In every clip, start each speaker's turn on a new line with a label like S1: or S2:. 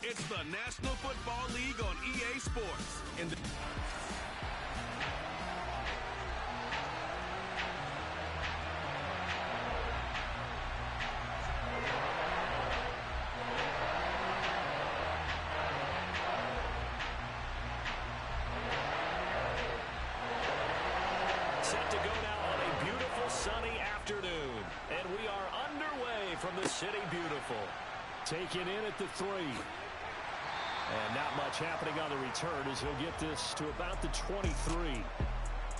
S1: It's the National Football League on EA Sports.
S2: Set to go now on a beautiful sunny afternoon. And we are underway from the City Beautiful. Taken in at the 3. And not much happening on the return as he'll get this to about the 23.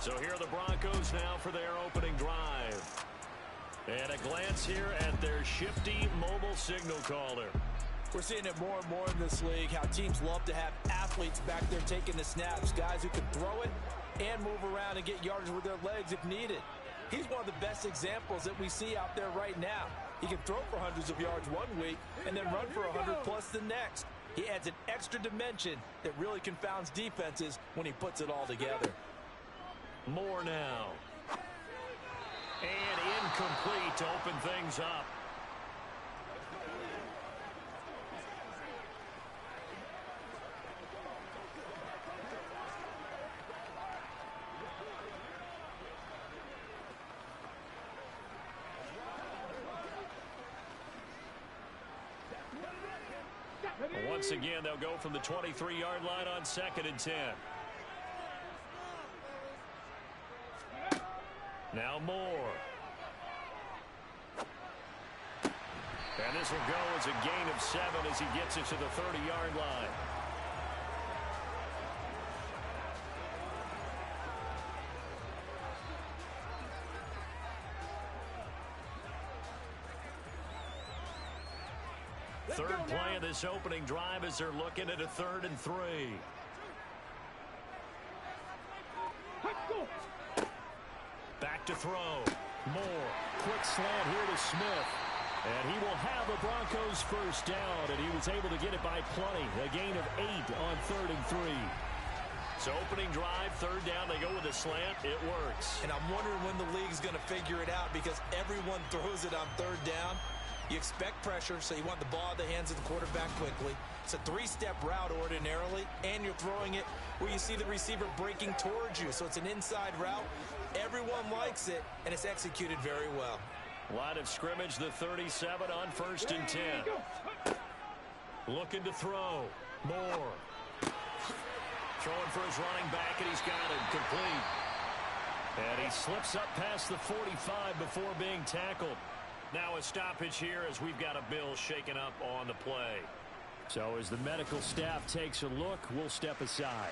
S2: So here are the Broncos now for their opening drive. And a glance here at their shifty mobile signal caller.
S3: We're seeing it more and more in this league, how teams love to have athletes back there taking the snaps, guys who can throw it and move around and get yardage with their legs if needed. He's one of the best examples that we see out there right now. He can throw for hundreds of yards one week and then run for 100 plus the next. He adds an extra dimension that really confounds defenses when he puts it all together.
S2: More now. And incomplete to open things up. Once again, they'll go from the 23-yard line on 2nd and 10. Now Moore. And this will go as a gain of 7 as he gets it to the 30-yard line. Third play of this opening drive as they're looking at a 3rd and 3. Back to throw. Moore. Quick slant here to Smith. And he will have the Broncos first down, and he was able to get it by plenty. A gain of 8 on 3rd and 3. So opening drive, 3rd down, they go with a slant. It works.
S3: And I'm wondering when the league's going to figure it out because everyone throws it on 3rd down. You expect pressure, so you want the ball in the hands of the quarterback quickly. It's a 3-step route ordinarily, and you're throwing it where you see the receiver breaking towards you. So it's an inside route. Everyone likes it, and it's executed very well.
S2: Line of scrimmage, the 37 on 1st and 10. Looking to throw. Moore. Throwing for his running back, and he's got it complete. And he slips up past the 45 before being tackled. Now a stoppage here as we've got a bill shaken up on the play. So as the medical staff takes a look, we'll step aside.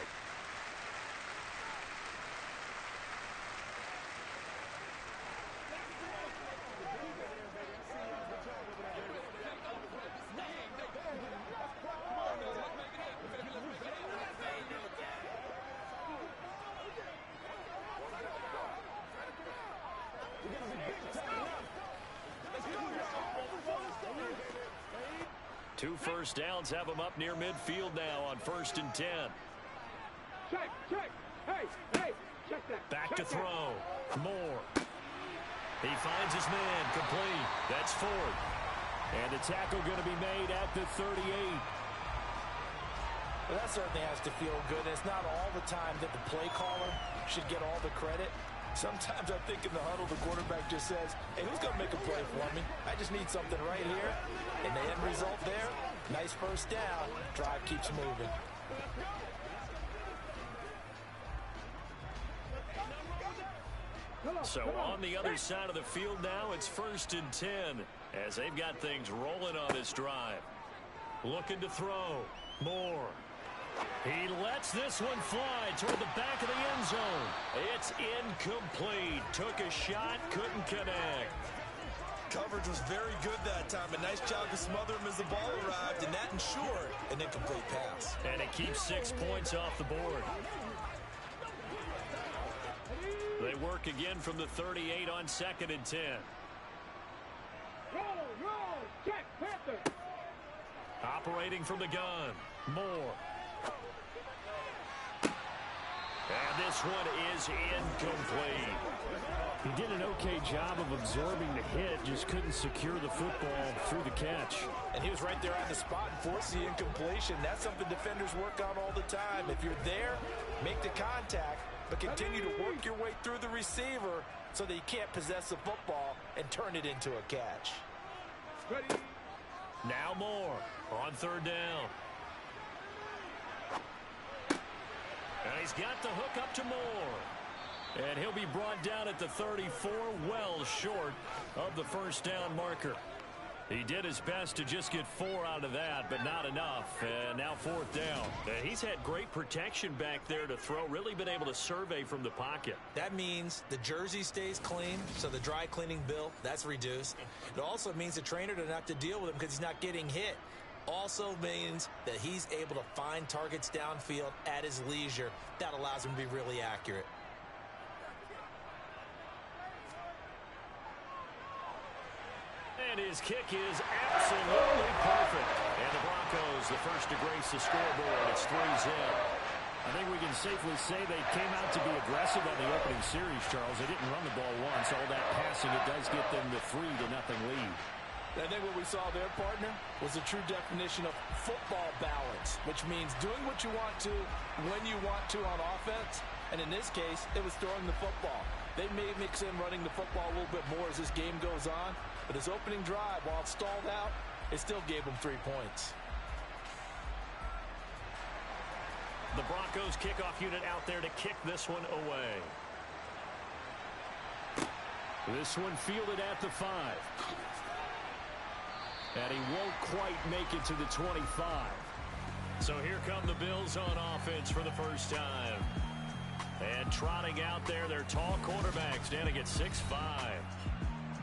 S2: Two first downs have him up near midfield now on 1st and 10.
S4: Check. Hey, check that.
S2: Back to throw. Moore. He finds his man complete. That's 4th. And the tackle going to be made at the 38.
S3: Well, that certainly has to feel good. And it's not all the time that the play caller should get all the credit. Sometimes I think in the huddle, the quarterback just says, hey, who's going to make a play for me? I just need something right here. And the end result there, nice first down. Drive keeps moving.
S2: So on the other side of the field now, it's 1st and 10 as they've got things rolling on this drive. Looking to throw. Moore. He lets this one fly toward the back of the end zone. It's incomplete. Took a shot, couldn't connect.
S3: Coverage was very good that time. A nice job to smother him as the ball arrived, and that ensured an incomplete pass.
S2: And it keeps 6 points off the board. They work again from the 38 on 2nd and 10.
S4: Roll, check, Panther.
S2: Operating from the gun. Moore. And this one is incomplete.
S5: He did an okay job of absorbing the hit, just couldn't secure the football through the catch.
S3: And he was right there on the spot and forced the incompletion. That's something defenders work on all the time. If you're there, make the contact, but continue to work your way through the receiver so that you can't possess the football and turn it into a catch.
S4: Ready.
S2: Now Moore on third down. And he's got the hook up to Moore. And he'll be brought down at the 34, well short of the first down marker. He did his best to just get 4 out of that, but not enough. And now fourth down. He's had great protection back there to throw, really been able to survey from the pocket.
S3: That means the jersey stays clean, so the dry cleaning bill, that's reduced. It also means the trainer doesn't have to deal with him because he's not getting hit. Also means that he's able to find targets downfield at his leisure. That allows him to be really accurate.
S2: And his kick is absolutely perfect. And the Broncos, the first to grace the scoreboard. It's 3-0.
S5: I think we can safely say they came out to be aggressive on the opening series, Charles. They didn't run the ball once. All that passing, it does get them the 3-0 lead.
S3: I think what we saw there, partner, was a true definition of football balance, which means doing what you want to when you want to on offense. And in this case, it was throwing the football. They may mix in running the football a little bit more as this game goes on. But his opening drive, while it stalled out, it still gave him 3 points.
S2: The Broncos kickoff unit out there to kick this one away.
S5: This one fielded at the 5. And he won't quite make it to the 25.
S2: So here come the Bills on offense for the first time. And trotting out there, their tall quarterback standing at 6'5".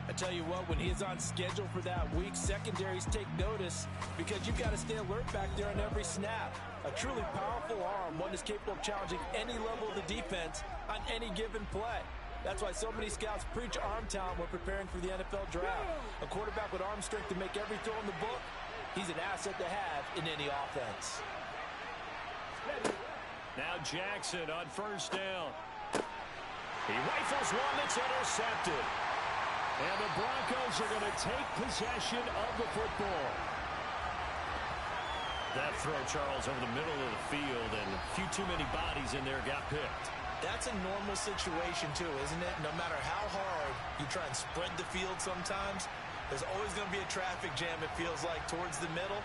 S3: I tell you what, when he is on schedule for that week, secondaries take notice because you've got to stay alert back there on every snap. A truly powerful arm, one that's capable of challenging any level of the defense on any given play. That's why so many scouts preach arm talent when preparing for the NFL draft. A quarterback with arm strength to make every throw in the book, he's an asset to have in any offense.
S2: Now Jackson on first down. He rifles one that's intercepted.
S5: And the Broncos are going to take possession of the football.
S2: That throw, Charles, over the middle of the field, and a few too many bodies in there got picked.
S3: That's a normal situation, too, isn't it? No matter how hard you try and spread the field sometimes, there's always going to be a traffic jam, it feels like, towards the middle.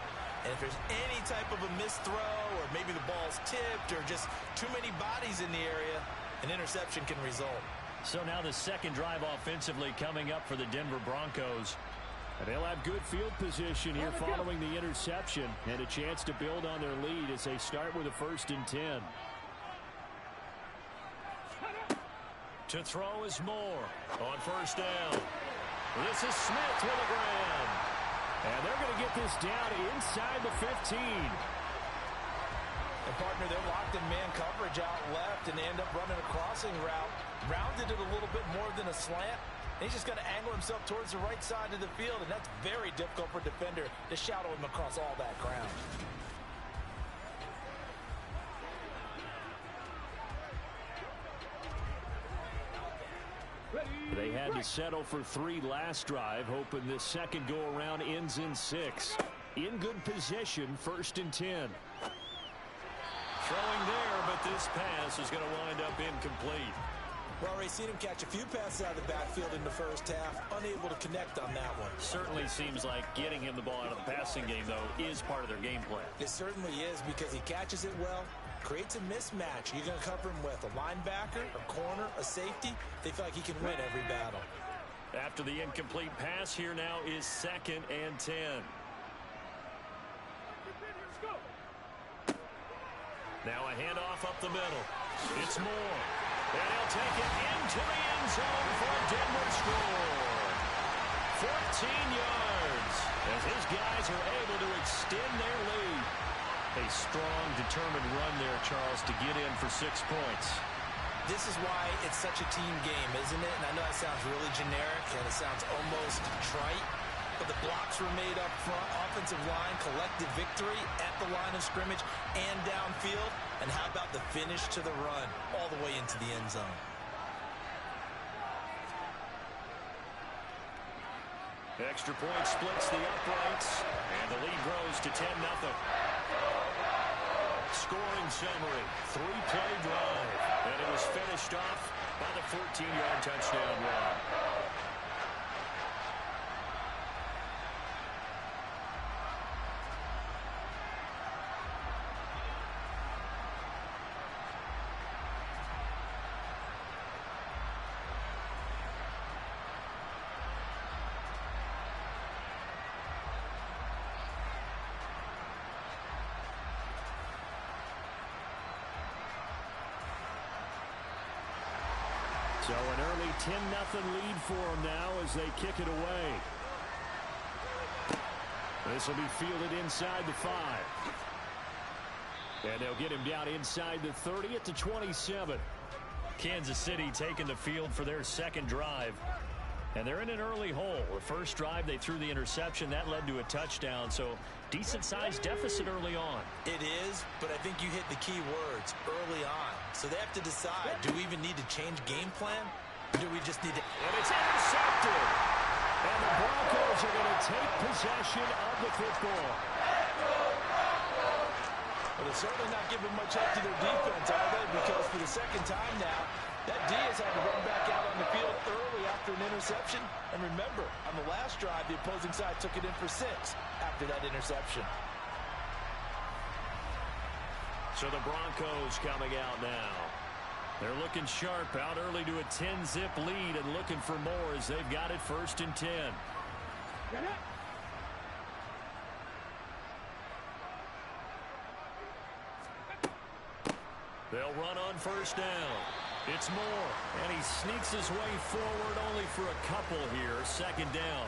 S3: And if there's any type of a missed throw, or maybe the ball's tipped, or just too many bodies in the area, an interception can result.
S2: So now the second drive offensively coming up for the Denver Broncos.
S5: And they'll have good field position here following the interception and a chance to build on their lead as they start with a 1st and 10.
S2: To throw is Moore on first down. This is Smith with a grab.
S5: And they're going to get this down inside the 15.
S3: And partner, they're locked in man coverage out left, and they end up running a crossing route. Rounded it a little bit more than a slant. And he's just got to angle himself towards the right side of the field, and that's very difficult for a defender to shadow him across all that ground.
S5: They had to settle for 3 last drive, hoping this second go-around ends in 6. In good position, 1st and 10.
S2: Throwing there, but this pass is going to wind up incomplete.
S3: Well, Ray, seen him catch a few passes out of the backfield in the first half, unable to connect on that one.
S2: Certainly seems like getting him the ball out of the passing game, though, is part of their game plan.
S3: It certainly is because he catches it well, creates a mismatch. You're going to cover him with a linebacker, a corner, a safety. They feel like he can win every battle.
S2: After the incomplete pass, here now is 2nd and 10. Now a handoff up the middle. It's Moore. And he'll take it into the end zone for a Denver score. 14 yards as his guys are able to extend their lead. A strong, determined run there, Charles, to get in for 6 points.
S3: This is why it's such a team game, isn't it? And I know that sounds really generic and it sounds almost trite. but the blocks were made up front. Offensive line collected victory at the line of scrimmage and downfield. And how about the finish to the run all the way into the end zone?
S2: Extra point splits the uprights, and the lead grows to 10-0. Scoring summary, 3-play drive, and it was finished off by the 14-yard touchdown run. So an early 10-0 lead for them now as they kick it away. This will be fielded inside the 5. And they'll get him down inside the 30 at the 27. Kansas City taking the field for their second drive. And they're in an early hole. The first drive, they threw the interception. That led to a touchdown. So decent-sized deficit early on.
S3: It is, but I think you hit the key words early on. So they have to decide, do we even need to change game plan? Or do we just need to...
S2: And it's intercepted. And the Broncos are going to take possession of the football.
S3: Well, they're certainly not giving much help to their defense, are they? Because for the second time now, that Diaz had to run back out on the field early after an interception. And remember, on the last drive, the opposing side took it in for 6 after that interception.
S2: So the Broncos coming out now. They're looking sharp, out early to a 10-zip lead and looking for more as they've got it 1st and 10. They'll run on 1st down. It's Moore, and he sneaks his way forward only for a couple here. 2nd down.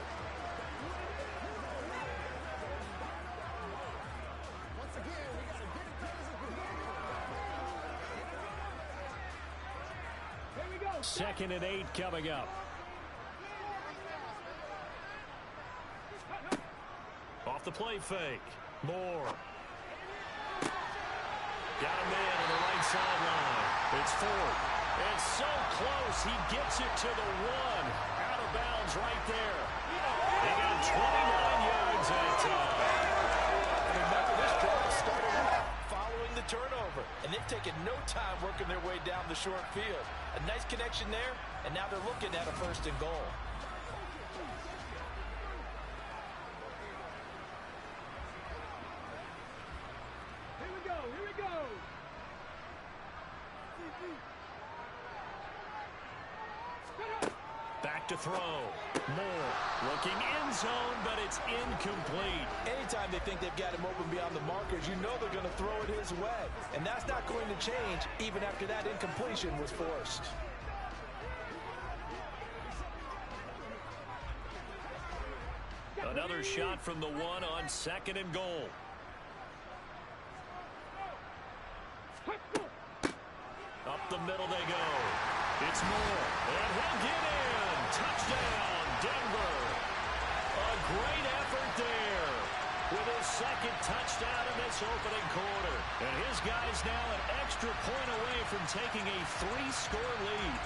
S2: Second and 8 coming up. Off the play fake. Moore. Got a man on the right sideline. It's 4th. It's so close. He gets it to the 1. Out of bounds right there. They got 29 yards that time.
S3: Remember, this drive started off following the turnover. And they've taken no time working their way down the short field. A nice connection there, and now they're looking at a 1st and goal.
S4: Here we go, here we go.
S2: Back to throw. Moore looking end zone, but it's incomplete.
S3: Anytime they think they've got him open beyond the markers, you know they're going to throw it his way. And that's not going to change even after that incompletion was forced.
S2: Another shot from the 1 on 2nd and goal. Up the middle they go. It's Moore, and he'll get in. Touchdown, Denver. A great effort there with his 2nd touchdown in this opening quarter. And his guys now an extra point away from taking a 3-score lead.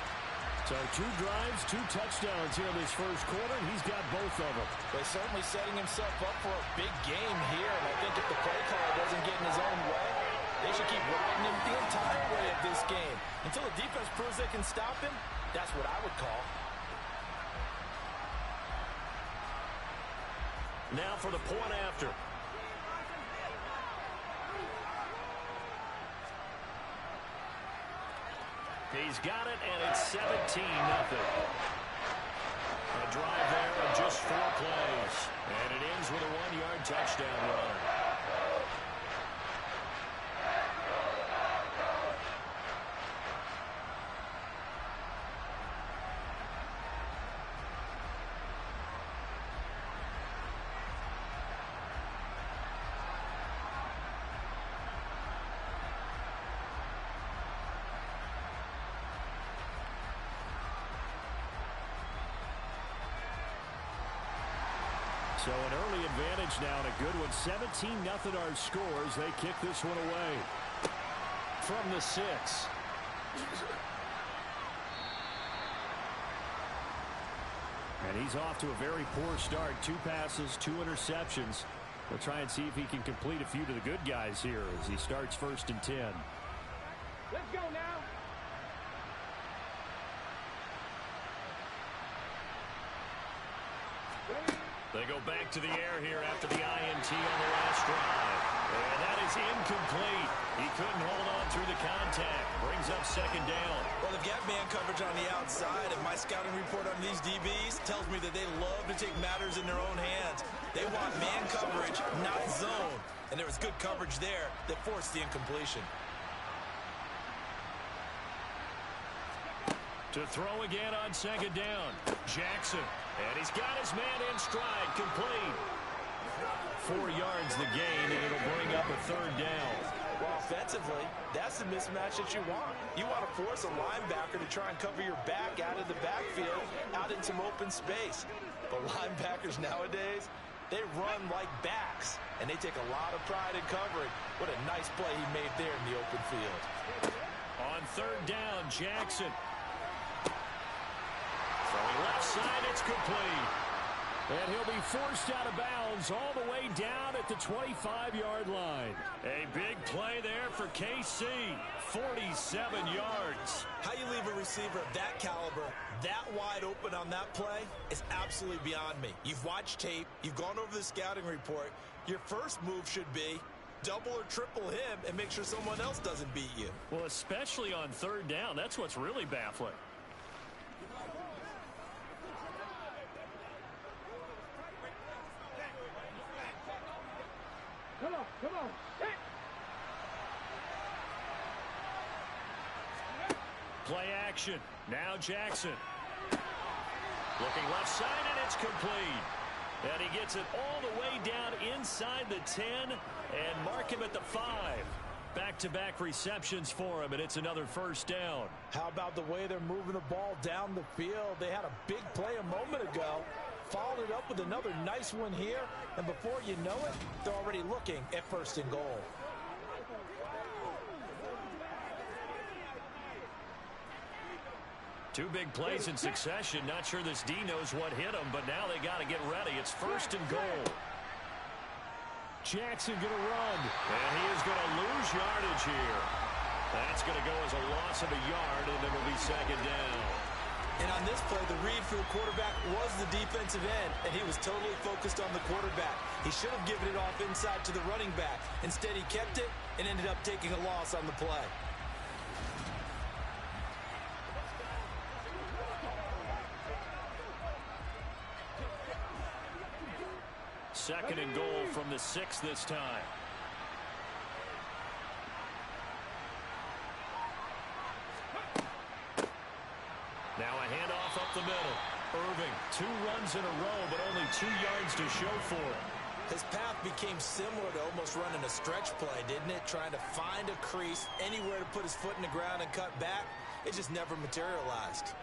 S2: So 2 drives, 2 touchdowns here in this first quarter, and he's got both of them.
S3: But certainly setting himself up for a big game here. And I think if the play caller doesn't get in his own way, they should keep riding him the entire way of this game. Until the defense proves they can stop him, that's what I would call.
S2: Now for the point after. He's got it, and it's 17-0. A drive there of just 4 plays. And it ends with a 1-yard touchdown run. So an early advantage now and a good one. 17-0 our scores. They kick this one away. From the 6. And he's off to a very poor start. 2 passes, 2 interceptions. We'll try and see if he can complete a few to the good guys here as he starts 1st and 10.
S4: Let's go now.
S2: They go back to the air here after the INT on the last drive. And that is incomplete. He couldn't hold on through the contact. Brings up 2nd down.
S3: Well, they've got man coverage on the outside, and my scouting report on these DBs tells me that they love to take matters in their own hands. They want man coverage, not zone. And there was good coverage there that forced the incompletion.
S2: To throw again on 2nd down. Jackson. And he's got his man in stride. Complete. 4 yards the gain, and it'll bring up a 3rd down.
S3: Well, offensively, that's the mismatch that you want. You want to force a linebacker to try and cover your back out of the backfield, out in some open space. But linebackers nowadays, they run like backs, and they take a lot of pride in covering. What a nice play he made there in the open field.
S2: On 3rd down, Jackson. Throwing left side, it's complete. And he'll be forced out of bounds all the way down at the 25-yard line. A big play there for KC. 47 yards.
S3: How you leave a receiver of that caliber that wide open on that play is absolutely beyond me. You've watched tape. You've gone over the scouting report. Your first move should be double or triple him and make sure someone else doesn't beat you.
S2: Well, especially on 3rd down. That's what's really baffling.
S4: Come on. Hey.
S2: Play action. Now Jackson. Looking left side, and it's complete. And he gets it all the way down inside the 10 and mark him at the 5. Back-to-back receptions for him, and it's another 1st down.
S3: How about the way they're moving the ball down the field? They had a big play a moment ago. Followed it up with another nice one here, and before you know it, they're already looking at 1st and goal.
S2: Two big plays in succession. Not sure this D knows what hit him, but now they got to get ready. It's 1st and goal. Jackson going to run, and he is going to lose yardage here. That's going to go as a loss of a yard, and it'll be 2nd down.
S3: And on this play, the read for the quarterback was the defensive end, and he was totally focused on the quarterback. He should have given it off inside to the running back. Instead, he kept it and ended up taking a loss on the play.
S2: Second and goal from the 6 this time. Now a handoff up the middle. Irving, 2 runs in a row, but only 2 yards to show for it.
S3: His path became similar to almost running a stretch play, didn't it? Trying to find a crease, anywhere to put his foot in the ground and cut back. It just never materialized.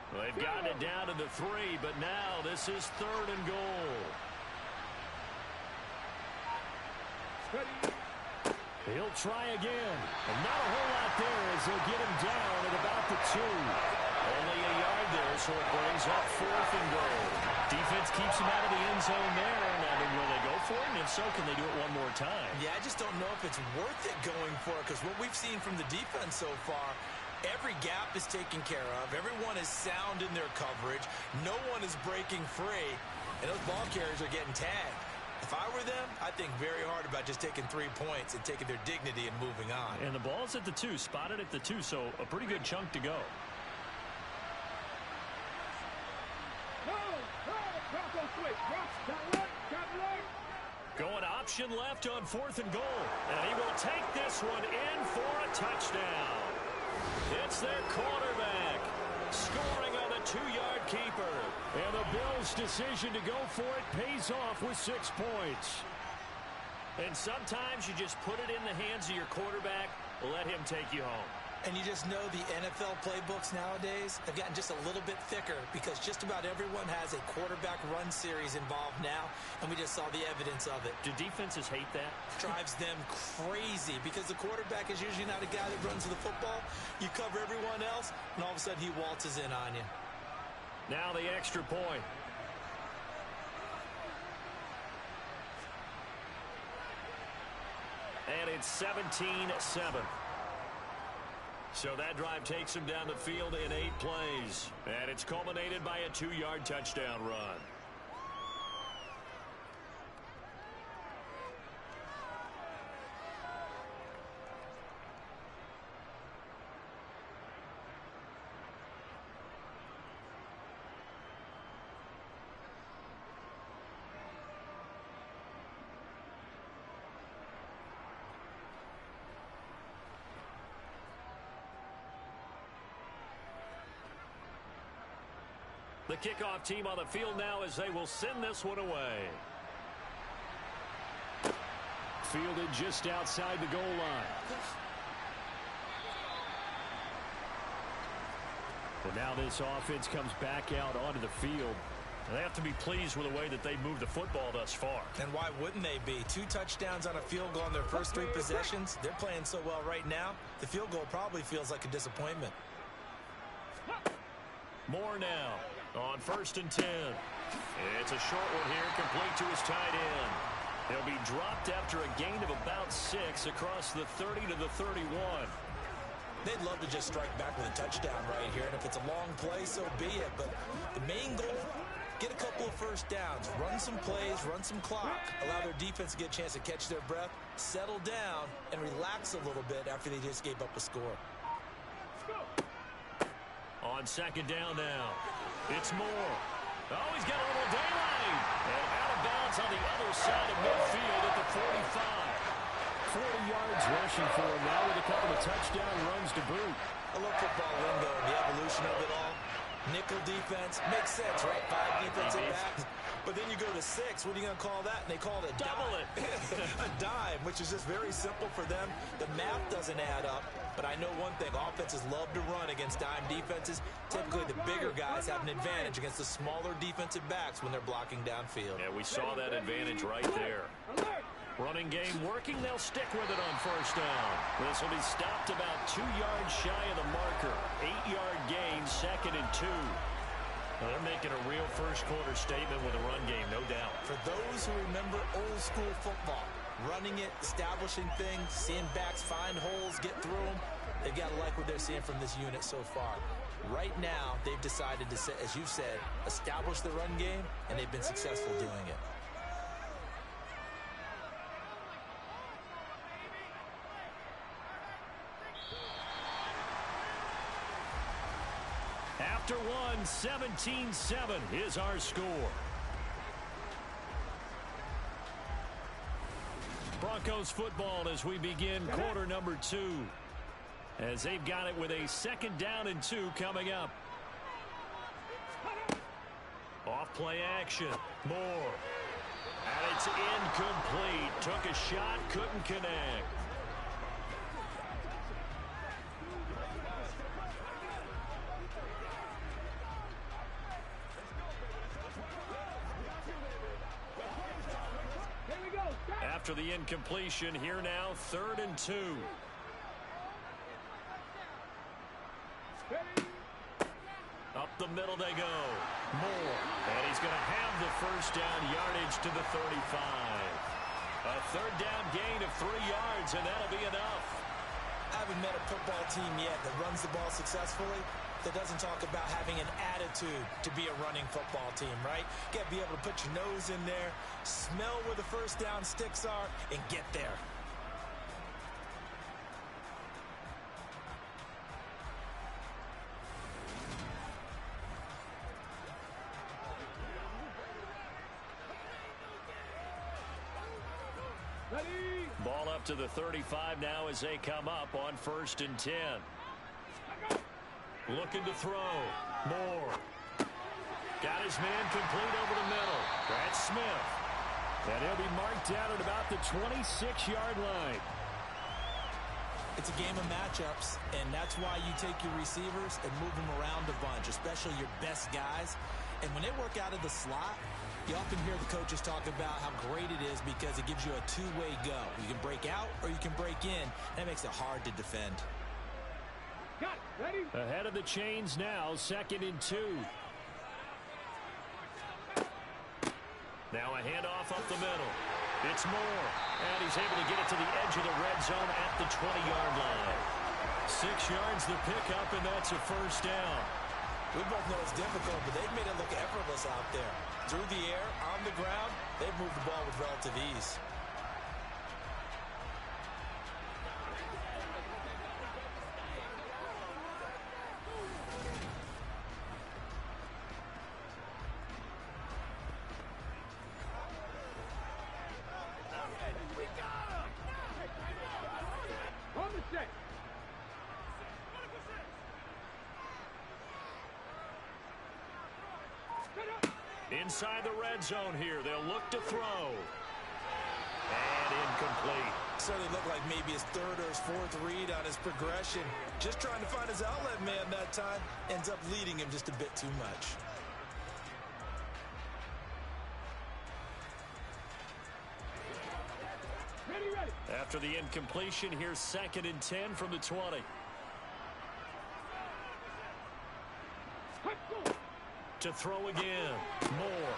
S2: Well, they've gotten it down to the 3, but now this is 3rd and goal. He'll try again. And not a whole lot there as they'll get him down at about the 2. Only a yard there, so it brings up 4th and goal. Defense keeps him out of the end zone there. And I mean, will they go for it? And if so, can they do it one more time?
S3: Yeah, I just don't know if it's worth it going for it, because what we've seen from the defense so far, every gap is taken care of. Everyone is sound in their coverage. No one is breaking free. And those ball carriers are getting tagged. If I were them, I'd think very hard about just taking 3 points and taking their dignity and moving on.
S2: And the ball's at the 2, spotted at the 2, so a pretty good chunk to go. Going option left on 4th and goal. And he will take this one in for a touchdown. It's their quarterback scoring on the 2-yard keeper. And the Bills' decision to go for it pays off with 6 points. And sometimes you just put it in the hands of your quarterback, let him take you home.
S3: And you just know the NFL playbooks nowadays have gotten just a little bit thicker because just about everyone has a quarterback run series involved now, and we just saw the evidence of it.
S2: Do defenses hate that?
S3: Drives them crazy because the quarterback is usually not a guy that runs the football. You cover everyone else, and all of a sudden he waltzes in on you.
S2: Now the extra point. And it's 17-7. So that drive takes him down the field in 8 plays. And it's culminated by a 2-yard touchdown run. The kickoff team on the field now as they will send this one away.
S5: Fielded just outside the goal line. And now this offense comes back out onto the field.
S2: They have to be pleased with the way that they moved the football thus far.
S3: And why wouldn't they be? 2 touchdowns on a field goal on their first 3 possessions. They're playing so well right now, the field goal probably feels like a disappointment.
S2: More now on 1st and 10. It's a short one here, complete to his tight end. He'll be dropped after a gain of about 6 across the 30 to the 31.
S3: They'd love to just strike back with a touchdown right here, and if it's a long play, so be it. But the main goal, get a couple of first downs, run some plays, run some clock, allow their defense to get a chance to catch their breath, settle down, and relax a little bit after they just gave up a score.
S2: On 2nd down now, it's Moore. Oh, he's got a little daylight. And out of bounds on the other side of midfield at the 45.
S5: 40 yards rushing for him now with a couple of touchdown runs to boot.
S3: I love football lingo and the evolution of it all. Nickel defense makes sense, right? 5 defensive backs. But then you go to 6. What are you going to call that? And they call it a
S2: double
S3: dime. A dime, which is just very simple for them. The math doesn't add up. But I know one thing. Offenses love to run against dime defenses. Typically, the bigger guys have an advantage against the smaller defensive backs when they're blocking downfield.
S2: Yeah, we saw that advantage right there. Running game working. They'll stick with it on 1st down. This will be stopped about 2 yards shy of the marker. 8-yard gain, 2nd and 2. Well, they're making a real first-quarter statement with a run game, no doubt.
S3: For those who remember old-school football, running it, establishing things, seeing backs find holes, get through them, they've got to like what they're seeing from this unit so far. Right now, they've decided to, as you've said, establish the run game, and they've been successful doing it.
S2: After one, 17-7 is our score. Broncos football as we begin quarter number 2. As they've got it with a 2nd down and 2 coming up. Off play action. Moore. And it's incomplete. Took a shot, couldn't connect. After the incompletion, here now, 3rd and 2. Up the middle they go. Moore. And he's going to have the 1st down, yardage to the 35. A 3rd down gain of 3 yards, and that'll be enough.
S3: I haven't met a football team yet that runs the ball successfully that doesn't talk about having an attitude to be a running football team, right? You got to be able to put your nose in there, smell where the 1st down sticks are, and get there.
S2: Ball up to the 35 now as they come up on 1st and 10. Looking to throw. Moore. Got his man complete over the middle. That's Smith.
S5: And he'll be marked down at about the 26-yard line.
S3: It's a game of matchups, and that's why you take your receivers and move them around a bunch, especially your best guys. And when they work out of the slot, you often hear the coaches talk about how great it is because it gives you a two-way go. You can break out or you can break in. That makes it hard to defend.
S4: Got it. Ready?
S5: Ahead of the chains now, 2nd and 2. Now a handoff up the middle. It's Moore, and he's able to get it to the edge of the red zone at the 20-yard line. 6 yards the pickup, and that's a first down.
S3: We both know it's difficult, but they've made it look effortless out there. Through the air, on the ground, they've moved the ball with relative ease.
S4: On the set.
S5: Inside the red zone here, they'll look to throw. And incomplete.
S3: Certainly looked like maybe his third or his fourth read on his progression. Just trying to find his outlet man that time. Ends up leading him just a bit too much.
S4: Ready, ready.
S5: After the incompletion, here's 2nd and 10 from the 20. To throw again. Moore.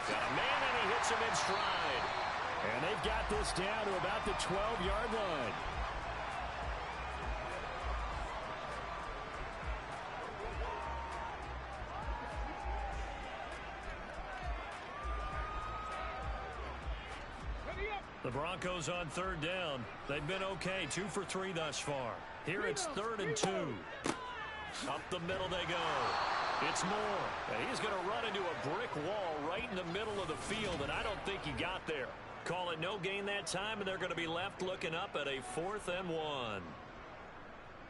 S5: Got a man, and he hits him in stride. And they've got this down to about the 12-yard line.
S4: Ready up.
S5: The Broncos on 3rd down. They've been okay, 2 for 3 thus far. Here it's 3rd and 2. Up the middle they go. It's Moore. And he's going to run into a brick wall right in the middle of the field, and I don't think he got there. Call it no gain that time, and they're going to be left looking up at a 4th and 1.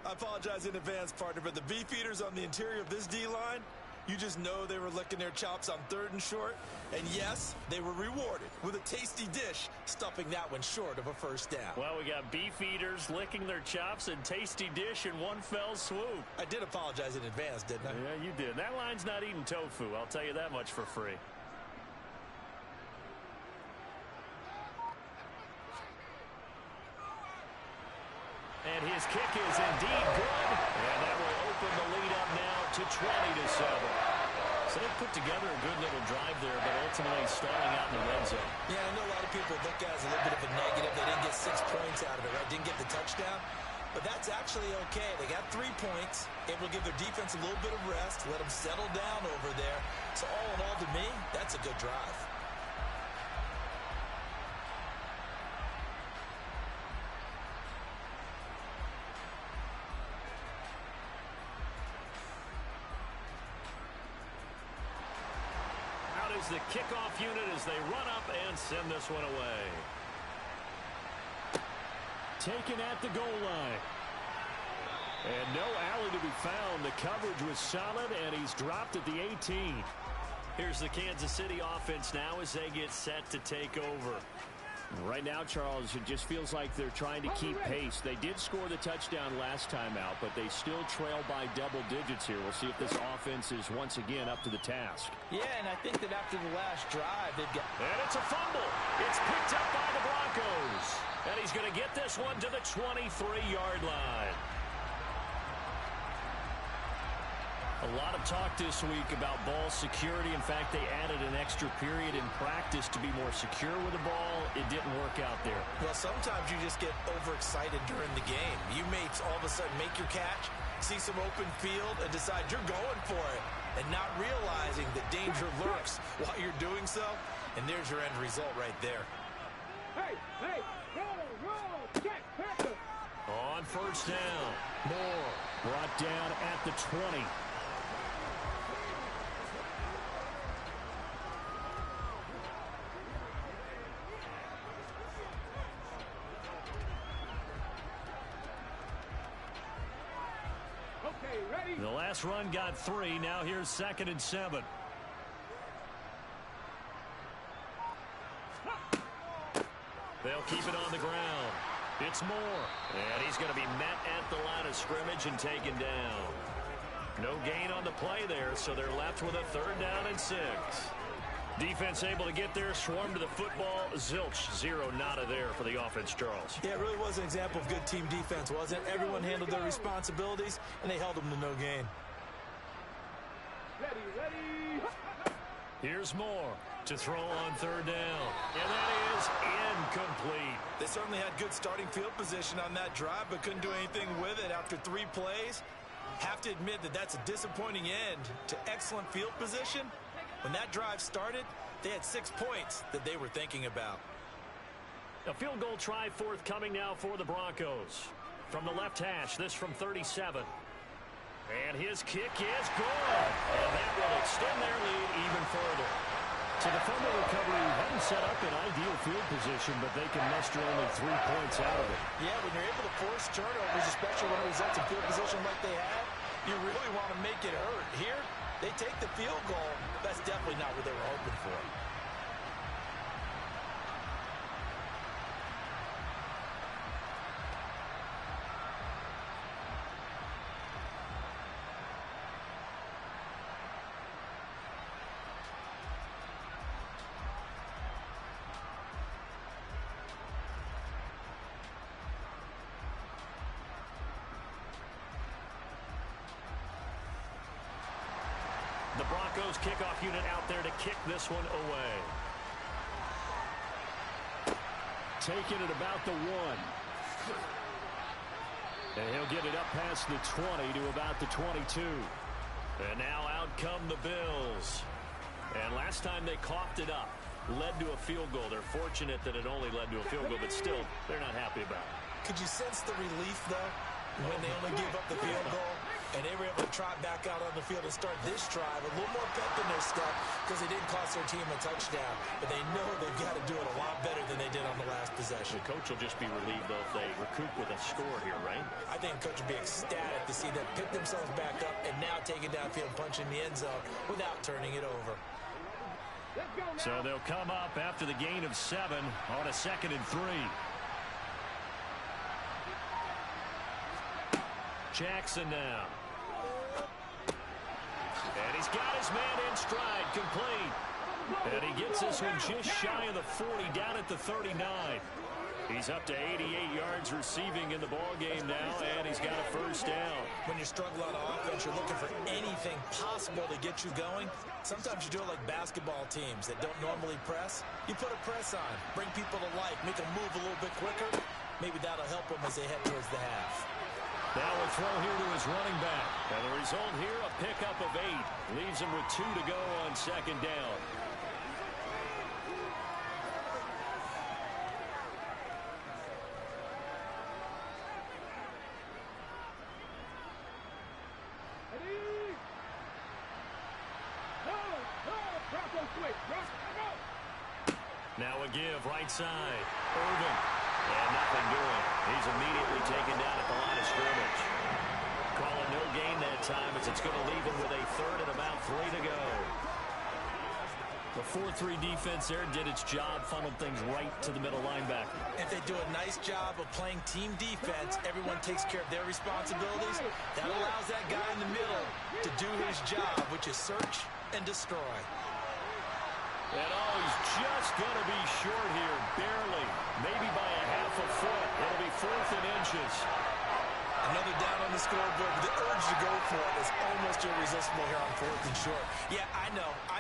S3: I apologize in advance, partner, but the beefeaters on the interior of this D-line, you just know they were licking their chops on 3rd and short. And yes, they were rewarded with a tasty dish, stuffing that one short of a first down.
S5: Well, we got beef eaters licking their chops and tasty dish in one fell swoop.
S3: I did apologize in advance, didn't I?
S5: Yeah, you did. That line's not eating tofu, I'll tell you that much for free. And his kick is indeed good. And that will open the lead up now to 20-7. So they put together a good little drive there, but ultimately stalling out in the red zone.
S3: Yeah, I know a lot of people look at it as a little bit of a negative. They didn't get 6 points out of it, right? Didn't get the touchdown. But that's actually okay. They got 3 points, able to give their defense a little bit of rest, let them settle down over there. So all in all, to me, that's a good drive.
S5: Is the kickoff unit as they run up and send this one away. Taken at the goal line. And no alley to be found. The coverage was solid, and he's dropped at the 18. Here's the Kansas City offense now as they get set to take over. Right now, Charles, it just feels like they're trying to keep pace. They did score the touchdown last time out, but they still trail by double digits here. We'll see if this offense is once again up to the task.
S3: Yeah, and I think that after the last drive, they've got...
S5: And it's a fumble. It's picked up by the Broncos. And he's going to get this one to the 23-yard line. A lot of talk this week about ball security. In fact, they added an extra period in practice to be more secure with the ball. It didn't work out there.
S3: Well, sometimes you just get overexcited during the game. You may all of a sudden make your catch, see some open field, and decide you're going for it, and not realizing that danger lurks while you're doing so. And there's your end result right there.
S4: Hey, hey, roll, check, Panther.
S5: On first down, Moore brought down at the 20. The last run got 3. Now here's 2nd and 7. They'll keep it on the ground.
S2: It's Moore. And he's going to be met at the line of scrimmage and taken down. No gain on the play there, so they're left with a 3rd down and 6. Defense able to get there, swarm to the football. Zilch, 0 nada there for the offense, Charles.
S3: Yeah, it really was an example of good team defense, wasn't it? Everyone handled their responsibilities, and they held them to no gain.
S4: Ready, ready.
S2: Here's Moore to throw on 3rd down. And that is incomplete.
S3: They certainly had good starting field position on that drive, but couldn't do anything with it after 3 plays. Have to admit that that's a disappointing end to excellent field position. When that drive started, they had 6 points that they were thinking about.
S2: A field goal try forthcoming now for the Broncos. From the left hash, this from 37. And his kick is good. And that will extend their lead even further.
S5: So the fumble recovery hadn't set up an ideal field position, but they can muster only 3 points out of it.
S3: Yeah, when you're able to force turnovers, especially when it results in field position like they had, you really want to make it hurt. Here, they take the field goal. That's definitely not what they were hoping for.
S2: The Broncos kickoff unit out there to kick this one away.
S5: Taking it about the 1. And he'll get it up past the 20 to about the 22.
S2: And now out come the Bills. And last time they coughed it up, led to a field goal. They're fortunate that it only led to a field goal, but still, they're not happy about it.
S3: Could you sense the relief, though, when they only gave up the field goal? And they were able to trot back out on the field and start this drive a little more pep in their step because they didn't cost their team a touchdown. But they know they've got to do it a lot better than they did on the last possession.
S2: The coach will just be relieved, though, if they recoup with a score here, right?
S3: I think the coach will be ecstatic to see them pick themselves back up and now take it downfield and punch in the end zone without turning it over.
S4: Let's go now.
S2: So they'll come up after the gain of 7 on a 2nd and 3. Jackson now. And he's got his man in stride, complete. And he gets this one just shy of the 40, down at the 39. He's up to 88 yards receiving in the ballgame now, and he's got a 1st down.
S3: When you struggle on offense, you're looking for anything possible to get you going. Sometimes you do it like basketball teams that don't normally press. You put a press on, bring people to life, make them move a little bit quicker. Maybe that'll help them as they head towards the half.
S2: Now a throw here to his running back. And the result here, a pickup of 8. Leaves him with 2 to go on 2nd down.
S4: Ready. Go. Bronco switch. Go.
S2: Now a give, right side. Irvin. And nothing doing. He's immediately taken down at the line of scrimmage. Calling no gain that time as it's going to leave him with a 3rd and about 3 to go.
S5: The 4-3 defense there did its job, funneled things right to the middle linebacker.
S3: If they do a nice job of playing team defense, everyone takes care of their responsibilities. That allows that guy in the middle to do his job, which is search and destroy.
S2: And he's just going to be short here, barely. Maybe by a half a foot. It'll be 4th and inches.
S3: Another down on the scoreboard, but the urge to go for it is almost irresistible here on 4th and short. Yeah, I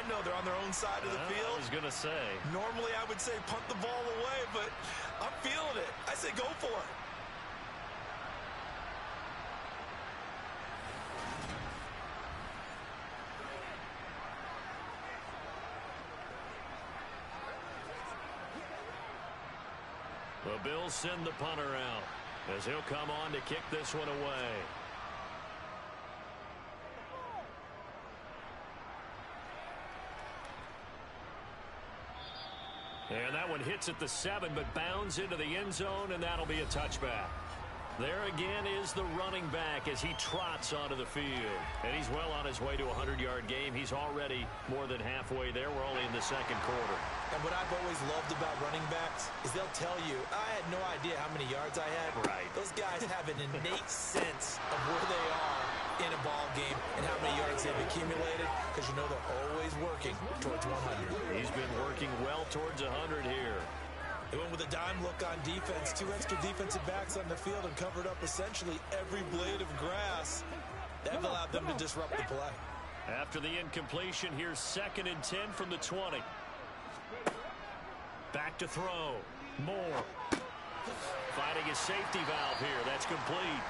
S3: know they're on their own side of the field.
S2: I was going to say.
S3: Normally I would say punt the ball away, but I'm feeling it. I say go for it.
S2: The Bills send the punter out as he'll come on to kick this one away. And that one hits at the 7, but bounds into the end zone, and that'll be a touchback. There again is the running back as he trots onto the field. And he's well on his way to a 100-yard game. He's already more than halfway there. We're only in the second quarter.
S3: And what I've always loved about running backs is they'll tell you, I had no idea how many yards I had.
S2: Right.
S3: Those guys have an innate sense of where they are in a ball game and how many yards they've accumulated, because you know they're always working towards 100.
S2: He's been working well towards 100 here.
S3: They went with a dime look on defense. 2 extra defensive backs on the field and covered up essentially every blade of grass. That allowed them to disrupt the play.
S2: After the incompletion, here's 2nd and 10 from the 20. Back to throw. Moore. Finding a safety valve here. That's complete.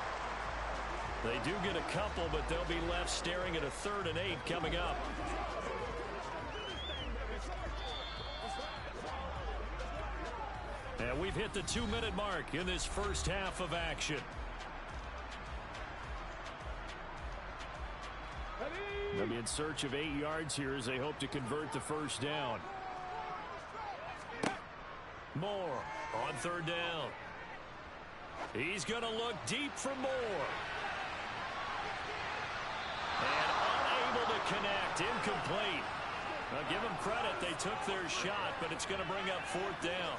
S2: They do get a couple, but they'll be left staring at a 3rd and 8 coming up. And we've hit the 2-minute mark in this first half of action. They'll be in search of 8 yards here as they hope to convert the first down. Moore on 3rd down. He's going to look deep for Moore. And unable to connect. Incomplete. Now give them credit. They took their shot, but it's going to bring up 4th down.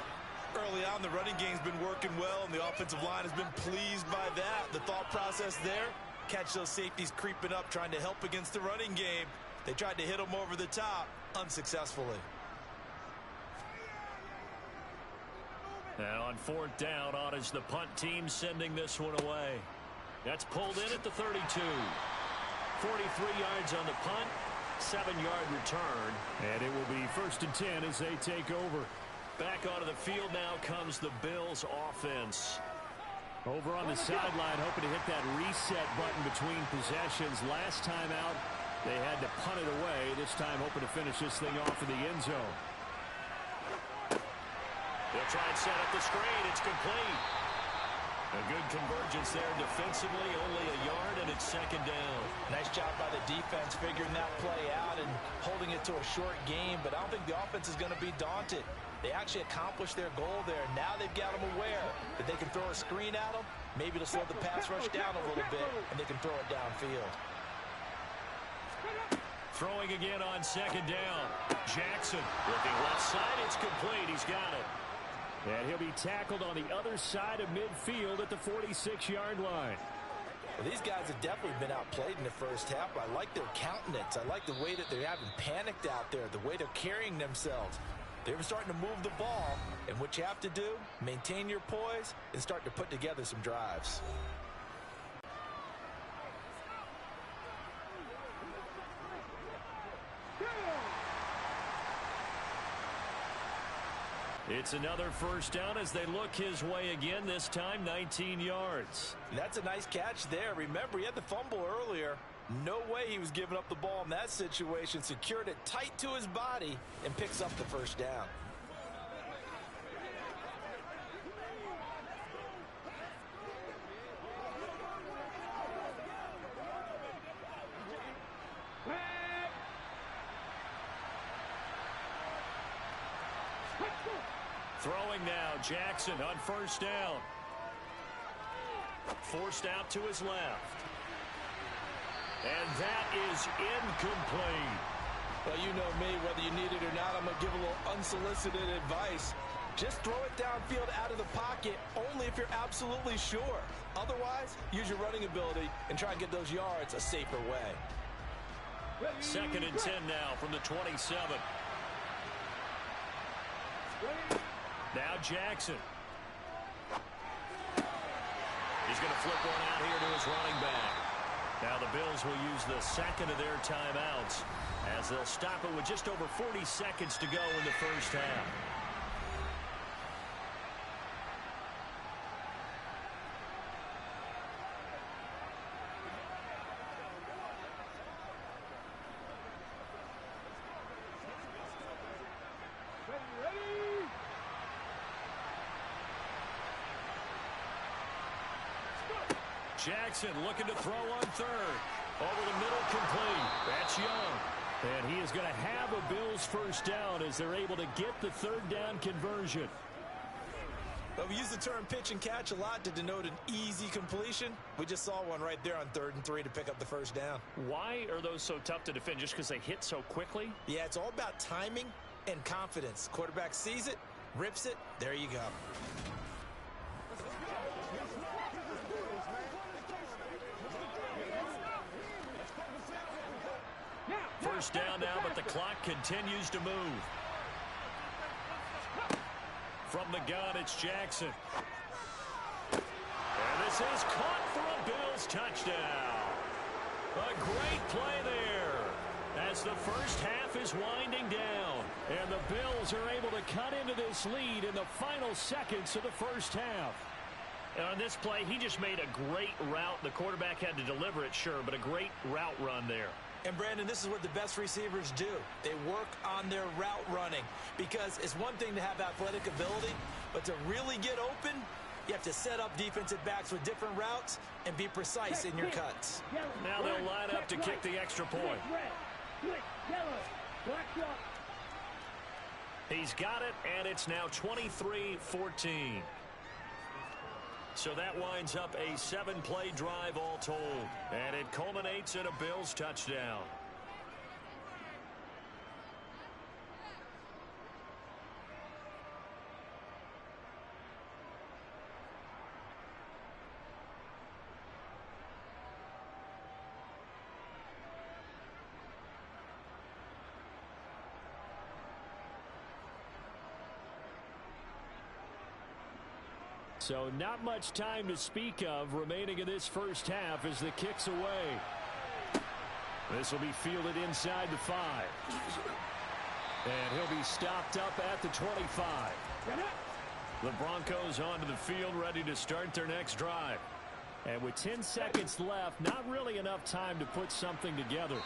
S3: Early on, the running game's been working well, and the offensive line has been pleased by that. The thought process there, catch those safeties creeping up, trying to help against the running game. They tried to hit them over the top, unsuccessfully.
S2: Now on 4th down, on is the punt team sending this one away. That's pulled in at the 32. 43 yards on the punt, 7-yard return. And it will be 1st and 10 as they take over. Back onto the field now comes the Bills offense. Over on the sideline, hoping to hit that reset button between possessions. Last time out, they had to punt it away. This time hoping to finish this thing off in the end zone. They'll try and set up the screen. It's complete. A good convergence there defensively. Only a yard, and it's 2nd down.
S3: Nice job by the defense figuring that play out and holding it to a short game, but I don't think the offense is going to be daunted. They actually accomplished their goal there. Now they've got them aware that they can throw a screen at them. Maybe it'll slow the pass rush down a little bit, and they can throw it downfield.
S2: Throwing again on 2nd down. Jackson looking left side. It's complete. He's got it. And he'll be tackled on the other side of midfield at the 46-yard line.
S3: Well, these guys have definitely been outplayed in the first half. I like their countenance. I like the way that they haven't panicked out there, the way they're carrying themselves. They're starting to move the ball, and what you have to do, maintain your poise and start to put together some drives.
S2: It's another 1st down as they look his way again, this time 19 yards.
S3: That's a nice catch there. Remember, he had the fumble earlier. No way he was giving up the ball in that situation. Secured it tight to his body and picks up the 1st down.
S2: Throwing now, Jackson on 1st down. Forced out to his left. And that is incomplete.
S3: Well, you know me, whether you need it or not, I'm going to give a little unsolicited advice. Just throw it downfield out of the pocket only if you're absolutely sure. Otherwise, use your running ability and try and get those yards a safer way.
S2: 2nd and 10 now from the 27. Now Jackson. He's going to flip one out here to his running back. Now the Bills will use the 2nd of their timeouts as they'll stop it with just over 40 seconds to go in the first half. Jackson looking to throw on 3rd. Over the middle, complete. That's Young. And he is going to have a Bills 1st down as they're able to get the 3rd down conversion.
S3: Well, we use the term pitch and catch a lot to denote an easy completion. We just saw one right there on 3rd and 3 to pick up the first down.
S2: Why are those so tough to defend? Just because they hit so quickly?
S3: Yeah, it's all about timing and confidence. Quarterback sees it, rips it, there you go.
S2: First down now, but the clock continues to move. From the gun, it's Jackson. And this is caught for a Bills touchdown. A great play there as the first half is winding down. And the Bills are able to cut into this lead in the final seconds of the first half. And on this play, he just made a great route. The quarterback had to deliver it, sure, but a great route run there.
S3: And, Brandon, this is what the best receivers do. They work on their route running because it's one thing to have athletic ability, but to really get open, you have to set up defensive backs with different routes and be precise in your cuts.
S2: Now they'll line up to kick the extra point. He's got it, and it's now 23-14. So that winds up a 7-play drive all told. And it culminates in a Bills touchdown. So not much time to speak of remaining in this first half as the kick's away. This will be fielded inside the 5. And he'll be stopped up at the 25. The Broncos onto the field ready to start their next drive. And with 10 seconds left, not really enough time to put something together.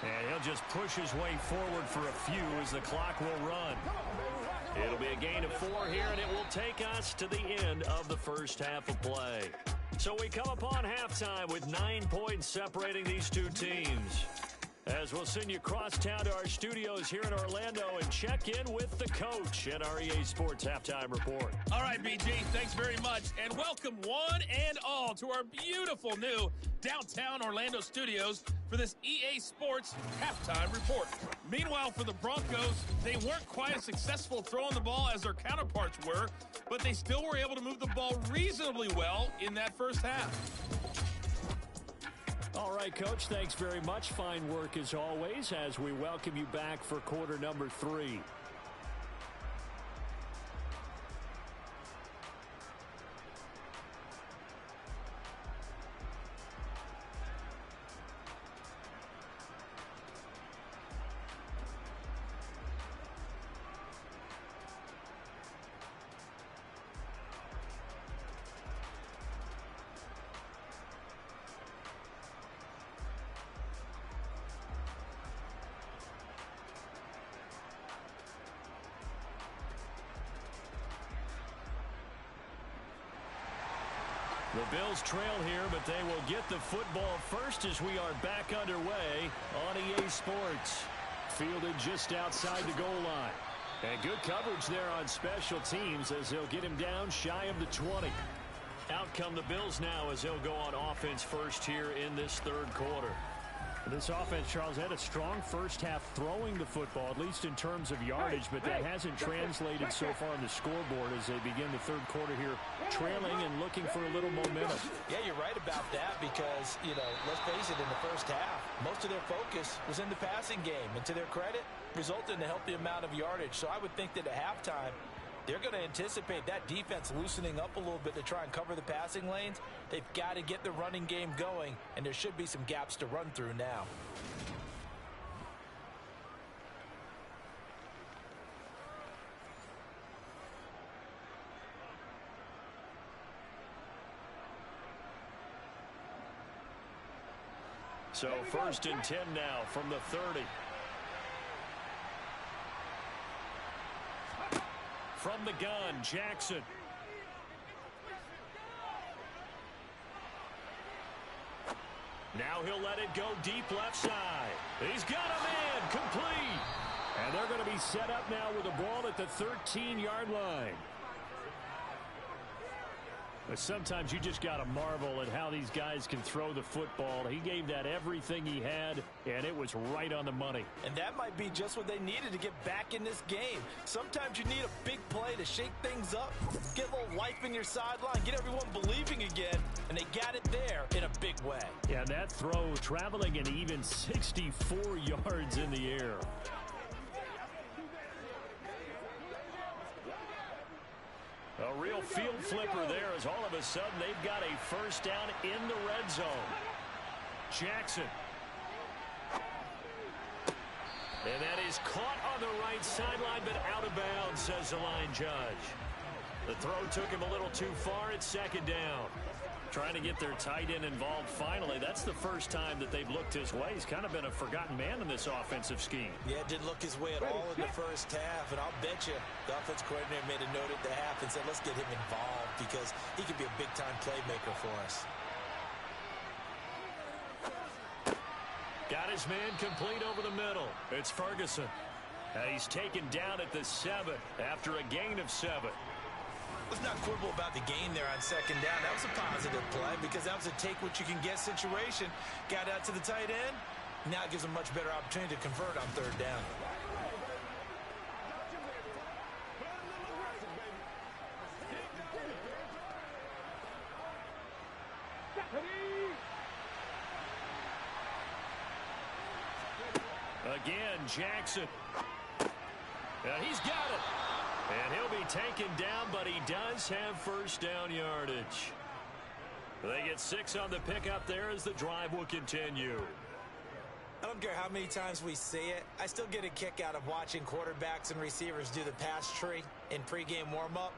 S2: And he'll just push his way forward for a few as the clock will run. It'll be a gain of 4 here, and it will take us to the end of the first half of play. So we come upon halftime with 9 points separating these two teams. As we'll send you across town to our studios here in Orlando and check in with the coach at our EA Sports Halftime Report.
S1: All right, BG, thanks very much. And welcome one and all to our beautiful new downtown Orlando studios for this EA Sports Halftime Report. Meanwhile, for the Broncos, they weren't quite as successful throwing the ball as their counterparts were, but they still were able to move the ball reasonably well in that first half.
S2: All right, Coach, thanks very much. Fine work as always as we welcome you back for quarter number 3. The Bills trail here, but they will get the football first as we are back underway on EA Sports. Fielded just outside the goal line. And good coverage there on special teams as they'll get him down shy of the 20. Out come the Bills now as they'll go on offense first here in this third quarter. This offense, Charles, had a strong first half throwing the football, at least in terms of yardage, but that hasn't translated so far on the scoreboard as they begin the third quarter here, trailing and looking for a little momentum.
S3: Yeah, you're right about that because, let's face it, in the first half, most of their focus was in the passing game, and to their credit, resulted in a healthy amount of yardage. So I would think that at halftime, they're going to anticipate that defense loosening up a little bit to try and cover the passing lanes. They've got to get the running game going, and there should be some gaps to run through now.
S2: So 1st and 10 now from the 30. From the gun, Jackson. Now he'll let it go deep left side. He's got a man, complete. And they're going to be set up now with the ball at the 13-yard line.
S5: Sometimes you just got to marvel at how these guys can throw the football. He gave that everything he had, and it was right on the money.
S3: And that might be just what they needed to get back in this game. Sometimes you need a big play to shake things up, get a little life in your sideline, get everyone believing again, and they got it there in a big way.
S5: Yeah, that throw traveling an even 64 yards in the air. A real field flipper there as all of a sudden they've got a first down in the red zone. Jackson. And that is caught on the right sideline, but out of bounds, says the line judge. The throw took him a little too far at second down. Trying to get their tight end involved finally. That's the first time that they've looked his way. He's kind of been a forgotten man in this offensive scheme.
S3: Yeah, didn't look his way at all in the first half. And I'll bet you the offense coordinator made a note at the half and said, let's get him involved because he could be a big-time playmaker for us.
S5: Got his man complete over the middle. It's Ferguson. He's taken down at the 7 after a gain of 7.
S3: Let's not quibble about the gain there on second down. That was a positive play because that was a take-what-you-can-get situation. Got out to the tight end. Now it gives them much better opportunity to convert on third down.
S5: Again, Jackson. And he's got it. And he'll be taken down, but he does have first down yardage. They get 6 on the pickup there as the drive will continue.
S3: I don't care how many times we see it. I still get a kick out of watching quarterbacks and receivers do the pass tree in pregame warm-up.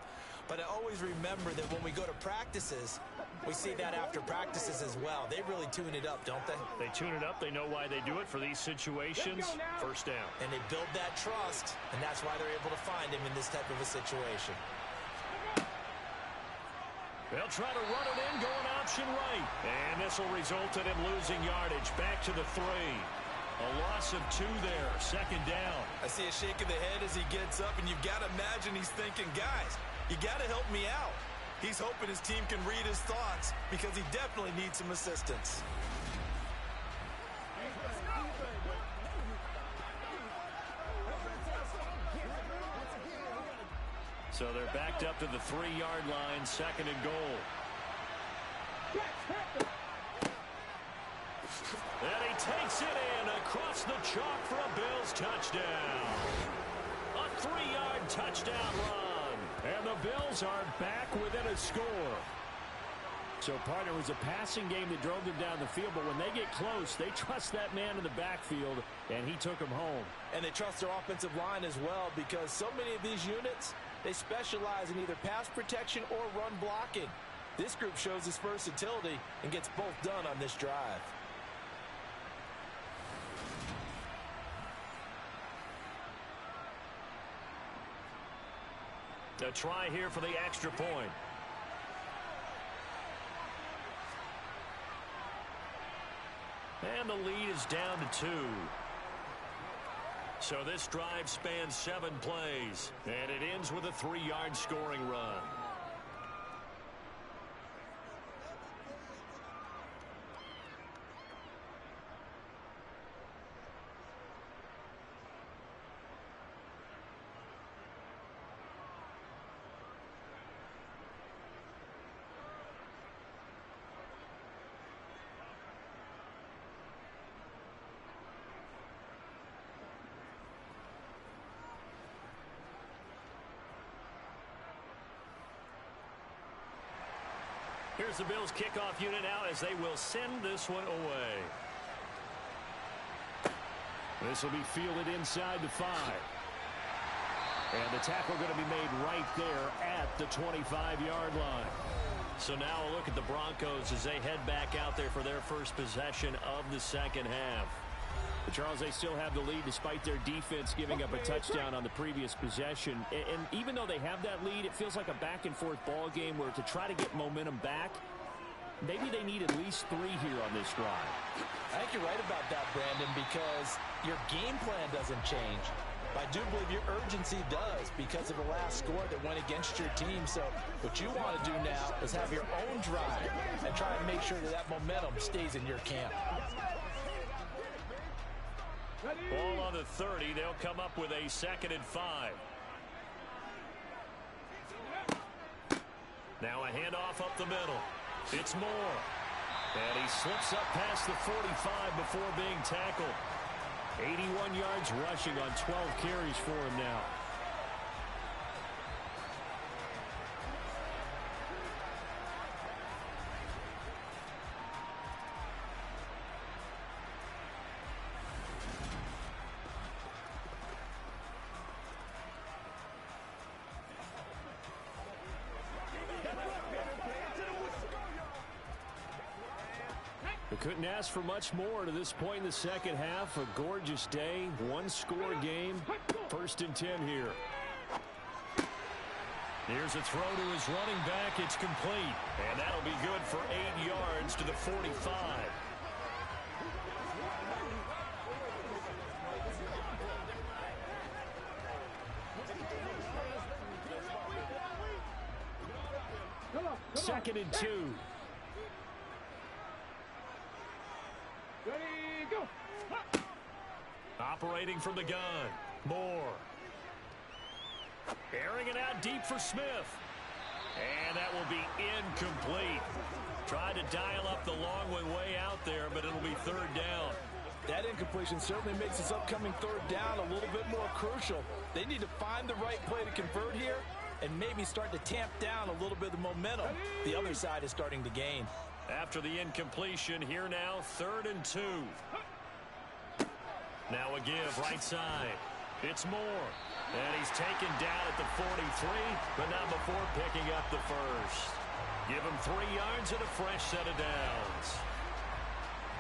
S3: But I always remember that when we go to practices, we see that after practices as well. They really tune it up, don't they?
S5: They tune it up. They know why they do it for these situations. First down.
S3: And they build that trust, and that's why they're able to find him in this type of a situation.
S5: They'll try to run it in, going option right. And this will result in him losing yardage. Back to the 3. A loss of 2 there. Second down.
S3: I see a shake of the head as he gets up, and you've got to imagine he's thinking, guys, you got to help me out. He's hoping his team can read his thoughts because he definitely needs some assistance.
S5: So they're backed up to the 3-yard line, second and goal. And he takes it in across the chalk for a Bills touchdown. A 3-yard touchdown run. And the Bills are back within a score. So, partner, it was a passing game that drove them down the field, but when they get close, they trust that man in the backfield, and he took them home.
S3: And they trust their offensive line as well because so many of these units, they specialize in either pass protection or run blocking. This group shows its versatility and gets both done on this drive.
S5: A try here for the extra point. And the lead is down to 2. So this drive spans 7 plays, and it ends with a 3-yard scoring run. Here's the Bills kickoff unit now as they will send this one away. This will be fielded inside the 5. And the tackle going to be made right there at the 25-yard line. So now a look at the Broncos as they head back out there for their first possession of the second half. But Charles, they still have the lead despite their defense giving up a touchdown on the previous possession. And even though they have that lead, it feels like a back-and-forth ball game where to try to get momentum back, maybe they need at least 3 here on this drive.
S3: I think you're right about that, Brandon, because your game plan doesn't change. I do believe your urgency does because of the last score that went against your team. So what you want to do now is have your own drive and try and make sure that that momentum stays in your camp.
S2: Ball on the 30. They'll come up with a 2nd and 5. Now a handoff up the middle. It's Moore. And he slips up past the 45 before being tackled. 81 yards rushing on 12 carries for him now. They couldn't ask for much more to this point in the second half. A gorgeous day, one-score game. 1st and 10 here. Here's a throw to his running back. It's complete. And that'll be good for 8 yards to the 45. Second and 2.
S4: Ready, go.
S2: Operating from the gun. Moore. Airing it out deep for Smith. And that will be incomplete. Tried to dial up the long way out there, but it'll be 3rd down.
S3: That incompletion certainly makes this upcoming 3rd down a little bit more crucial. They need to find the right play to convert here and maybe start to tamp down a little bit of the momentum the other side is starting to gain.
S2: After the incompletion, here now, 3rd and 2. Now a give, right side. It's Moore. And he's taken down at the 43, but not before picking up the first. Give him 3 yards and a fresh set of downs.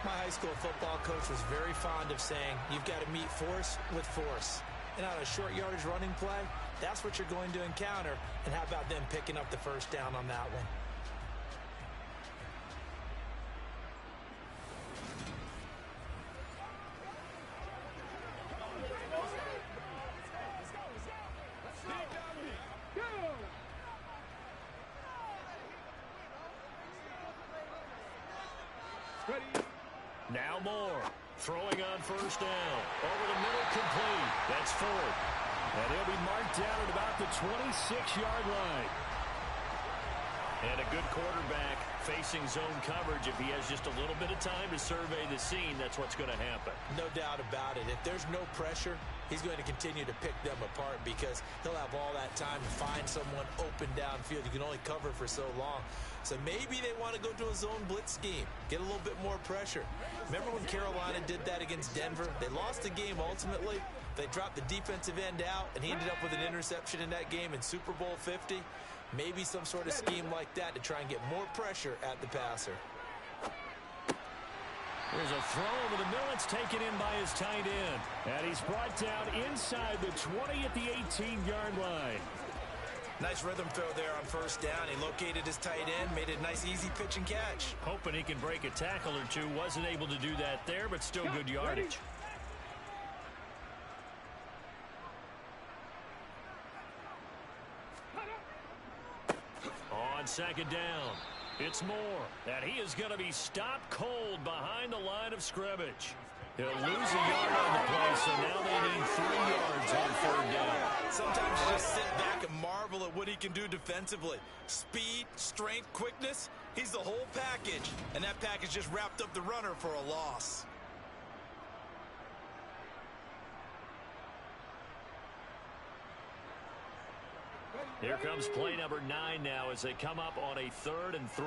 S3: My high school football coach was very fond of saying, you've got to meet force with force. And on a short yardage running play, that's what you're going to encounter. And how about them picking up the first down on that one?
S2: Now Moore, throwing on 1st down. Over the middle, complete. That's 4th. And he'll be marked down at about the 26-yard line. And a good quarterback facing zone coverage. If he has just a little bit of time to survey the scene, that's what's going to happen.
S3: No doubt about it. If there's no pressure, he's going to continue to pick them apart because he'll have all that time to find someone open downfield. You can only cover for so long. So maybe they want to go to a zone blitz scheme, get a little bit more pressure. Remember when Carolina did that against Denver? They lost the game ultimately. They dropped the defensive end out, and he ended up with an interception in that game in Super Bowl 50. Maybe some sort of scheme like that to try and get more pressure at the passer.
S2: There's a throw over the middle. It's taken in by his tight end. And he's brought down inside the 20 at the 18-yard line.
S3: Nice rhythm throw there on 1st down. He located his tight end, made it a nice, easy pitch and catch.
S2: Hoping he can break a tackle or two. Wasn't able to do that there, but still good yardage. On 2nd down, it's Moore. And he is going to be stopped cold behind the line of scrimmage. He'll lose a yard on the play, so now they need 3 yards on 3rd down.
S3: Sometimes you just sit back and marvel at what he can do defensively. Speed, strength, quickness, he's the whole package. And that package just wrapped up the runner for a loss.
S2: Here comes play number 9 now as they come up on a 3rd and 3.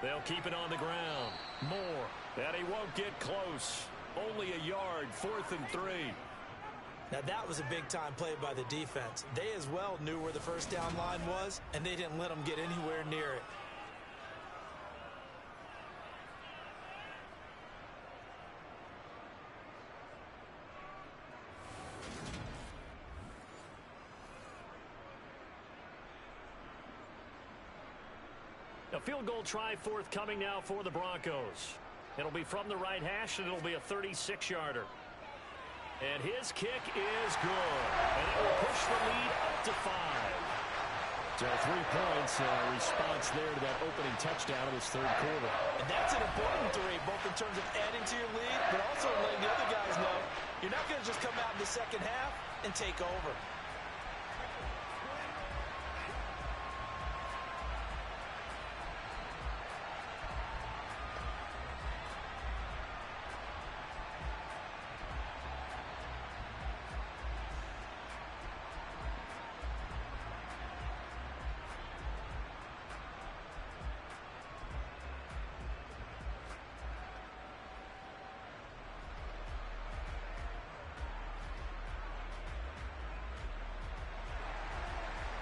S2: They'll keep it on the ground. Moore, and he won't get close. Only a yard, 4th and 3.
S3: Now that was a big-time play by the defense. They as well knew where the 1st down line was, and they didn't let them get anywhere near it.
S2: A field goal try forthcoming now for the Broncos. It'll be from the right hash, and it'll be a 36-yarder. And his kick is good. And it will push the lead up to 5. So 3 points, response there to that opening touchdown of this third quarter.
S3: And that's an important 3, both in terms of adding to your lead, but also letting the other guys know you're not going to just come out in the second half and take over.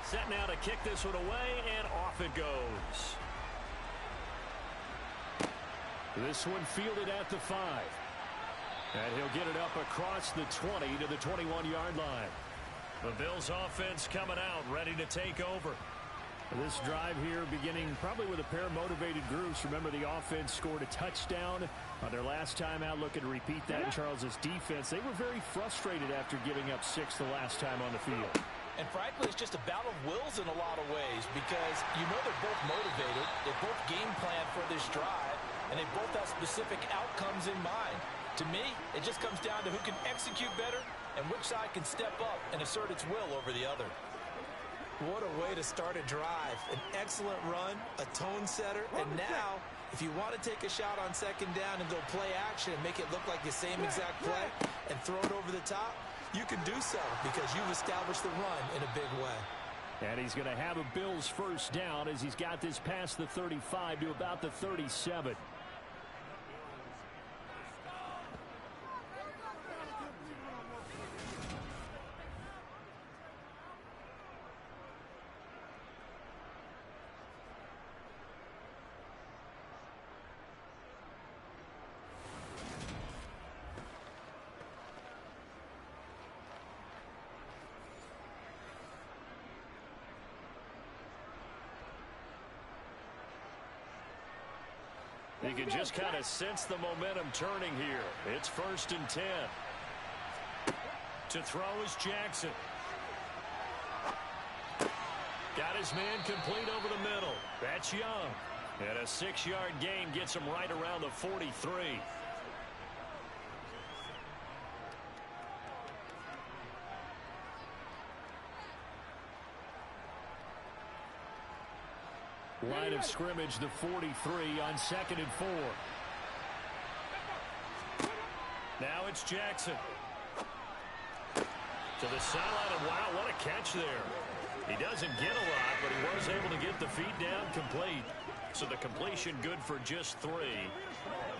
S2: Set now to kick this one away, and off it goes. This one fielded at the 5. And he'll get it up across the 20 to the 21-yard line. The Bills offense coming out, ready to take over. This drive here beginning probably with a pair of motivated groups. Remember, the offense scored a touchdown on their last time out. Looking to repeat that in Charles' defense. They were very frustrated after giving up 6 the last time on the field.
S3: And frankly, it's just a battle of wills in a lot of ways because you know they're both motivated, they both game plan for this drive, and they both have specific outcomes in mind. To me, it just comes down to who can execute better and which side can step up and assert its will over the other. What a way to start a drive. An excellent run, a tone setter, and now, if you want to take a shot on second down and go play action and make it look like the same exact play and throw it over the top, you can do so because you've established the run in a big way.
S2: And he's going to have a Bills first down as he's got this past the 35 to about the 37. You can just kind of sense the momentum turning here. It's 1st and 10. To throw is Jackson. Got his man complete over the middle. That's Young. And a 6-yard gain gets him right around the 43. Line of scrimmage, the 43 on 2nd and 4. Now it's Jackson. To the sideline, and wow, what a catch there. He doesn't get a lot, but he was able to get the feet down complete. So the completion good for just 3.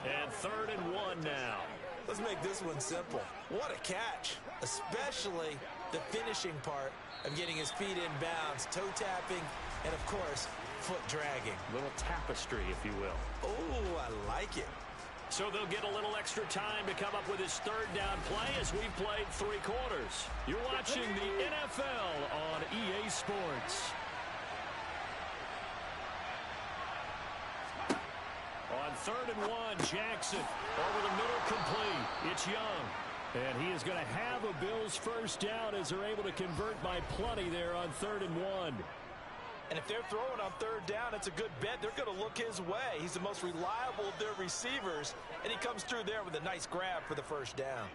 S2: And 3rd and 1 now.
S3: Let's make this one simple. What a catch, especially the finishing part of getting his feet in bounds, toe tapping, and of course, foot dragging.
S2: Little tapestry, if you will.
S3: Oh, I like it.
S2: So they'll get a little extra time to come up with his 3rd down play as we've played 3 quarters. You're watching the NFL on EA Sports. On 3rd and 1, Jackson over the middle, complete. It's Young. And he is going to have a Bills first down as they're able to convert by plenty there on 3rd and 1.
S3: And if they're throwing on 3rd down, it's a good bet. They're going to look his way. He's the most reliable of their receivers, and he comes through there with a nice grab for the first down.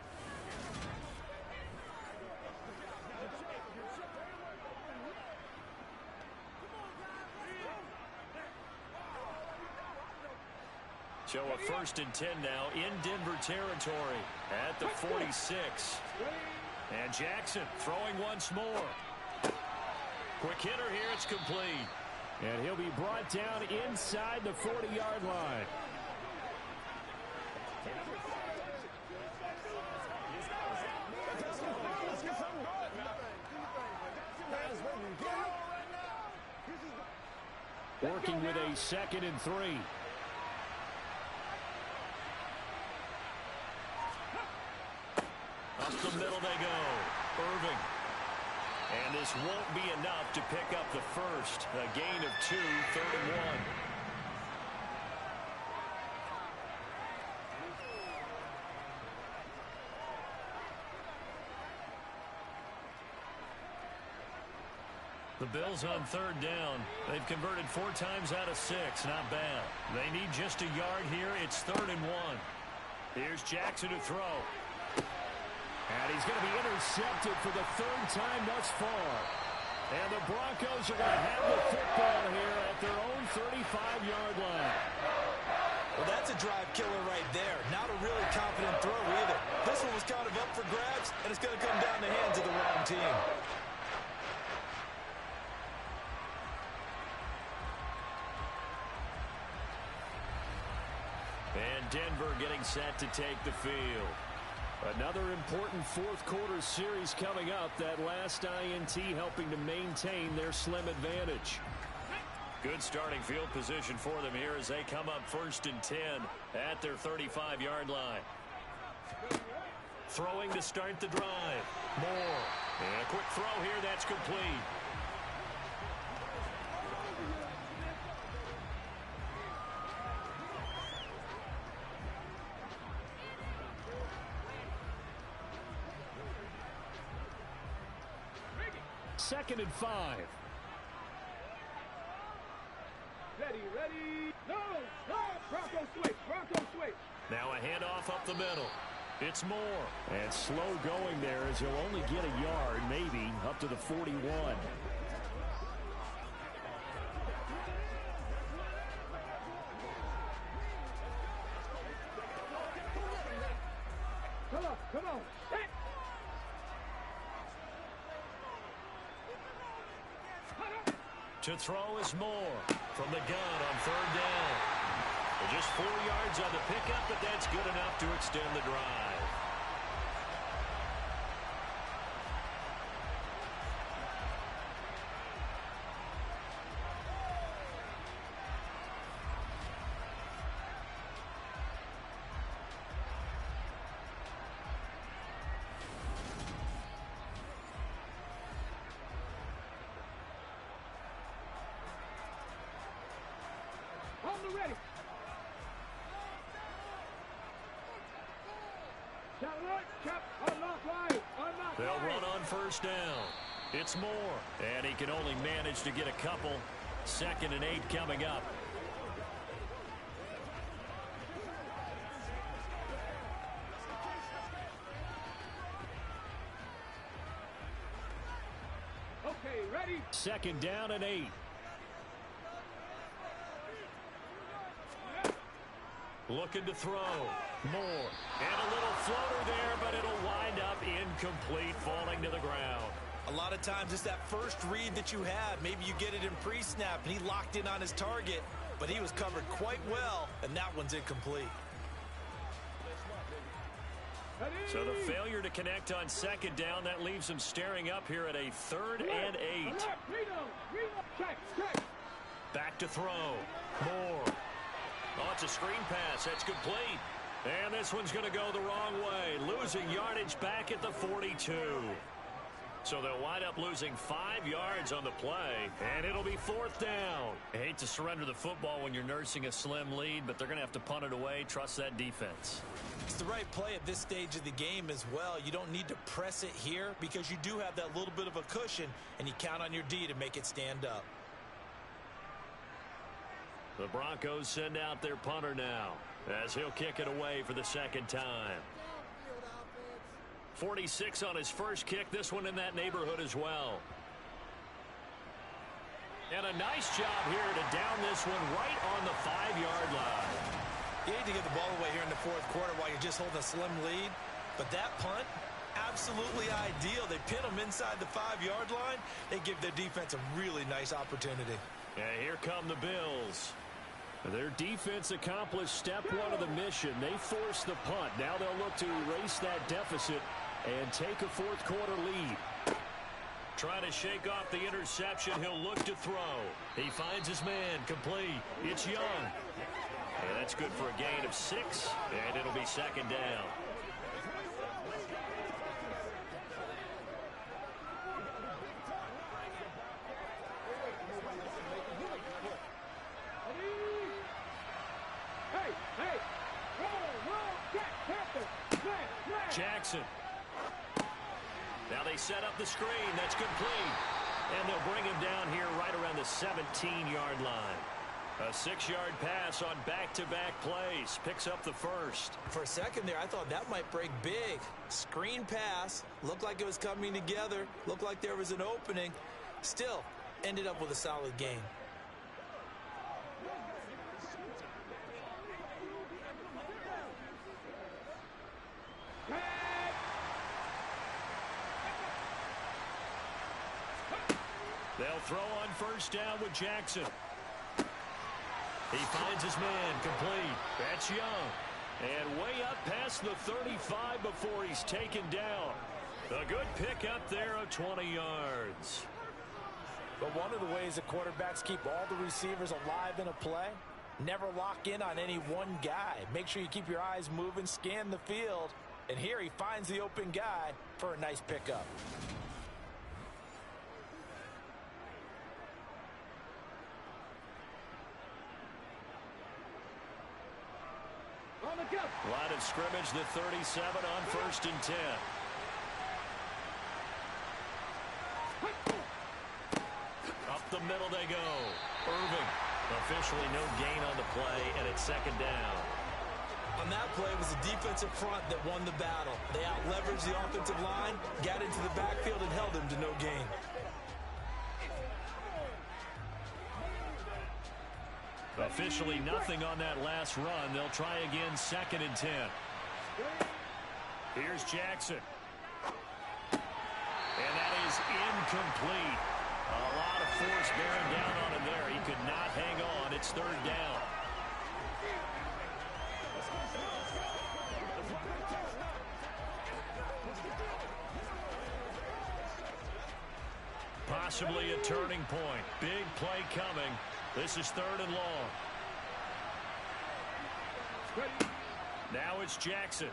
S2: So a 1st and 10 now in Denver territory at the 46. And Jackson throwing once more. Quick hitter here, it's complete. And he'll be brought down inside the 40-yard line. Working with a 2nd and 3. Up the middle they go. Irving. And this won't be enough to pick up the first. A gain of 2, 3rd and 1. The Bills on third down. They've converted 4 times out of 6. Not bad. They need just a yard here. It's 3rd and 1. Here's Jackson to throw. And he's going to be intercepted for the 3rd time thus far. And the Broncos are going to have the football here at their own 35-yard line.
S3: Well, that's a drive killer right there. Not a really confident throw either. This one was kind of up for grabs, and it's going to come down the hands of the wrong team.
S2: And Denver getting set to take the field. Another important fourth-quarter series coming up. That last INT helping to maintain their slim advantage. Good starting field position for them here as they come up 1st and 10 at their 35-yard line. Throwing to start the drive. Moore. And a quick throw here. That's complete. Second and 5.
S4: Ready, no, Bronco switch,
S2: Now a handoff up the middle. It's Moore. And slow going there as he'll only get a yard, maybe, up to the 41.
S4: Come on, hit!
S2: To throw is Moore from the gun on 3rd down. Just 4 yards on the pickup, but that's good enough to extend the drive.
S4: Ready.
S2: They'll run on 1st down. It's Moore, and he can only manage to get a couple. 2nd and 8 coming up.
S4: Okay, ready.
S2: 2nd down and 8. Looking to throw. Moore. And a little floater there, but it'll wind up incomplete, falling to the ground.
S3: A lot of times it's that first read that you have. Maybe you get it in pre-snap, and he locked in on his target, but he was covered quite well, and that one's incomplete.
S2: So the failure to connect on 2nd down, that leaves him staring up here at a 3rd and 8. Back to throw. Moore. Oh, it's a screen pass. That's complete. And this one's going to go the wrong way. Losing yardage back at the 42. So they'll wind up losing 5 yards on the play. And it'll be 4th down. I hate to surrender the football when you're nursing a slim lead, but they're going to have to punt it away. Trust that defense.
S3: It's the right play at this stage of the game as well. You don't need to press it here because you do have that little bit of a cushion, and you count on your D to make it stand up.
S2: The Broncos send out their punter now as he'll kick it away for the 2nd time. 46 on his first kick. This one in that neighborhood as well. And a nice job here to down this one right on the 5-yard line.
S3: You need to get the ball away here in the 4th quarter while you're just holding a slim lead. But that punt, absolutely ideal. They pin them inside the 5-yard line. They give their defense a really nice opportunity.
S2: And here come the Bills. Their defense accomplished step 1 of the mission. They forced the punt. Now they'll look to erase that deficit and take a 4th quarter lead. Trying to shake off the interception. He'll look to throw. He finds his man. Complete. It's Young. And that's good for a gain of 6. And it'll be 2nd down. Jackson. Now they set up the screen. That's complete. And they'll bring him down here right around the 17-yard line. A 6-yard pass on back-to-back plays. Picks up the first.
S3: For a second there, I thought that might break big. Screen pass. Looked like it was coming together. Looked like there was an opening. Still, ended up with a solid gain.
S2: They'll throw on first down with Jackson. He finds his man complete. That's Young. And way up past the 35 before he's taken down. A good pick up there of 20 yards.
S3: But one of the ways that quarterbacks keep all the receivers alive in a play, never lock in on any one guy. Make sure you keep your eyes moving, scan the field. And here he finds the open guy for a nice pickup.
S2: Line of scrimmage, the 37 on first and 10. Up the middle they go. Irving. Officially no gain on the play, and it's second down.
S3: On that play, it was the defensive front that won the battle. They out-leveraged the offensive line, got into the backfield, and held him to no gain.
S2: Officially nothing on that last run. They'll try again, second and 10. Here's Jackson. And that is incomplete. A lot of force bearing down on him there. He could not hang on. It's third down. Possibly a turning point. Big play coming. This is third and long. Now it's Jackson.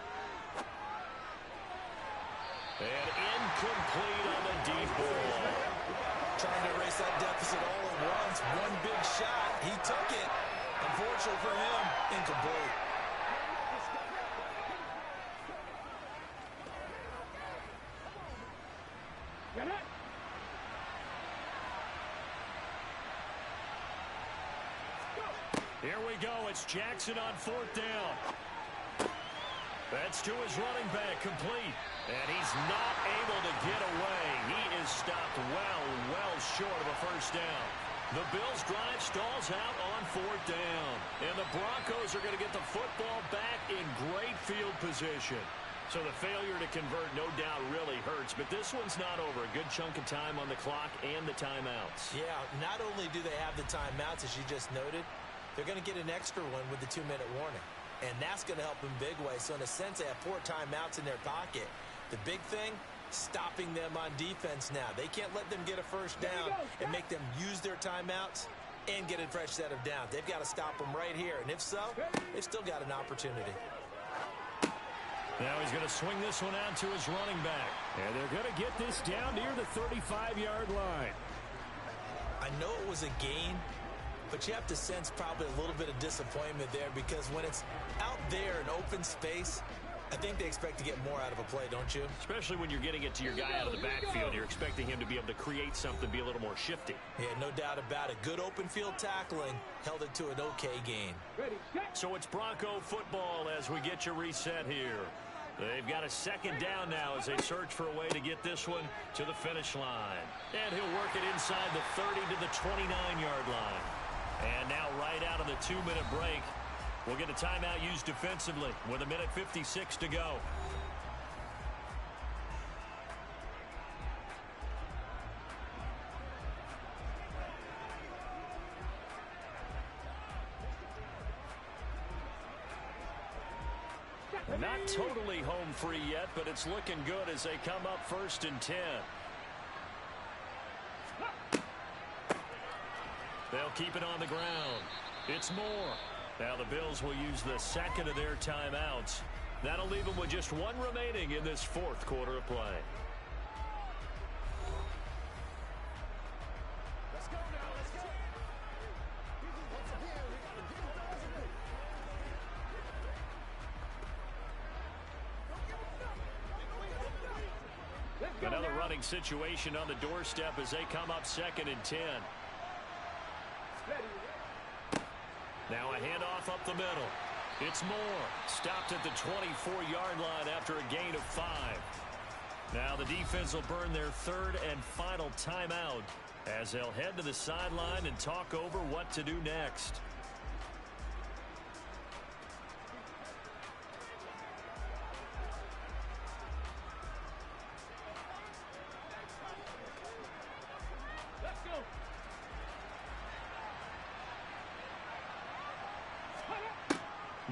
S2: And incomplete on the deep ball.
S3: Trying to erase that deficit all at once. One big shot. He took it. Unfortunately for him, incomplete.
S4: Get it?
S2: Here we go. It's Jackson on fourth down. That's to his running back, complete. And he's not able to get away. He is stopped well short of a first down. The Bills' drive stalls out on fourth down. And the Broncos are going to get the football back in great field position. So the failure to convert, no doubt, really hurts. But this one's not over. A good chunk of time on the clock and the timeouts.
S3: Yeah, not only do they have the timeouts, as you just noted, they're going to get an extra one with the 2-minute warning. And that's going to help them big way. So in a sense, they have 4 timeouts in their pocket. The big thing, stopping them on defense now. They can't let them get a first down and make them use their timeouts and get a fresh set of downs. They've got to stop them right here. And if so, they've still got an opportunity.
S2: Now he's going to swing this one out to his running back. And they're going to get this down near the 35-yard line.
S3: I know it was a gain, but you have to sense probably a little bit of disappointment there, because when it's out there in open space, I think they expect to get more out of a play, don't you?
S2: Especially when you're getting it to your guy out of the backfield. You're expecting him to be able to create something, be a little more shifty.
S3: Yeah, no doubt about it. Good open field tackling held it to an okay gain.
S4: Ready, set.
S2: So it's Bronco football as we get you reset here. They've got a second down now as they search for a way to get this one to the finish line. And he'll work it inside the 30 to the 29-yard line. And now right out of the 2-minute break, we'll get a timeout used defensively with 1:56 to go. Not totally home free yet, but it's looking good as they come up first and 10. They'll keep it on the ground. It's Moore. Now the Bills will use the second of their timeouts. That'll leave them with just one remaining in this fourth quarter of play.
S4: Let's go now, let's go. Let's
S2: Another running situation on the doorstep as they come up 2nd and 10. Now a handoff up the middle. It's Moore. Stopped at the 24-yard line after a gain of 5. Now the defense will burn their 3rd and final timeout as they'll head to the sideline and talk over what to do next.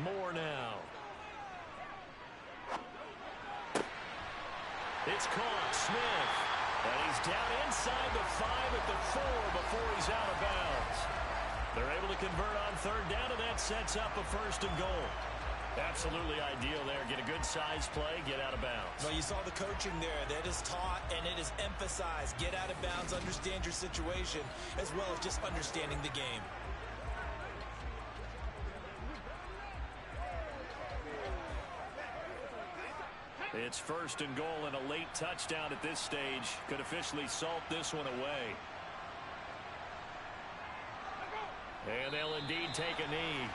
S2: Moore now. It's caught. Smith. And he's down inside the 5 at the 4 before he's out of bounds. They're able to convert on 3rd down, and that sets up a 1st and goal. Absolutely ideal there. Get a good size play, get out of bounds.
S3: Well, you saw the coaching there. That is taught and it is emphasized. Get out of bounds, understand your situation, as well as just understanding the game.
S2: It's 1st and goal, and a late touchdown at this stage could officially salt this one away. And they'll indeed take a knee.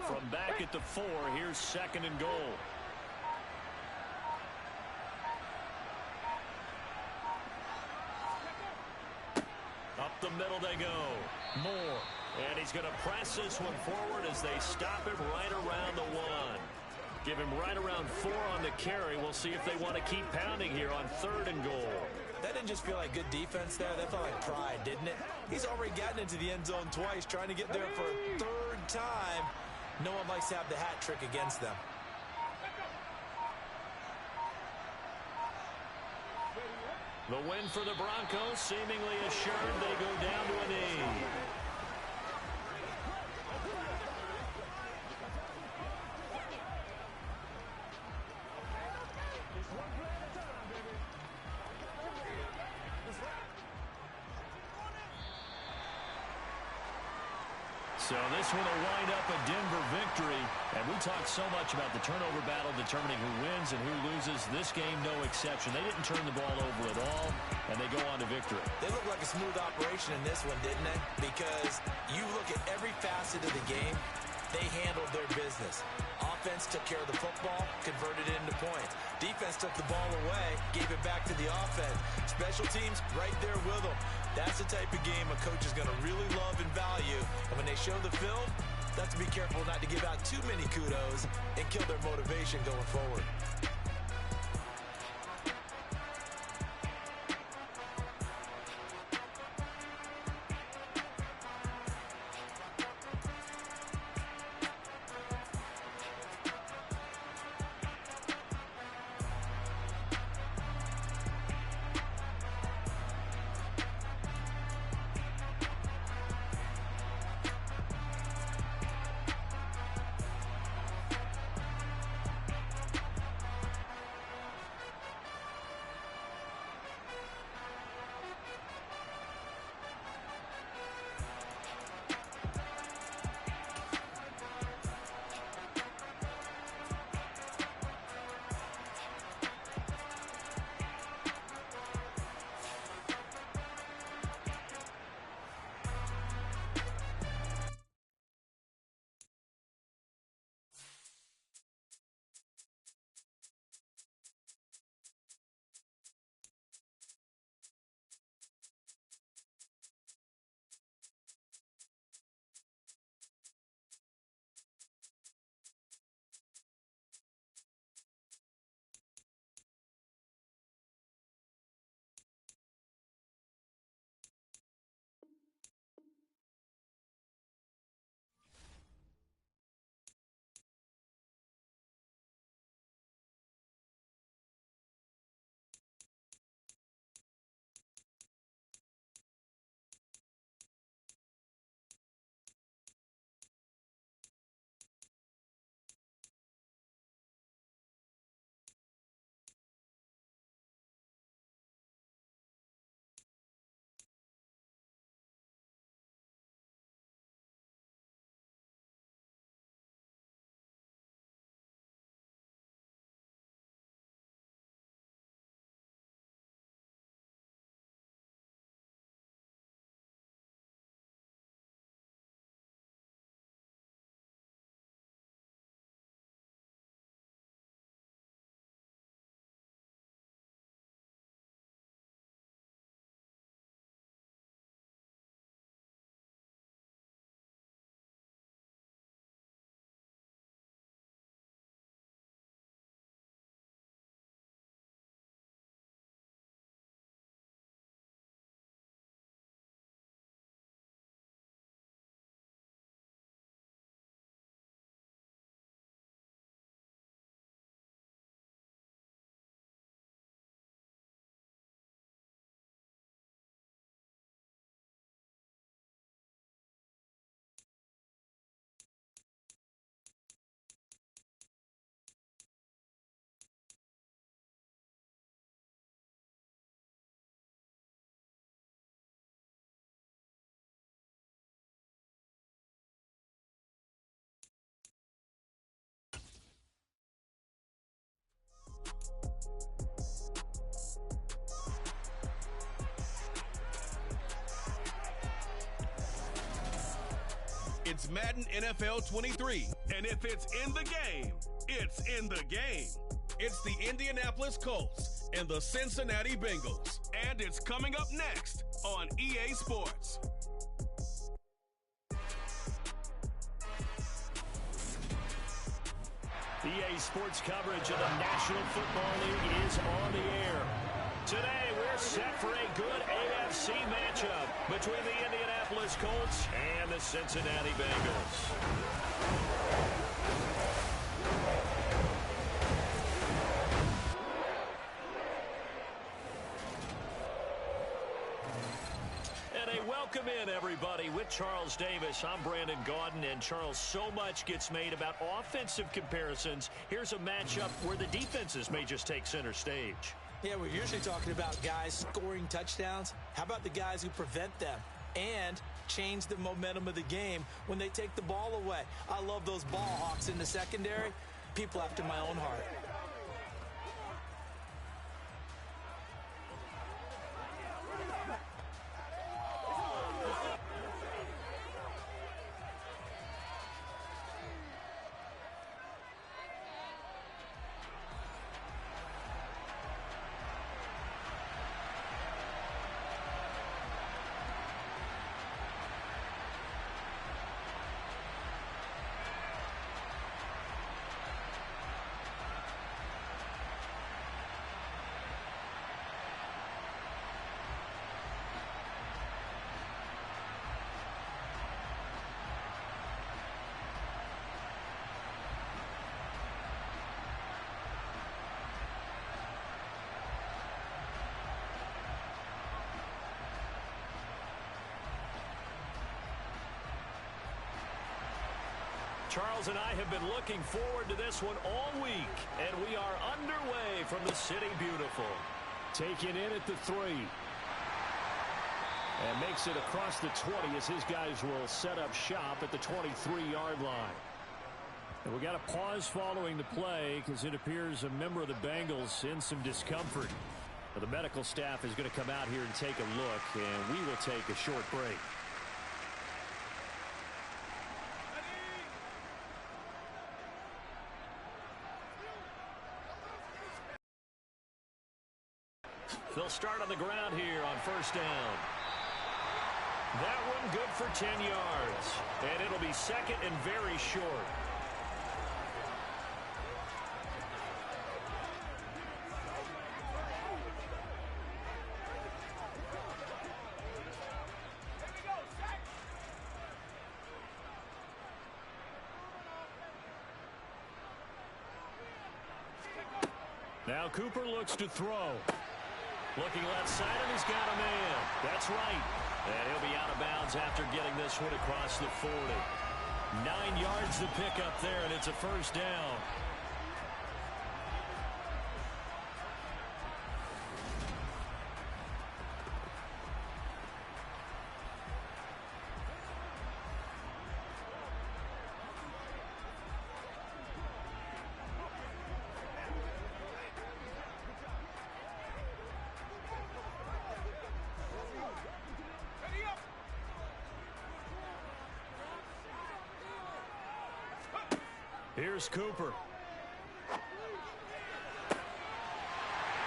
S2: From back at the 4, here's 2nd and goal. Up the middle they go. Moore. And he's going to press this one forward as they stop him right around the 1. Give him right around 4 on the carry. We'll see if they want to keep pounding here on 3rd and goal.
S3: That didn't just feel like good defense there. That felt like pride, didn't it? He's already gotten into the end zone twice, trying to get there for a 3rd time. No one likes to have the hat trick against them.
S2: The win for the Broncos, seemingly assured. They go down to a knee. So this one will wind up a Denver victory. And we talked so much about the turnover battle determining who wins and who loses. This game, no exception. They didn't turn the ball over at all, and they go on to victory.
S3: They look like a smooth operation in this one, didn't they? Because you look at every facet of the game, they handled their business. Offense took care of the football, converted it into points. Defense took the ball away, gave it back to the offense. Special teams right there with them. That's the type of game a coach is going to really love and value. And when they show the film, they have to be careful not to give out too many kudos and kill their motivation going forward.
S6: It's Madden NFL 23. And if it's in the game, it's in the game. It's the Indianapolis Colts and the Cincinnati Bengals. And it's coming up next on EA Sports.
S2: EA Sports coverage of the National Football League is on the air. Today, we're set for a good AFC matchup between the Indianapolis Colts and the Cincinnati Bengals. Welcome in, everybody. With Charles Davis, I'm Brandon Gaudin, and Charles, so much gets made about offensive comparisons. Here's a matchup where the defenses may just take center stage.
S3: Yeah, we're usually talking about guys scoring touchdowns. How about the guys who prevent them and change the momentum of the game when they take the ball away? I love those ball hawks in the secondary. People after my own heart.
S2: Charles and I have been looking forward to this one all week, and we are underway from the City Beautiful. Taking in at the 3. And makes it across the 20 as his guys will set up shop at the 23-yard line. And we got a pause following the play because it appears a member of the Bengals in some discomfort. But the medical staff is going to come out here and take a look, and we will take a short break. They'll start on the ground here on first down. That one good for 10 yards. And it'll be second and very short. Now Cooper looks to throw. Looking left side, and he's got a man. That's right. And he'll be out of bounds after getting this one across the 40. 9 yards to pick up there, and it's a first down. Here's Cooper.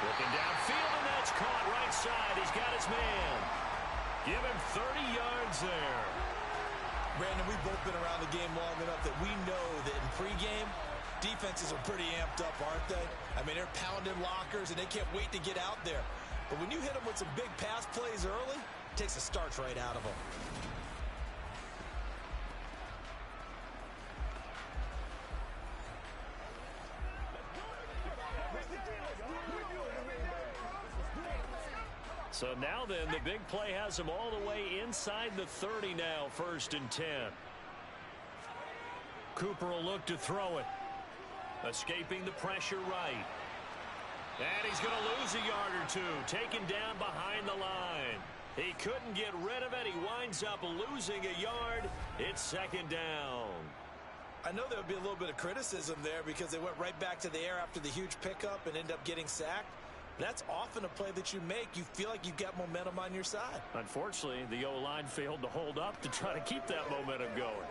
S2: Looking downfield, and that's caught right side. He's got his man. Give him 30 yards there.
S3: Brandon, we've both been around the game long enough that we know that in pregame, defenses are pretty amped up, aren't they? I mean, they're pounding lockers, and they can't wait to get out there. But when you hit them with some big pass plays early, it takes the starch right out of them.
S2: So now then, the big play has him all the way inside the 30 now, 1st and 10. Cooper will look to throw it. Escaping the pressure right. And he's going to lose a yard or two. Taken down behind the line. He couldn't get rid of it. He winds up losing a yard. It's 2nd down.
S3: I know there would be a little bit of criticism there because they went right back to the air after the huge pickup and end up getting sacked. That's often a play that you make. You feel like you've got momentum on your side.
S2: Unfortunately, the O-line failed to hold up to try to keep that momentum going.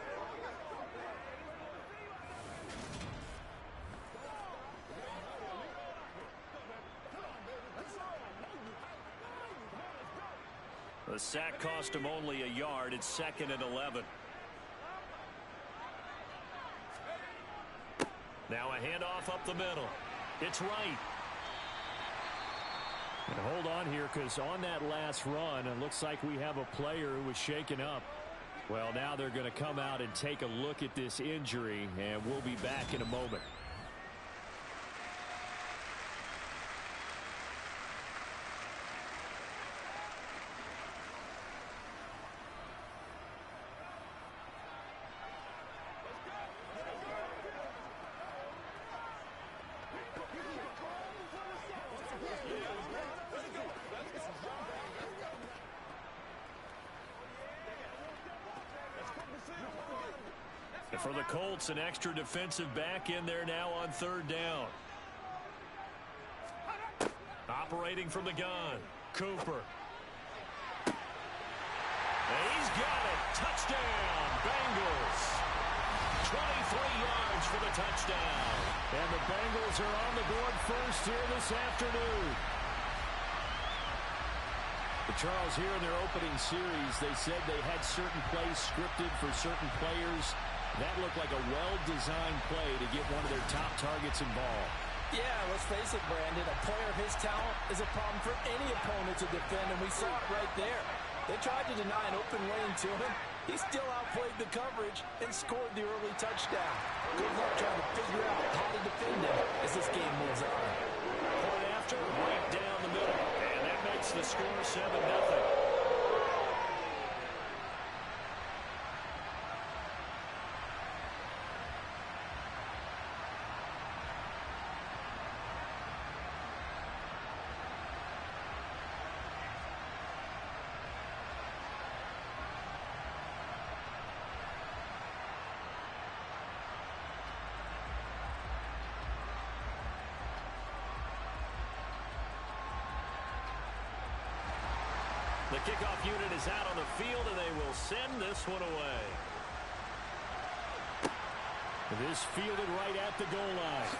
S2: The sack cost him only a yard. It's 2nd and 11. Now a handoff up the middle. It's right.
S5: And hold on here, because on that last run, it looks like we have a player who was shaken up. Well, now they're going to come out and take a look at this injury, and we'll be back in a moment.
S2: And for the Colts, an extra defensive back in there now on 3rd down. Operating from the gun, Cooper. And he's got it. Touchdown, Bengals. 23 yards for the touchdown.
S5: And the Bengals are on the board first here this afternoon. But Charles, here in their opening series, they said they had certain plays scripted for certain players. That looked like a well-designed play to get one of their top targets involved.
S3: Yeah, let's face it, Brandon. A player of his talent is a problem for any opponent to defend, and we saw it right there. They tried to deny an open lane to him. He still outplayed the coverage and scored the early touchdown. Good luck trying to figure out how to defend him as this game moves on.
S2: Point after, right down the middle. And that makes the score 7-0. The kickoff unit is out on the field, and they will send this one away.
S5: This fielded right at the goal line.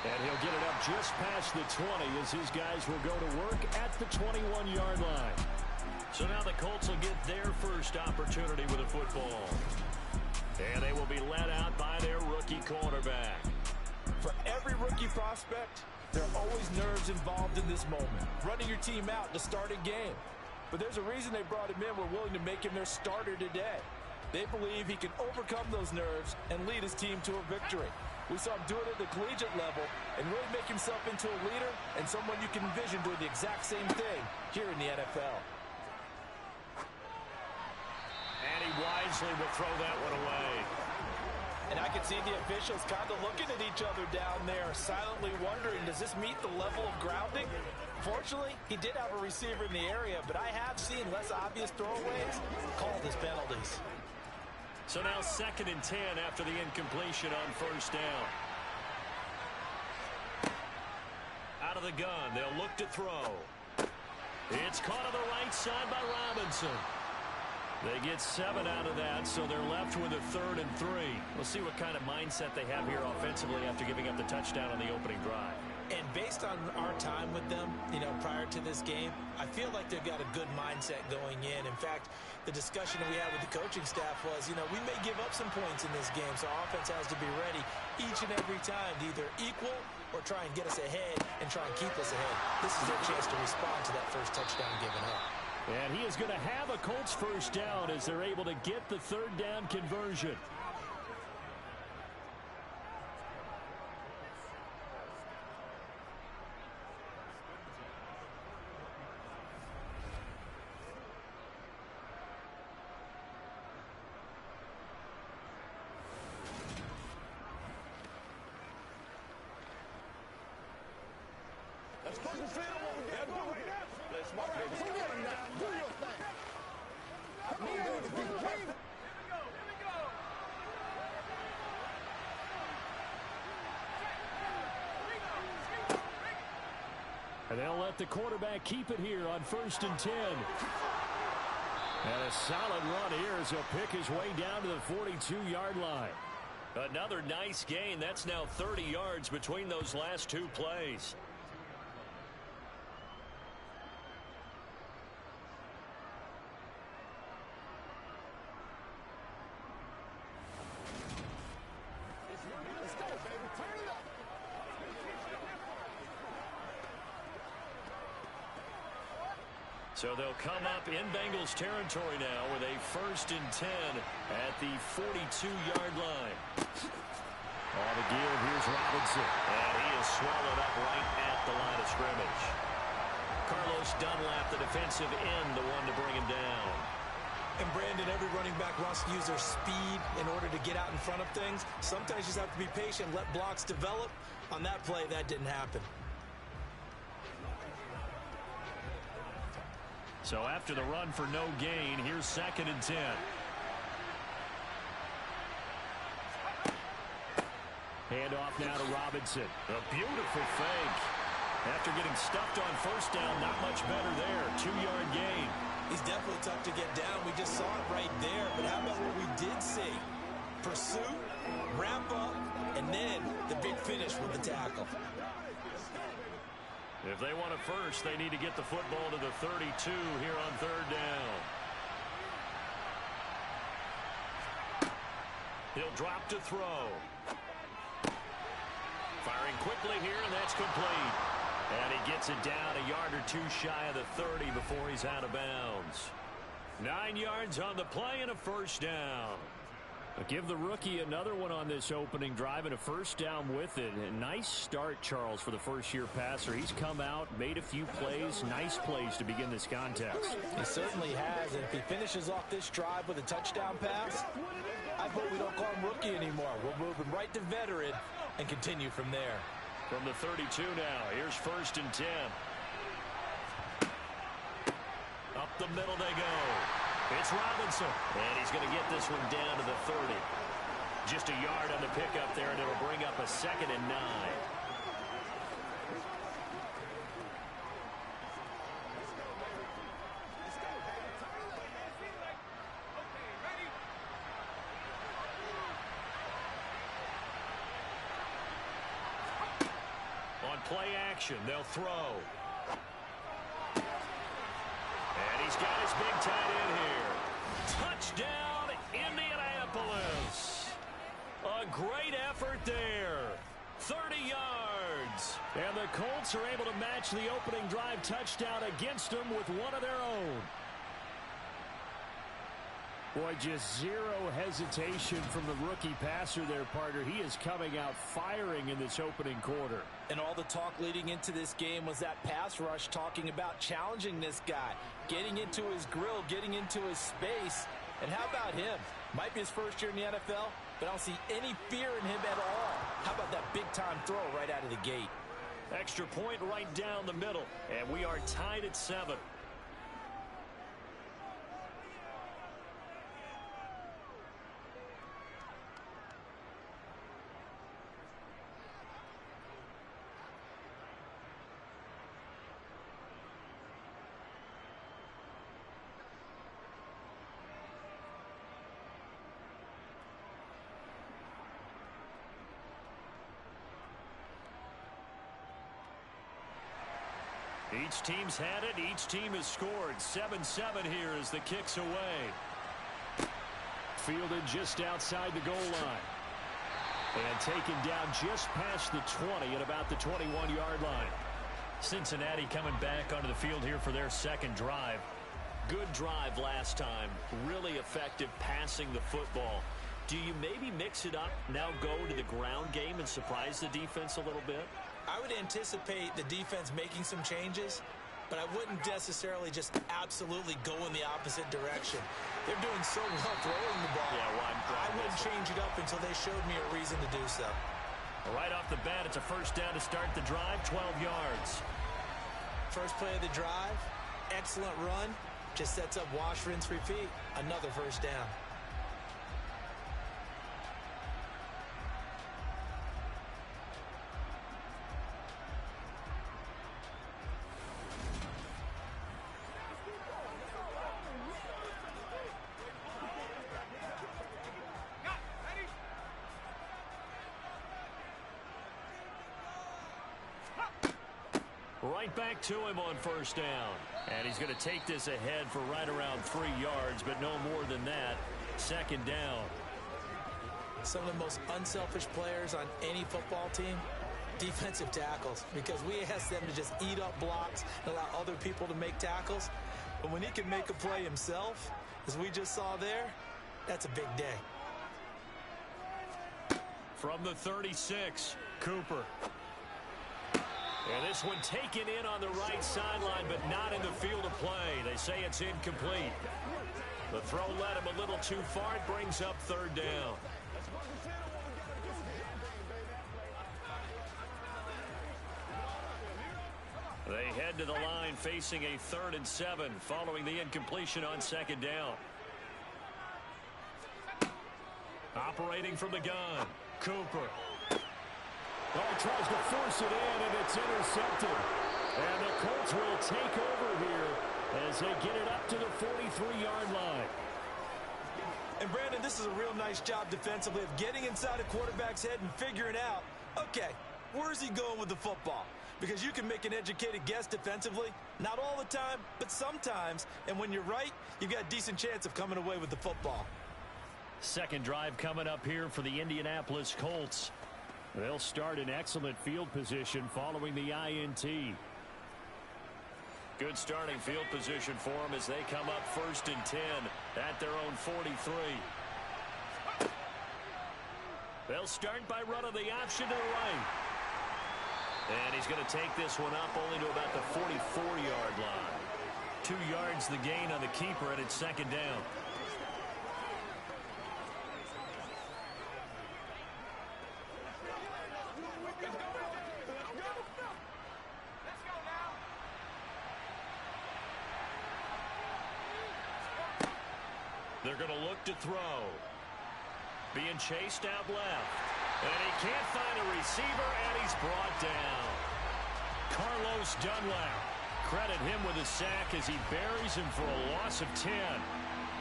S5: And he'll get it up just past the 20 as his guys will go to work at the 21-yard line.
S2: So now the Colts will get their first opportunity with a football. And they will be led out by their rookie quarterback.
S3: For every rookie prospect, there are always nerves involved in this moment. Running your team out to start a game. But there's a reason they brought him in. We're willing to make him their starter today. They believe he can overcome those nerves and lead his team to a victory. We saw him do it at the collegiate level and really make himself into a leader and someone you can envision doing the exact same thing here in the NFL.
S2: And he wisely will throw that one away.
S3: And I can see the officials kind of looking at each other down there, silently wondering, does this meet the level of grounding? Fortunately, he did have a receiver in the area, but I have seen less obvious throwaways called as penalties.
S2: So now 2nd and 10 after the incompletion on 1st down. Out of the gun, they'll look to throw. It's caught on the right side by Robinson. They get 7 out of that, so they're left with a 3rd and 3. We'll see what kind of mindset they have here offensively after giving up the touchdown on the opening drive.
S7: And based on our time with them, prior to this game, I feel like they've got a good mindset going in. In fact, the discussion we had with the coaching staff was, we may give up some points in this game, so our offense has to be ready each and every time to either equal or try and get us ahead and try and keep us ahead. This is their chance to respond to that first touchdown given up.
S5: And he is going to have a Colts first down as they're able to get the 3rd down conversion.
S4: Let's go to the field over there. Let's mark it. Do your thing. Come on, dude. Be brave.
S5: And they'll let the quarterback keep it here on 1st and 10. And a solid run here as he'll pick his way down to the 42-yard line.
S2: Another nice gain. That's now 30 yards between those last 2 plays.
S5: So they'll come up in Bengals territory now with a 1st and 10 at the 42-yard line. On the give, here's Robinson. And he is swallowed up right at the line of scrimmage. Carlos Dunlap, the defensive end, the one to bring him down.
S7: And Brandon, every running back wants to use their speed in order to get out in front of things. Sometimes you just have to be patient, let blocks develop. On that play, that didn't happen.
S5: So after the run for no gain, here's 2nd and 10. Handoff now to Robinson. A beautiful fake. After getting stuffed on 1st down, not much better there. 2-yard gain.
S7: He's definitely tough to get down. We just saw it right there. But how about what we did see? Pursuit, wrap up, and then the big finish with the tackle.
S5: If they want a first, they need to get the football to the 32 here on 3rd down. He'll drop to throw. Firing quickly here, and that's complete. And he gets it down a yard or 2 shy of the 30 before he's out of bounds. 9 yards on the play and a 1st down. Give the rookie another one on this opening drive and a 1st down with it. A nice start, Charles, for the first-year passer. He's come out, made a few plays, nice plays to begin this contest.
S7: He certainly has, and if he finishes off this drive with a touchdown pass, I hope we don't call him rookie anymore. We'll move him right to veteran and continue from there.
S5: From the 32 now, here's 1st and 10. Up the middle they go. It's Robinson, and he's going to get this one down to the 30. Just a yard on the pickup there, and it'll bring up a 2nd and 9. On play action, they'll throw. And he's got his big tight end here. Touchdown, Indianapolis. A great effort there. 30 yards. And the Colts are able to match the opening drive touchdown against them with one of their own. Boy, just zero hesitation from the rookie passer there, partner. He is coming out firing in this opening quarter.
S7: And all the talk leading into this game was that pass rush, talking about challenging this guy, getting into his grill, getting into his space. And how about him? Might be his first year in the NFL, but I don't see any fear in him at all. How about that big-time throw right out of the gate?
S5: Extra point right down the middle, and we are tied at 7. Each team's had it. Each team has scored. 7-7 here as the kick's away. Fielded just outside the goal line. And taken down just past the 20 at about the 21-yard line. Cincinnati coming back onto the field here for their 2nd drive. Good drive last time. Really effective passing the football. Do you maybe mix it up, now go to the ground game and surprise the defense a little bit?
S7: I would anticipate the defense making some changes, but I wouldn't necessarily just absolutely go in the opposite direction. They're doing so well throwing the ball.
S5: Yeah, well,
S7: I wouldn't change it up until they showed me a reason to do so.
S5: Right off the bat, it's a 1st down to start the drive, 12 yards.
S7: First play of the drive, excellent run, just sets up wash, rinse, repeat. Another 1st down.
S5: Right back to him on 1st down. And he's going to take this ahead for right around 3 yards, but no more than that. 2nd down.
S7: Some of the most unselfish players on any football team, defensive tackles, because we ask them to just eat up blocks and allow other people to make tackles. But when he can make a play himself, as we just saw there, that's a big day.
S5: From the 36, Cooper. And this one taken in on the right sideline, but not in the field of play. They say it's incomplete. The throw led him a little too far. It brings up third down. They head to the line facing a 3rd and 7 following the incompletion on second down. Operating from the gun, Cooper. Oh, tries to force it in, and it's intercepted. And the Colts will take over here as they get it up to the 43-yard line.
S7: And, Brandon, this is a real nice job defensively of getting inside a quarterback's head and figuring out, okay, where's he going with the football? Because you can make an educated guess defensively, not all the time, but sometimes. And when you're right, you've got a decent chance of coming away with the football.
S5: Second drive coming up here for the Indianapolis Colts. They'll start in excellent field position following the INT. Good starting field position for them as they come up 1st and 10 at their own 43. They'll start by running the option to the right. And he's going to take this one up only to about the 44-yard line. 2 yards the gain on the keeper, and it's second down. They're going to look to throw. Being chased out left. And he can't find a receiver, and he's brought down. Carlos Dunlap. Credit him with a sack as he buries him for a loss of 10.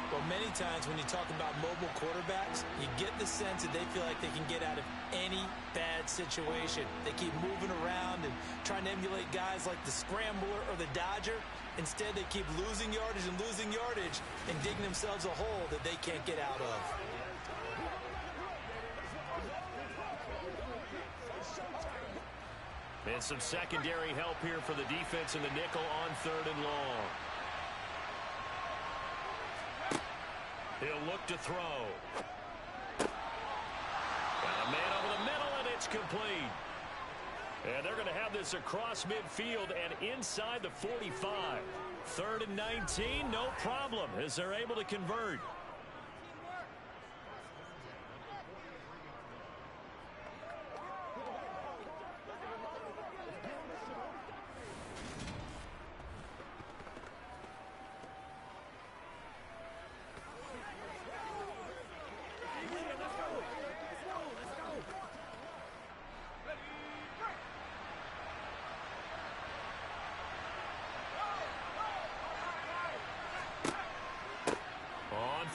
S7: Well, many times when you talk about mobile quarterbacks, you get the sense that they feel like they can get out of any bad situation. They keep moving around and trying to emulate guys like the Scrambler or the Dodger. Instead, they keep losing yardage and digging themselves a hole that they can't get out of.
S5: And some secondary help here for the defense in the nickel on 3rd and long. He'll look to throw. Got a man over the middle, and it's complete. And they're going to have this across midfield and inside the 45. 3rd and 19, no problem, as they're able to convert.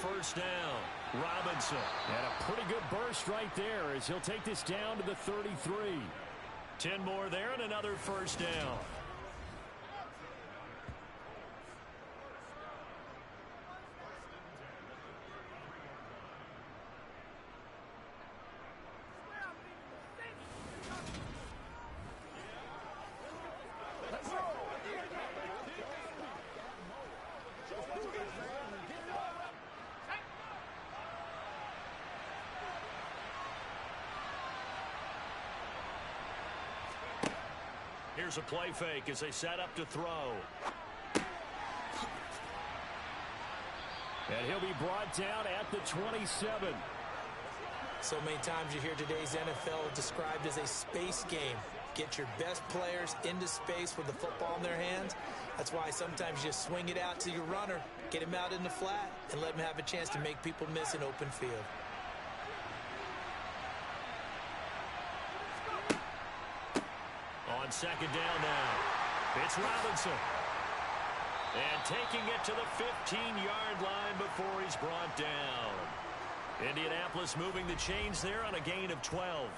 S5: First down, Robinson. And a pretty good burst right there as he'll take this down to the 33. 10 more there and another first down. Here's a play fake as they set up to throw. And he'll be brought down at the 27.
S7: So many times you hear today's NFL described as a space game. Get your best players into space with the football in their hands. That's why sometimes you swing it out to your runner, get him out in the flat, and let him have a chance to make people miss an open field.
S5: On second down now, it's Robinson. And taking it to the 15-yard line before he's brought down. Indianapolis moving the chains there on a gain of 12.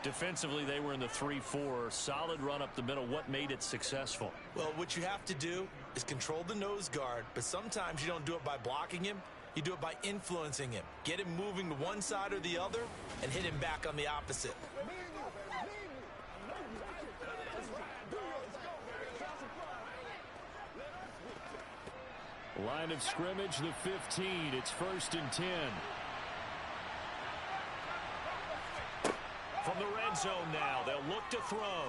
S5: Defensively, they were in the 3-4. Solid run up the middle. What made it successful?
S7: Well, what you have to do is control the nose guard, but sometimes you don't do it by blocking him. You do it by influencing him. Get him moving to one side or the other and hit him back on the opposite.
S5: Line of scrimmage, the 15. It's 1st and 10. From the red zone now, they'll look to throw.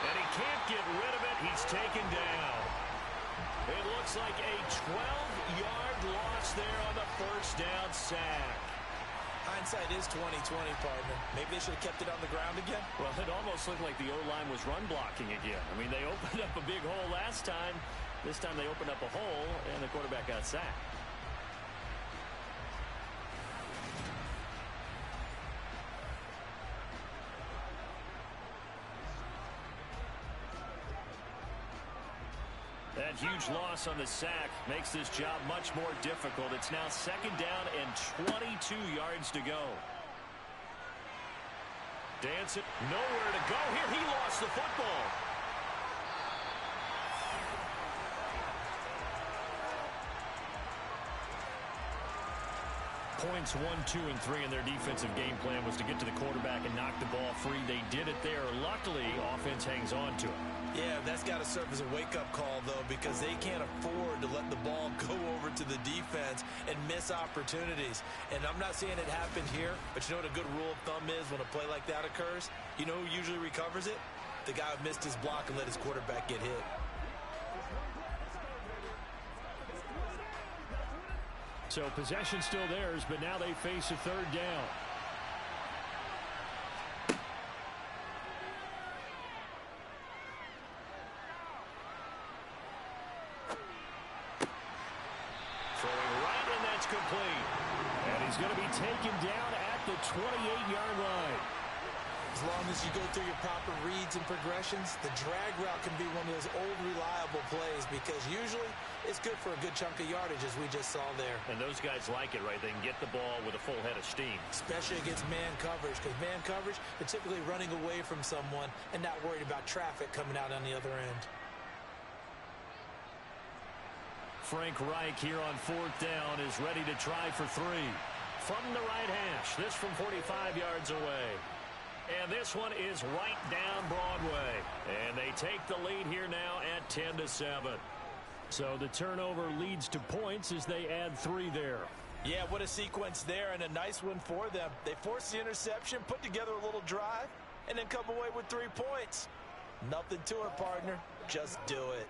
S5: And he can't get rid of it. He's taken down. It looks like a 12-yard loss there on the first down sack.
S7: Hindsight is 20/20, partner. Maybe they should have kept it on the ground again.
S5: Well, it almost looked like the O-line was run blocking again. I mean, they opened up a big hole last time. This time they opened up a hole, and the quarterback got sacked. That huge loss on the sack makes this job much more difficult. It's now 2nd down and 22 yards to go. Danson, nowhere to go here. He lost the football. Points 1, 2, and 3 in their defensive game plan was to get to the quarterback and knock the ball free. They did it there. Luckily, offense hangs on to it.
S7: Yeah, that's got to serve as a wake-up call, though, because they can't afford to let the ball go over to the defense and miss opportunities. And I'm not saying it happened here, but you know what a good rule of thumb is when a play like that occurs? You know who usually recovers it? The guy who missed his block and let his quarterback get hit.
S5: So possession still theirs, but now they face a 3rd down. Throwing right, and that's complete. And he's going to be taken down at the 28-yard line.
S7: As long as you go through your proper reads and progressions, the drag route can be one of those old reliable plays because usually it's good for a good chunk of yardage, as we just saw there.
S5: And those guys like it, right? They can get the ball with a full head of steam.
S7: Especially against man coverage, because man coverage, they're typically running away from someone and not worried about traffic coming out on the other end.
S5: Frank Reich here on 4th down is ready to try for 3. From the right hash, this from 45 yards away. And this one is right down Broadway. And they take the lead here now at 10-7. So the turnover leads to points as they add 3 there.
S7: Yeah, what a sequence there, and a nice one for them. They forced the interception, put together a little drive, and then come away with 3 points. Nothing to it, partner. Just do it.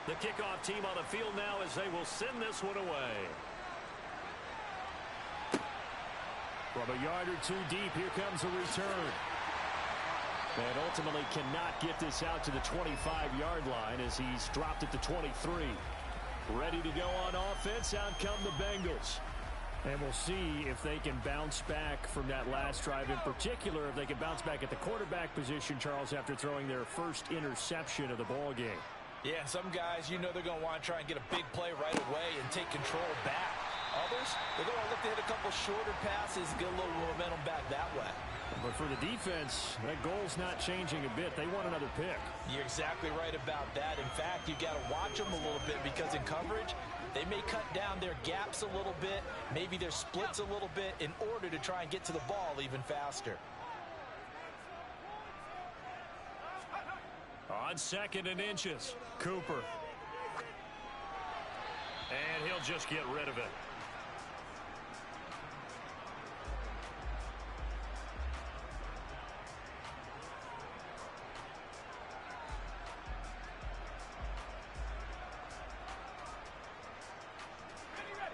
S5: The kickoff team on the field now as they will send this one away. From a yard or 2 deep, here comes a return. And ultimately cannot get this out to the 25-yard line as he's dropped at the 23. Ready to go on offense, out come the Bengals. And we'll see if they can bounce back from that last drive, in particular if they can bounce back at the quarterback position, Charles, after throwing their first interception of the ball game.
S7: Yeah, and some guys, you know they're going to want to try and get a big play right away and take control back. Others, they're going to look to hit a couple shorter passes, get a little momentum back that way.
S5: But for the defense, that goal's not changing a bit. They want another pick.
S7: You're exactly right about that. In fact, you got to watch them a little bit because in coverage, they may cut down their gaps a little bit, maybe their splits a little bit in order to try and get to the ball even faster.
S5: On 2nd and inches, Cooper. And he'll just get rid of it.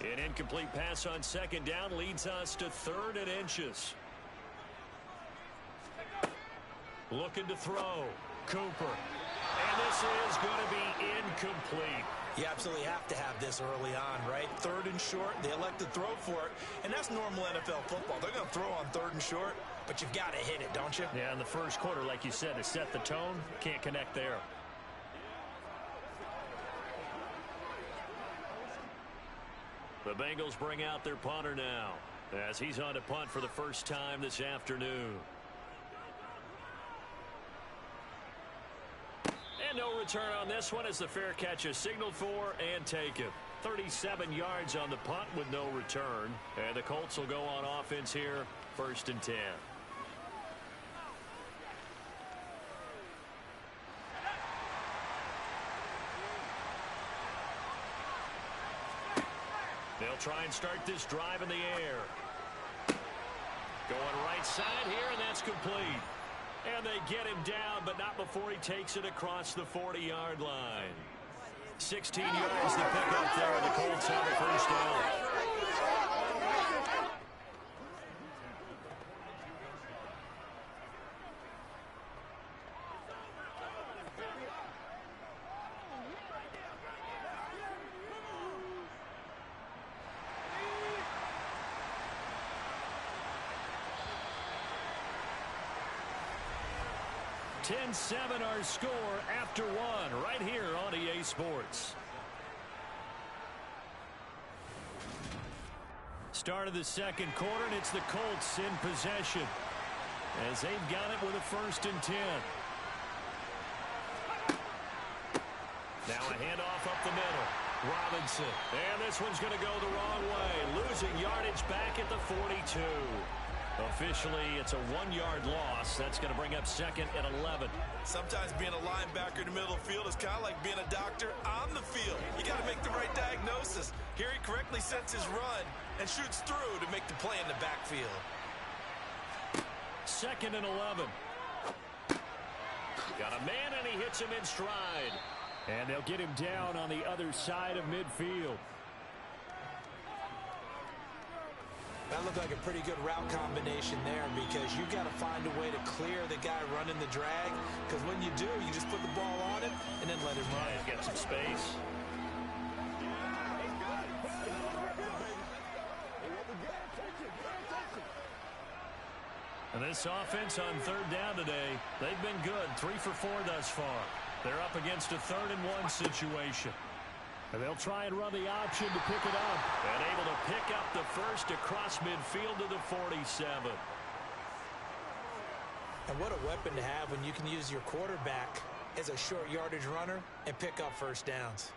S5: An incomplete pass on 2nd down leads us to 3rd and inches. Looking to throw. Cooper. And this is going to be incomplete.
S7: You absolutely have to have this early on, right? 3rd and short, they elect to throw for it, and that's normal NFL football. They're going to throw on 3rd and short, but you've got to hit it, don't you?
S5: Yeah, in the first quarter, like you said, to set the tone, can't connect there. The Bengals bring out their punter now, as he's on to punt for the first time this afternoon. And no return on this one as the fair catch is signaled for and taken. 37 yards on the punt with no return. And the Colts will go on offense here, 1st and 10. They'll try and start this drive in the air. Going right side here, and that's complete. And they get him down, but not before he takes it across the 40-yard line. 16 yards to pick up there, and the Colts have a first down. (10-7) our score after one right here on EA Sports. Start of the second quarter, and it's the Colts in possession as they've got it with a 1st and 10. Now a handoff up the middle. Robinson. And this one's going to go the wrong way. Losing yardage back at the 42. Officially, it's a 1-yard loss. That's going to bring up 2nd and 11.
S3: Sometimes being a linebacker in the middle of the field is kind of like being a doctor on the field. You got to make the right diagnosis. Here he correctly sets his run and shoots through to make the play in the backfield.
S5: 2nd and 11. Got a man, and he hits him in stride. And they'll get him down on the other side of midfield.
S7: That looked like a pretty good route combination there because you've got to find a way to clear the guy running the drag, because when you do, you just put the ball on him and then let him run.
S5: Get some space. And this offense on 3rd down today, they've been good. 3 for 4 thus far. They're up against a 3rd and 1 situation. And they'll try and run the option to pick it up. And able to pick up the first across midfield to the 47.
S7: And what a weapon to have when you can use your quarterback as a short yardage runner and pick up first downs.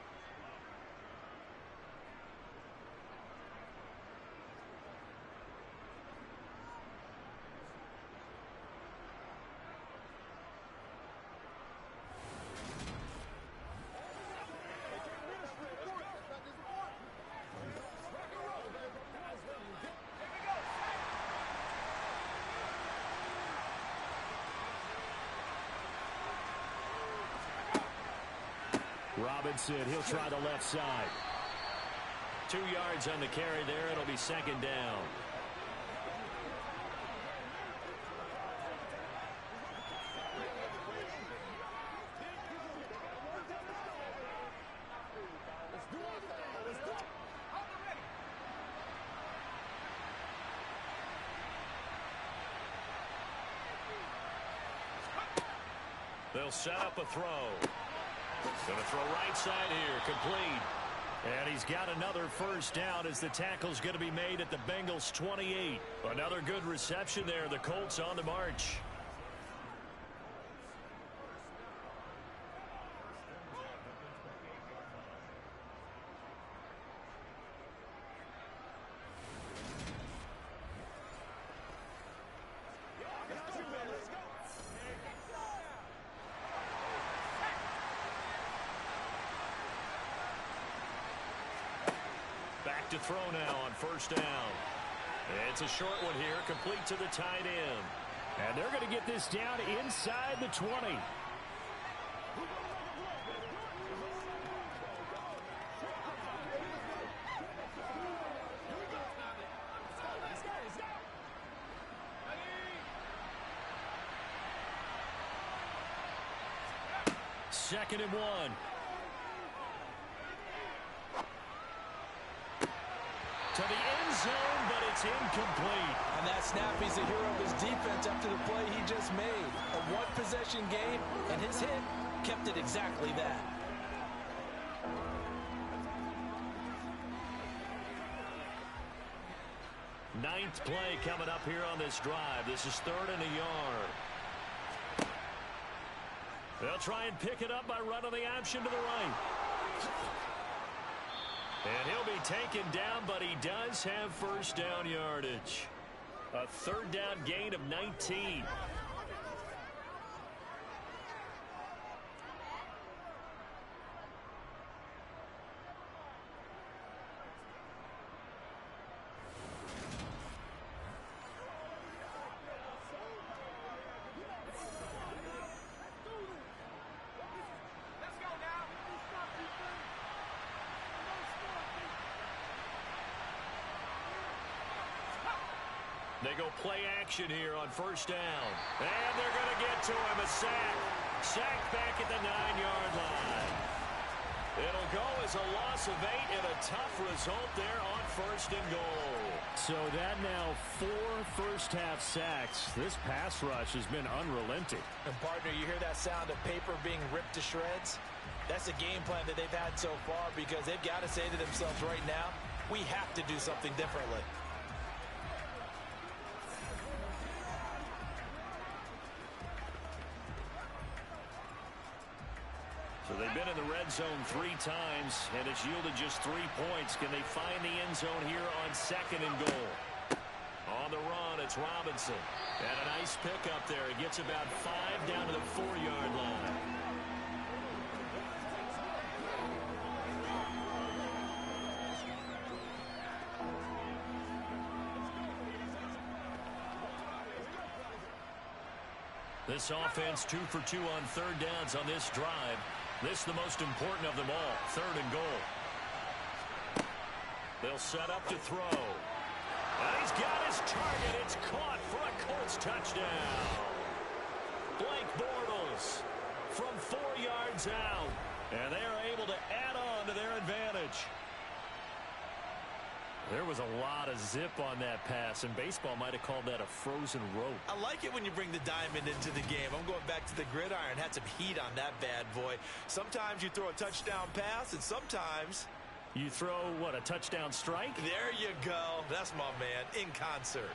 S5: Robinson, he'll try the left side. 2 yards on the carry there. It'll be 2nd down. They'll set up a throw. Going to throw right side here, complete. And he's got another first down as the tackle's going to be made at the Bengals 28. Another good reception there. The Colts on the march. Back to throw now on first down. It's a short one here, complete to the tight end. And they're going to get this down inside the 20. Second and 1. To the end zone, but it's incomplete.
S7: On that snap, he's the hero of his defense after the play he just made. A one-possession game, and his hit kept it exactly that.
S2: 9th play coming up here on this drive. This is 3rd and a yard. They'll try and pick it up by running the option to the right. And he'll be taken down, but he does have first down yardage. A 3rd down gain of 19. They go play action here on first down. And they're going to get to him. A sack. Sack back at the 9-yard line. It'll go as a loss of 8 and a tough result there on 1st and goal.
S5: So that now 4 first-half sacks. This pass rush has been unrelenting.
S7: And, partner, you hear that sound of paper being ripped to shreds? That's the game plan that they've had so far because they've got to say to themselves right now, we have to do something differently.
S2: So they've been in the red zone 3 times, and it's yielded just 3 points. Can they find the end zone here on 2nd and goal? On the run, it's Robinson. And a nice pickup there. He gets about 5 down to the 4-yard line. This offense 2 for 2 on 3rd downs on this drive. This is the most important of them all, 3rd and goal. They'll set up to throw. And he's got his target. It's caught for a Colts touchdown. Blake Bortles from 4 yards out. And they're able to add on to their advantage. There was a lot of zip on that pass, and baseball might have called that a frozen rope.
S7: I like it when you bring the diamond into the game. I'm going back to the gridiron. Had some heat on that bad boy. Sometimes you throw a touchdown pass, and sometimes
S2: you throw, what, a touchdown strike?
S7: There you go. That's my man, in concert.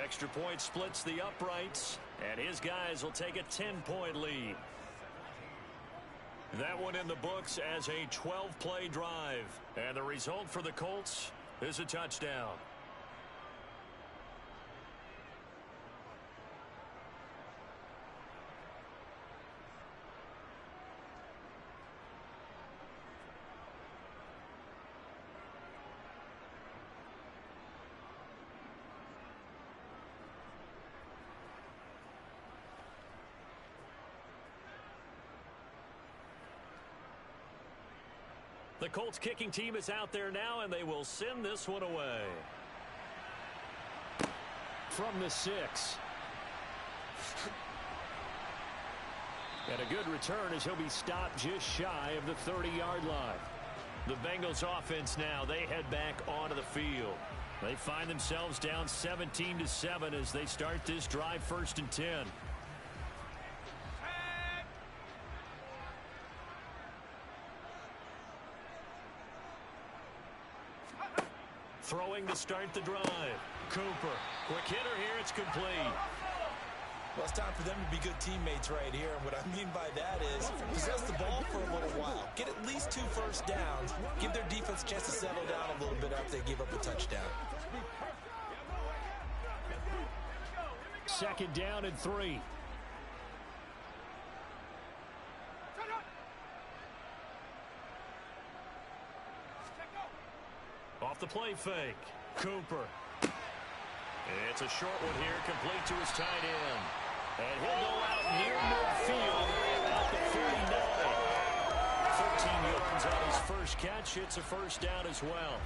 S2: Extra point splits the uprights, and his guys will take a 10-point lead. That one in the books as a 12-play drive. And the result for the Colts is a touchdown. The Colts kicking team is out there now, and they will send this one away. From the 6. And a good return as he'll be stopped just shy of the 30-yard line. The Bengals offense now, they head back onto the field. They find themselves down 17-7 as they start this drive 1st and 10. Throwing to start the drive. Cooper. Quick hitter here. It's complete.
S7: Well, it's time for them to be good teammates right here. And what I mean by that is possess the ball for a little while. Get at least 2 first downs. Give their defense a chance to settle down a little bit after they give up a touchdown.
S2: 2nd down and 3. Off the play fake. Cooper. It's a short one here, complete to his tight end. And he'll go out near midfield at the 49. 13 yards on his first catch. It's a first down as well.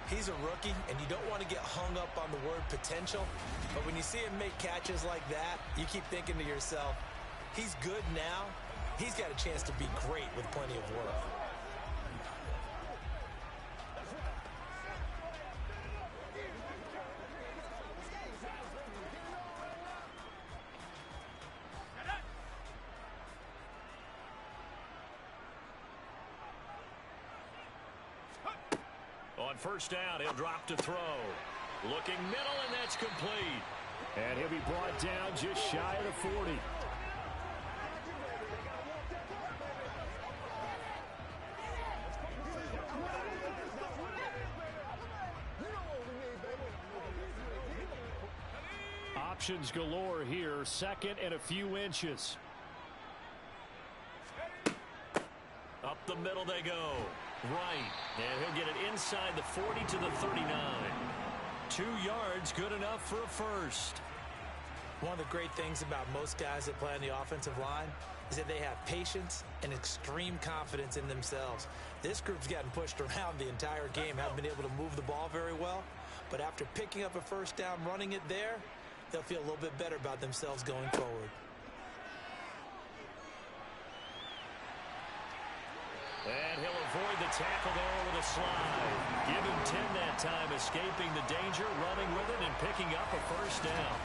S7: He's a rookie, and you don't want to get hung up on the word potential. But when you see him make catches like that, you keep thinking to yourself, he's good now. He's got a chance to be great with plenty of work.
S5: on first down. He'll drop to throw. Looking middle, and that's complete. And he'll be brought down just shy of the 40. Options galore here. Second and a few inches. Up the middle they go. Right. And he'll get it inside the 40 to the 39. 2 yards, good enough for a first.
S7: One of the great things about most guys that play on the offensive line is that they have patience and extreme confidence in themselves. This group's gotten pushed around the entire game, haven't been able to move the ball very well. But after picking up a first down, running it there, they'll feel a little bit better about themselves going forward.
S5: And he'll avoid the tackle there with a slide. Give him 10 that time, escaping the danger, running with it, and picking up a first down.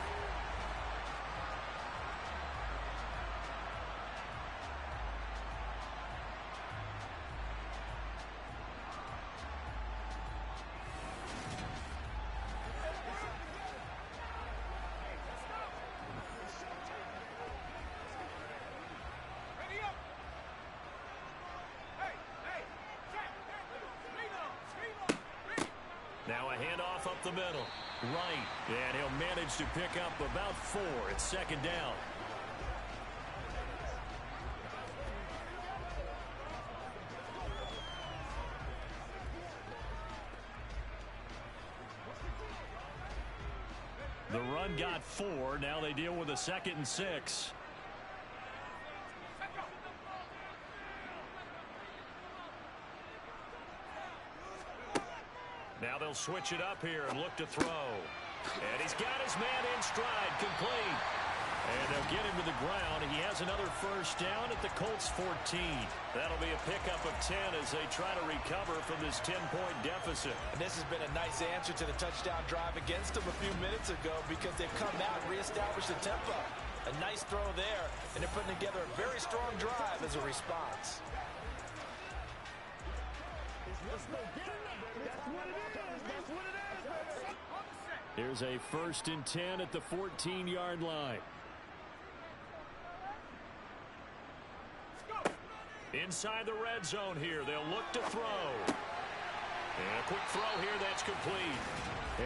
S5: Now a handoff up the middle. Right. And he'll manage to pick up about 4. It's second down. The run got 4. Now they deal with a 2nd and 6. Now they'll switch it up here and look to throw. And he's got his man in stride, complete. And they'll get him to the ground. He has another first down at the Colts 14. That'll be a pickup of 10 as they try to recover from this 10-point deficit.
S7: And this has been a nice answer to the touchdown drive against them a few minutes ago because they've come out and reestablished the tempo. A nice throw there, and they're putting together a very strong drive as a response.
S5: Here's a 1st and 10 at the 14-yard line. Inside the red zone here. They'll look to throw. And a quick throw here. That's complete.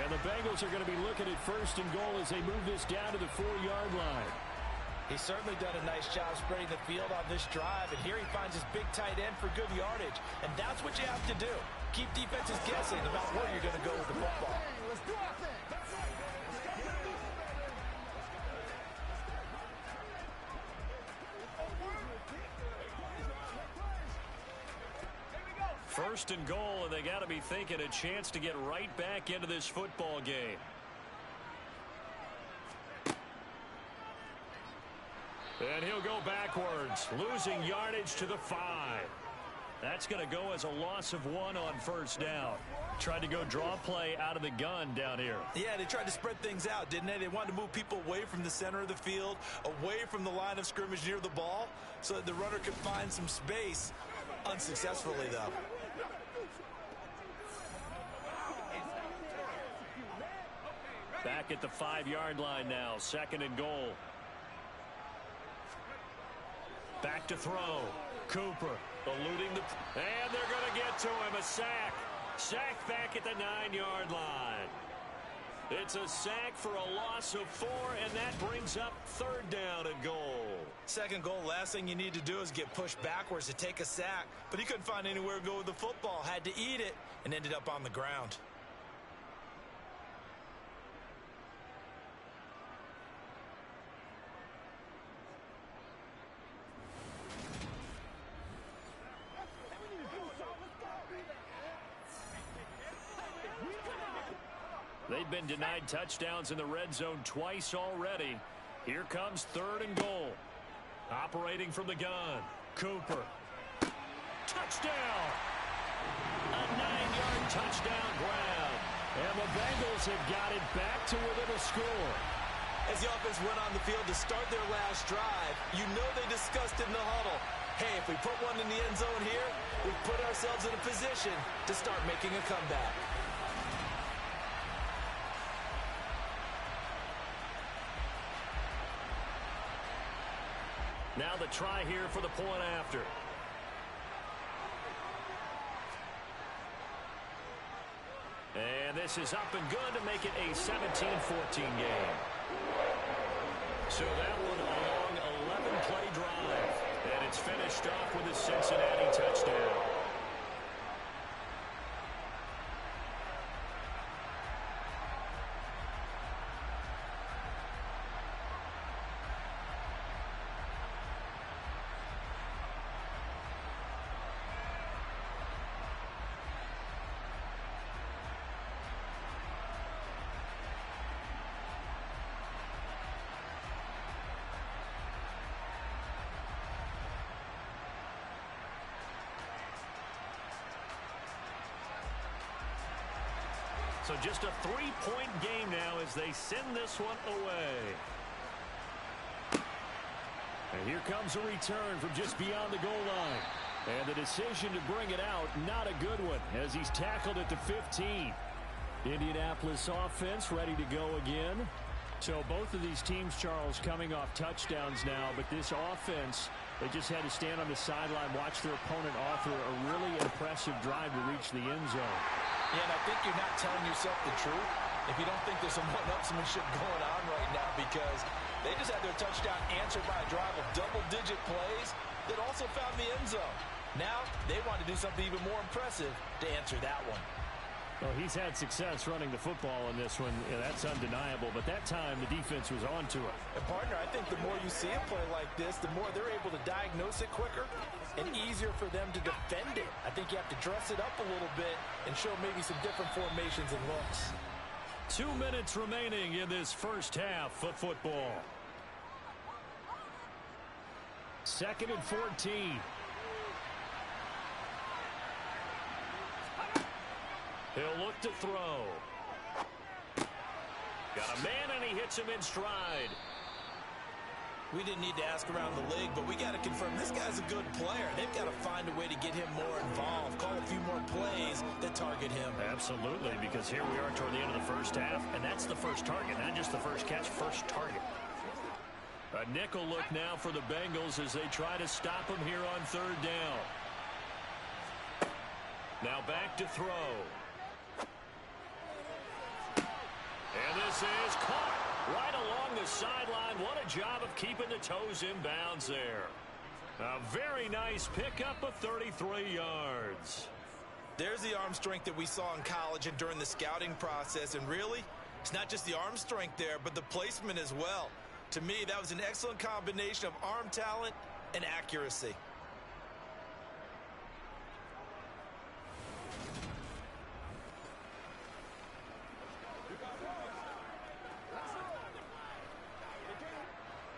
S5: And the Bengals are going to be looking at 1st and goal as they move this down to the 4-yard line.
S7: He's certainly done a nice job spreading the field on this drive, and here he finds his big tight end for good yardage. And that's what you have to do. Keep defenses guessing about where you're going to go with the football.
S4: Let's do our thing.
S5: First and goal, and they got to be thinking a chance to get right back into this football game. And he'll go backwards, losing yardage to the 5. That's going to go as a loss of 1 on first down. Tried to go draw play out of the gun down here.
S7: Yeah, they tried to spread things out, didn't they? They wanted to move people away from the center of the field, away from the line of scrimmage near the ball, so that the runner could find some space. Unsuccessfully, though.
S5: Back at the 5-yard line now, 2nd and goal. Back to throw. Cooper eluding the... And they're going to get to him. A sack. Sack back at the 9-yard line. It's a sack for a loss of 4, and that brings up 3rd down and goal.
S7: 2nd goal, last thing you need to do is get pushed backwards to take a sack. But he couldn't find anywhere to go with the football. Had to eat it and ended up on the ground.
S5: They've been denied touchdowns in the red zone twice already. Here comes 3rd and goal. Operating from the gun. Cooper. Touchdown! A 9-yard touchdown grab. And the Bengals have got it back to within a score.
S7: As the offense went on the field to start their last drive, you know they discussed in the huddle. Hey, if we put one in the end zone here, we put ourselves in a position to start making a comeback.
S2: Now the try here for the point after. And this is up and good to make it a 17-14 game. So that one a long 11-play drive. And it's finished off with a Cincinnati touchdown. So just a 3-point game now as they send this one away. And here comes a return from just beyond the goal line. And the decision to bring it out, not a good one, as he's tackled at the 15. Indianapolis offense ready to go again. So both of these teams, Charles, coming off touchdowns now, but this offense, they just had to stand on the sideline, watch their opponent author a really impressive drive to reach the end zone.
S7: Yeah, and I think you're not telling yourself the truth if you don't think there's some one-upsmanship going on right now, because they just had their touchdown answered by a drive of double-digit plays that also found the end zone. Now they want to do something even more impressive to answer that one.
S2: Well, he's had success running the football in this one. Yeah, that's undeniable. But that time, the defense was on to it.
S7: And, partner, I think the more you see a play like this, the more they're able to diagnose it quicker and easier for them to defend it. I think you have to dress it up a little bit and show maybe some different formations and looks.
S2: 2 minutes remaining in this first half of football. 2nd and 14. He'll look to throw. Got a man, and he hits him in stride.
S7: We didn't need to ask around the league, but we got to confirm this guy's a good player. They've got to find a way to get him more involved, call a few more plays that target him.
S2: Absolutely, because here we are toward the end of the first half, and that's the first target, not just the first catch, first target. A nickel look now for the Bengals as they try to stop him here on 3rd down. Now back to throw. And this is caught right along the sideline. What a job of keeping the toes in bounds there. A very nice pickup of 33 yards.
S7: There's the arm strength that we saw in college and during the scouting process. And really, it's not just the arm strength there, but the placement as well. To me, that was an excellent combination of arm talent and accuracy.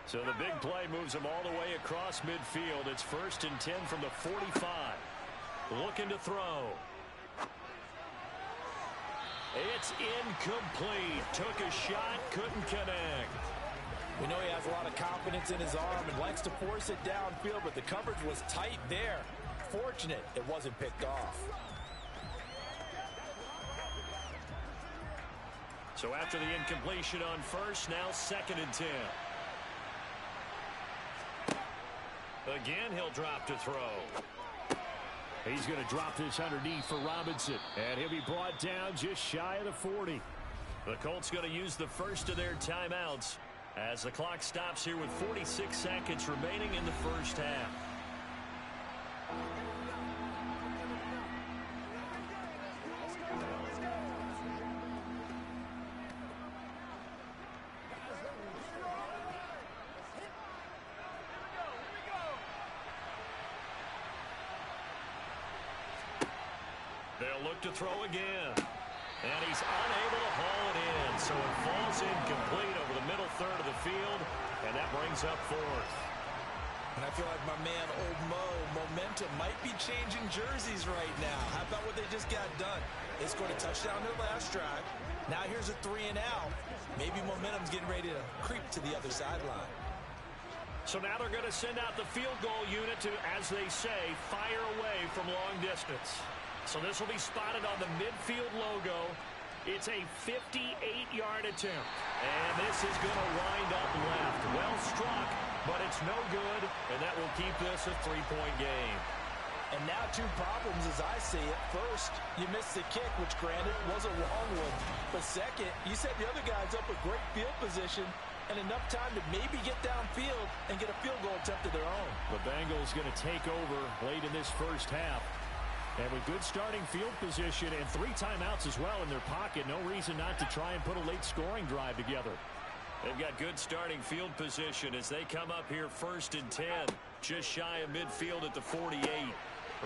S2: So the big play moves him all the way across midfield. It's 1st and 10 from the 45. Looking to throw. It's incomplete. Took a shot, couldn't connect.
S7: We know he has a lot of confidence in his arm and likes to force it downfield, but the coverage was tight there. Fortunate it wasn't picked off.
S2: So after the incompletion on 1st, now 2nd and 10. Again, he'll drop to throw. He's going to drop this underneath for Robinson. And he'll be brought down just shy of the 40. The Colts going to use the first of their timeouts as the clock stops here with 46 seconds remaining in the first half. They'll look to throw again. And he's unable to haul it in. So it falls incomplete over the middle third of the field. And that brings up 4th.
S7: And I feel like my man, Old Mo, momentum might be changing jerseys right now. How about what they just got done? They scored a touchdown their last drive. Now here's a 3-and-out. Maybe momentum's getting ready to creep to the other sideline.
S2: So now they're going to send out the field goal unit to, as they say, fire away from long distance. So this will be spotted on the midfield logo. It's a 58-yard attempt. And this is going to wind up left. Well struck. but it's no good, and that will keep this a 3-point game.
S7: And now 2 problems as I see it. First, you missed the kick, which granted was a long one. But second, you set the other guys up with great field position and enough time to maybe get downfield and get a field goal attempt of their own.
S5: The Bengals going to take over late in this first half. And with good starting field position and 3 timeouts as well in their pocket, no reason not to try and put a late scoring drive together.
S2: They've got good starting field position as they come up here 1st and 10. Just shy of midfield at the 48.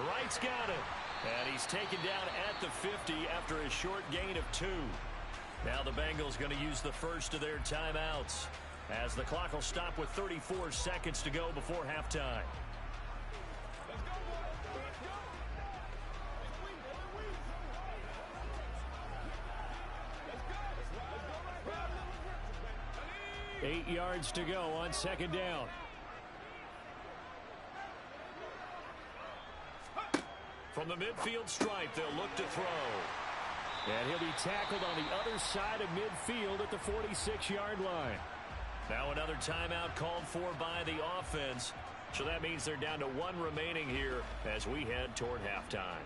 S2: Wright's got it. And he's taken down at the 50 after a short gain of 2. Now the Bengals going to use the first of their timeouts as the clock will stop with 34 seconds to go before halftime.
S5: Eight yards to go on 2nd down.
S2: From the midfield stripe, they'll look to throw.
S5: And he'll be tackled on the other side of midfield at the 46-yard line.
S2: Now another timeout called for by the offense. So that means they're down to 1 remaining here as we head toward halftime.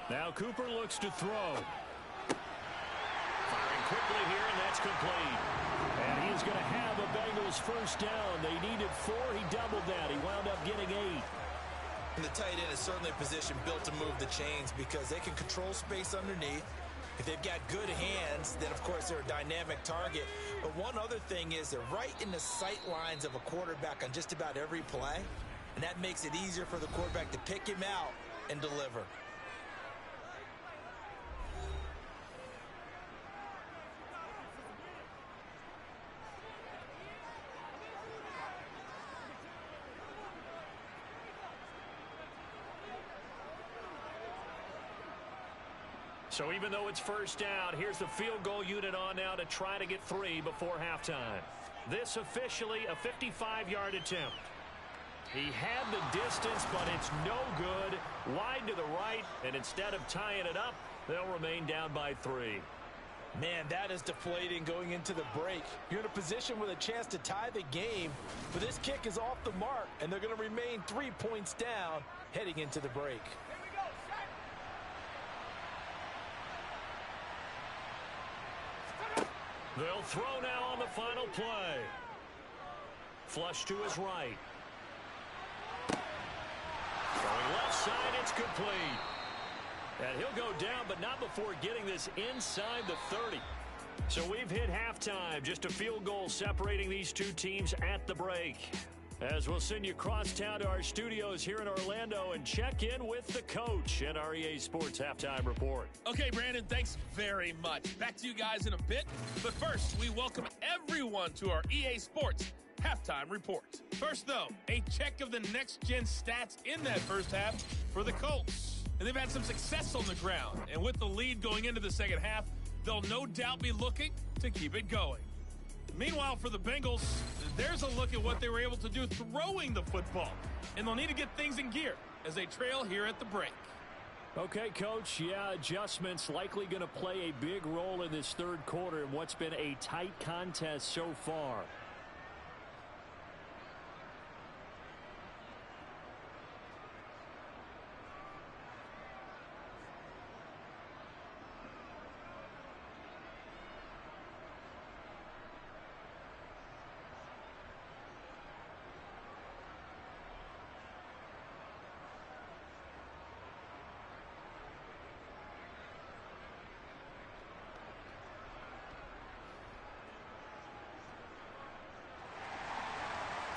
S5: Now Cooper looks to throw.
S2: Firing quickly here, and that's complete.
S5: And he's going to have a Bengals first down. They needed 4. He doubled that. He wound up getting 8.
S7: And the tight end is certainly a position built to move the chains because they can control space underneath. If they've got good hands, then, of course, they're a dynamic target. But one other thing is they're right in the sight lines of a quarterback on just about every play. And that makes it easier for the quarterback to pick him out and deliver.
S2: So even though it's first down, here's the field goal unit on now to try to get 3 before halftime. This officially a 55-yard attempt. He had the distance, but it's no good. Wide to the right, and instead of tying it up, they'll remain down by 3.
S7: Man, that is deflating going into the break. You're in a position with a chance to tie the game, but this kick is off the mark, and they're going to remain 3 points down heading into the break.
S2: They'll throw now on the final play. Flush to his right. Going left side, it's complete. And he'll go down, but not before getting this inside the 30. So we've hit halftime. Just a field goal separating these 2 teams at the break. As we'll send you across town to our studios here in Orlando and check in with the coach at our EA Sports Halftime Report.
S1: Okay, Brandon, thanks very much. Back to you guys in a bit. But first, we welcome everyone to our EA Sports Halftime Report. First, though, a check of the next-gen stats in that first half for the Colts. And they've had some success on the ground. And with the lead going into the second half, they'll no doubt be looking to keep it going. Meanwhile, for the Bengals, there's a look at what they were able to do throwing the football. And they'll need to get things in gear as they trail here at the break.
S5: Okay, Coach, yeah, adjustments likely going to play a big role in this third quarter in what's been a tight contest so far.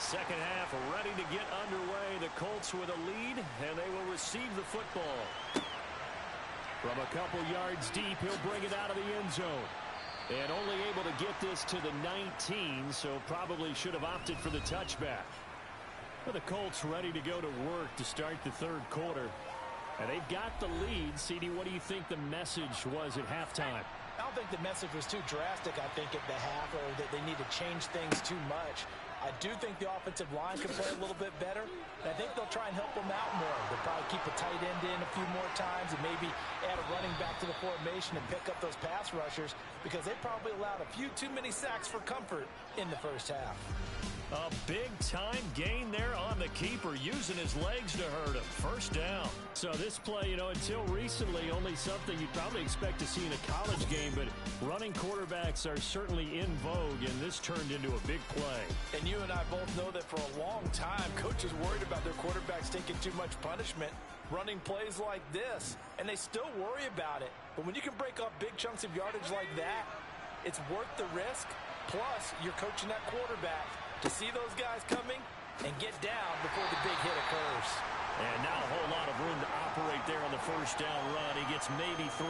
S2: Second half ready to get underway. The Colts with a lead, and they will receive the football.
S5: From a couple yards deep, he'll bring it out of the end zone. And only able to get this to the 19, so probably should have opted for the touchback. But the Colts ready to go to work to start the third quarter. And they've got the lead. CD, what do you think the message was at halftime?
S7: I don't think the message was too drastic, I think, at the half, or that they need to change things too much. I do think the offensive line can play a little bit better, and I think they'll try and help them out more. They'll probably keep a tight end in a few more times and maybe add a running back to the formation and pick up those pass rushers, because they probably allowed a few too many sacks for comfort in the first half.
S5: A big-time gain there on the keeper, using his legs to hurt him. First down. So this play, until recently, only something you'd probably expect to see in a college game, but running quarterbacks are certainly in vogue, and this turned into a big play.
S7: And you and I both know that for a long time, coaches worried about their quarterbacks taking too much punishment, running plays like this, and they still worry about it. But when you can break up big chunks of yardage like that, it's worth the risk. Plus, you're coaching that quarterback to see those guys coming and get down before the big hit occurs.
S5: And not a whole lot of room to operate there on the first down run. He gets maybe 3.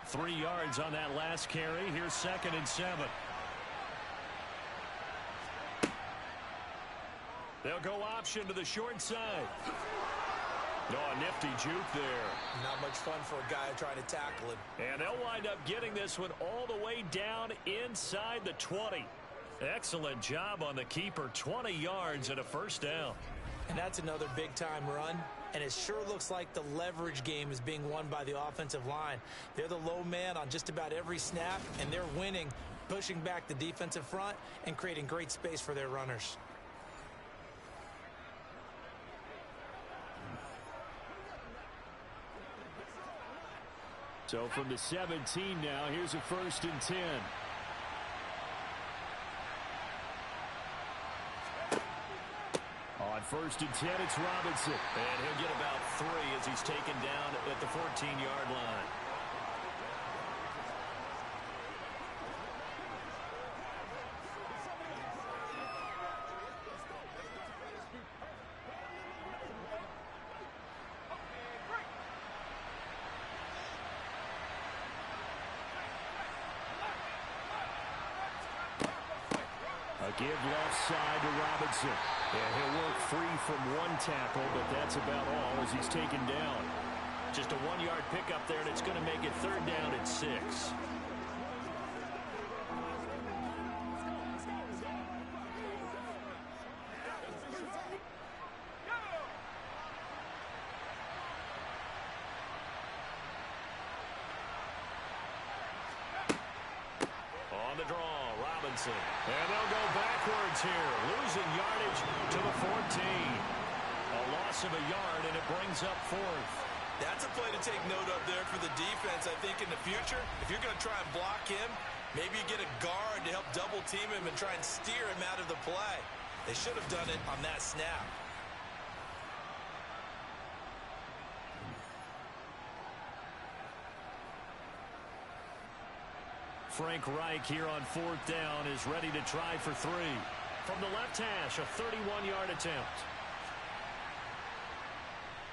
S5: Three yards on that last carry. Here's 2nd and 7. They'll go option to the short side. Oh, a nifty juke there.
S7: Not much fun for a guy trying to tackle him.
S5: And they'll wind up getting this one all the way down inside the 20. Excellent job on the keeper. 20 yards and a first down.
S7: And that's another big-time run. And it sure looks like the leverage game is being won by the offensive line. They're the low man on just about every snap, and they're winning, pushing back the defensive front and creating great space for their runners.
S5: So from the 17 now, here's a 1st and 10. On 1st and 10, it's Robinson.
S2: And he'll get about 3 as he's taken down at the 14-yard line.
S5: Give left side to Robinson. And he'll work free from one tackle, but that's about all as he's taken down.
S2: Just a 1-yard pickup there, and it's going to make it 3rd down and 6. On the draw, Robinson.
S5: And they'll go backwards here, losing yardage to the 14. A loss of a yard, and it brings up 4th.
S3: That's a play to take note of there for the defense. I think in the future, if you're going to try and block him, maybe you get a guard to help double team him and try and steer him out of the play. They should have done it on that snap.
S5: Frank Reich here on 4th down is ready to try for 3. From the left hash, a 31-yard attempt.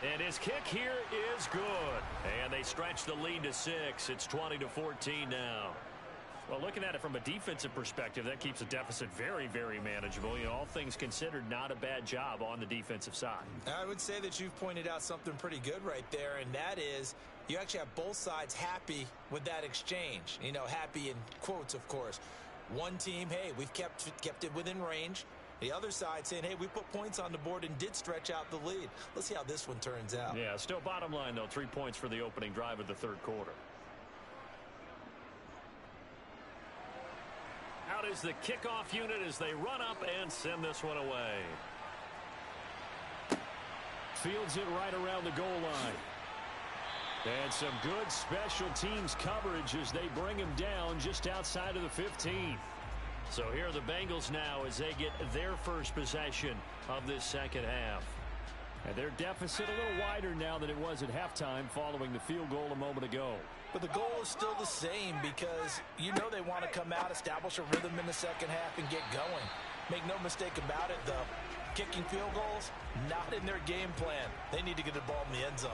S5: And his kick here is good. And they stretch the lead to 6. It's 20-14 now. Well, looking at it from a defensive perspective, that keeps the deficit very, very manageable. All things considered, not a bad job on the defensive side.
S7: I would say that you've pointed out something pretty good right there, and that is you actually have both sides happy with that exchange. Happy in quotes, of course. One team, hey, we've kept it within range. The other side saying, hey, we put points on the board and did stretch out the lead. Let's see how this one turns out.
S5: Yeah, still bottom line, though, 3 points for the opening drive of the 3rd quarter. Out is the kickoff unit as they run up and send this one away. Fields it right around the goal line. And some good special teams coverage as they bring him down just outside of the 15. So here are the Bengals now as they get their first possession of this second half. And their deficit a little wider now than it was at halftime following the field goal a moment ago.
S7: But the goal is still the same because they want to come out, establish a rhythm in the second half, and get going. Make no mistake about it, though. Kicking field goals, not in their game plan. They need to get the ball in the end zone.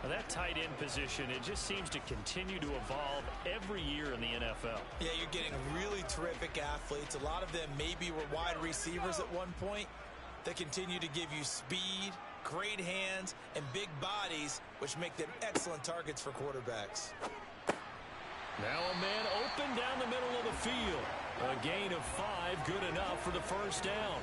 S5: Now, that tight end position, it just seems to continue to evolve every year in the NFL.
S7: Yeah, you're getting really terrific athletes. A lot of them maybe were wide receivers at one point. They continue to give you speed, great hands, and big bodies, which make them excellent targets for quarterbacks.
S5: Now a man open down the middle of the field. A gain of 5, good enough for the first down.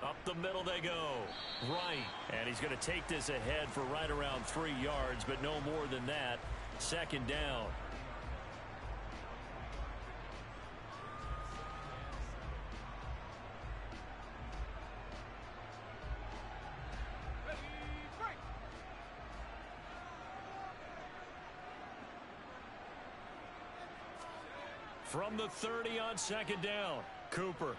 S5: Up the middle they go. Right. And he's going to take this ahead for right around 3 yards, but no more than that. Second down. From the 30 on second down, Cooper.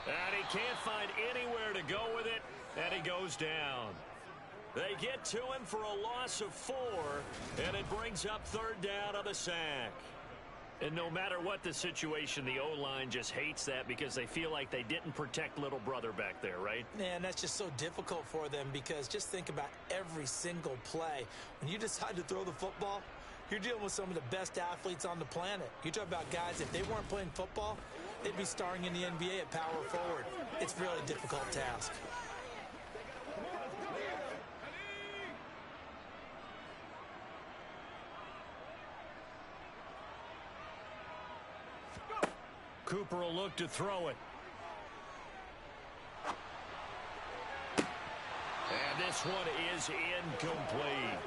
S5: And he can't find anywhere to go with it, and he goes down. They get to him for a loss of 4, and it brings up third down on the sack. And no matter what the situation, the O-line just hates that because they feel like they didn't protect little brother back there, right?
S7: Man, that's just so difficult for them because just think about every single play. When you decide to throw the football, you're dealing with some of the best athletes on the planet. You talk about guys, if they weren't playing football, they'd be starring in the NBA at power forward. It's really a difficult task.
S5: Cooper will look to throw it. And this one is incomplete.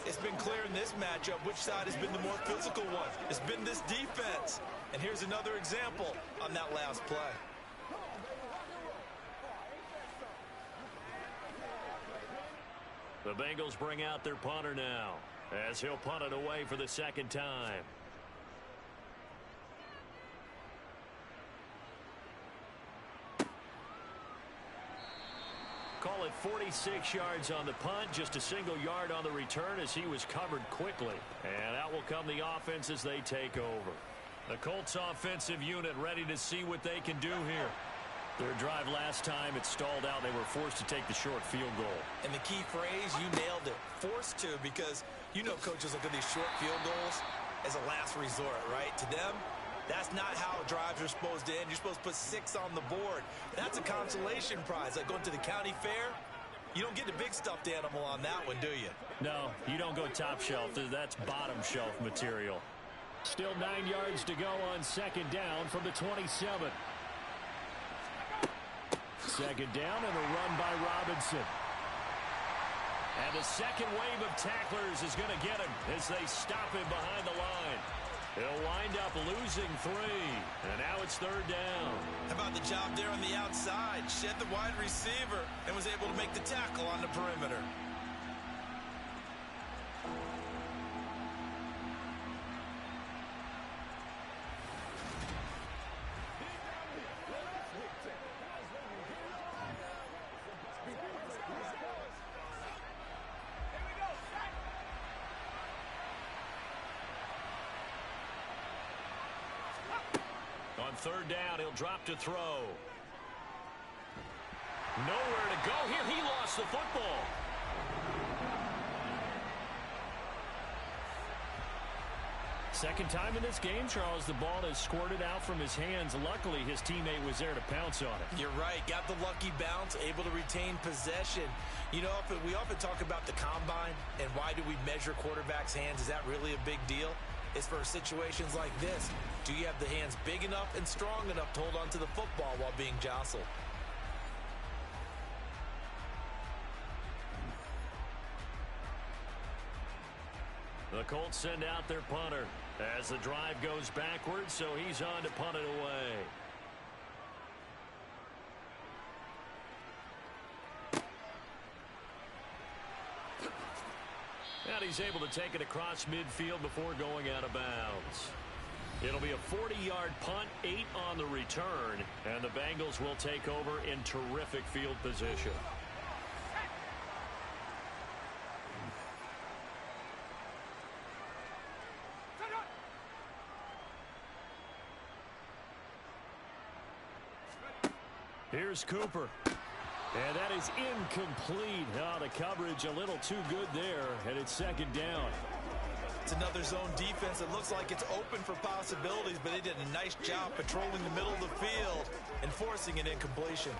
S7: It's been clear in this matchup which side has been the more physical one. It's been this defense. And here's another example on that last play.
S5: The Bengals bring out their punter now as he'll punt it away for the second time. Call it 46 yards on the punt, just a single yard on the return as he was covered quickly. And out will come the offense as they take over. The Colts offensive unit ready to see what they can do here. Their drive last time, it stalled out. They were forced to take the short field goal.
S7: And the key phrase, you nailed it. Forced to, because you know coaches look at these short field goals as a last resort, right? To them, that's not how drives are supposed to end. You're supposed to put 6 on the board. That's a consolation prize. Like going to the county fair, you don't get the big stuffed animal on that one, do you?
S5: No, you don't go top shelf. That's bottom shelf material. Still 9 yards to go on second down from the 27. Second down and a run by Robinson. And the second wave of tacklers is going to get him as they stop him behind the line. He'll wind up losing 3. And now it's third down.
S7: How about the job there on the outside? Shed the wide receiver and was able to make the tackle on the perimeter.
S5: On third down, he'll drop to throw. Nowhere to go here. He lost the football. Second time in this game, Charles, the ball has squirted out from his hands. Luckily, his teammate was there to pounce on it.
S7: You're right. Got the lucky bounce, able to retain possession. You know, we often talk about the combine and why do we measure quarterbacks' hands. Is that really a big deal? It's for situations like this. Do you have the hands big enough and strong enough to hold onto the football while being jostled?
S5: The Colts send out their punter as the drive goes backwards, so he's on to punt it away. And he's able to take it across midfield before going out of bounds. It'll be a 40-yard punt, 8 on the return, and the Bengals will take over in terrific field position. Here's Cooper. And that is incomplete. Oh, the coverage a little too good there, and it's second down.
S7: It's another zone defense that looks like it's open for possibilities, but they did a nice job patrolling the middle of the field and forcing an incompletion.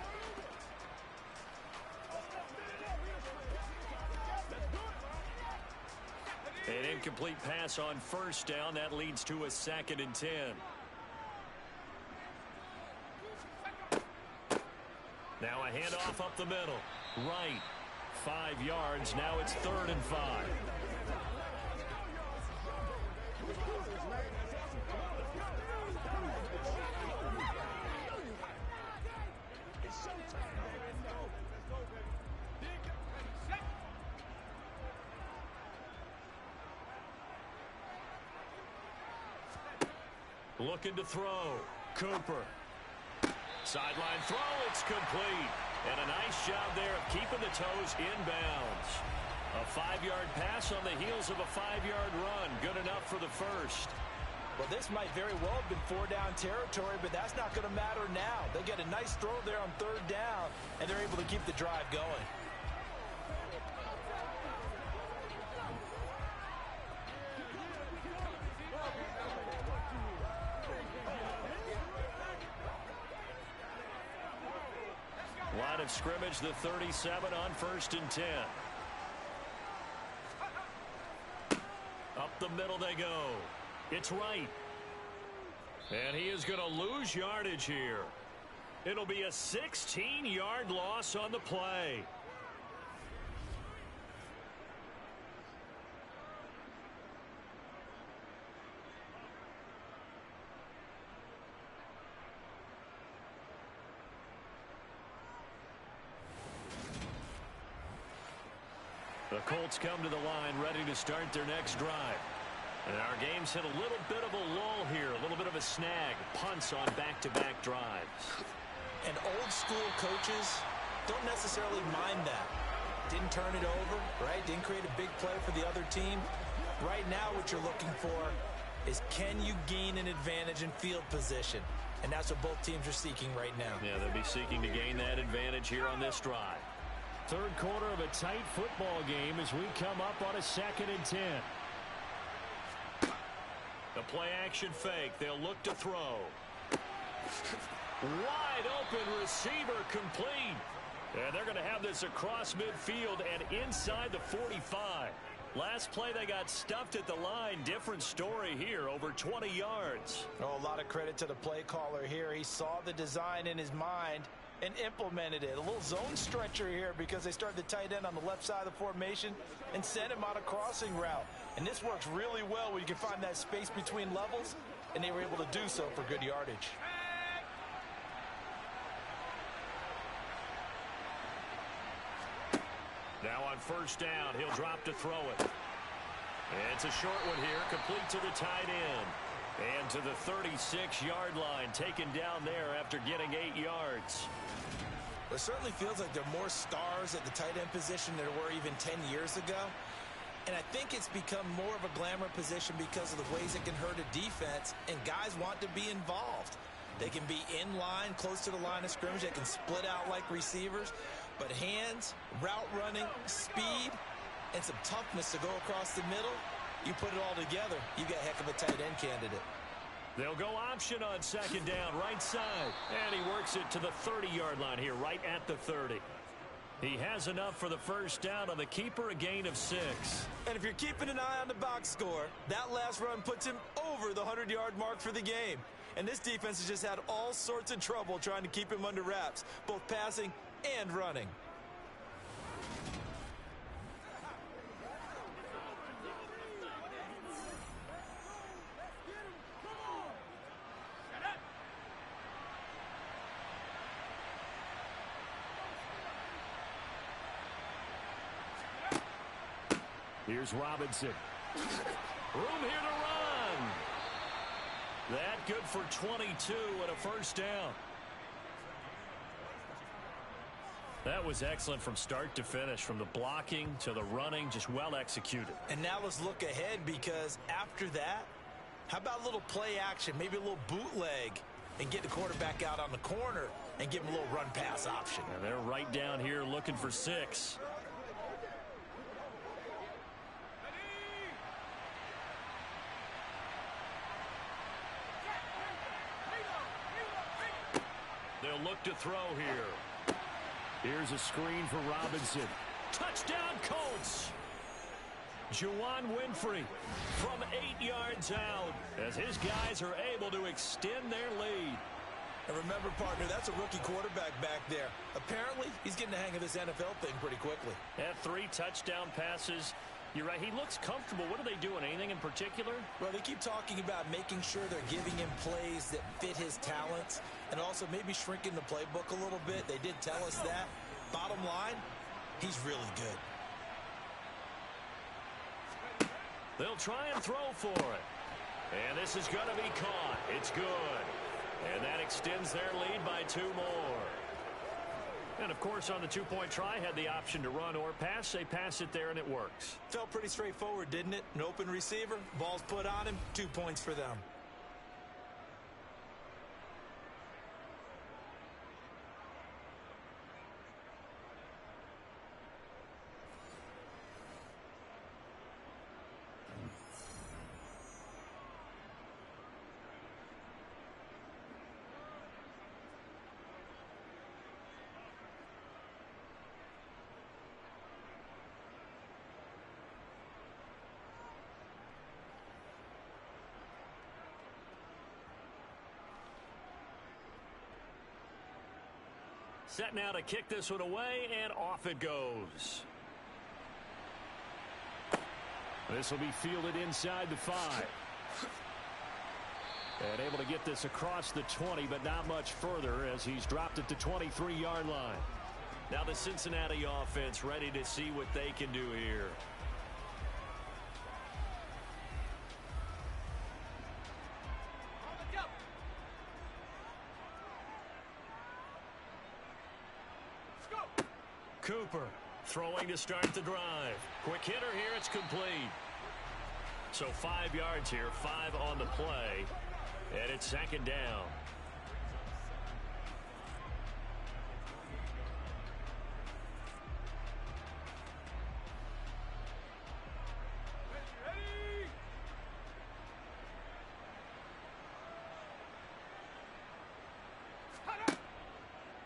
S5: An incomplete pass on first down. That leads to a 2nd and 10. Now a handoff up the middle. Right. 5 yards. Now it's 3rd and 5. Looking to throw. Cooper. Sideline throw. It's complete. And a nice job there of keeping the toes inbounds. A 5-yard pass on the heels of a 5-yard run. Good enough for the first.
S7: Well, this might very well have been 4-down territory, but that's not going to matter now. They get a nice throw there on 3rd down, and they're able to keep the drive going.
S5: Line of scrimmage, the 37 on 1st and 10. Up the middle they go. It's right. And he is going to lose yardage here. It'll be a 16-yard loss on the play. The Colts come to the line ready to start their next drive. And our game's hit a little bit of a lull here, a little bit of a snag. Punts on back-to-back drives.
S7: And old-school coaches don't necessarily mind that. Didn't turn it over, right? Didn't create a big play for the other team. Right now what you're looking for is, can you gain an advantage in field position? And that's what both teams are seeking right now.
S5: Yeah, they'll be seeking to gain that advantage here on this drive. 3rd quarter of a tight football game as we come up on a 2nd and 10. The play action fake. They'll look to throw. Wide open receiver complete. And they're going to have this across midfield and inside the 45. Last play they got stuffed at the line. Different story here. Over 20 yards.
S7: Oh, a lot of credit to the play caller here. He saw the design in his mind and implemented it. A little zone stretcher here because they started the tight end on the left side of the formation and sent him on a crossing route. And this works really well when you can find that space between levels, and they were able to do so for good yardage.
S5: Now on 1st down, he'll drop to throw it. It's a short one here, complete to the tight end. And to the 36-yard line, taken down there after getting 8 yards.
S7: It certainly feels like there are more stars at the tight end position than there were even 10 years ago. And I think it's become more of a glamour position because of the ways it can hurt a defense, and guys want to be involved. They can be in line, close to the line of scrimmage. They can split out like receivers. But hands, route running, speed, and some toughness to go across the middle, you put it all together, you got a heck of a tight end candidate.
S5: They'll go option on 2nd down, right side. And he works it to the 30-yard line here, right at the 30. He has enough for the 1st down on the keeper, a gain of 6.
S7: And if you're keeping an eye on the box score, that last run puts him over the 100-yard mark for the game. And this defense has just had all sorts of trouble trying to keep him under wraps, both passing and running.
S5: Here's Robinson. Room here to run. That good for 22 and a 1st down. That was excellent from start to finish, from the blocking to the running, just well executed.
S7: And now let's look ahead, because after that, how about a little play action, maybe a little bootleg, and get the quarterback out on the corner. and give him a little run-pass option.
S5: And they're right down here looking for 6. They'll look to throw here. Here's a screen for Robinson. Touchdown, Colts! Juwan Winfrey from 8 yards out as his guys are able to extend their lead.
S7: And remember, partner, that's a rookie quarterback back there. Apparently, he's getting the hang of this NFL thing pretty quickly.
S5: At 3 touchdown passes. You're right, he looks comfortable. What are they doing? Anything in particular?
S7: Well, they keep talking about making sure they're giving him plays that fit his talents and also maybe shrinking the playbook a little bit. They did tell us that. Bottom line, he's really good.
S5: They'll try and throw for it. And this is going to be caught. It's good. And that extends their lead by 2 more. And, of course, on the 2-point try, had the option to run or pass. They pass it there, and it works.
S7: Felt pretty straightforward, didn't it? An open receiver, ball's put on him, 2 points for them.
S5: Set now to kick this one away, and off it goes. This will be fielded inside the 5. And able to get this across the 20, but not much further as he's dropped it to 23-yard line. Now the Cincinnati offense ready to see what they can do here. Cooper throwing to start the drive. Quick hitter here. It's complete. So 5 yards here, 5 on the play. And it's 2nd down.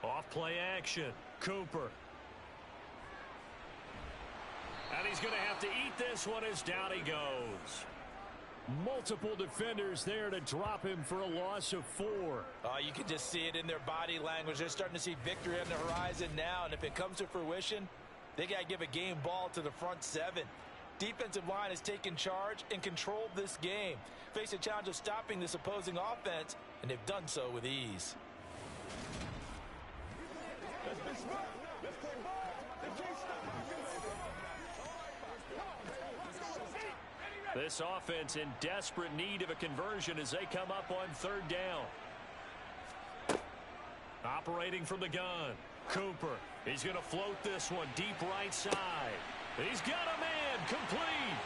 S5: Off play action. Cooper. And he's going to have to eat this one as down he goes. Multiple defenders there to drop him for a loss of 4.
S7: You can just see it in their body language. They're starting to see victory on the horizon now, and if it comes to fruition, they got to give a game ball to the front 7. Defensive line has taken charge and controlled this game. Face a challenge of stopping this opposing offense, and they've done so with ease.
S5: This offense in desperate need of a conversion as they come up on 3rd down. Operating from the gun. Cooper. He's going to float this one deep right side. He's got a man. Complete.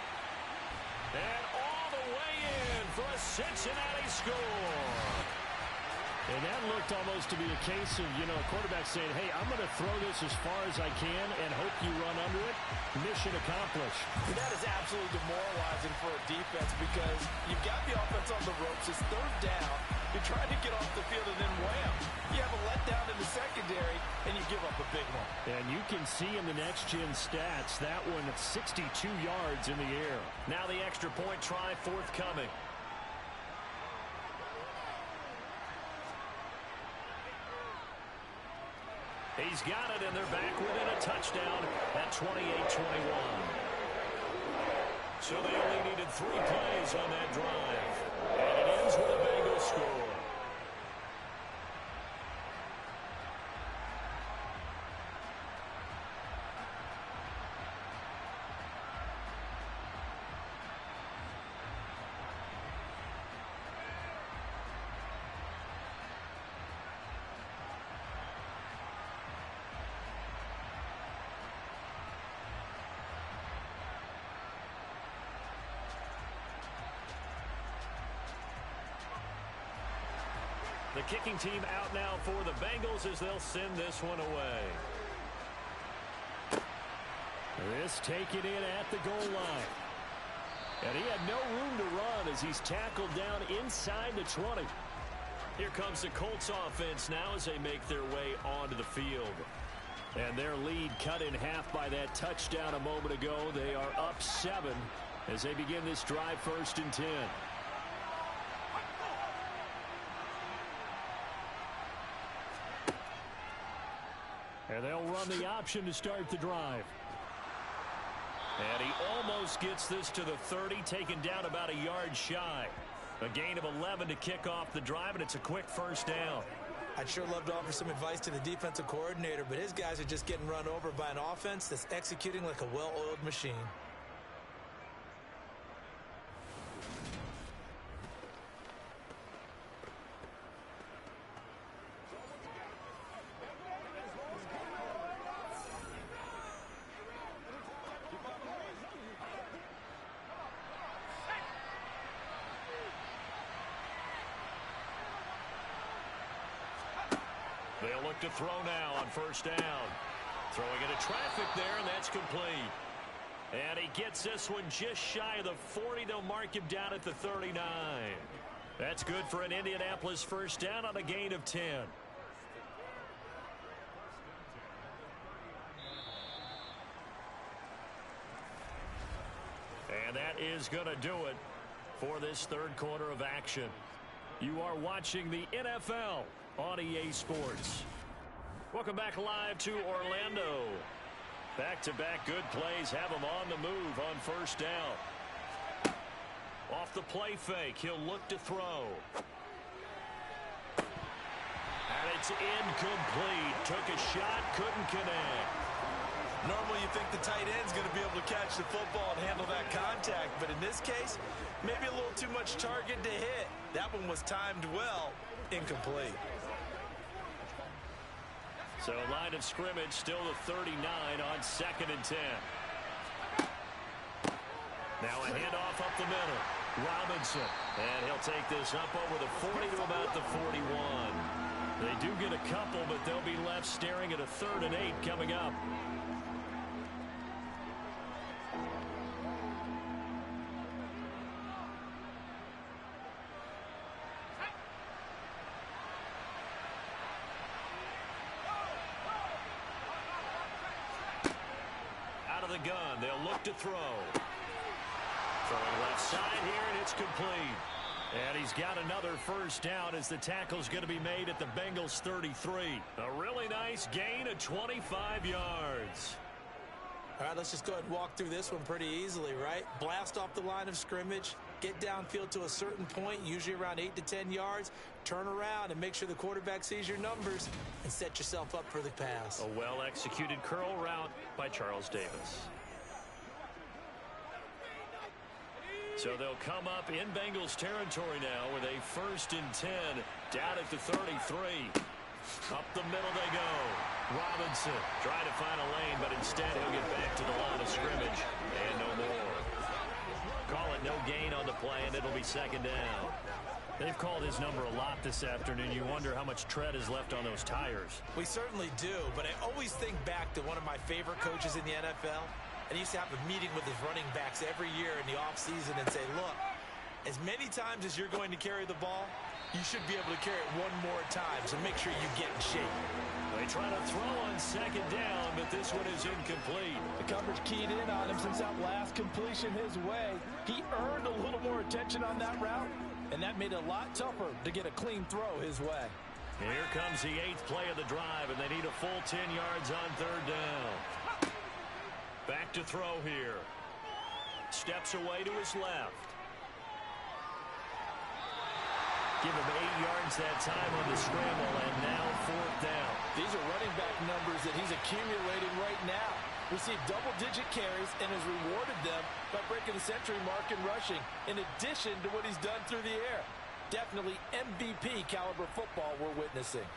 S5: And all the way in for a Cincinnati score. And that looked almost to be a case of, a quarterback saying, hey, I'm going to throw this as far as I can and hope you run under it. Mission accomplished.
S7: That is absolutely demoralizing for a defense because you've got the offense on the ropes. It's 3rd down. You're trying to get off the field and then wham. You have a letdown in the secondary and you give up a big one.
S5: And you can see in the next-gen stats, that one at 62 yards in the air. Now the extra point try forthcoming. He's got it, and they're back within a touchdown at 28-21. So they only needed 3 plays on that drive. And it ends with a Bengals score.
S2: The kicking team out now for the Bengals as they'll send this one away. This taken in at the goal line. And he had no room to run as he's tackled down inside the 20. Here comes the Colts offense now as they make their way onto the field. And their lead cut in half by that touchdown a moment ago. They are up 7 as they begin this drive 1st and 10. And they'll run the option to start the drive. And he almost gets this to the 30, taken down about a yard shy. A gain of 11 to kick off the drive, and it's a quick 1st down.
S7: I'd sure love to offer some advice to the defensive coordinator, but his guys are just getting run over by an offense that's executing like a well-oiled machine.
S2: They'll look to throw now on 1st down. Throwing into traffic there, and that's complete. And he gets this one just shy of the 40. They'll mark him down at the 39. That's good for an Indianapolis 1st down on a gain of 10. And that is going to do it for this 3rd quarter of action. You are watching the NFL on EA Sports. Welcome back live to Orlando. Back-to-back good plays have him on the move on 1st down. Off the play fake, he'll look to throw. And it's incomplete. Took a shot, couldn't connect.
S3: Normally you think the tight end's going to be able to catch the football and handle that contact, but in this case, maybe a little too much target to hit. That one was timed well, incomplete.
S2: So line of scrimmage still the 39 on 2nd and 10. Now a handoff up the middle. Robinson. And he'll take this up over the 40 to about the 41. They do get a couple, but they'll be left staring at a 3rd and 8 coming up. The gun. They'll look to throw. Throwing left side here, and it's complete. And he's got another 1st down as the tackle's going to be made at the Bengals 33. A really nice gain of 25 yards.
S7: All right, let's just go ahead and walk through this one pretty easily, right? Blast off the line of scrimmage, get downfield to a certain point, usually around 8 to 10 yards, turn around and make sure the quarterback sees your numbers and set yourself up for the pass.
S2: A well-executed curl route by Charles Davis. So they'll come up in Bengals territory now with a 1st and 10 down at the 33. Up the middle they go. Robinson trying to find a lane, but instead he'll get back to the line of scrimmage. And no more. Call it no gain on the play, and it'll be 2nd down. They've called his number a lot this afternoon. You wonder how much tread is left on those tires.
S7: We certainly do, but I always think back to one of my favorite coaches in the NFL. And he used to have a meeting with his running backs every year in the offseason and say, look, as many times as you're going to carry the ball, you should be able to carry it one more time, so make sure you get in shape.
S2: They try to throw on 2nd down, but this one is incomplete.
S8: The coverage keyed in on him since that last completion his way. He earned a little more attention on that route, and that made it a lot tougher to get a clean throw his way.
S2: Here comes the 8th play of the drive, and they need a full 10 yards on 3rd down. Back to throw here. Steps away to his left. Give him 8 yards that time on the scramble, and now 4th down.
S8: These are running back numbers that he's accumulating right now. Received double-digit carries and has rewarded them by breaking the century mark in rushing, in addition to what he's done through the air. Definitely MVP caliber football we're witnessing.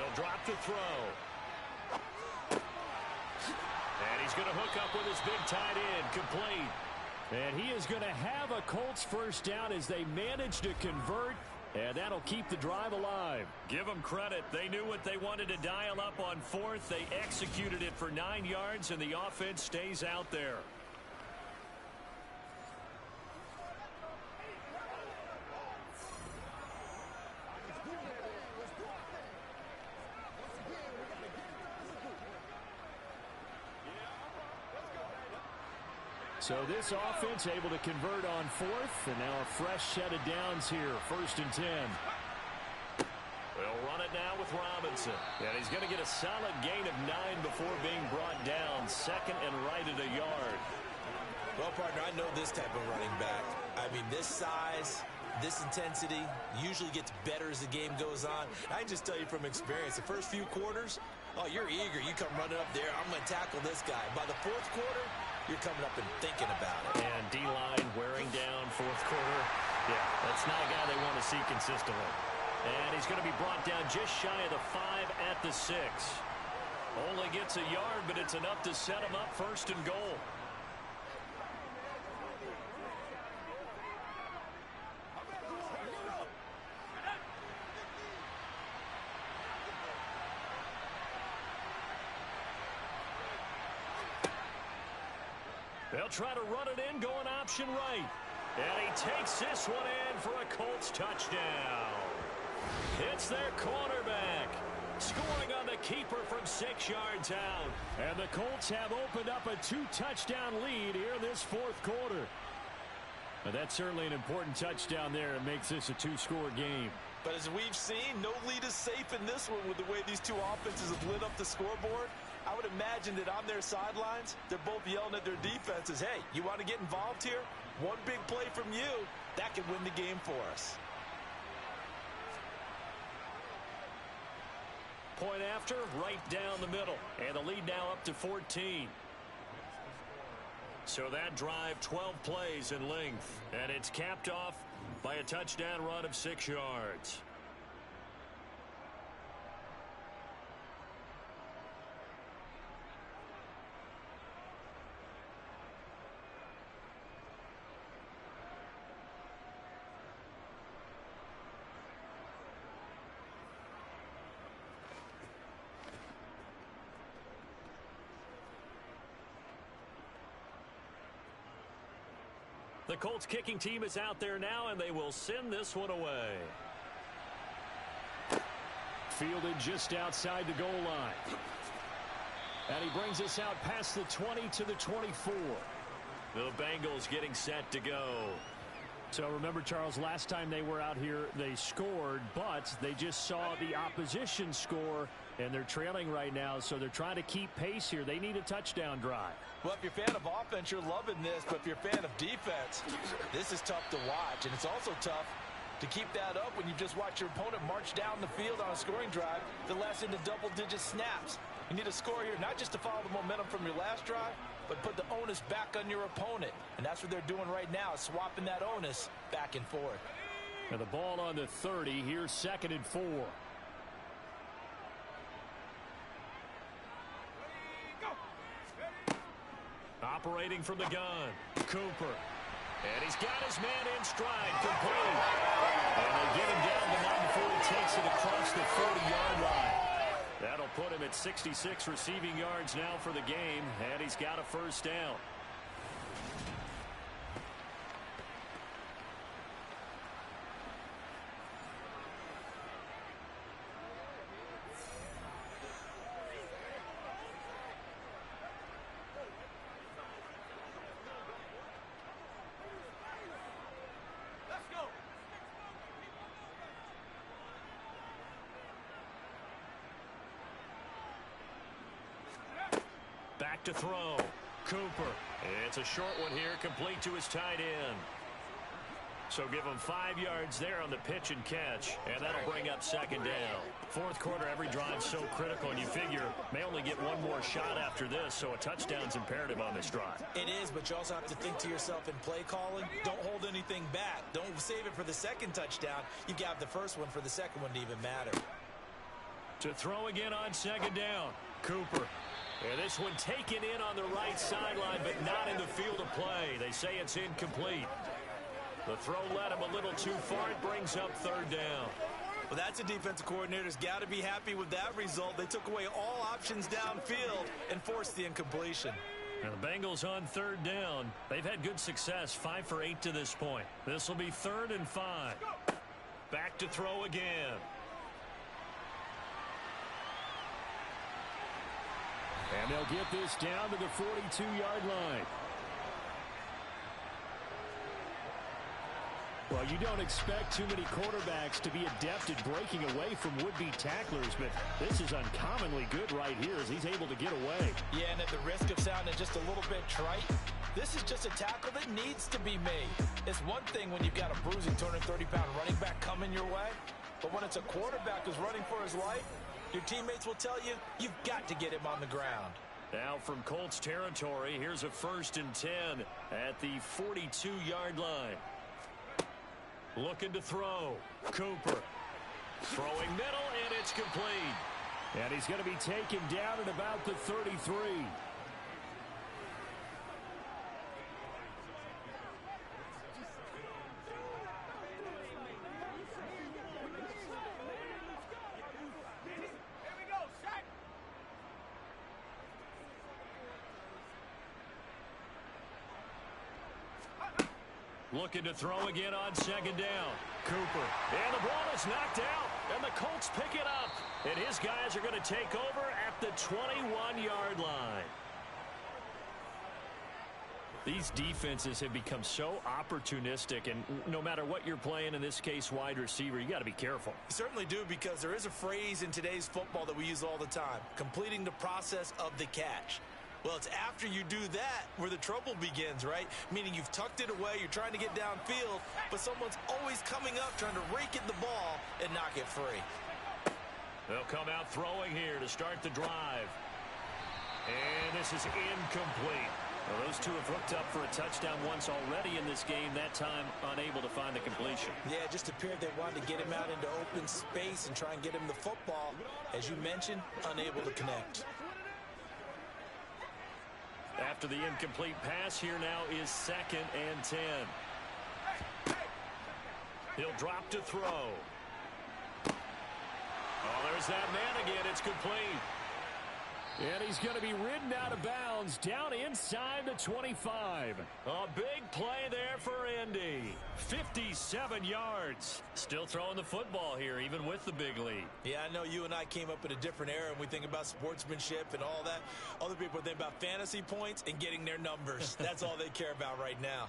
S2: He'll drop to throw. And he's going to hook up with his big tight end, complete.
S5: And he is going to have a Colts first down as they manage to convert, and that'll keep the drive alive.
S2: Give them credit. They knew what they wanted to dial up on fourth. They executed it for 9 yards, and the offense stays out there.
S5: So this offense able to convert on fourth, and now a fresh set of downs here, 1st and 10.
S2: They'll run it now with Robinson. And he's going to get a solid gain of 9 before being brought down. 2nd and right at a yard.
S7: Well, partner, I know this type of running back. I mean, this size, this intensity usually gets better as the game goes on. I can just tell you from experience, the first few quarters, oh, you're eager. You come running up there, I'm going to tackle this guy. By the 4th quarter, you're coming up and thinking about it.
S2: And D-line wearing down 4th quarter. Yeah, that's not a guy they want to see consistently. And he's going to be brought down just shy of the 5 at the 6. Only gets a yard, but it's enough to set him up 1st and goal. They'll try to run it in, going option right. And he takes this one in for a Colts touchdown. It's their cornerback, scoring on the keeper from 6 yards out.
S5: And the Colts have opened up a 2-touchdown lead here in this 4th quarter. Now that's certainly an important touchdown there. It makes this a 2-score game.
S7: But as we've seen, no lead is safe in this one with the way these two offenses have lit up the scoreboard. I would imagine that on their sidelines, they're both yelling at their defenses, hey, you want to get involved here? One big play from you, that could win the game for us.
S2: Point after, right down the middle. And the lead now up to 14. So that drive, 12 plays in length. And it's capped off by a touchdown run of 6 yards. The Colts kicking team is out there now, and they will send this one away.
S5: Fielded just outside the goal line. And he brings us out past the 20 to the 24.
S2: The Bengals getting set to go.
S5: So remember, Charles, last time they were out here, they scored, but they just saw the opposition score, and they're trailing right now, so they're trying to keep pace here. They need a touchdown drive.
S7: Well, if you're a fan of offense, you're loving this, but if you're a fan of defense, this is tough to watch, and it's also tough to keep that up when you just watch your opponent march down the field on a scoring drive that lasts into double-digit snaps. You need a score here, not just to follow the momentum from your last drive, but put the onus back on your opponent. And that's what they're doing right now, swapping that onus back and forth.
S5: And the ball on the 30, here's 2nd and 4.
S2: Operating from the gun, Cooper. And he's got his man in stride, complete. And they get him down to 9 before he takes it across the 40-yard line. That'll put him at 66 receiving yards now for the game, and he's got a first down. Back to throw. Cooper. It's a short one here, complete to his tight end. So give him 5 yards there on the pitch and catch, and that'll bring up 2nd down. 4th quarter, every drive's so critical, and you figure may only get one more shot after this, so a touchdown's imperative on this drive.
S7: It is, but you also have to think to yourself in play calling, don't hold anything back. Don't save it for the second touchdown. You got the first one for the second one to even matter.
S5: To throw again on second down. Cooper. And this one taken in on the right sideline, but not in the field of play. They say it's incomplete. The throw led him a little too far. It brings up third down.
S7: Well, that's a defensive coordinator's got to be happy with that result. They took away all options downfield and forced the incompletion.
S5: Now the Bengals on third down. They've had good success, 5 for 8 to this point. This will be 3rd and 5. Back to throw again. And they'll get this down to the 42-yard line. Well, you don't expect too many quarterbacks to be adept at breaking away from would-be tacklers, but this is uncommonly good right here as he's able to get away.
S7: Yeah, and at the risk of sounding just a little bit trite, this is just a tackle that needs to be made. It's one thing when you've got a bruising 230-pound running back coming your way, but when it's a quarterback who's running for his life, your teammates will tell you, you've got to get him on the ground.
S5: Now from Colts territory, here's a 1st and 10 at the 42-yard line. Looking to throw. Cooper. Throwing middle, and it's complete. And he's going to be taken down at about the 33. Looking to throw again on second down. Cooper. And the ball is knocked out. And the Colts pick it up. And his guys are going to take over at the 21-yard line. These defenses have become so opportunistic, and no matter what you're playing, in this case wide receiver, you got to be careful.
S7: You certainly do, because there is a phrase in today's football that we use all the time, completing the process of the catch. Well, it's after you do that where the trouble begins, right? Meaning you've tucked it away, you're trying to get downfield, but someone's always coming up trying to rake at the ball and knock it free.
S5: They'll come out throwing here to start the drive. And this is incomplete. Well, those two have hooked up for a touchdown once already in this game, that time unable to find the completion.
S7: Yeah, it just appeared they wanted to get him out into open space and try and get him the football. As you mentioned, unable to connect.
S5: After the incomplete pass, here now is 2nd and 10. He'll drop to throw. Oh, there's that man again. It's complete. And he's going to be ridden out of bounds down inside the 25. A big play there for Indy. 57 yards. Still throwing the football here, even with the big lead.
S7: Yeah, I know you and I came up in a different era, and we think about sportsmanship and all that. Other people think about fantasy points and getting their numbers. That's all they care about right now.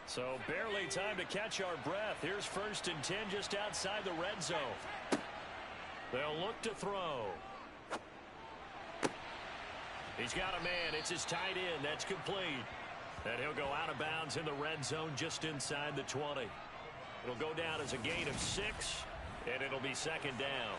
S5: So barely time to catch our breath. Here's 1st and 10 just outside the red zone. They'll look to throw. He's got a man. It's his tight end. That's complete. And he'll go out of bounds in the red zone just inside the 20. It'll go down as a gain of 6, and it'll be 2nd down.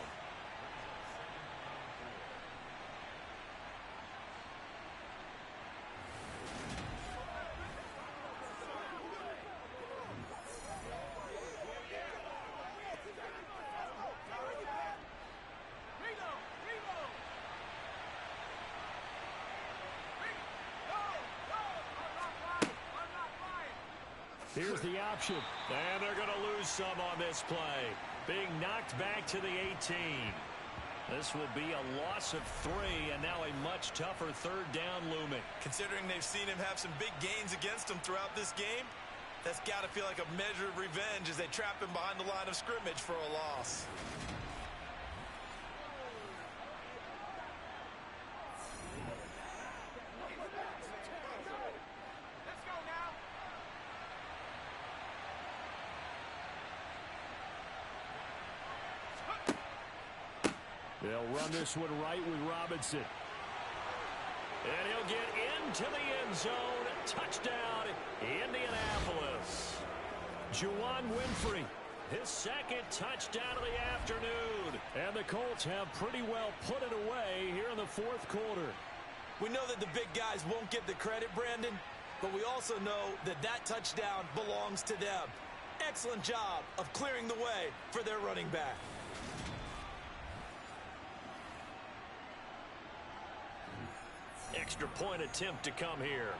S5: Here's the option. And they're going to lose some on this play. Being knocked back to the 18. This will be a loss of 3, and now a much tougher 3rd down looming.
S7: Considering they've seen him have some big gains against them throughout this game, that's got to feel like a measure of revenge as they trap him behind the line of scrimmage for a loss.
S5: They'll run this one right with Robinson. And he'll get into the end zone. Touchdown, Indianapolis. Juwan Winfrey, his 2nd touchdown of the afternoon. And the Colts have pretty well put it away here in the 4th quarter.
S8: We know that the big guys won't get the credit, Brandon, but we also know that that touchdown belongs to them. Excellent job of clearing the way for their running back.
S2: Extra point attempt to come here.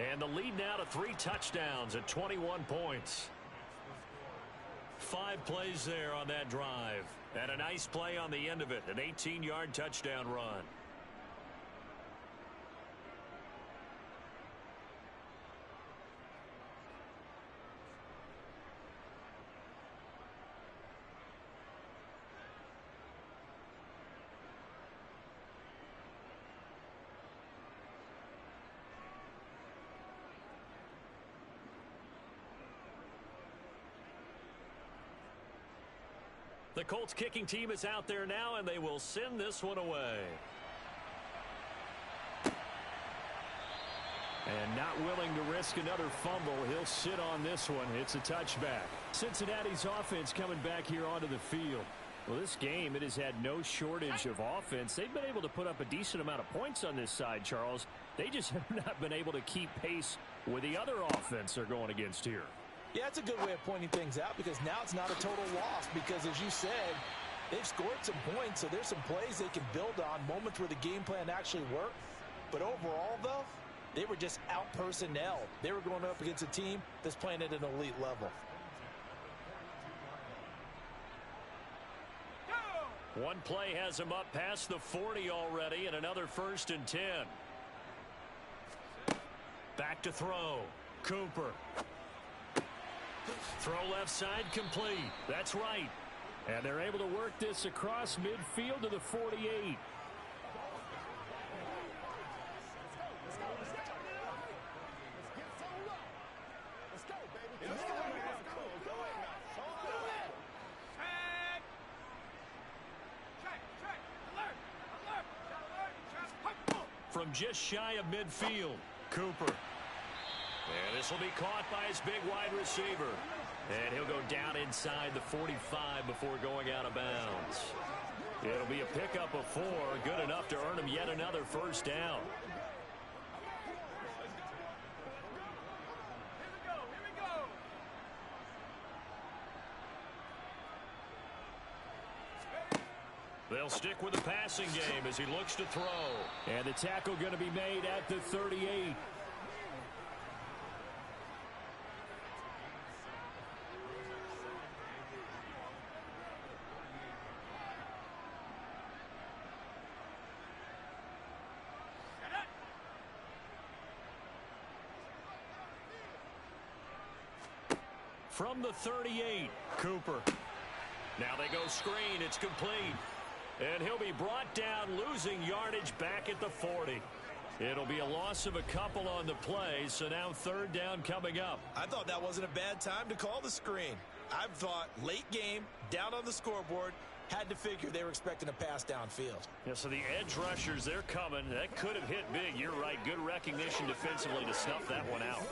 S2: And the lead now to 3 touchdowns at 21 points. 5 plays there on that drive. And a nice play on the end of it, an 18-yard touchdown run. The Colts kicking team is out there now, and they will send this one away. And not willing to risk another fumble, he'll sit on this one. It's a touchback. Cincinnati's offense coming back here onto the field. Well, this game, it has had no shortage of offense. They've been able to put up a decent amount of points on this side, Charles. They just have not been able to keep pace with the other offense they're going against here.
S7: Yeah, that's a good way of pointing things out because now it's not a total loss because, as you said, they've scored some points, so there's some plays they can build on, moments where the game plan actually worked. But overall, though, they were just out-personnel. They were going up against a team that's playing at an elite level.
S2: One play has him up past the 40 already, and another 1st and 10. Back to throw. Cooper. Throw left side complete. That's right. And they're able to work this across midfield to the 48. From just shy of midfield, Cooper. And this will be caught by his big wide receiver. And he'll go down inside the 45 before going out of bounds. It'll be a pickup of 4, good enough to earn him yet another 1st down. They'll stick with the passing game as he looks to throw. And the tackle going to be made at the 38. From the 38, Cooper. Now they go screen. It's complete. And he'll be brought down, losing yardage back at the 40. It'll be a loss of a couple on the play, so now 3rd down coming up.
S8: I thought that wasn't a bad time to call the screen. I thought late game, down on the scoreboard, had to figure they were expecting a pass downfield.
S2: Yeah, so the edge rushers, they're coming. That could have hit big. You're right. Good recognition defensively to snuff that one out.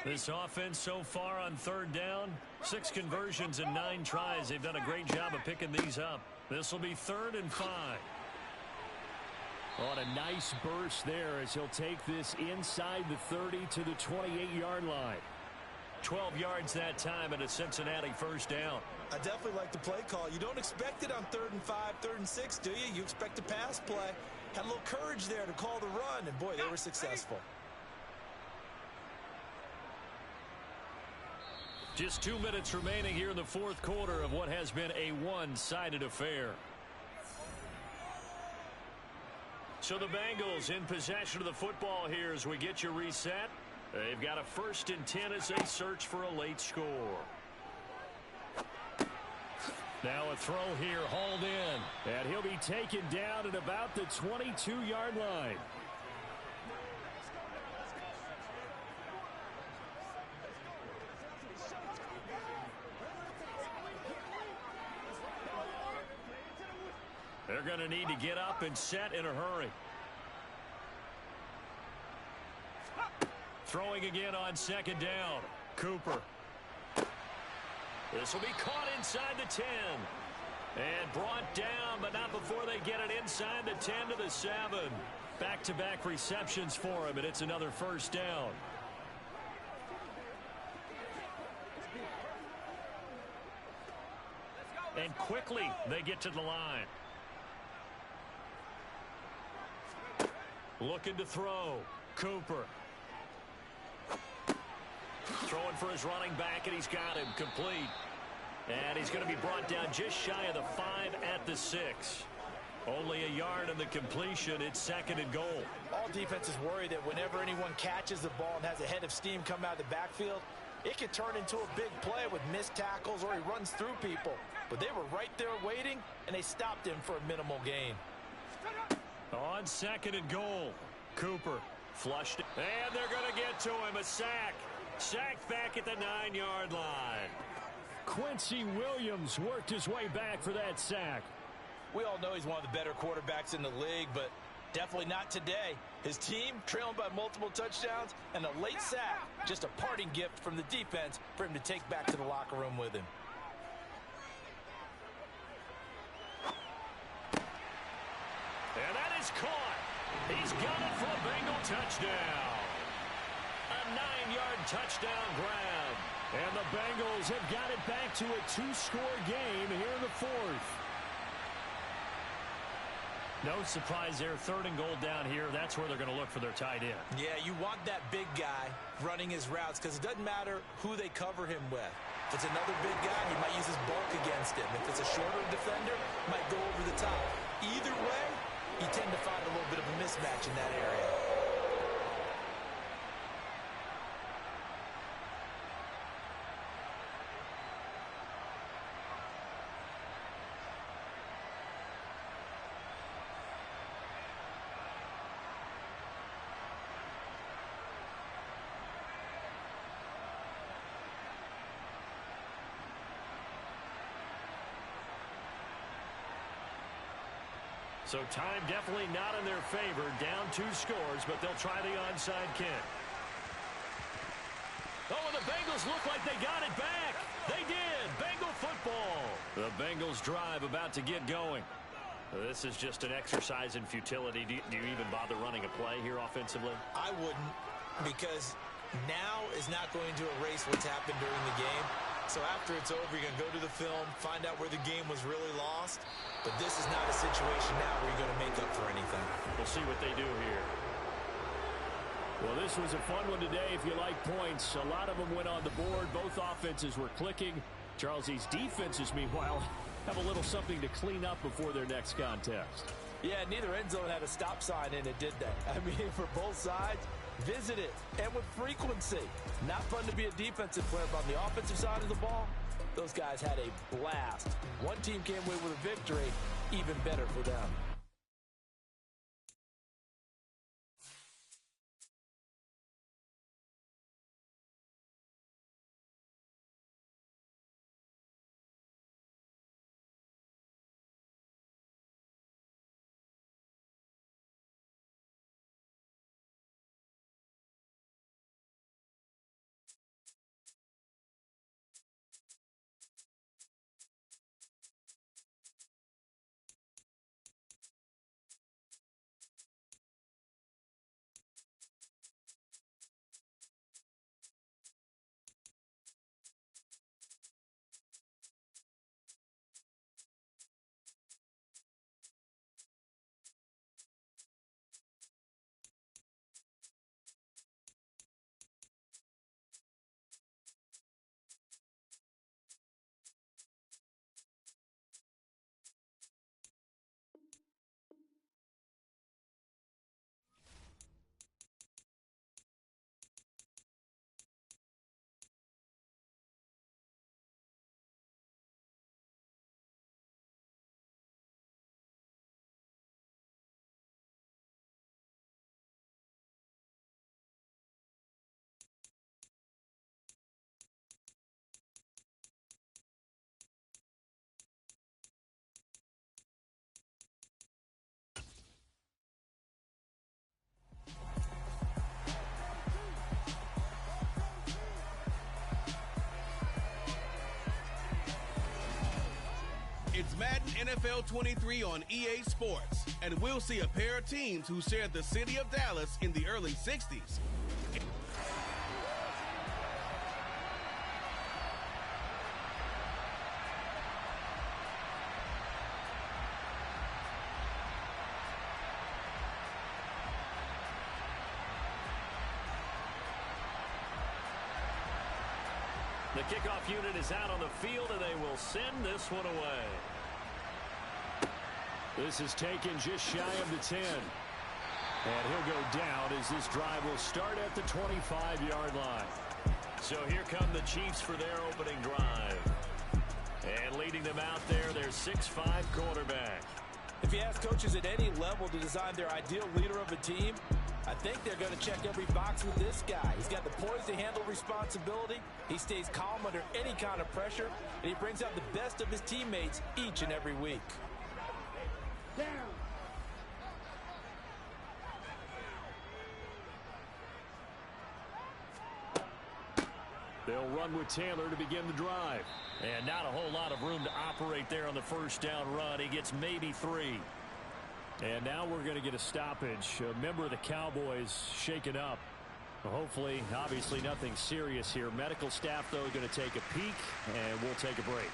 S2: This offense so far on 3rd down, 6 conversions and 9 tries. They've done a great job of picking these up. This will be 3rd and 5. On a nice burst there as he'll take this inside the 30 to the 28-yard line. 12 yards that time and a Cincinnati 1st down.
S8: I definitely like the play call. You don't expect it on 3rd and 5, 3rd and 6, do you? You expect a pass play. Had a little courage there to call the run, and boy, they were successful.
S2: Just 2 minutes remaining here in the 4th quarter of what has been a one-sided affair. So the Bengals in possession of the football here as we get you reset. They've got a 1st and 10 as they search for a late score. Now a throw here hauled in. And he'll be taken down at about the 22-yard line. They're going to need to get up and set in a hurry. Throwing again on 2nd down. Cooper.
S5: This will be caught inside the 10. And brought down, but not before they get it inside the 10 to the 7. Back-to-back receptions for him, and it's another first down. And quickly, they get to the line. Looking to throw. Cooper. Throwing for his running back, and he's got him complete. And he's going to be brought down just shy of the 5 at the 6. Only a yard in the completion. It's 2nd and goal.
S7: All defenses worry that whenever anyone catches the ball and has a head of steam come out of the backfield, it could turn into a big play with missed tackles or he runs through people. But they were right there waiting, and they stopped him for a minimal gain.
S5: On 2nd and goal, Cooper flushed it. And they're going to get to him. A sack. Sacked back at the 9-yard line. Quincy Williams worked his way back for that sack.
S7: We all know he's one of the better quarterbacks in the league, but definitely not today. His team trailing by multiple touchdowns and a late sack. Just a parting gift from the defense for him to take back to the locker room with him.
S5: And that is caught. He's got it for a Bengal touchdown. A 9-yard touchdown grab. And the Bengals have got it back to a 2-score game here in the 4th. No surprise there. 3rd and goal down here. That's where they're going to look for their tight end.
S7: Yeah, you want that big guy running his routes because it doesn't matter who they cover him with. If it's another big guy, he might use his bulk against him. If it's a shorter defender, he might go over the top. Either way, you tend to find a little bit of a mismatch in that area.
S5: So time definitely not in their favor. Down 2 scores, but they'll try the onside kick. Oh, and the Bengals look like they got it back. They did. Bengal football. The Bengals drive about to get going. This is just an exercise in futility. Do you even bother running a play here offensively?
S7: I wouldn't, because now is not going to erase what's happened during the game. So after it's over, you're going to go to the film, find out where the game was really lost. But this is not a situation now where you're going to make up for anything.
S5: We'll see what they do here. Well, this was a fun one today if you like points. A lot of them went on the board. Both offenses were clicking. Charles's defenses, meanwhile, have a little something to clean up before their next contest.
S7: Yeah, neither end zone had a stop sign in it, did they? I mean, for both sides, visit it, and with frequency. Not fun to be a defensive player, but on the offensive side of the ball, those guys had a blast. One team came away with a victory, even better for them.
S6: Madden NFL 23 on EA Sports, and we'll see a pair of teams who shared the city of Dallas in the early 60s.
S2: The kickoff unit is out on the field, and they will send this one away. This is taken just shy of the 10. And he'll go down as this drive will start at the 25-yard line. So here come the Chiefs for their opening drive. And leading them out there, their 6'5" quarterback.
S7: If you ask coaches at any level to design their ideal leader of a team, I think they're going to check every box with this guy. He's got the poise to handle responsibility. He stays calm under any kind of pressure, and he brings out the best of his teammates each and every week.
S4: Down.
S2: They'll run with Taylor to begin the drive. And not a whole lot of room to operate there on the first down run. He gets maybe 3. And now we're going to get a stoppage. A member of the Cowboys shaken up. Hopefully, obviously nothing serious here. Medical staff, though, going to take a peek, and we'll take a break.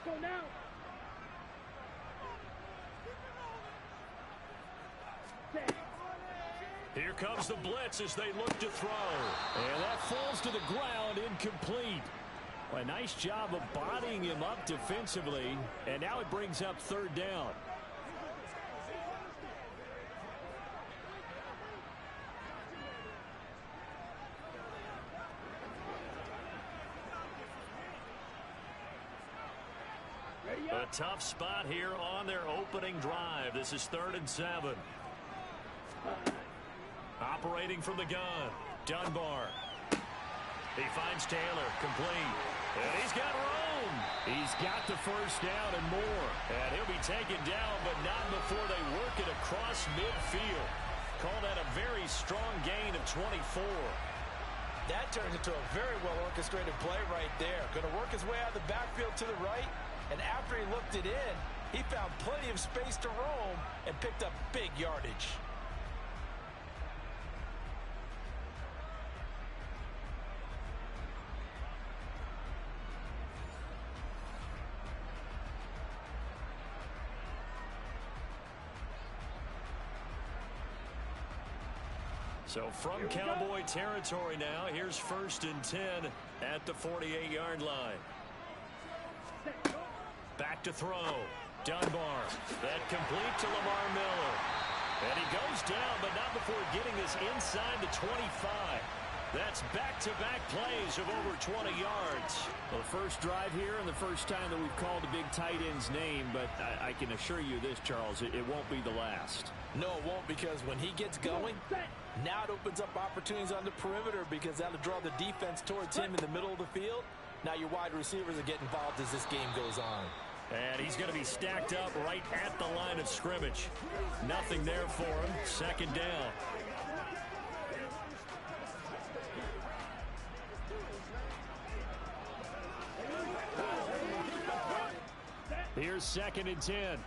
S4: Go now.
S2: Here comes the blitz as they look to throw. And that falls to the ground, incomplete. A nice job of bodying him up defensively. And now it brings up third down. A tough spot here on their opening drive. This is 3rd and 7. Operating from the gun, Dunbar. He finds Taylor, complete. And he's got room. He's got the first down and more. And he'll be taken down, but not before they work it across midfield. Call that a very strong gain of 24.
S7: That turns into a very well-orchestrated play right there. Going to work his way out of the backfield to the right. And after he looked it in, he found plenty of space to roam and picked up big yardage.
S2: So from Cowboy territory now, here's 1st and 10 at the 48-yard line. Back to throw. Dunbar. That complete to Lamar Miller. And he goes down, but not before getting this inside the 25. That's back-to-back plays of over 20 yards.
S5: Well, the first drive here and the first time that we've called a big tight end's name, but I can assure you this, Charles, it won't be the last.
S7: No, it won't, because when he gets going, now it opens up opportunities on the perimeter because that'll draw the defense towards him in the middle of the field. Now your wide receivers are getting involved as this game goes on.
S2: And he's going to be stacked up right at the line of scrimmage. Nothing there for him. 2nd down. Here's 2nd and 10.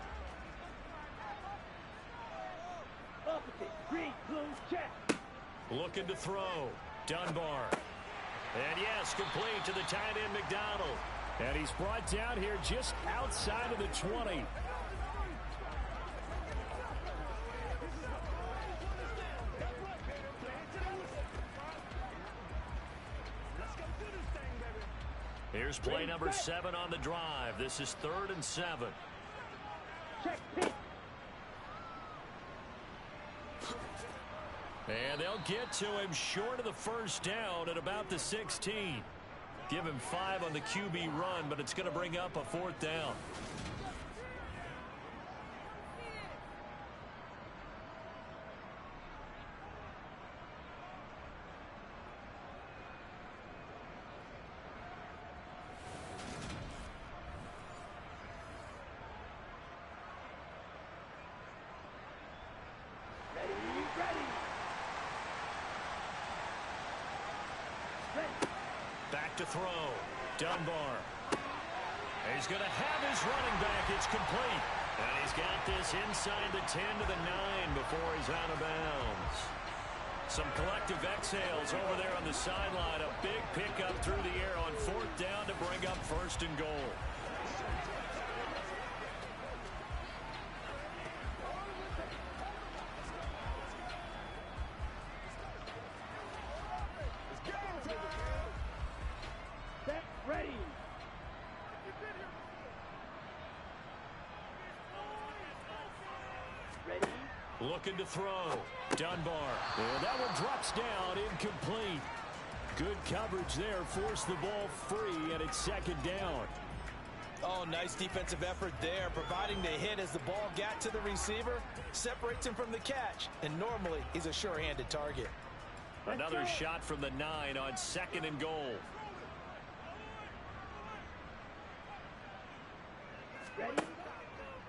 S2: Looking to throw. Dunbar. And yes, complete to the tight end, McDonald. And he's brought down here just outside of the 20. Here's play number 7 on the drive. This is 3rd and 7. And they'll get to him short of the first down at about the 16. Give him 5 on the QB run, but it's going to bring up a 4th down. to throw. Dunbar. He's going to have his running back. It's complete. And he's got this inside the 10 to the 9 before he's out of bounds. Some collective exhales over there on the sideline. A big pickup through the air on 4th down to bring up 1st and goal. Looking to throw. Dunbar. And that one drops down, incomplete. Good coverage there. Forced the ball free, and it's 2nd down.
S7: Oh, nice defensive effort there, providing the hit as the ball got to the receiver, separates him from the catch, and normally he's a sure-handed target.
S2: Another shot from the 9 on 2nd and goal.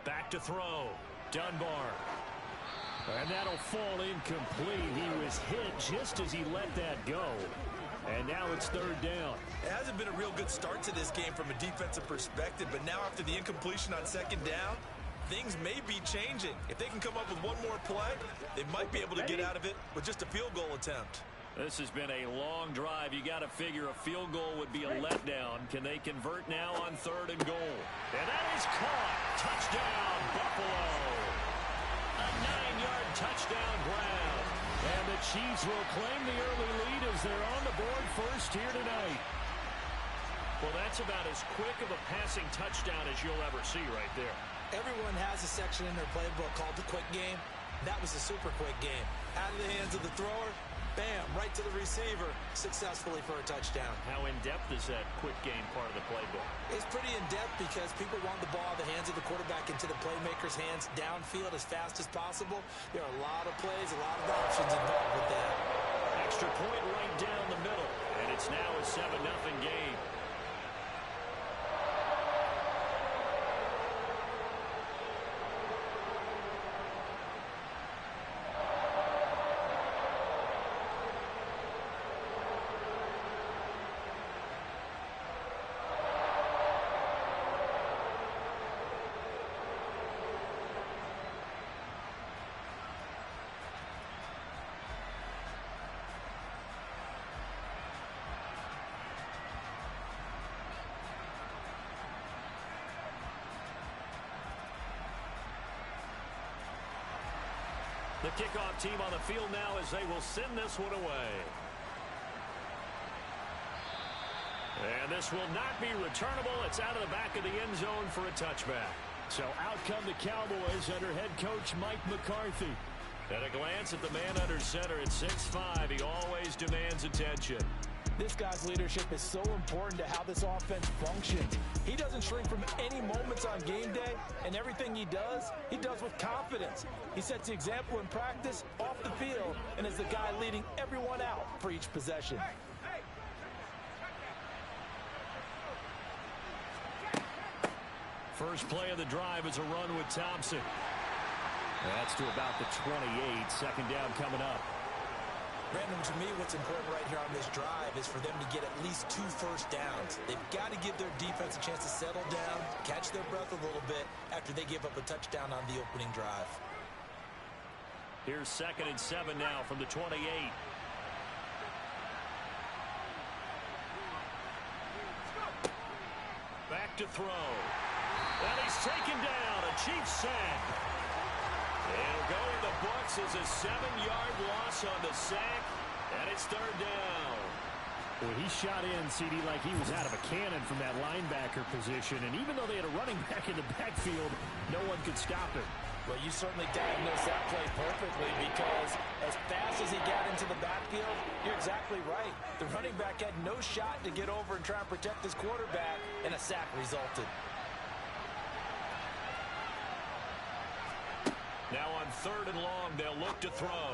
S2: Back to throw. Dunbar. And that'll fall incomplete. He was hit just as he let that go. And now it's 3rd down.
S8: It hasn't been a real good start to this game from a defensive perspective, but now after the incompletion on 2nd down, things may be changing. If they can come up with one more play, they might be able to get out of it with just a field goal attempt.
S2: This has been a long drive. You got to figure a field goal would be a letdown. Can they convert now on 3rd and goal? And that is caught. Touchdown, Buffalo. A 9-yard touchdown grab. And the Chiefs will claim the early lead as they're on the board first here tonight. Well, that's about as quick of a passing touchdown as you'll ever see right there.
S7: Everyone has a section in their playbook called the quick game. That was a super quick game. Out of the hands of the thrower, bam, right to the receiver, successfully for a touchdown.
S2: How in-depth is that quick game part of the playbook?
S7: It's pretty in-depth because people want the ball in the hands of the quarterback into the playmaker's hands downfield as fast as possible. There are a lot of plays, a lot of options involved with that.
S2: Extra point right down the middle, and it's now a 7-0 game. The kickoff team on the field now as they will send this one away. And this will not be returnable. It's out of the back of the end zone for a touchback. So out come the Cowboys under head coach Mike McCarthy. At a glance at the man under center at 6'5", he always demands attention.
S7: This guy's leadership is so important to how this offense functions. He doesn't shrink from any moments on game day, and everything he does with confidence. He sets the example in practice, off the field, and is the guy leading everyone out for each possession.
S2: First play of the drive is a run with Thompson. That's to about the 28. 2nd down coming up.
S7: Brandon, to me, what's important right here on this drive is for them to get at least 2 first downs. They've got to give their defense a chance to settle down, catch their breath a little bit after they give up a touchdown on the opening drive.
S2: Here's 2nd and 7 now from the 28. Back to throw. And he's taken down. A Chiefs sack. It'll go in the books as a 7-yard loss on the sack, and it's 3rd down.
S5: Well, he shot in, CD, like he was out of a cannon from that linebacker position, and even though they had a running back in the backfield, no one could stop him.
S7: Well, you certainly diagnosed that play perfectly because as fast as he got into the backfield, you're exactly right. The running back had no shot to get over and try and protect his quarterback, and a sack resulted.
S2: Now on 3rd and long, they'll look to throw.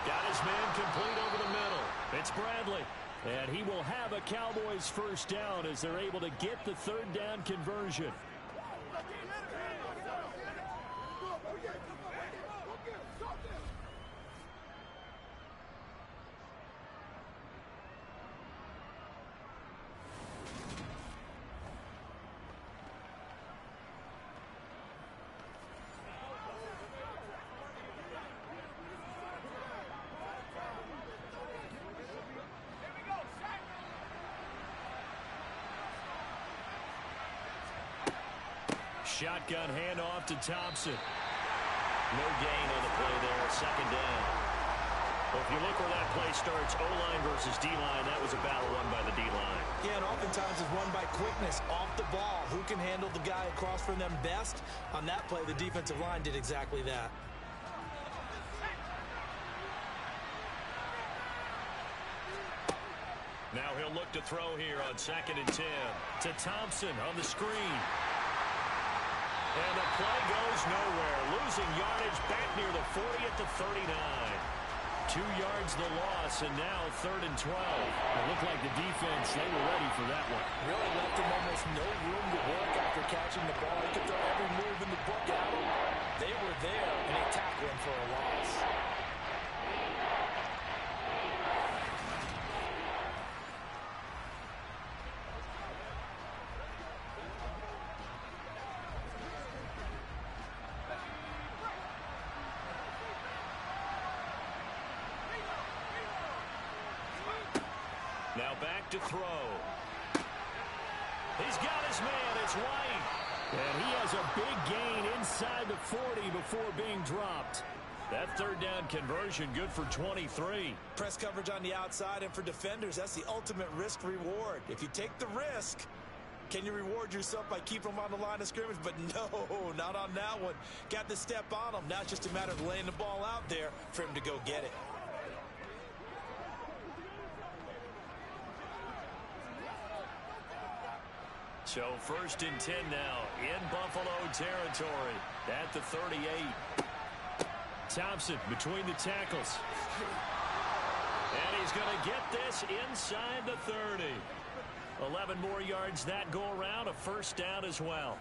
S2: Got his man complete over the middle. It's Bradley. And he will have a Cowboys first down as they're able to get the 3rd down conversion.
S5: shotgun handoff to Thompson.
S2: No gain on the play there, second down.
S5: Well, if you look where that play starts, O-line versus D-line, that was a battle won by the D-line.
S7: Yeah, and oftentimes it's won by quickness, off the ball. Who can handle the guy across from them best? On that play, the defensive line did exactly that.
S5: Now he'll look to throw here on 2nd and 10 to Thompson on the screen. And the play goes nowhere, losing yardage back near the 40 at the 39. 2 yards the loss, and now 3rd and 12. It looked like the defense, they were ready for that one.
S7: Really left him almost no room to work after catching the ball. He could throw every move in the book at him. They were there, and they tackled him for a loss.
S5: Now back to throw. He's got his man. It's White. And he has a big gain inside the 40 before being dropped. That 3rd down conversion good for 23.
S7: Press coverage on the outside, and for defenders, that's the ultimate risk-reward. If you take the risk, can you reward yourself by keeping them on the line of scrimmage? But no, not on that one. Got to step on them. Now it's just a matter of laying the ball out there for him to go get it.
S5: So 1st and 10 now in Buffalo territory at the 38. Thompson between the tackles. And he's going to get this inside the 30. 11 more yards that go around, a 1st down as well.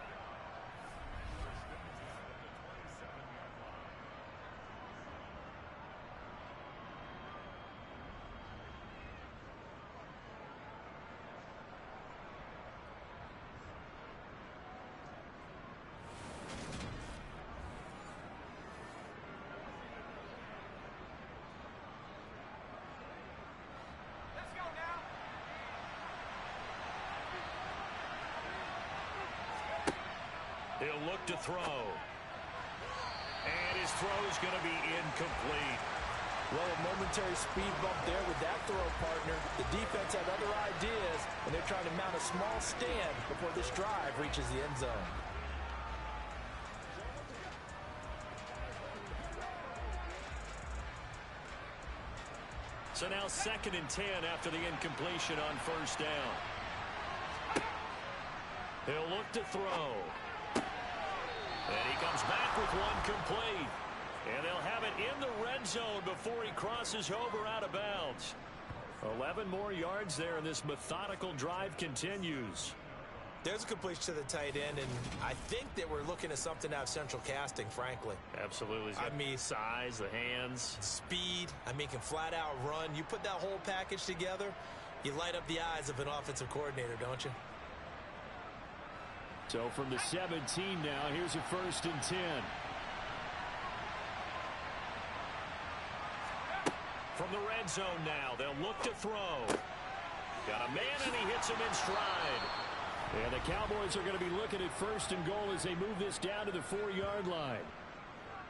S5: He'll look to throw. And his throw is going to be incomplete.
S7: Well, a momentary speed bump there with that throw, partner. The defense had other ideas, and they're trying to mount a small stand before this drive reaches the end zone.
S5: So now 2nd and 10 after the incompletion on 1st down. He'll look to throw. And he comes back with one complete. And they'll have it in the red zone before he crosses over out of bounds. 11 more yards there, and this methodical drive continues.
S7: There's a completion to the tight end, and I think that we're looking at something out of Central Casting, frankly.
S5: Absolutely.
S7: I mean,
S5: size, the hands.
S7: Speed. I mean, can flat out run. You put that whole package together, you light up the eyes of an offensive coordinator, don't you?
S5: So from the 17 now, here's a 1st and 10. From the red zone now, they'll look to throw. Got a man, and he hits him in stride. And the Cowboys are going to be looking at 1st and goal as they move this down to the 4-yard line.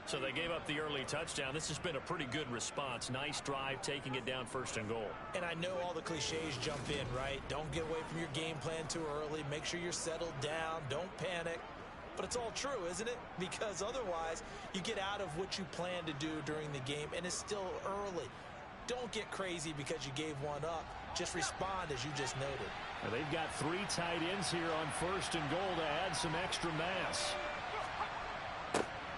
S5: So they gave up the early touchdown. This has been a pretty good response. Nice drive, taking it down 1st and goal.
S7: And I know all the cliches jump in, right? Don't get away from your game plan too early. Make sure you're settled down. Don't panic. But it's all true, isn't it? Because otherwise, you get out of what you plan to do during the game, and it's still early. Don't get crazy because you gave one up. Just respond as you just noted.
S5: Now they've got 3 tight ends here on 1st and goal to add some extra mass.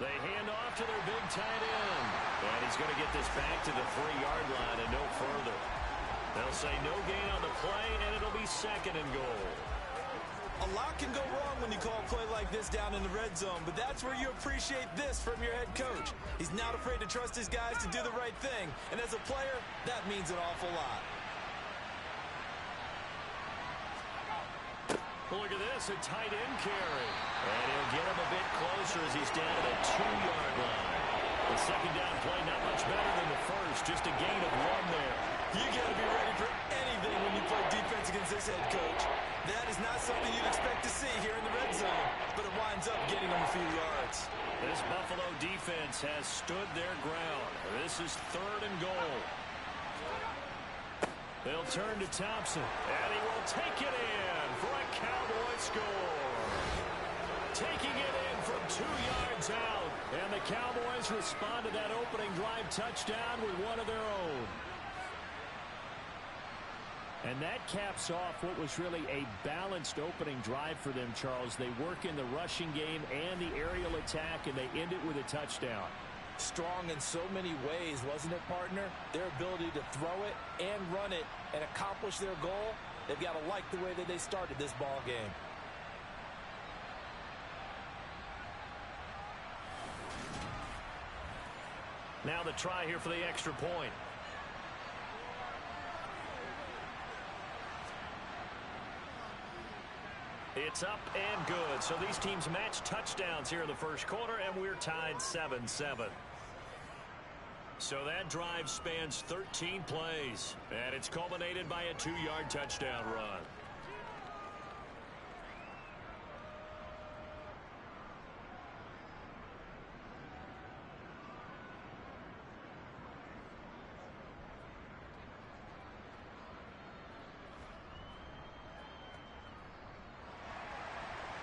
S5: They hand off to their big tight end. And he's going to get this back to the 3-yard line and no further. They'll say no gain on the play, and it'll be 2nd and goal.
S7: A lot can go wrong when you call a play like this down in the red zone, but that's where you appreciate this from your head coach. He's not afraid to trust his guys to do the right thing, and as a player, that means an awful lot.
S5: Look at this, a tight end carry. And he'll get him a bit closer as he's down at the 2-yard line. The second down play not much better than the first, just a gain of 1 there.
S8: You got to be ready for anything when you play defense against this head coach. That is not something you'd expect to see here in the red zone, but it winds up getting them a few yards.
S5: This Buffalo defense has stood their ground. This is 3rd and goal. They'll turn to Thompson, and he will take it in for a Cowboy score. Taking it in from 2 yards out, and the Cowboys respond to that opening drive touchdown with one of their own. And that caps off what was really a balanced opening drive for them, Charles. They work in the rushing game and the aerial attack, and they end it with a touchdown.
S7: Strong in so many ways, wasn't it, partner? Their ability to throw it and run it and accomplish their goal, they've got to like the way that they started this ball game.
S5: Now the try here for the extra point. It's up and good. So these teams match touchdowns here in the first quarter, and we're tied 7-7. So that drive spans 13 plays, and it's culminated by a 2-yard touchdown run.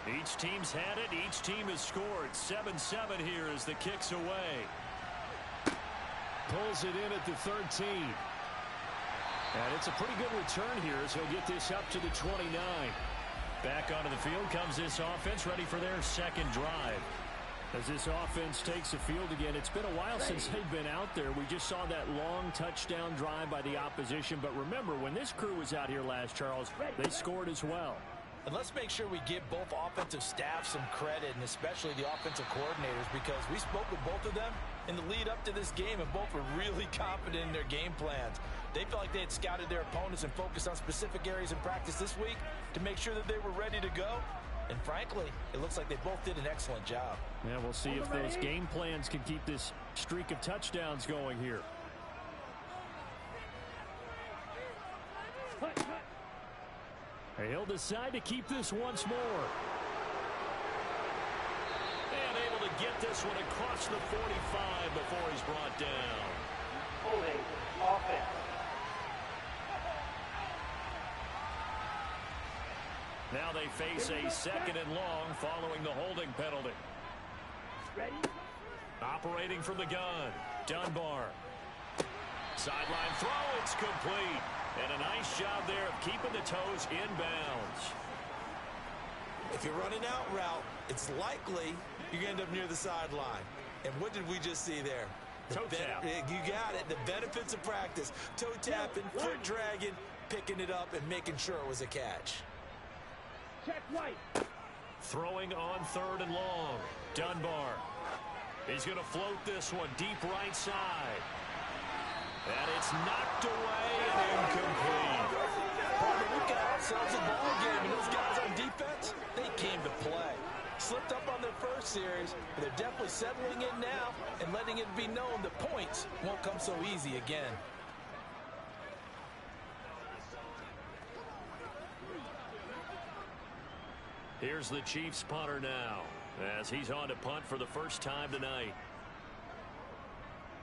S5: Each team's had it. Each team has scored. 7-7 here as the kick's away. Pulls it in at the 13. And it's a pretty good return here as he'll get this up to the 29. Back onto the field comes this offense, ready for their second drive. As this offense takes the field again, it's been a while since they've been out there. We just saw that long touchdown drive by the opposition. But remember, when this crew was out here last, Charles, they scored as well.
S7: And let's make sure we give both offensive staffs some credit, and especially the offensive coordinators, because we spoke with both of them in the lead up to this game, and both were really confident in their game plans. They felt like they had scouted their opponents and focused on specific areas in practice this week to make sure that they were ready to go. And frankly, it looks like they both did an excellent job.
S5: Yeah, we'll see if those game plans can keep this streak of touchdowns going here. He'll decide to keep this once more. And able to get this one across the 45 before he's brought down.
S9: Holding offense.
S5: Now they face a 2nd and long following the holding penalty.
S9: Ready?
S5: Operating from the gun, Dunbar. Sideline throw, it's complete. And a nice job there of keeping the toes inbounds.
S7: If you're running out route, it's likely you're going to end up near the sideline. And what did we just see there?
S5: Toe tap.
S7: You got it. The benefits of practice. Toe tapping, foot dragging, picking it up, and making sure it was a catch.
S9: Check right.
S5: Throwing on 3rd and long. Dunbar. He's going to float this one deep right side. And it's knocked away and incomplete.
S7: We've got ourselves a ball game, and those guys on defense, they came to play. Slipped up on their first series, but they're definitely settling in now and letting it be known the points won't come so easy again.
S5: Here's the Chiefs punter now, as he's on to punt for the first time tonight.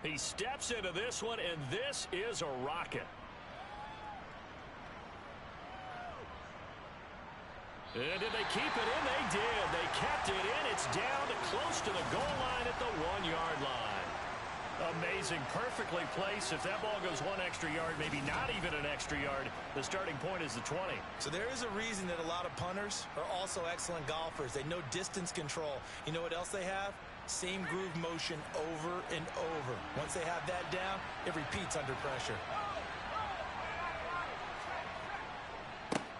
S5: He steps into this one, and this is a rocket. And did they keep it in? They did. They kept it in. It's down to close to the goal line at the 1-yard line. Amazing. Perfectly placed. If that ball goes 1 extra yard, maybe not even an extra yard, the starting point is the 20.
S7: So there is a reason that a lot of punters are also excellent golfers. They know distance control. You know what else they have? Same groove motion over and over. Once they have that down, it repeats under pressure.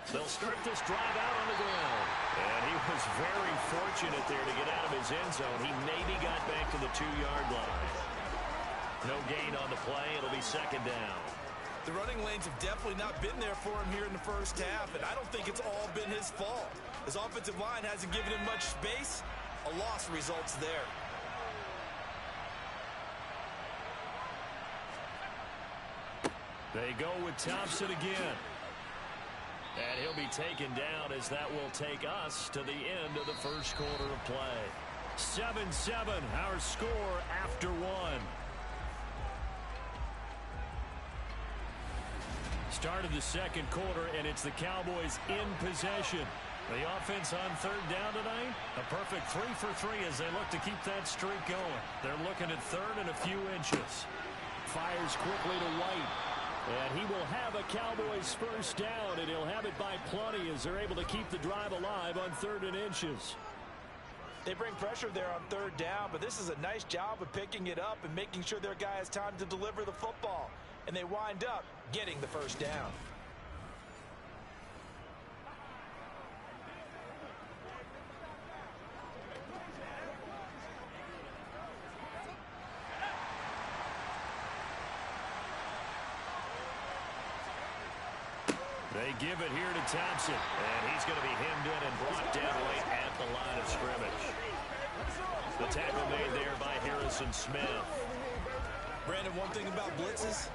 S5: They'll start this drive out on the ground. And he was very fortunate there to get out of his end zone. He maybe got back to the 2-yard line. No gain on the play. It'll be 2nd down.
S7: The running lanes have definitely not been there for him here in the first half, and I don't think it's all been his fault. His offensive line hasn't given him much space. A loss results there.
S2: They go with Thompson again. And he'll be taken down as that will take us to the end of the first quarter of play. 7-7, our score after one. Start of the second quarter, and it's the Cowboys in possession. The offense on third down tonight, a perfect 3 for 3 as they look to keep that streak going. They're looking at third and a few inches. Fires quickly to White. And he will have a Cowboys first down, and he'll have it by plenty as they're able to keep the drive alive on 3rd and inches.
S7: They bring pressure there on third down, but this is a nice job of picking it up and making sure their guy has time to deliver the football. And they wind up getting the first down.
S2: They give it here to Thompson, and he's going to be hemmed in and brought down right at the line of scrimmage. The tackle made there by Harrison Smith.
S7: Brandon, one thing about blitzes,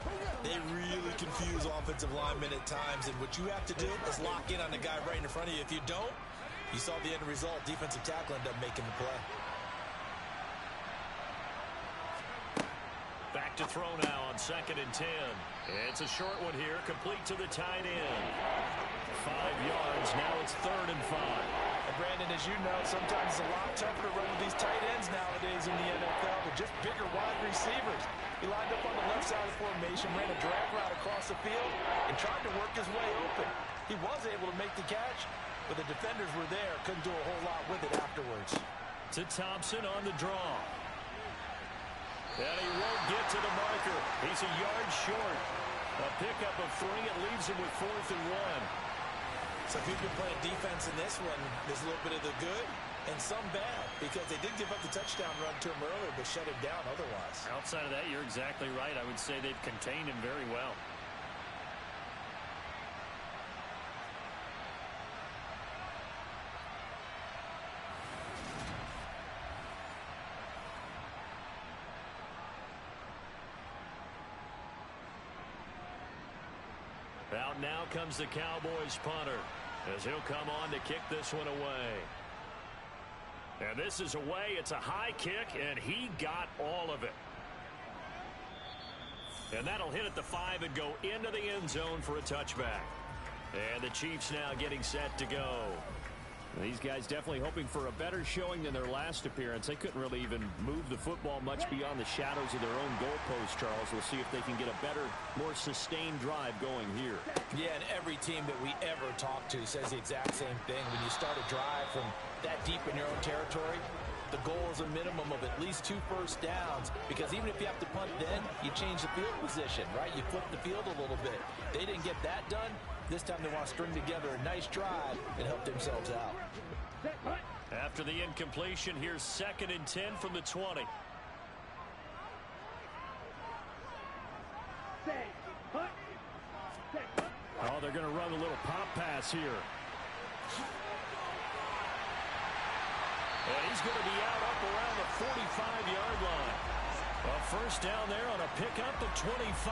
S7: they really confuse offensive linemen at times, and what you have to do is lock in on the guy right in front of you. If you don't, you saw the end result. Defensive tackle ended up making the play.
S2: Back to throw now on 2nd and 10. It's a short one here, complete to the tight end. 5 yards, now it's 3rd and 5.
S7: And Brandon, as you know, sometimes it's a lot tougher to run with these tight ends nowadays in the NFL. They're just bigger wide receivers. He lined up on the left side of the formation, ran a drag route across the field, and tried to work his way open. He was able to make the catch, but the defenders were there, couldn't do a whole lot with it afterwards.
S2: To Thompson on the draw. And he won't get to the marker. He's a yard short. A pickup of 3. It leaves him with 4th and 1.
S7: So if you've been playing defense in this one, there's a little bit of the good and some bad, because they did give up the touchdown run to him earlier, but shut him down otherwise.
S5: Outside of that, you're exactly right. I would say they've contained him very well.
S2: Out now comes the Cowboys punter as he'll come on to kick this one away. And this is away. It's a high kick, and he got all of it. And that'll hit at the 5 and go into the end zone for a touchback. And the Chiefs now getting set to go.
S5: These guys definitely hoping for a better showing than their last appearance. They couldn't really even move the football much beyond the shadows of their own goalpost, Charles. We'll see if they can get a better, more sustained drive going here.
S7: Yeah, and every team that we ever talk to says the exact same thing. When you start a drive from that deep in your own territory, the goal is a minimum of at least 2 first downs, because even if you have to punt then, you change the field position, right? You flip the field a little bit. They didn't get that done. This time they want to string together a nice drive and help themselves out.
S2: After the incompletion, here's 2nd and 10 from the 20.
S5: Oh, they're going to run a little pop pass here.
S2: And he's going to be out up around the 45-yard line. A first down there on a pickup of 25.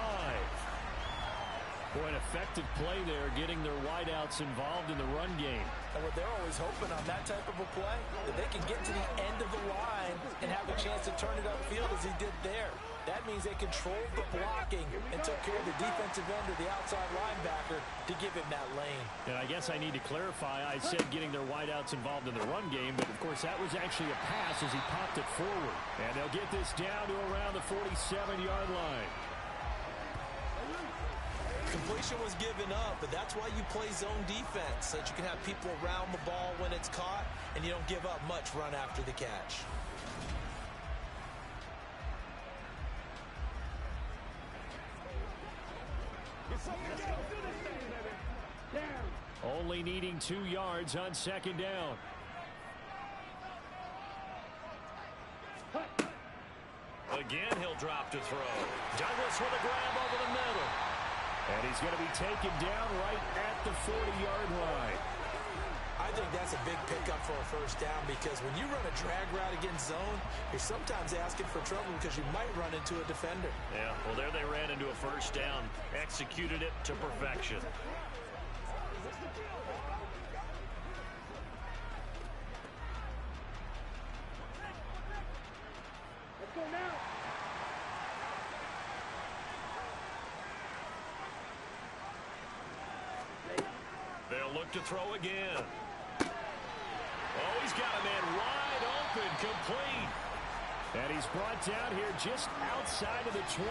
S5: Boy, an effective play there, getting their wideouts involved in the run game.
S7: And what they're always hoping on that type of a play, that they can get to the end of the line and have a chance to turn it upfield as he did there. That means they controlled the blocking and took care of the defensive end of the outside linebacker to give him that lane.
S5: And I guess I need to clarify, I said getting their wideouts involved in the run game, but of course that was actually a pass as he popped it forward.
S2: And they'll get this down to around the 47-yard line.
S7: Completion was given up, but that's why you play zone defense, so that you can have people around the ball when it's caught, and you don't give up much run after the catch.
S2: Only needing 2 yards on 2nd down. Again, he'll drop to throw. Douglas with a grab over the middle. And he's going to be taken down right at the 40-yard line.
S7: I I think that's a big pickup for a first down because when you run a drag route against zone, you're sometimes asking for trouble because you might run into a defender.
S5: Yeah, well, there they ran into a first down, executed it to perfection.
S9: Let's go now.
S5: They'll look to throw again. Oh, he's got a man wide open, complete. And he's brought down here just outside of the 20.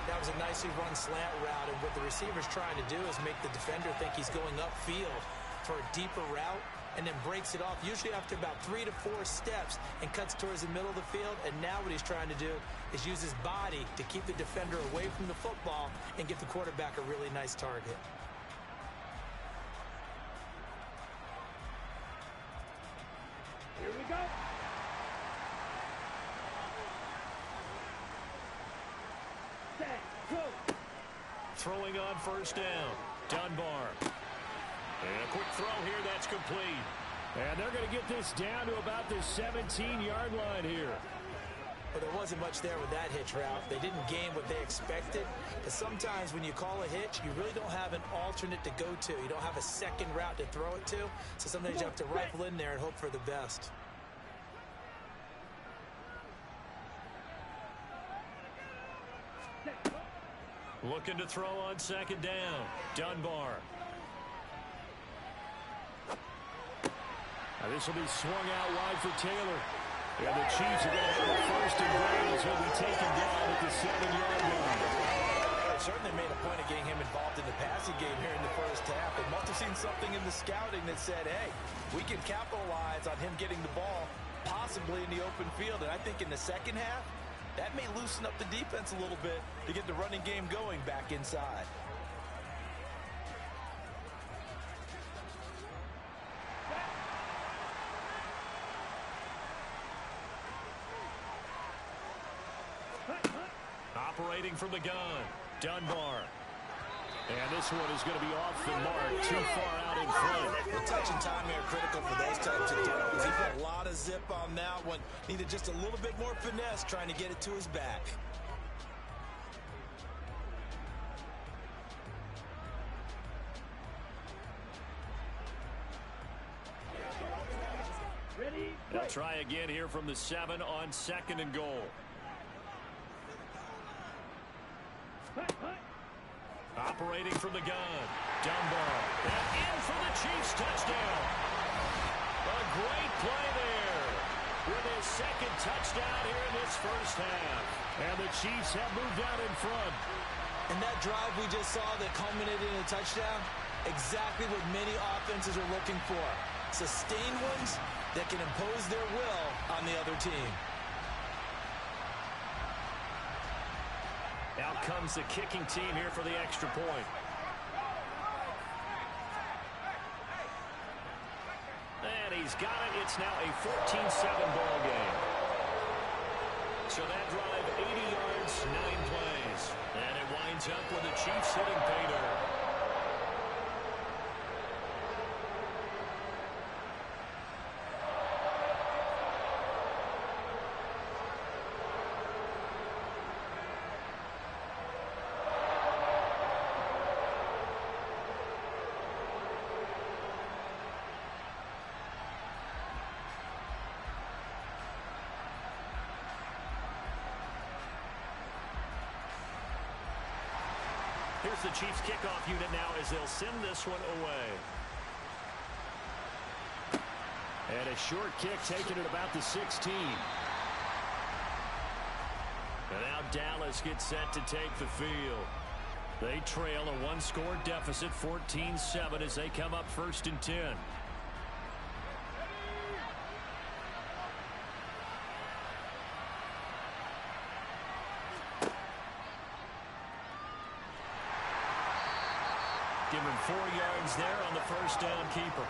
S7: That was a nicely run slant route, and what the receiver's trying to do is make the defender think he's going upfield for a deeper route, and then breaks it off, usually after about 3 to 4 steps, and cuts towards the middle of the field. And now what he's trying to do is use his body to keep the defender away from the football and give the quarterback a really nice target.
S9: Here we go. Set, go.
S5: Throwing on first down. Dunbar. And a quick throw here, that's complete. And they're going to get this down to about the 17-yard line here.
S7: But there wasn't much there with that hitch route. They didn't gain what they expected. But sometimes when you call a hitch, you really don't have an alternate to go to. You don't have a second route to throw it to. So sometimes you have to rifle in there and hope for the best.
S5: Looking to throw on second down. Dunbar. Now this will be swung out wide for Taylor. And the Chiefs are going to have a first and goal as he'll be taken down at the 7-yard line.
S7: They certainly made a point of getting him involved in the passing game here in the first half. They must have seen something in the scouting that said, hey, we can capitalize on him getting the ball possibly in the open field. And I think in the second half, that may loosen up the defense a little bit to get the running game going back inside.
S5: Operating from the gun, Dunbar. And this one is going to be off the mark, too far out in front.
S7: The touch and time here are critical for those types of throws. He put a lot of zip on that one. Needed just a little bit more finesse trying to get it to his back.
S9: Ready,
S5: They'll try again here from the 7 on second and goal. Operating from the gun, Dunbar. And in for the Chiefs touchdown. A great play there with his second touchdown here in this first half. And the Chiefs have moved out in front.
S7: And that drive we just saw that culminated in a touchdown, exactly what many offenses are looking for. Sustained ones that can impose their will on the other team.
S5: Out comes the kicking team here for the extra point. And he's got it. It's now a 14-7 ball game. So that drive, 80 yards, 9 plays. And it winds up with the Chiefs hitting pay dirt. Here's the Chiefs kickoff unit now as they'll send this one away. And a short kick taken at about the 16. And now Dallas gets set to take the field. They trail a one-score deficit, 14-7, as they come up 1st and 10. Give him 4 yards there on the first down keeper.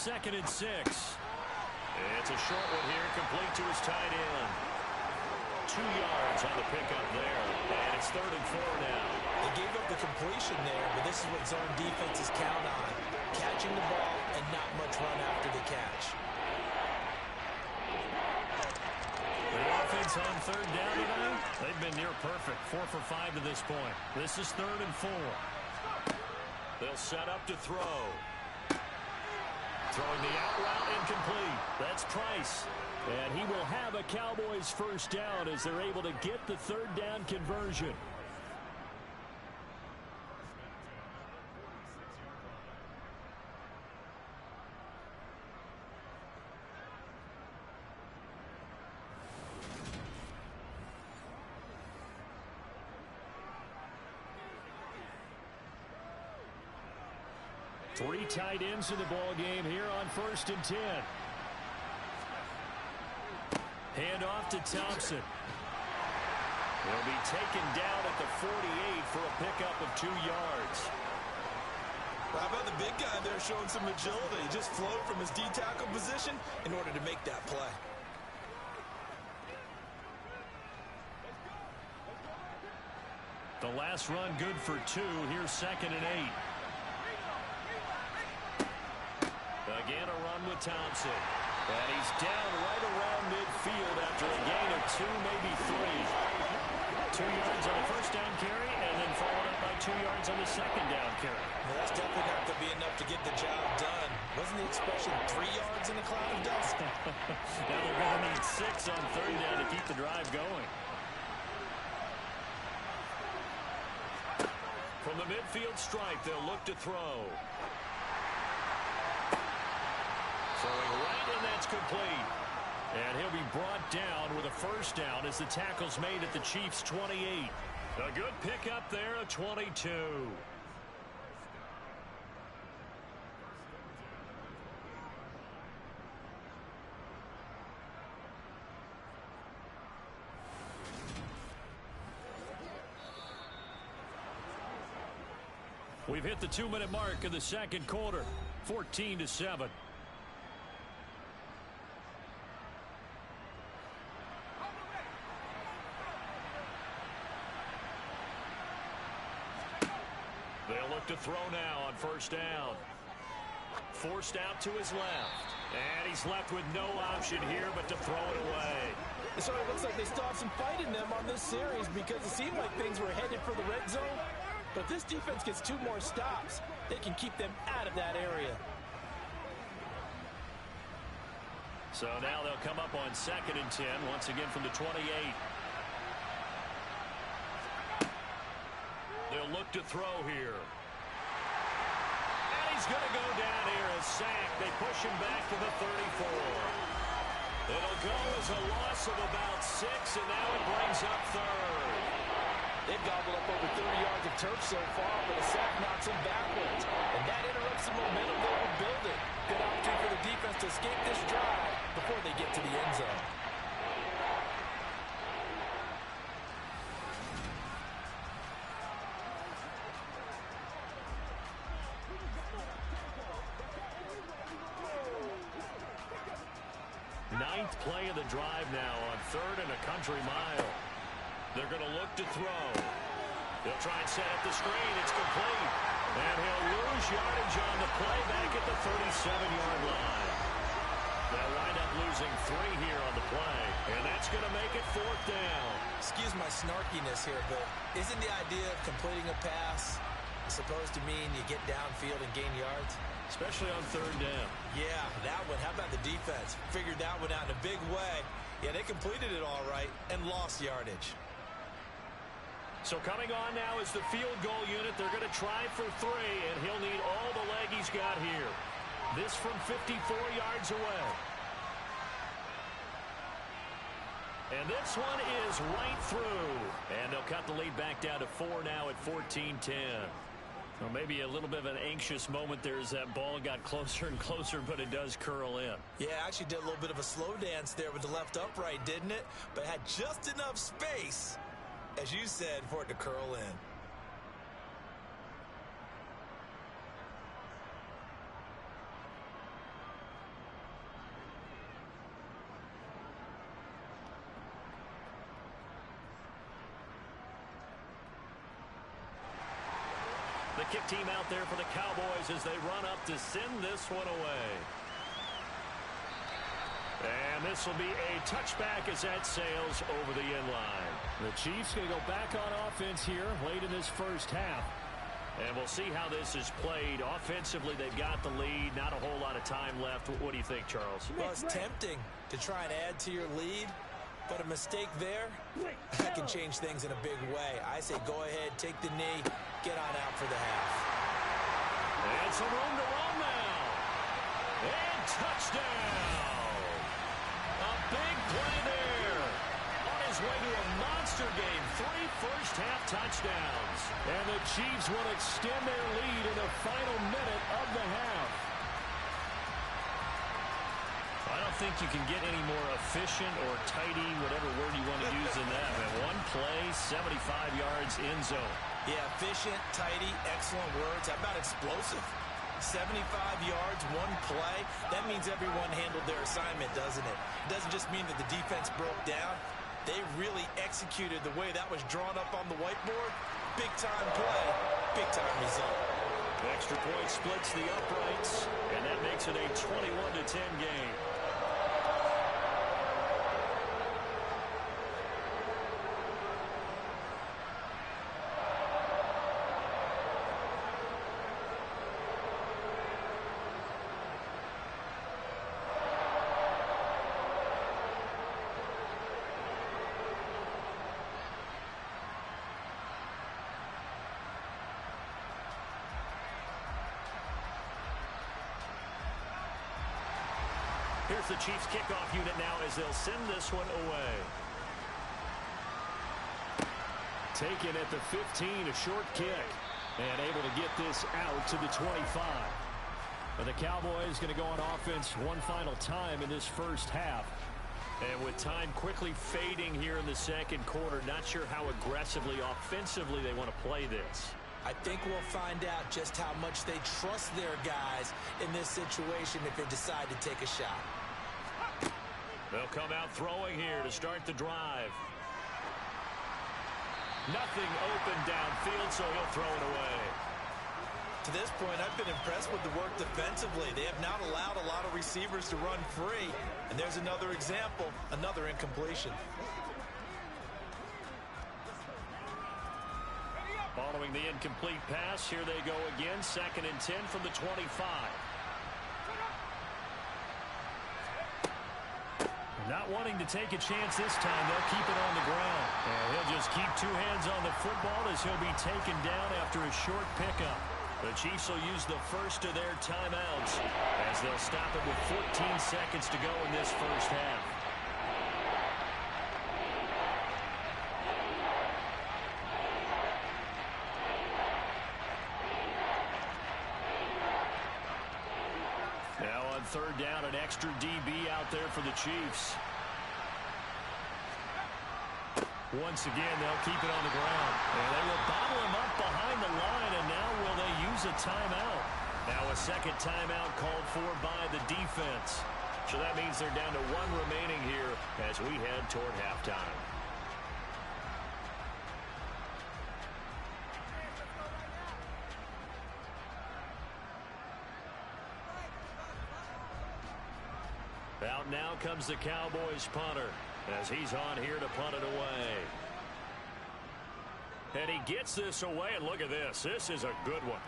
S5: 2nd and 6. It's a short one here, complete to his tight end. 2 yards on the pickup there, and it's 3rd and 4 now.
S7: They gave up the completion there, but this is what zone defenses count on. Catching the ball and not much run after the catch.
S5: The offense on 3rd down tonight, they've been near perfect. 4 for 5 to this point. This is 3rd and 4. They'll set up to throw. Throwing the out route incomplete. That's Price. And he will have a Cowboys first down as they're able to get the 3rd down conversion. Three tight ends in the ball game here on 1st and 10. Hand off to Thompson. He'll be taken down at the 48 for a pickup of 2 yards.
S8: How about the big guy there showing some agility? He just flowed from his D-tackle position in order to make that play.
S5: The last run good for 2. Here's 2nd and 8. Again, a run with Thompson. And he's down right around midfield after a gain of 2, maybe 3. 2 yards on the first down carry, and then followed up by 2 yards on the second down carry.
S7: Well, that's definitely not going to be enough to get the job done. Wasn't the expression 3 yards in a cloud of dust?
S5: Now they're going to need 6 on 3rd down to keep the drive going. From the midfield stripe, they'll look to throw. Throwing right, and that's complete. And he'll be brought down with a first down as the tackle's made at the Chiefs' 28. A good pickup there, a 22. We've hit the 2-minute mark of the second quarter, 14-7. They'll look to throw now on first down. Forced out to his left. And he's left with no option here but to throw it away.
S7: So it looks like they still have some fight in them on this series because it seemed like things were headed for the red zone. But if this defense gets 2 more stops, they can keep them out of that area.
S5: So now they'll come up on 2nd and 10, once again from the 28. They'll look to throw here. And he's going to go down here, a sack. They push him back to the 34. It'll go as a loss of about 6, and now it brings up 3rd.
S7: They've gobbled up over 30 yards of turf so far, but a sack knocks them backwards. And that interrupts the momentum they were building. Good opportunity for the defense to escape this drive before they get to the end zone.
S5: Ninth play of the drive now on 3rd and a country mile. They're going to look to throw. They'll try and set up the screen. It's complete. And he'll lose yardage on the play back at the 37-yard line. They'll wind up losing 3 here on the play. And that's going to make it 4th down.
S7: Excuse my snarkiness here, but isn't the idea of completing a pass supposed to mean you get downfield and gain yards?
S5: Especially on 3rd down.
S7: Yeah, that one. How about the defense? Figured that one out in a big way. Yeah, they completed it all right and lost yardage.
S5: So coming on now is the field goal unit. They're going to try for 3, and he'll need all the leg he's got here. This from 54 yards away. And this one is right through. And they'll cut the lead back down to 4 now at 14-10. Well, maybe a little bit of an anxious moment there as that ball got closer and closer, but it does curl in.
S7: Yeah, actually did a little bit of a slow dance there with the left upright, didn't it? But had just enough space, as you said, for it to curl in.
S2: the kick team out there for the Cowboys as they run up to send this one away. And this will be a touchback as that sails over the end line.
S5: The Chiefs going to go back on offense here late in this first half.
S2: And we'll see how this is played. Offensively, they've got the lead. Not a whole lot of time left. What do you think, Charles?
S7: Well, it's tempting to try and add to your lead, but a mistake there, that can change things in a big way. I say go ahead, take the knee, get on out for the half.
S2: And some room to run now. And touchdown. A big play there. On his way to a monster game. 3 first-half touchdowns.
S5: And the Chiefs will extend their lead in the final minute of the half.
S2: I don't think you can get any more efficient or tidy, whatever word you want to use in that. And one play, 75 yards in zone.
S7: Yeah, efficient, tidy, excellent words. How about explosive? 75 yards, one play. That means everyone handled their assignment, doesn't it? It doesn't just mean that the defense broke down. They really executed the way that was drawn up on the whiteboard. Big-time play, big-time result.
S2: Extra point splits the uprights, and that makes it a 21-10 game. Here's the Chiefs kickoff unit now as they'll send this one away.
S5: Taken at the 15, a short kick. And able to get this out to the 25. And the Cowboys going to go on offense one final time in this first half.
S2: And with time quickly fading here in the second quarter, not sure how aggressively, offensively they want to play this.
S7: I think we'll find out just how much they trust their guys in this situation if they decide to take a shot.
S2: They'll come out throwing here to start the drive. Nothing open downfield, so he'll throw it away.
S7: To this point, I've been impressed with the work defensively. They have not allowed a lot of receivers to run free. And there's another example, another incompletion.
S2: Following the incomplete pass, here they go again. 2nd and 10 from the 25.
S5: Not wanting to take a chance this time, they'll keep it on the ground.
S2: And he'll just keep 2 hands on the football as he'll be taken down after a short pickup. The Chiefs will use the first of their timeouts as they'll stop it with 14 seconds to go in this first half. Now on 3rd down, an extra DB out there for the Chiefs. Once again, they'll keep it on the ground. And they will bottle him up behind the line, and now will they use a timeout? Now a second timeout called for by the defense. So that means they're down to 1 remaining here as we head toward halftime. Out now comes the Cowboys punter as he's on here to punt it away. And he gets this away, and look at this. This is a good one.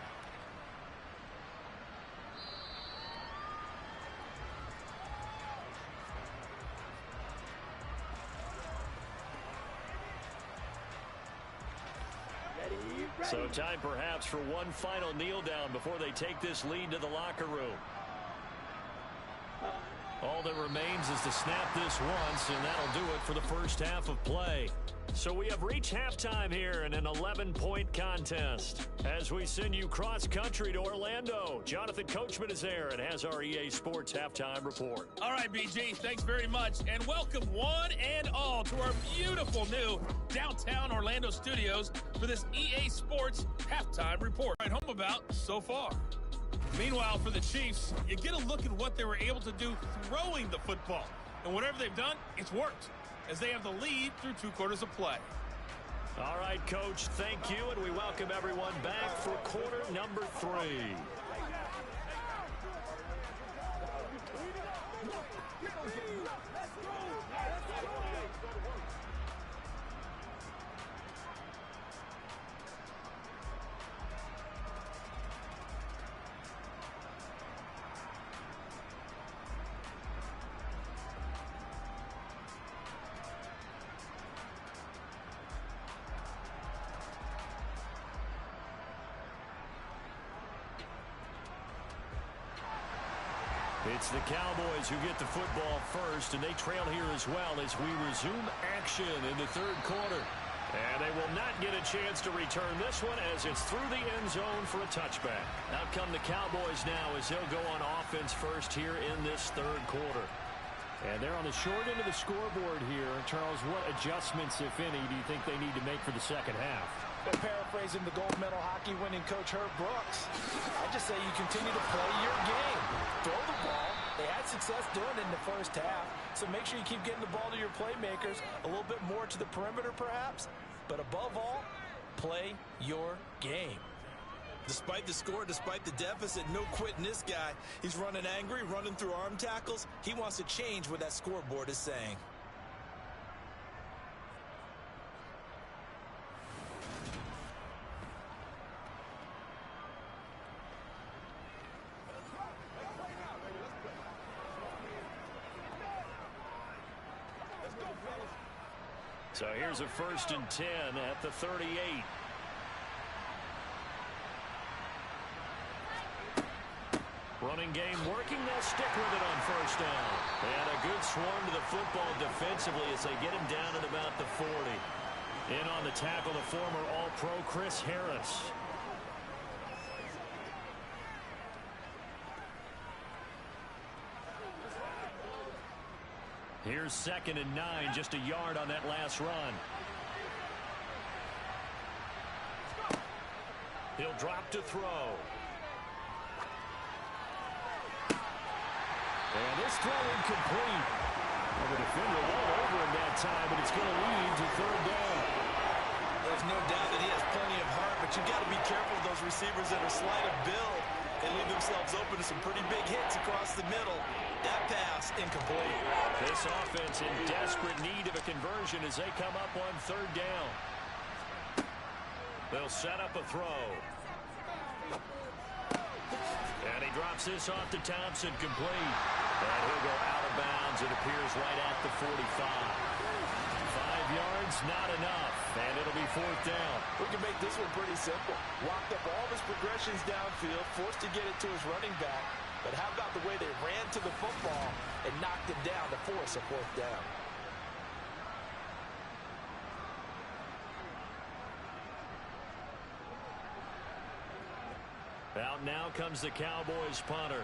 S2: So time perhaps for one final kneel down before they take this lead to the locker room. All that remains is to snap this once, and that'll do it for the first half of play. So we have reached halftime here in an 11-point contest. As we send you cross-country to Orlando, Jonathan Coachman is there and has our EA Sports Halftime Report.
S1: All right, BG, thanks very much. And welcome one and all to our beautiful new downtown Orlando studios for this EA Sports Halftime Report. Right home about so far. Meanwhile, for the Chiefs, you get a look at what they were able to do throwing the football. And whatever they've done, it's worked, as they have the lead through 2 quarters of play.
S5: All right, Coach, thank you, and we welcome everyone back for quarter number 3. It's the Cowboys who get the football first, and they trail here as well as we resume action in the third quarter. And they will not get a chance to return this one as it's through the end zone for a touchback. Out come the Cowboys now as they'll go on offense first here in this third quarter. And they're on the short end of the scoreboard here. Charles, what adjustments, if any, do you think they need to make for the second half?
S7: Well, paraphrasing the gold medal hockey winning coach Herb Brooks, I just say you continue to play your game. Throw the ball. They had success doing it in the first half, so make sure you keep getting the ball to your playmakers, a little bit more to the perimeter perhaps, but above all, play your game.
S3: Despite the score, despite the deficit, no quitting this guy. He's running angry, running through arm tackles. He wants to change what that scoreboard is saying.
S5: So here's a 1st and 10 at the 38. Running game working. They'll stick with it on 1st down. And a good swarm to the football defensively as they get him down at about the 40. In on the tackle, the former All-Pro Chris Harris. Here's 2nd and 9, just a yard on that last run. He'll drop to throw. And this throw incomplete. Well, the defender all over him that time, but it's going to lead to 3rd down.
S3: There's no doubt that he has plenty of heart, but you got to be careful of those receivers that are slight of build. They leave themselves open to some pretty big hits across the middle. That pass incomplete.
S5: This offense in desperate need of a conversion as they come up on 3rd down. They'll set up a throw. And he drops this off to Thompson, complete. And he'll go out of bounds. It appears right at the 45. 5 yards, not enough. And it'll be 4th down.
S3: We can make this one pretty simple. Walked up all of his progressions downfield, forced to get it to his running back. But how about the way they ran to the football and knocked him down to force a 4th down?
S5: Out now comes the Cowboys punter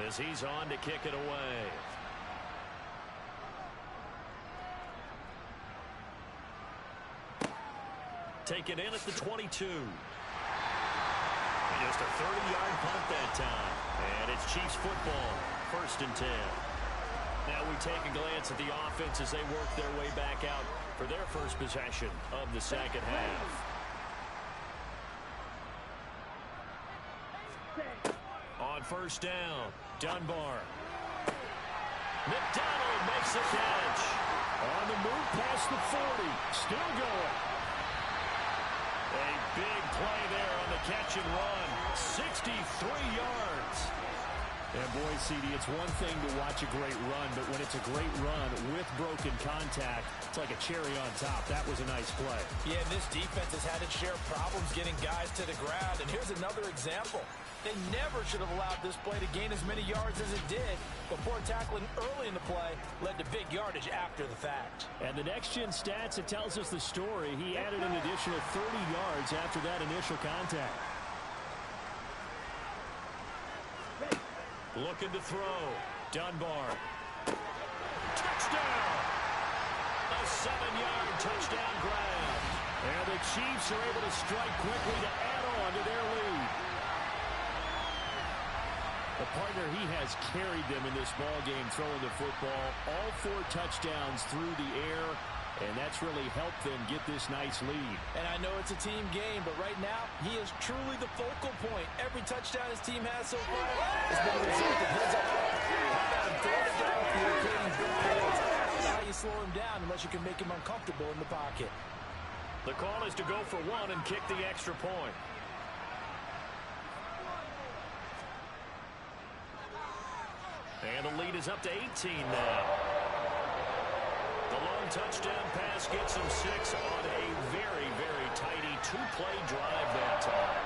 S5: as he's on to kick it away. Taken in at the 22. Just a 30-yard punt that time. And it's Chiefs football, 1st and 10. Now we take a glance at the offense as they work their way back out for their first possession of the second half. On 1st down, Dunbar. McDonald makes the catch. On the move past the 40. Still going. A big play there on the catch and run. 63 yards. And boy, CD, it's one thing to watch a great run, but when it's a great run with broken contact, it's like a cherry on top. That was a nice play.
S7: Yeah, this defense has had its share of problems getting guys to the ground. And here's another example. They never should have allowed this play to gain as many yards as it did. Before tackling early in the play led to big yardage after the fact.
S5: And the next-gen stats, it tells us the story. He added an additional 30 yards after that initial contact. Looking to throw. Dunbar. Touchdown! A 7-yard touchdown grab. And the Chiefs are able to strike quickly to add on to their lead. The partner, he has carried them in this ball game, throwing the football. All 4 touchdowns through the air. and that's really helped them get this nice lead.
S7: And I know it's a team game, but right now, he is truly the focal point. Every touchdown his team has so far has been a result of his effort. How about him throwing it downfield, creating big plays? That's how you slow him down unless you can make him uncomfortable in the pocket.
S2: The call is to go for one and kick the extra point. And the lead is up to 18 now. The long touchdown pass gets him 6 on a very, very tidy two-play drive that time.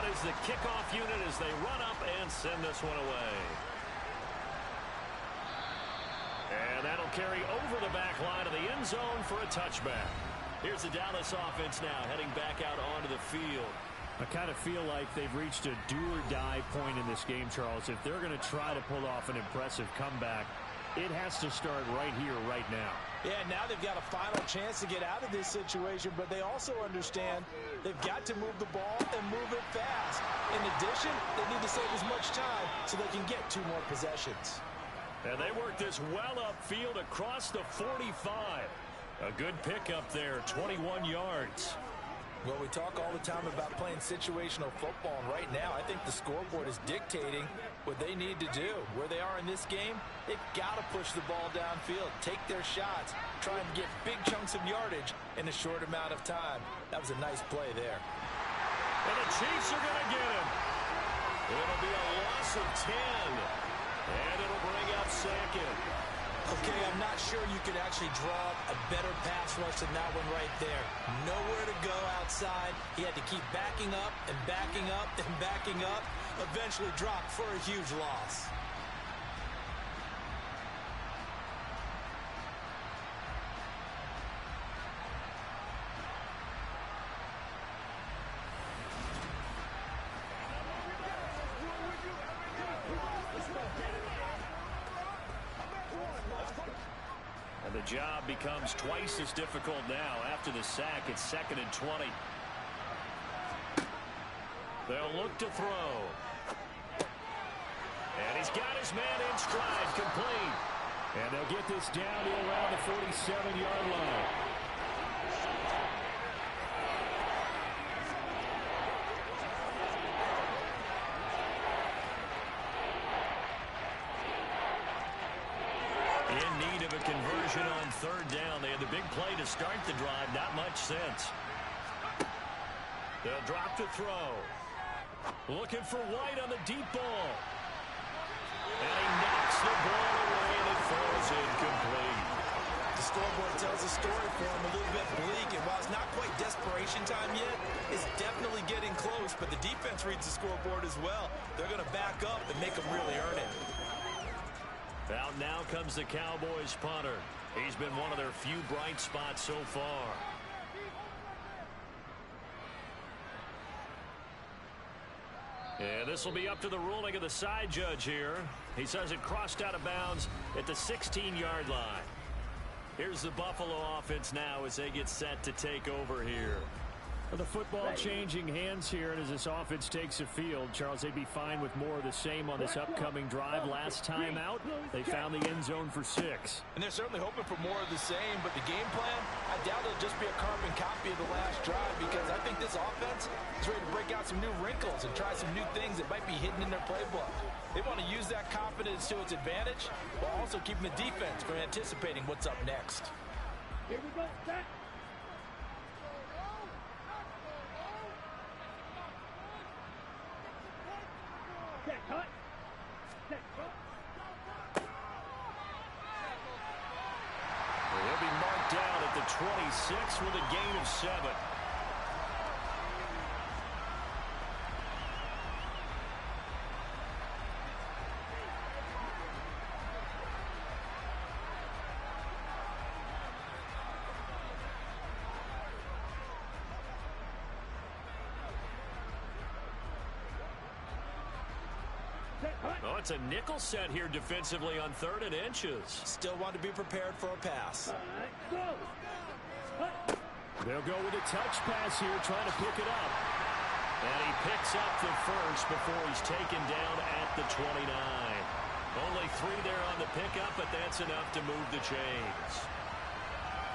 S2: Is the kickoff unit as they run up and send this one away. And that'll carry over the back line of the end zone for a touchback. Here's the Dallas offense now heading back out onto the field.
S5: I kind of feel like they've reached a do-or-die point in this game, Charles. If they're going to try to pull off an impressive comeback, it has to start right here, right now.
S7: Yeah, now they've got a final chance to get out of this situation, but they also understand they've got to move the ball and move it fast. In addition, they need to save as much time so they can get 2 more possessions.
S2: And they work this well upfield across the 45. A good pickup there, 21 yards.
S7: Well, we talk all the time about playing situational football, and right now I think the scoreboard is dictating what they need to do. Where they are in this game, they've got to push the ball downfield, take their shots, try and get big chunks of yardage in a short amount of time. That was a nice play there.
S2: And the Chiefs are going to get him. It'll be a loss of 10, and it'll bring up second.
S7: Okay, I'm not sure you could actually draw a better pass rush than that one right there. Nowhere to go outside. He had to keep backing up and backing up and backing up. Eventually dropped for a huge loss.
S2: And the job becomes twice as difficult now after the sack. It's 2nd and 20. They'll look to throw. And he's got his man in stride, complete.
S5: And they'll get this down to around the 47-yard line.
S2: In need of a conversion on 3rd down. They had the big play to start the drive. Not much sense. They'll drop to throw. Looking for White on the deep ball. And he knocks the ball away, and it falls incomplete.
S7: The scoreboard tells a story for him, a little bit bleak, and while it's not quite desperation time yet, it's definitely getting close, but the defense reads the scoreboard as well. They're going to back up and make them really earn it.
S2: Out now comes the Cowboys punter. He's been one of their few bright spots so far. And this will be up to the ruling of the side judge here. He says it crossed out of bounds at the 16-yard line. Here's the Buffalo offense now as they get set to take over here.
S5: Well, the football changing hands here, and as this offense takes the field, Charles, they'd be fine with more of the same on this upcoming drive. Last time out, they found the end zone for 6.
S7: And they're certainly hoping for more of the same, but the game plan, I doubt it'll just be a carbon copy of the last drive, because I think this offense is ready to break out some new wrinkles and try some new things that might be hidden in their playbook. They want to use that confidence to its advantage, while also keeping the defense from anticipating what's up next.
S9: Here we go, set. Set, cut. Set, cut.
S2: He'll be marked down at the 26 with a gain of 7.
S9: Set, cut.
S2: Oh, it's a nickel set here defensively on 3rd and inches.
S7: Still want to be prepared for a pass.
S9: Go.
S5: They'll go with a touch pass here, trying to pick it up.
S2: And he picks up the first before he's taken down at the 29. Only 3 there on the pickup, but that's enough to move the chains.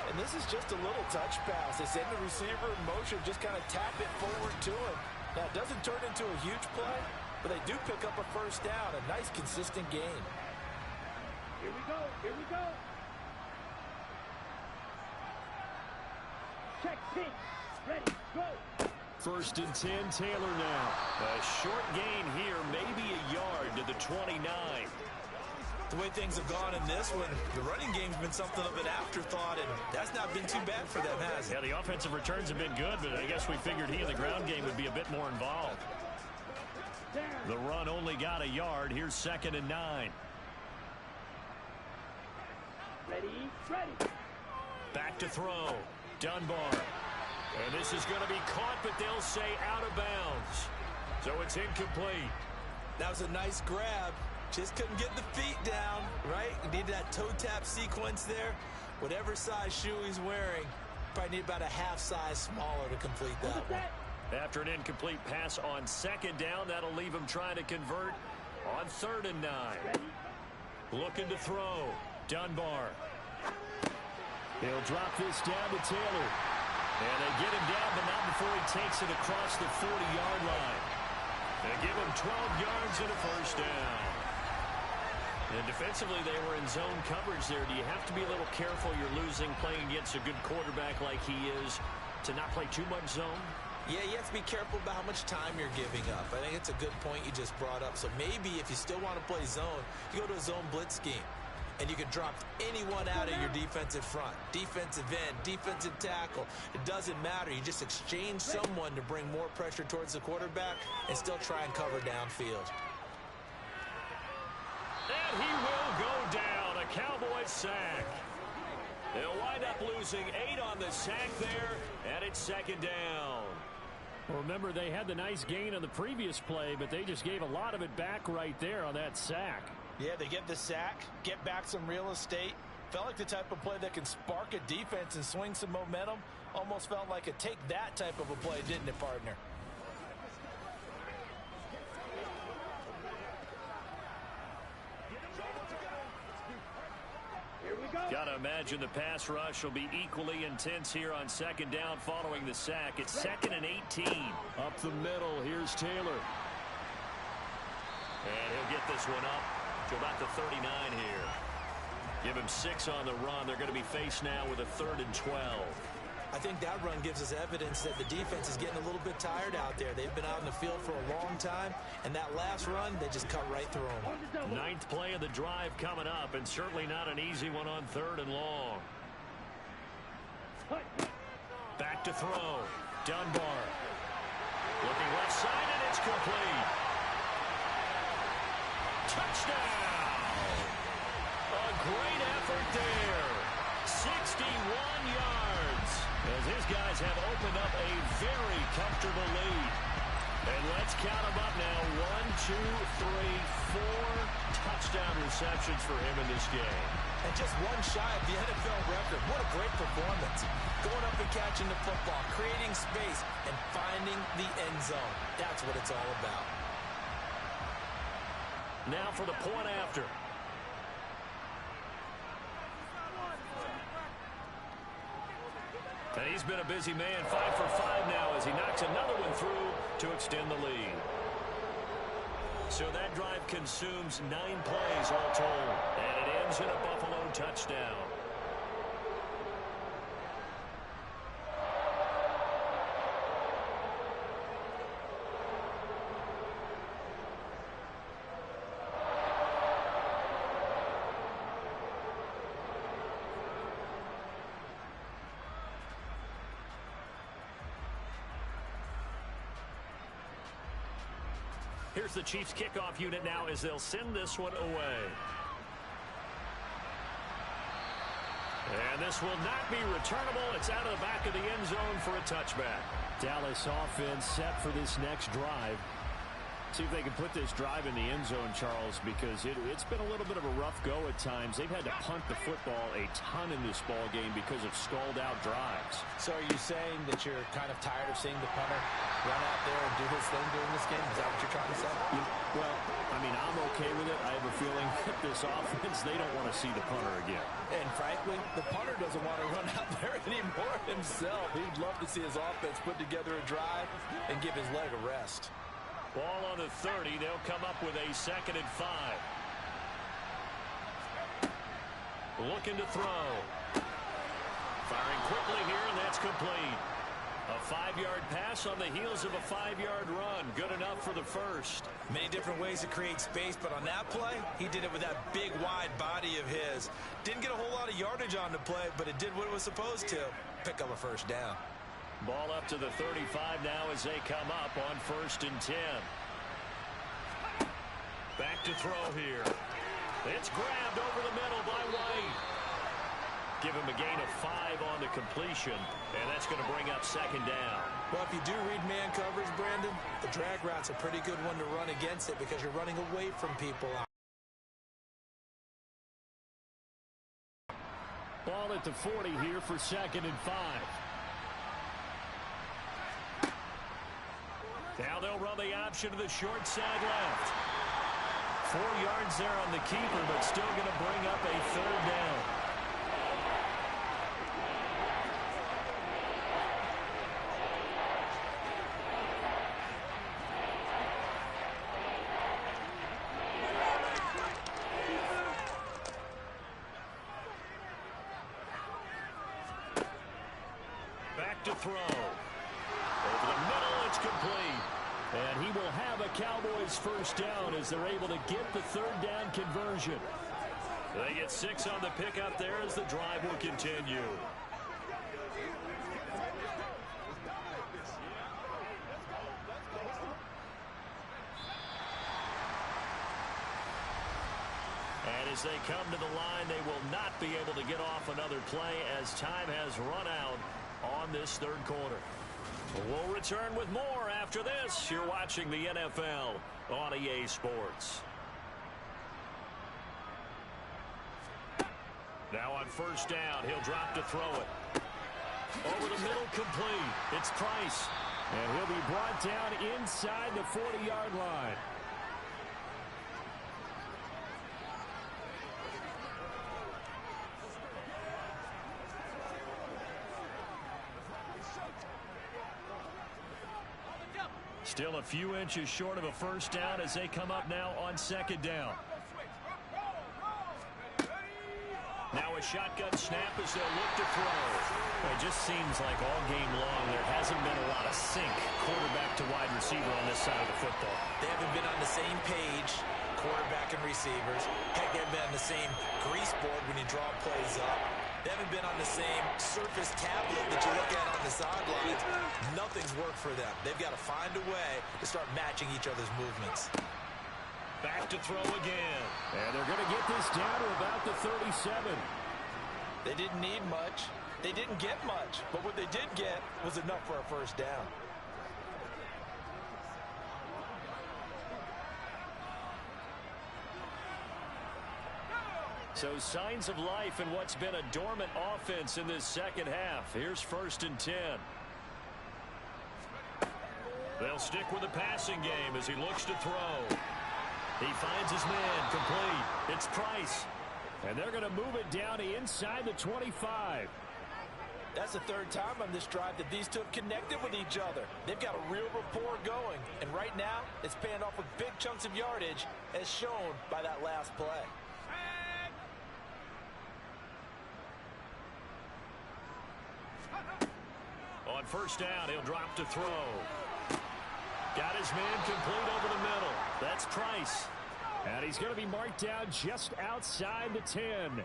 S7: And this is just a little touch pass. They send the receiver in motion, just kind of tap it forward to him. Now, it doesn't turn into a huge play, but they do pick up a first down. A nice, consistent gain.
S9: Here we go. Here we go. Check team. Ready. Go.
S5: 1st and 10, Taylor now.
S2: A short gain here, maybe a yard to the 29.
S7: The way things have gone in this one, the running game's been something of an afterthought, and that's not been too bad for them, has it?
S2: Yeah, the offensive returns have been good, but I guess we figured he in the ground game would be a bit more involved. The run only got a yard. Here's 2nd and 9.
S9: Ready. Ready.
S2: Back to throw. Dunbar. And this is going to be caught, but they'll say out of bounds. So it's incomplete.
S7: That was a nice grab. Just couldn't get the feet down, right? Needed that toe tap sequence there. Whatever size shoe he's wearing, probably need about a half size smaller to complete that one.
S2: After an incomplete pass on 2nd down, that'll leave him trying to convert on 3rd and 9. Looking to throw. Dunbar.
S5: He'll drop this down to Taylor.
S2: And they get him down, but not before he takes it across the 40-yard line. They give him 12 yards and a first down. And defensively, they were in zone coverage there. Do you have to be a little careful you're losing playing against a good quarterback like he is to not play too much zone?
S7: Yeah, you have to be careful about how much time you're giving up. I think it's a good point you just brought up. So maybe if you still want to play zone, you go to a zone blitz scheme. And you can drop anyone out of your defensive front. Defensive end, defensive tackle. It doesn't matter. You just exchange someone to bring more pressure towards the quarterback and still try and cover downfield.
S2: And he will go down. A Cowboys sack. They'll wind up losing 8 on the sack there, and it's 2nd down.
S5: Well, remember, they had the nice gain on the previous play, but they just gave a lot of it back right there on that sack.
S7: Yeah, they get the sack, get back some real estate. Felt like the type of play that can spark a defense and swing some momentum. Almost felt like a take that type of a play, didn't it, partner?
S9: Here we go.
S2: Gotta imagine the pass rush will be equally intense here on 2nd down following the sack. It's 2nd and 18.
S5: Up the middle, here's Taylor.
S2: And he'll get this one up to about the 39 here. Give him 6 on the run. They're going to be faced now with a 3rd and 12.
S7: I think that run gives us evidence that the defense is getting a little bit tired out there. They've been out in the field for a long time, and that last run, they just cut right through them.
S2: 9th play of the drive coming up, and certainly not an easy one on 3rd and long. Back to throw. Dunbar. Looking left side, and it's complete. Touchdown! A great effort there. 61 yards. As his guys have opened up a very comfortable lead. And let's count them up now. 1, 2, 3, 4 touchdown receptions for him in this game.
S7: And just one shy of the NFL record. What a great performance. Going up and catching the football, creating space, and finding the end zone. That's what it's all about.
S2: Now for the point after. And he's been a busy man, 5 for 5 now as he knocks another one through to extend the lead. So that drive consumes 9 plays all told, and it ends in a Buffalo touchdown. Here's the Chiefs kickoff unit now as they'll send this one away. And this will not be returnable. It's out of the back of the end zone for a touchback.
S5: Dallas offense set for this next drive. See if they can put this drive in the end zone, Charles, because it's been a little bit of a rough go at times. They've had to punt the football a ton in this ball game because of stalled-out drives.
S7: So are you saying that you're kind of tired of seeing the punter run out there and do his thing during this game? Is that what you're trying to say?
S5: Well, I mean, I'm okay with it. I have a feeling that this offense, they don't want to see the punter again.
S7: And frankly, the punter doesn't want to run out there anymore himself. He'd love to see his offense put together a drive and give his leg a rest.
S2: Ball on the 30. They'll come up with a 2nd and 5. Looking to throw. Firing quickly here, and that's complete. A 5-yard pass on the heels of a 5-yard run. Good enough for the first.
S7: Many different ways to create space, but on that play, he did it with that big, wide body of his. Didn't get a whole lot of yardage on the play, but it did what it was supposed to. Pick up a first down.
S2: Ball up to the 35 now as they come up on 1st and 10. Back to throw here. It's grabbed over the middle by White. Give him a gain of 5 on the completion, and that's going to bring up 2nd down.
S7: Well, if you do read man coverage, Brandon, the drag route's a pretty good one to run against it because you're running away from people.
S5: Ball at the 40 here for 2nd and 5.
S2: Now they'll run the option to the short side left. 4 yards there on the keeper, but still going to bring up a 3rd down. Back to throw. Over the middle, it's complete.
S5: And he will have a Cowboys first down as they're able to get the 3rd down conversion.
S2: They get 6 on the pickup there as the drive will continue. And as they come to the line, they will not be able to get off another play as time has run out on this 3rd quarter. We'll return with more after this. You're watching the NFL on EA Sports. Now on 1st down, he'll drop to throw it. Over the middle, complete. It's Price.
S5: And he'll be brought down inside the 40-yard line.
S2: Still a few inches short of a first down as they come up now on 2nd down. Now a shotgun snap as they'll look to throw. It just seems like all game long there hasn't been a lot of sync quarterback to wide receiver on this side of the football.
S7: They haven't been on the same page, quarterback and receivers. Heck, they haven't been on the same grease board when you draw plays up. They haven't been on the same surface tablet that you look at on the sidelines. Nothing's worked for them. They've got to find a way to start matching each other's movements.
S2: Back to throw again.
S5: And they're going to get this down to about the 37.
S7: They didn't need much. They didn't get much. But what they did get was enough for a first down.
S2: So signs of life in what's been a dormant offense in this 2nd half. Here's 1st and 10. They'll stick with the passing game as he looks to throw. He finds his man, complete. It's Price.
S5: And they're going to move it down to inside the 25.
S7: That's the 3rd time on this drive that these two have connected with each other. They've got a real rapport going. And right now, it's paying off with big chunks of yardage, as shown by that last play.
S2: On 1st down, he'll drop to throw. Got his man complete over the middle. That's Price.
S5: And he's going to be marked down just outside the 10.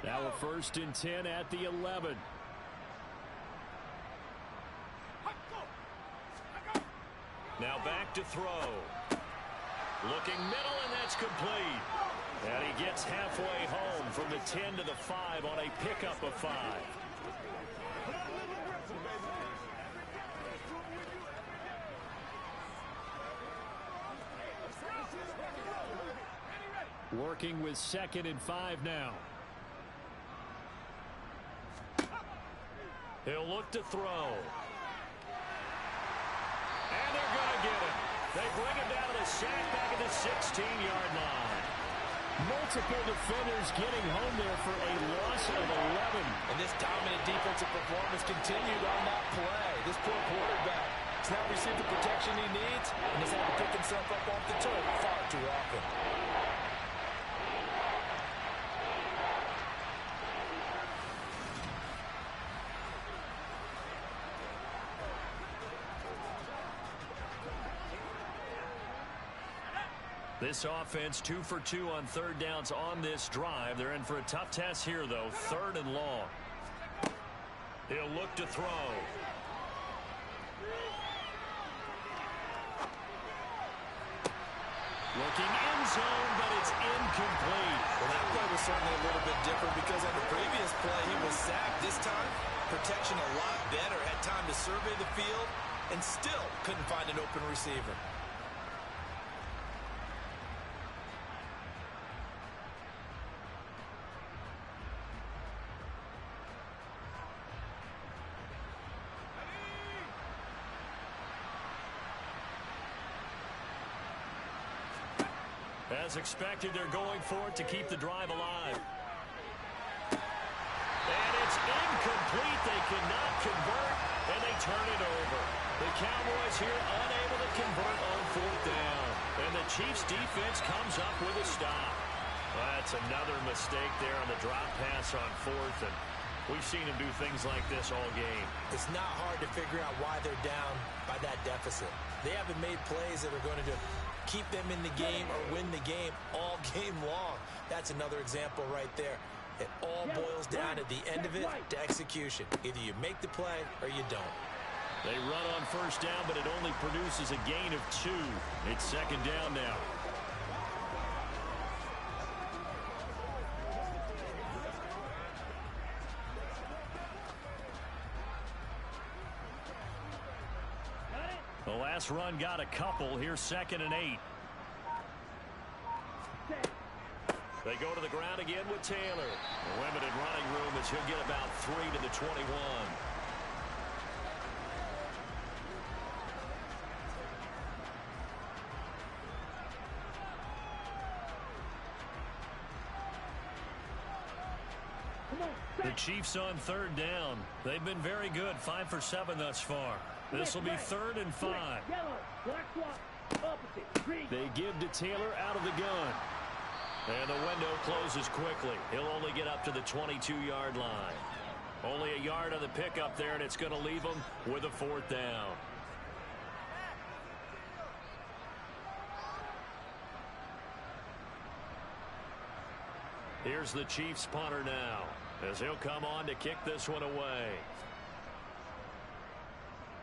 S5: Now a 1st and 10 at the 11.
S2: Now back to throw. Looking middle, and that's complete. And he gets halfway home from the 10 to the 5 on a pickup of 5. Working with 2nd and 5 now. He'll look to throw. And they're going to get him. They bring him down to the sack back at the 16-yard line. Multiple defenders getting home there for a loss of 11.
S7: And this dominant defensive performance continued on that play. This poor quarterback has not received the protection he needs and has had to pick himself up off the turf far too often.
S2: This offense 2 for 2 on 3rd downs on this drive. They're in for a tough test here, though. 3rd and long. He'll look to throw. Looking end zone, but it's incomplete.
S7: Well, that play was certainly a little bit different because on the previous play he was sacked. This time, protection a lot better. Had time to survey the field and still couldn't find an open receiver.
S2: As expected, they're going for it to keep the drive alive. And it's incomplete. They cannot convert, and they turn it over. The Cowboys here unable to convert on 4th down. And the Chiefs' defense comes up with a stop. That's another mistake there on the drop pass on 4th. And we've seen him do things like this all game.
S7: It's not hard to figure out why they're down by that deficit. They haven't made plays that are going to keep them in the game or win the game all game long. That's another example right there. It all boils down at the end of it to execution. Either you make the play or you don't.
S2: They run on 1st down, but it only produces a gain of 2. It's 2nd down now. The last run got a couple. Here's 2nd and 8. They go to the ground again with Taylor. Limited running room as he'll get about 3 to the 21. The Chiefs on 3rd down. They've been very good, 5 for 7 thus far. This will be 3rd and 5. They give to Taylor out of the gun. And the window closes quickly. He'll only get up to the 22-yard line. Only a yard on the pickup there, and it's going to leave him with a 4th down. Here's the Chiefs punter now, as he'll come on to kick this one away.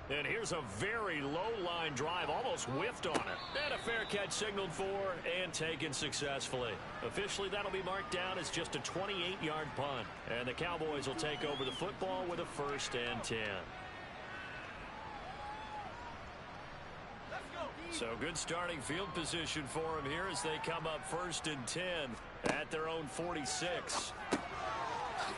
S2: And here's a very low-line drive, almost whiffed on it. And a fair catch signaled for and taken successfully. Officially, that'll be marked down as just a 28-yard punt. And the Cowboys will take over the football with a 1st and 10. So good starting field position for them here as they come up 1st and 10 at their own 46.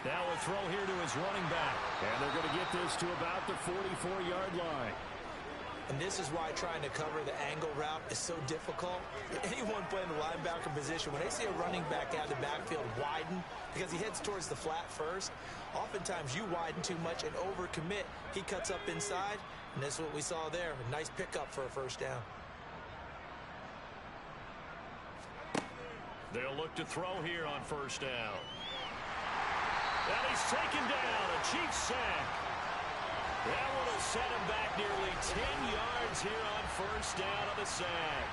S2: Now a throw here to his running back. And they're going to get this to about the 44-yard line.
S7: And this is why trying to cover the angle route is so difficult. Anyone playing the linebacker position, when they see a running back out of the backfield widen because he heads towards the flat first, oftentimes you widen too much and overcommit. He cuts up inside, and that's what we saw there. A nice pickup for a 1st down.
S2: They'll look to throw here on 1st down. And he's taken down, a Chiefs sack. That one will set him back nearly 10 yards here on 1st down on the sack.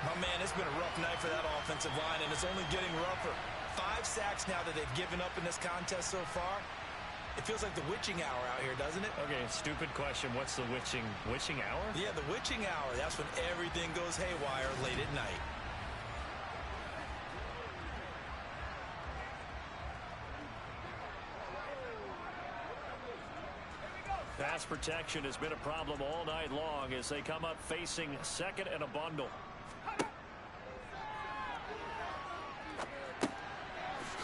S7: My man, it's been a rough night for that offensive line, and it's only getting rougher. 5 sacks now that they've given up in this contest so far. It feels like the witching hour out here, doesn't it?
S5: Okay, stupid question. What's the witching hour?
S7: Yeah, the witching hour. That's when everything goes haywire late at night.
S5: Pass protection has been a problem all night long as they come up facing second and a bundle.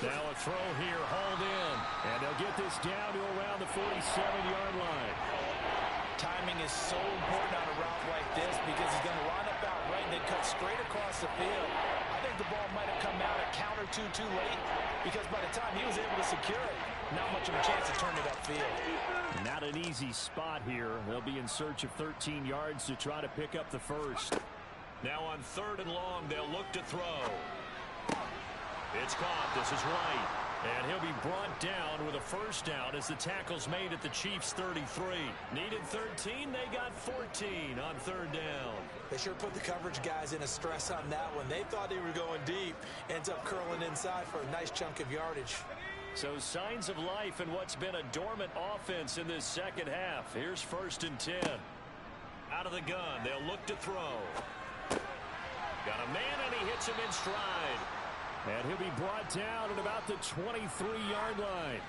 S5: Now a throw here, hauled in. And they'll get this down to around the 47-yard line.
S7: Timing is so important on a route like this because he's going to line up out right and then cut straight across the field. I think the ball might have come out at counter too late because by the time he was able to secure it, not much of a chance to turn it upfield.
S5: Not an easy spot here. They'll be in search of 13 yards to try to pick up the first. Now on 3rd and long, they'll look to throw. It's caught. This is White. And he'll be brought down with a first down as the tackle's made at the Chiefs' 33. Needed 13. They got 14 on 3rd down.
S7: They sure put the coverage guys in a stress on that one. They thought they were going deep. Ends up curling inside for a nice chunk of yardage.
S5: So signs of life in what's been a dormant offense in this second half. Here's 1st and 10. Out of the gun. They'll look to throw. Got a man, and he hits him in stride. And he'll be brought down at about the 23-yard line.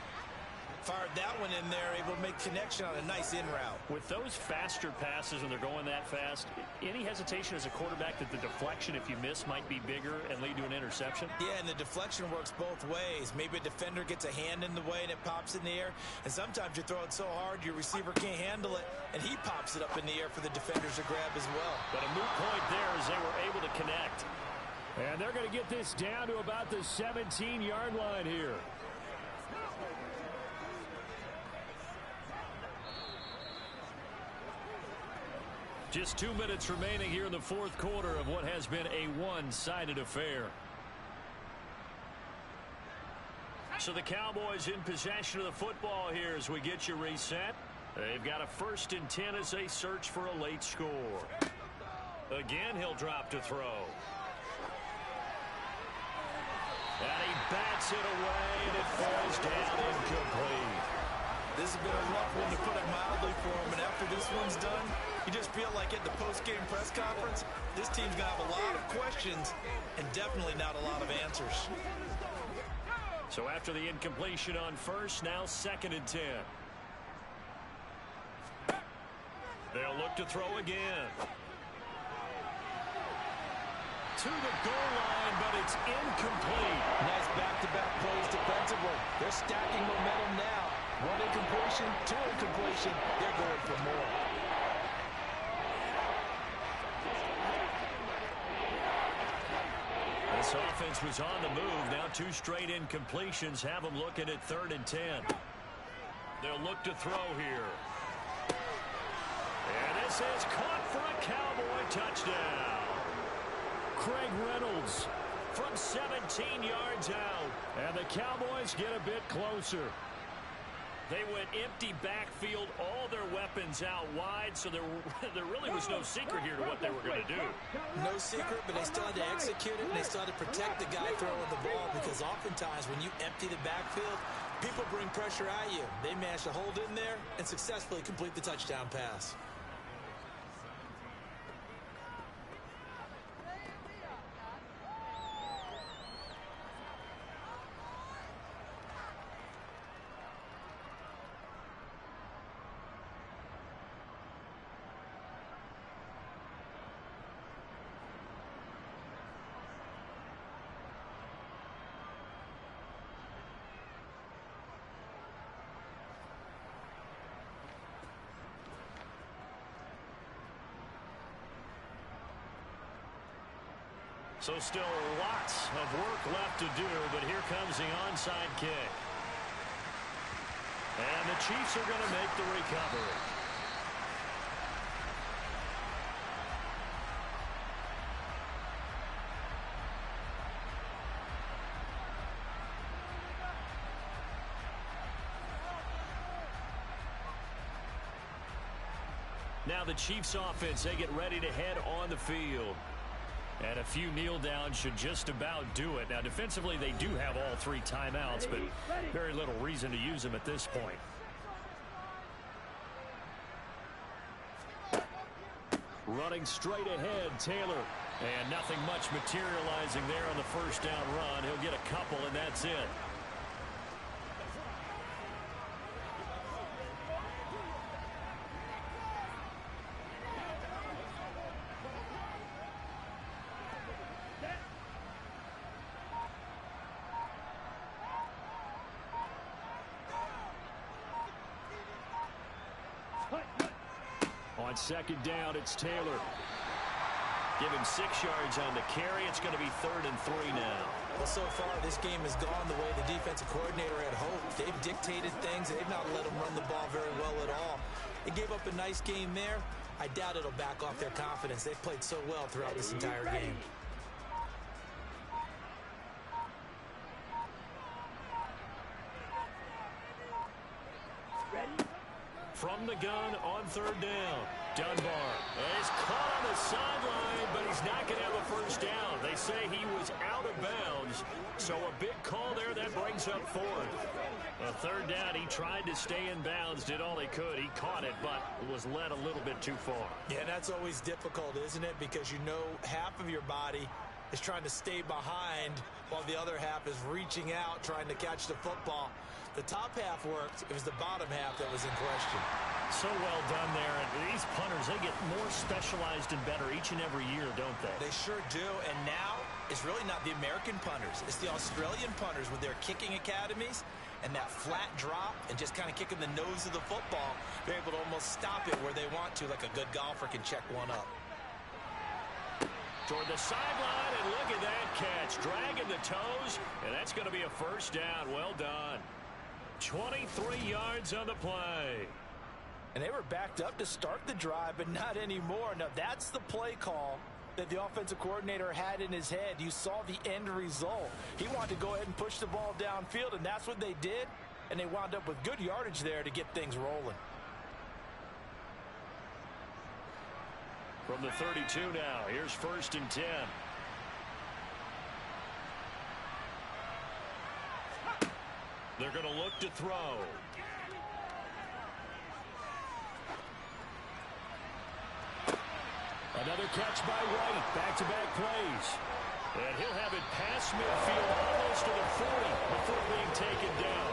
S7: Fired that one in there, able to make connection on a nice in route.
S5: With those faster passes when they're going that fast, any hesitation as a quarterback that the deflection, if you miss, might be bigger and lead to an interception?
S7: Yeah, and the deflection works both ways. Maybe a defender gets a hand in the way and it pops in the air. And sometimes you throw it so hard your receiver can't handle it, and he pops it up in the air for the defenders to grab as well.
S5: But a moot point there as they were able to connect. And they're going to get this down to about the 17-yard line here. Just 2 minutes remaining here in the 4th quarter of what has been a one-sided affair. So the Cowboys in possession of the football here as we get you reset. They've got a 1st and 10 as they search for a late score. Again, he'll drop to throw. And he bats it away, and it falls down incomplete.
S7: This has been a rough one, to put it mildly, for him. And after this one's done, you just feel like at the post-game press conference, this team's going to have a lot of questions and definitely not a lot of answers.
S5: So after the incompletion on 1st, now 2nd and 10. They'll look to throw again. To the goal line, but it's incomplete.
S7: Nice back-to-back plays defensively. They're stacking momentum now. 1 incompletion, 2 incompletion. They're going for more.
S5: This offense was on the move. Now 2 straight incompletions have them looking at 3rd and 10. They'll look to throw here. And this is caught for a Cowboy touchdown. Craig Reynolds from 17 yards out. And the Cowboys get a bit closer. They went empty backfield, all their weapons out wide, so there really was no secret here to what they were going to do.
S7: No secret, but they still had to execute it, and they still had to protect the guy throwing the ball, because oftentimes when you empty the backfield, people bring pressure at you. They managed to hold in there and successfully complete the touchdown pass.
S5: So still lots of work left to do, but here comes the onside kick. And the Chiefs are going to make the recovery. Now the Chiefs offense, they get ready to head on the field. And a few kneel downs should just about do it. Now defensively they do have all 3 timeouts, but very little reason to use them at this point. Running straight ahead, Taylor. And nothing much materializing there on the first down run. He'll get a couple, and that's it. On second down, it's Taylor. Give him 6 yards on the carry. It's going to be 3rd and 3 now.
S7: Well, so far, this game has gone the way the defensive coordinator had hoped. They've dictated things. They've not let them run the ball very well at all. They gave up a nice game there. I doubt it'll back off their confidence. They've played so well throughout this entire game.
S5: From the gun on 3rd down, Dunbar is caught on the sideline, but he's not going to have a first down. They say he was out of bounds, so a big call there that brings up 4th. A 3rd down, he tried to stay in bounds, did all he could. He caught it, but was led a little bit too far.
S7: Yeah, that's always difficult, isn't it? Because you know half of your body is trying to stay behind while the other half is reaching out, trying to catch the football. The top half worked. It was the bottom half that was in question.
S5: So well done there. And these punters, they get more specialized and better each and every year, don't they?
S7: They sure do. And now it's really not the American punters. It's the Australian punters with their kicking academies and that flat drop and just kind of kicking the nose of the football. They're able to almost stop it where they want to, like a good golfer can check one up.
S5: Toward the sideline, and look at that catch. Dragging the toes, and that's going to be a first down. Well done. 23 yards on the play.
S7: And they were backed up to start the drive, but not anymore. Now, that's the play call that the offensive coordinator had in his head. You saw the end result. He wanted to go ahead and push the ball downfield, and that's what they did. And they wound up with good yardage there to get things rolling.
S5: From the 32 now, here's 1st and 10. They're going to look to throw. Another catch by White. Back-to-back plays. And he'll have it past midfield almost to the 40 before being taken down.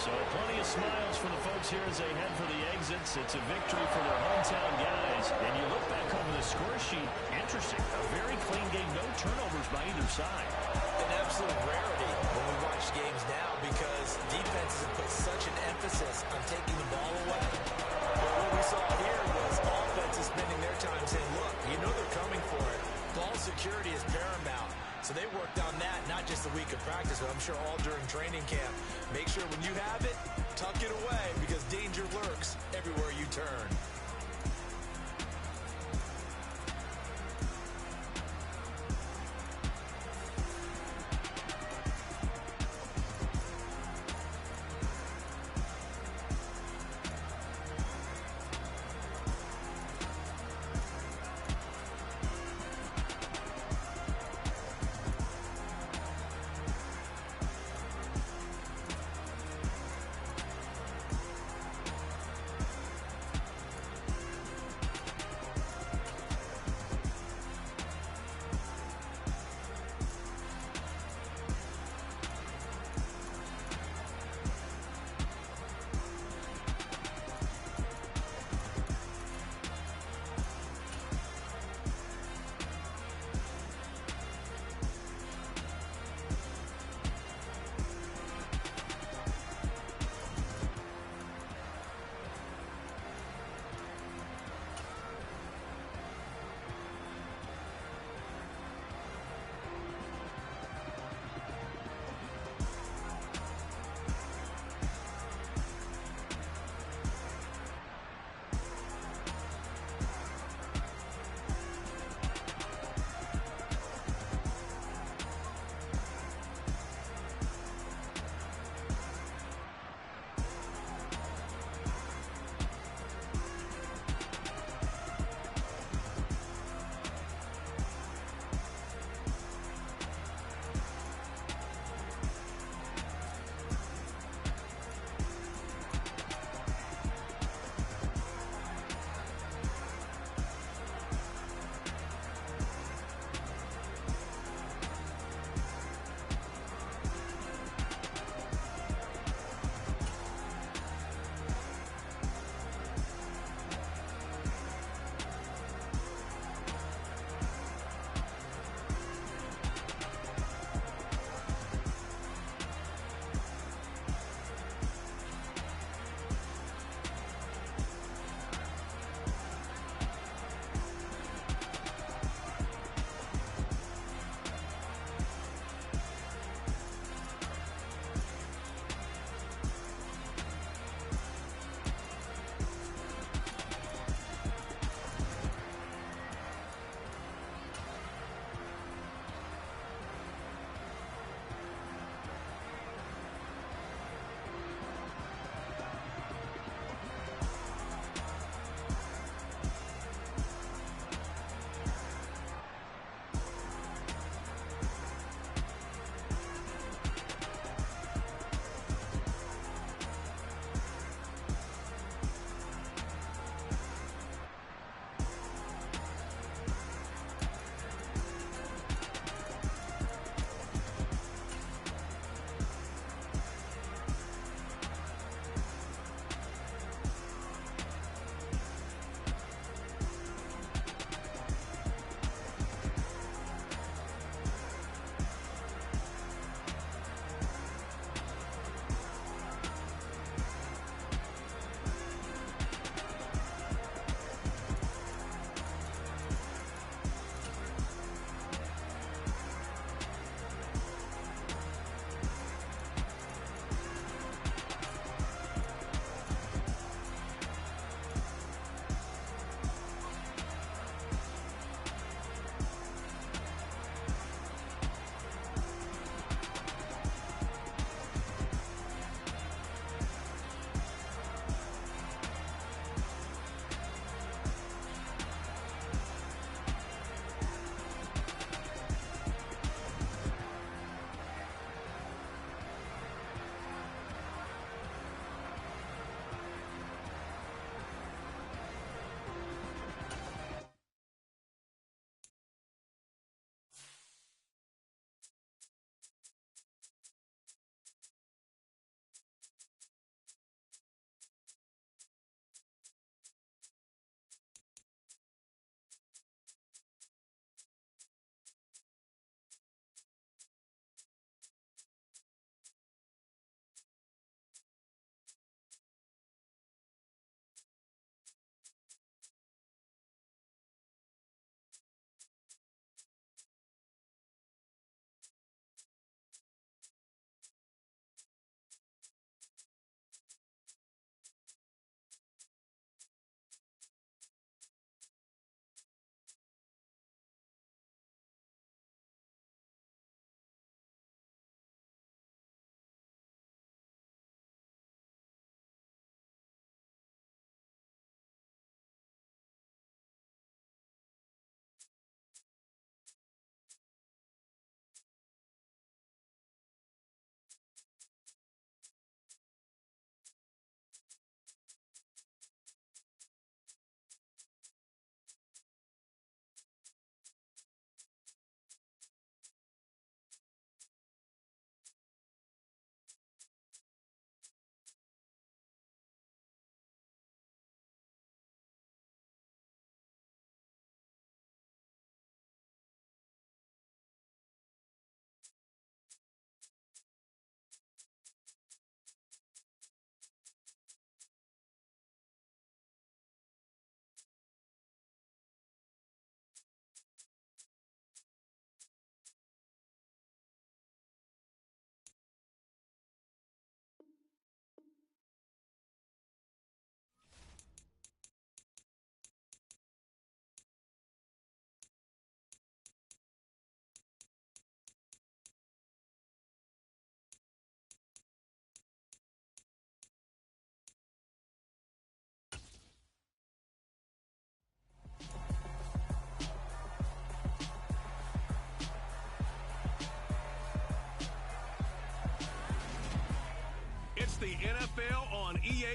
S5: So plenty of smiles for the folks here as they head for the exits. It's a victory for their hometown guys. And you look back over the score sheet, interesting. A very clean game, no turnovers by either side.
S7: An absolute rarity when we watch games now because defenses have put such an emphasis on taking the ball away. But what we saw here was offenses spending their time saying, look, you know they're coming for it. Ball security is paramount. So they worked on that not just a week of practice, but I'm sure all during training camp. Make sure when you have it, tuck it away because danger lurks everywhere you turn.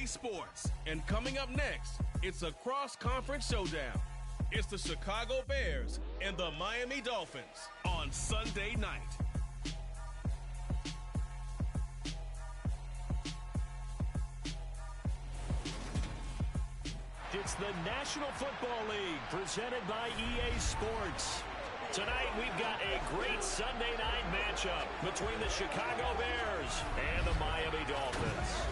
S6: Sports. And coming up next, it's a cross-conference showdown. It's the Chicago Bears and the Miami Dolphins on Sunday night.
S2: It's the National Football League presented by EA Sports. Tonight we've got a great Sunday night matchup between the Chicago Bears and the Miami Dolphins.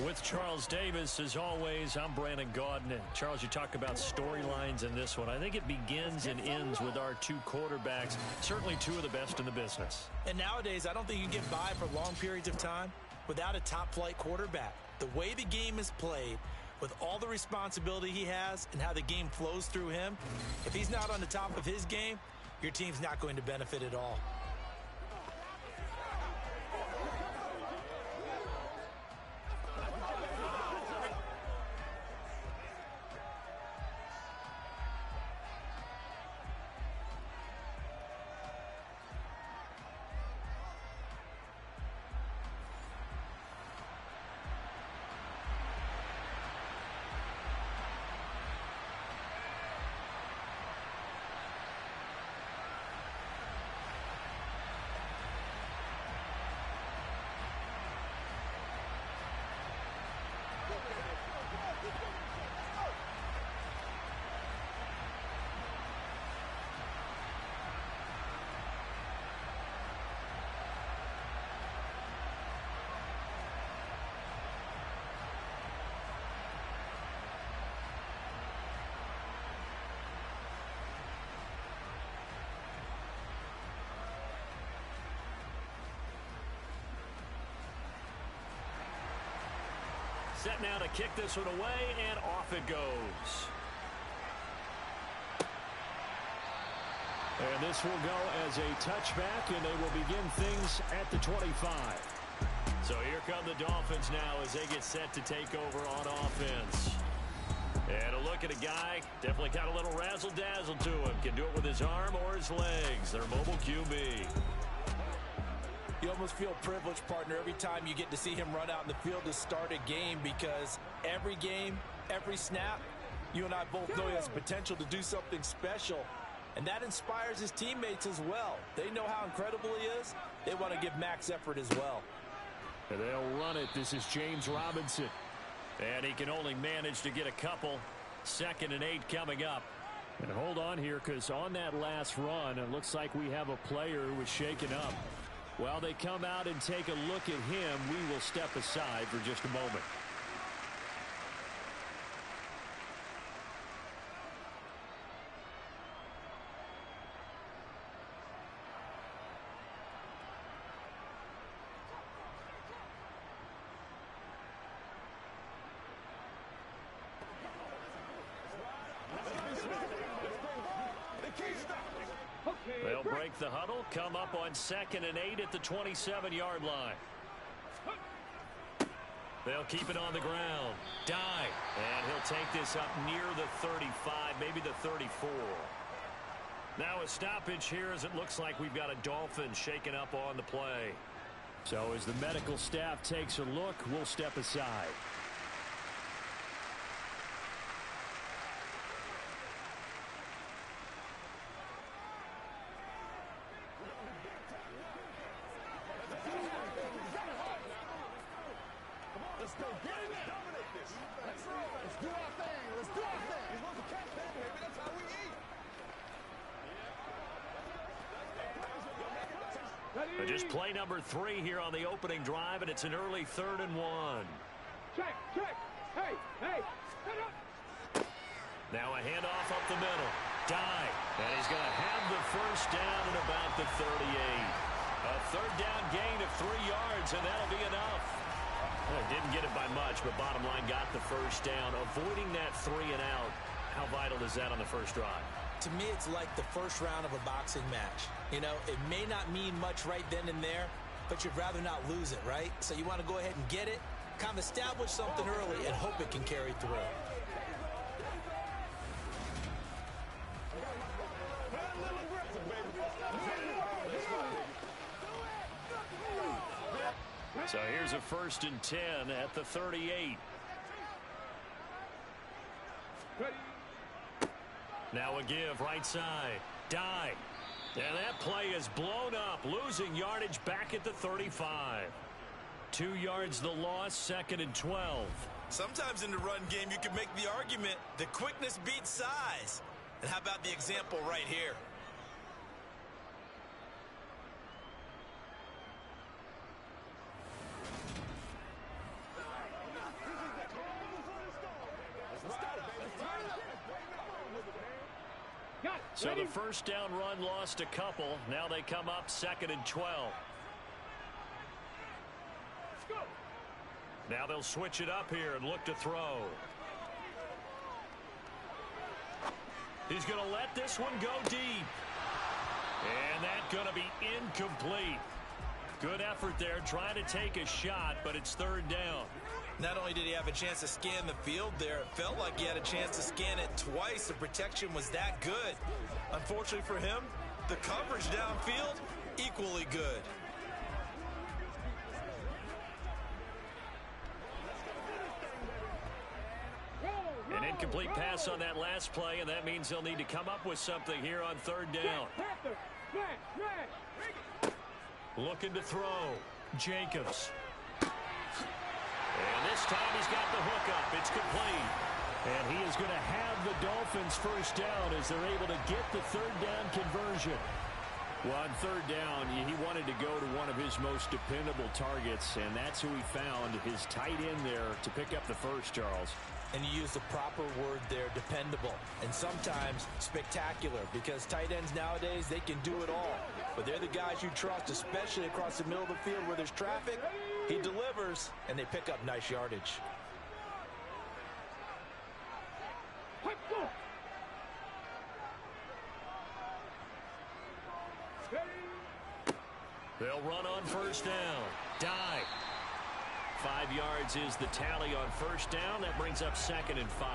S2: With Charles Davis, as always, I'm Brandon Gaudin. And Charles, you talk about storylines in this one. I think it begins and ends with our two quarterbacks, certainly two of the best in the business.
S7: And nowadays, I don't think you get by for long periods of time without a top-flight quarterback. The way the game is played, with all the responsibility he has and how the game flows through him, if he's not on the top of his game, your team's not going to benefit at all.
S2: Set now to kick this one away, and off it goes. And this will go as a touchback, and they will begin things at the 25. So here come the Dolphins now as they get set to take over on offense. And a look at a guy, definitely got a little razzle-dazzle to him. Can do it with his arm or his legs. Their mobile QB.
S3: You almost feel privileged, partner, every time you get to see him run out in the field to start a game, because every game, every snap, you and I both know he has potential to do something special. And that inspires his teammates as well. They know how incredible he is. They want to give max effort as well.
S2: And they'll run it. This is James Robinson. And he can only manage to get a couple. 2nd and 8 coming up. And hold on here, because on that last run, it looks like we have a player who was shaken up. While they come out and take a look at him, we will step aside for just a moment. They'll break the huddle, come up on 2nd and 8 at the 27-yard line. They'll keep it on the ground. Dive. And he'll take this up near the 35, maybe the 34. Now a stoppage here as it looks like we've got a Dolphin shaken up on the play. So as the medical staff takes a look, we'll step aside. Just play number 3 here on the opening drive, and it's an early 3rd and 1.
S9: Check. Hey, set up.
S2: Now a handoff up the middle. Dive. And he's going to have the first down at about the 38. A 3rd down gain of 3 yards, and that'll be enough. Well, didn't get it by much, but bottom line got the first down. Avoiding that 3 and out. How vital is that on the first drive?
S7: To me, it's like the first round of a boxing match. You know, it may not mean much right then and there, but you'd rather not lose it, right? So you want to go ahead and get it, kind of establish something early, and hope it can carry through.
S2: So here's a 1st and 10 at the 38. Now a give right side. Dye. And that play is blown up, losing yardage back at the 35. 2 yards the loss, 2nd and 12.
S8: Sometimes in the run game, you can make the argument that quickness beats size. And how about the example right here?
S2: So the 1st down run lost a couple. Now they come up 2nd and 12. Now they'll switch it up here and look to throw. He's going to let this one go deep. And that's going to be incomplete. Good effort there, trying to take a shot, but it's 3rd down.
S8: Not only did he have a chance to scan the field there, it felt like he had a chance to scan it twice. The protection was that good. Unfortunately for him, the coverage downfield, equally good.
S2: An incomplete pass on that last play, and that means they'll need to come up with something here on 3rd down. Looking to throw. Jacobs. And this time he's got the hook up. It's complete. And he is going to have the Dolphins 1st down as they're able to get the 3rd down conversion. Well, on 3rd down, he wanted to go to one of his most dependable targets, and that's who he found, his tight end there, to pick up the first, Charles.
S8: And you use the proper word there, dependable, and sometimes spectacular, because tight ends nowadays, they can do it all. But they're the guys you trust, especially across the middle of the field where there's traffic. He delivers, and they pick up nice yardage.
S2: They'll run on 1st down. Dye. 5 yards is the tally on 1st down. That brings up 2nd and 5.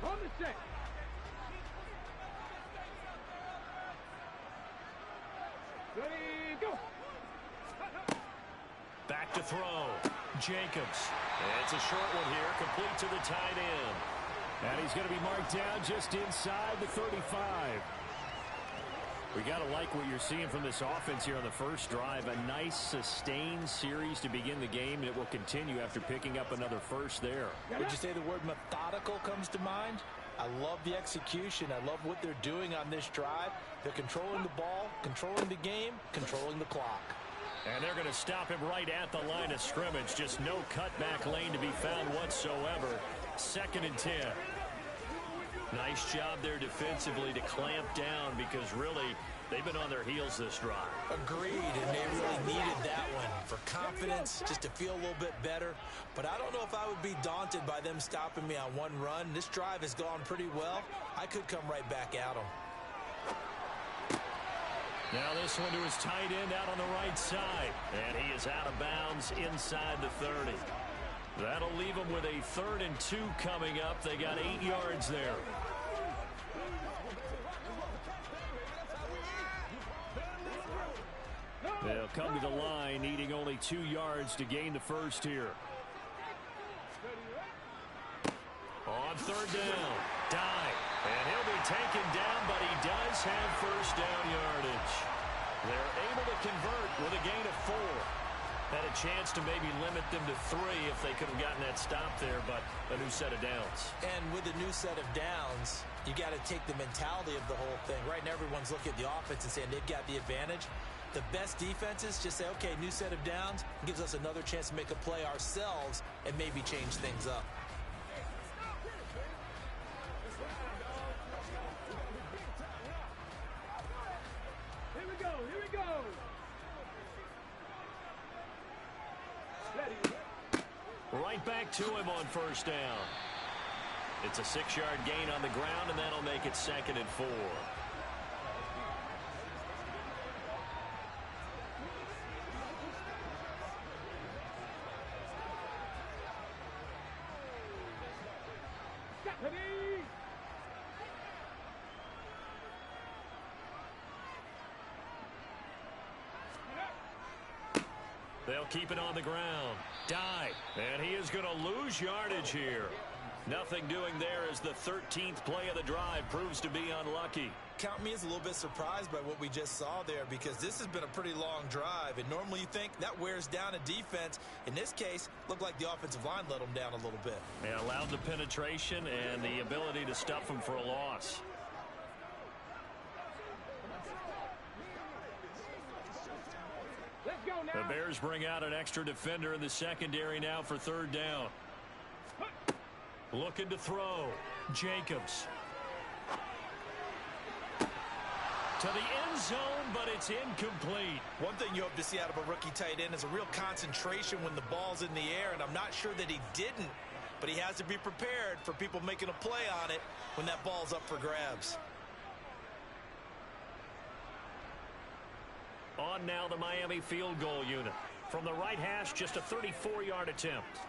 S9: On the set. Ready, go.
S2: Back to throw. Jacobs. It's a short one here, complete to the tight end. And he's going to be marked down just inside the 35. We got to like what you're seeing from this offense here on the first drive. A nice, sustained series to begin the game, and it will continue after picking up another first there.
S8: Would you say the word methodical comes to mind? I love the execution. I love what they're doing on this drive. They're controlling the ball, controlling the game, controlling the clock.
S2: And they're going to stop him right at the line of scrimmage. Just no cutback lane to be found whatsoever. 2nd and 10. Nice job there defensively to clamp down, because really they've been on their heels this drive.
S8: Agreed, and they really needed that one for confidence, just to feel a little bit better. But I don't know if I would be daunted by them stopping me on one run. This drive has gone pretty well. I could come right back at them.
S2: Now this one to his tight end out on the right side. And he is out of bounds inside the 30. That'll leave them with a 3rd and 2 coming up. They got 8 yards there. They'll come to the line, needing only 2 yards to gain the first here. On 3rd down, Dye. And he'll be taken down, but he does have 1st down yardage. They're able to convert with a gain of 4. Had a chance to maybe limit them to 3 if they could have gotten that stop there, but a new set of downs.
S8: And with a new set of downs, you got to take the mentality of the whole thing. Right now, everyone's looking at the offense and saying they've got the advantage. The best defenses just say, okay, new set of downs, gives us another chance to make a play ourselves and maybe change things up.
S9: Here we go, here we go.
S2: Right back to him on 1st down. It's a 6-yard gain on the ground, and that'll make it 2nd and 4.
S9: Ready?
S5: They'll keep it on the ground. Dive. And he is going to lose yardage here. Nothing doing there as the 13th play of the drive proves to be unlucky.
S7: Count me as a little bit surprised by what we just saw there, because this has been a pretty long drive, and normally you think that wears down a defense. In this case, looked like the offensive line let them down a little bit.
S5: And allowed the penetration and the ability to stuff them for a loss.
S9: Let's go now.
S5: The Bears bring out an extra defender in the secondary now for third down. Looking to throw. Jacobs. To the end zone, but it's incomplete.
S7: One thing you hope to see out of a rookie tight end is a real concentration when the ball's in the air, and I'm not sure that he didn't, but he has to be prepared for people making a play on it when that ball's up for grabs.
S5: On now the Miami field goal unit. From the right hash, just a 34-yard attempt.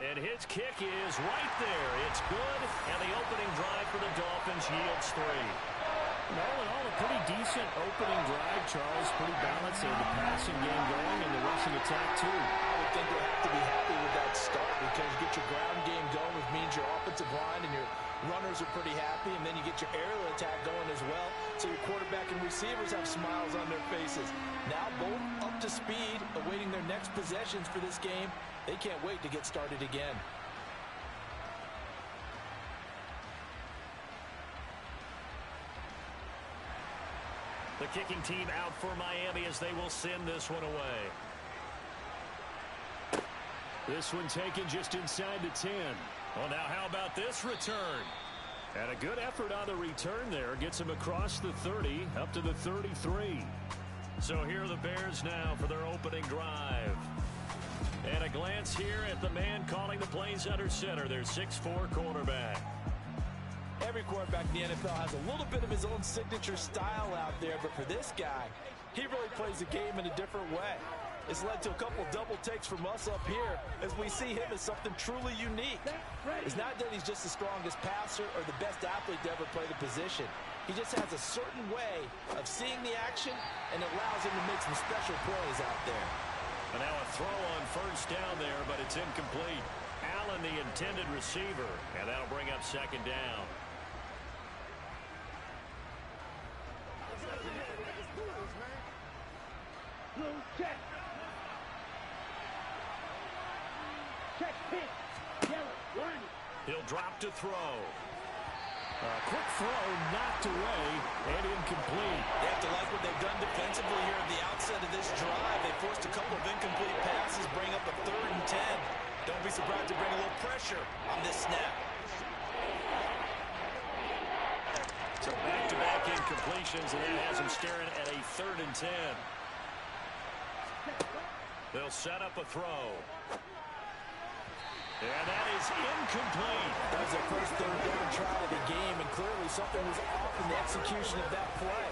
S5: And his kick is right there. It's good, and the opening drive for the Dolphins yields 3.
S2: All in all, a pretty decent opening drive, Charles. Pretty balanced. They had the passing game going and the rushing attack, too.
S7: I would think they'll have to be happy with that start, because you get your ground game going, which means your offensive line and your runners are pretty happy, and then you get your aerial attack going as well, so your quarterback and receivers have smiles on their faces. Now both up to speed, awaiting their next possessions for this game. They can't wait to get started again.
S5: The kicking team out for Miami as they will send this one away. This one taken just inside the 10. Well, now how about this return? And a good effort on the return there. Gets him across the 30, up to the 33. So here are the Bears now for their opening drive. And a glance here at the man calling the plays under center, their 6'4" quarterback.
S7: Every quarterback in the NFL has a little bit of his own signature style out there, but for this guy, he really plays the game in a different way. It's led to a couple double takes from us up here as we see him as something truly unique. It's not that he's just the strongest passer or the best athlete to ever play the position. He just has a certain way of seeing the action, and it allows him to make some special plays out there.
S5: And now a throw on first down there, but it's incomplete. Allen, the intended receiver, and that'll bring up second down.
S9: Blue check. Check pink. Yellow. Warning.
S5: He'll drop to throw. A quick throw knocked away and incomplete.
S7: They have to like what they've done defensively here at the outset of this drive. They forced a couple of incomplete passes, bring up a 3rd and 10. Don't be surprised to bring a little pressure on this snap.
S5: So back-to-back incompletions, and that has them staring at a 3rd and 10. They'll set up a throw. And that is incomplete.
S7: That was their first 3rd down try of the game, and clearly something was off in the execution of that play.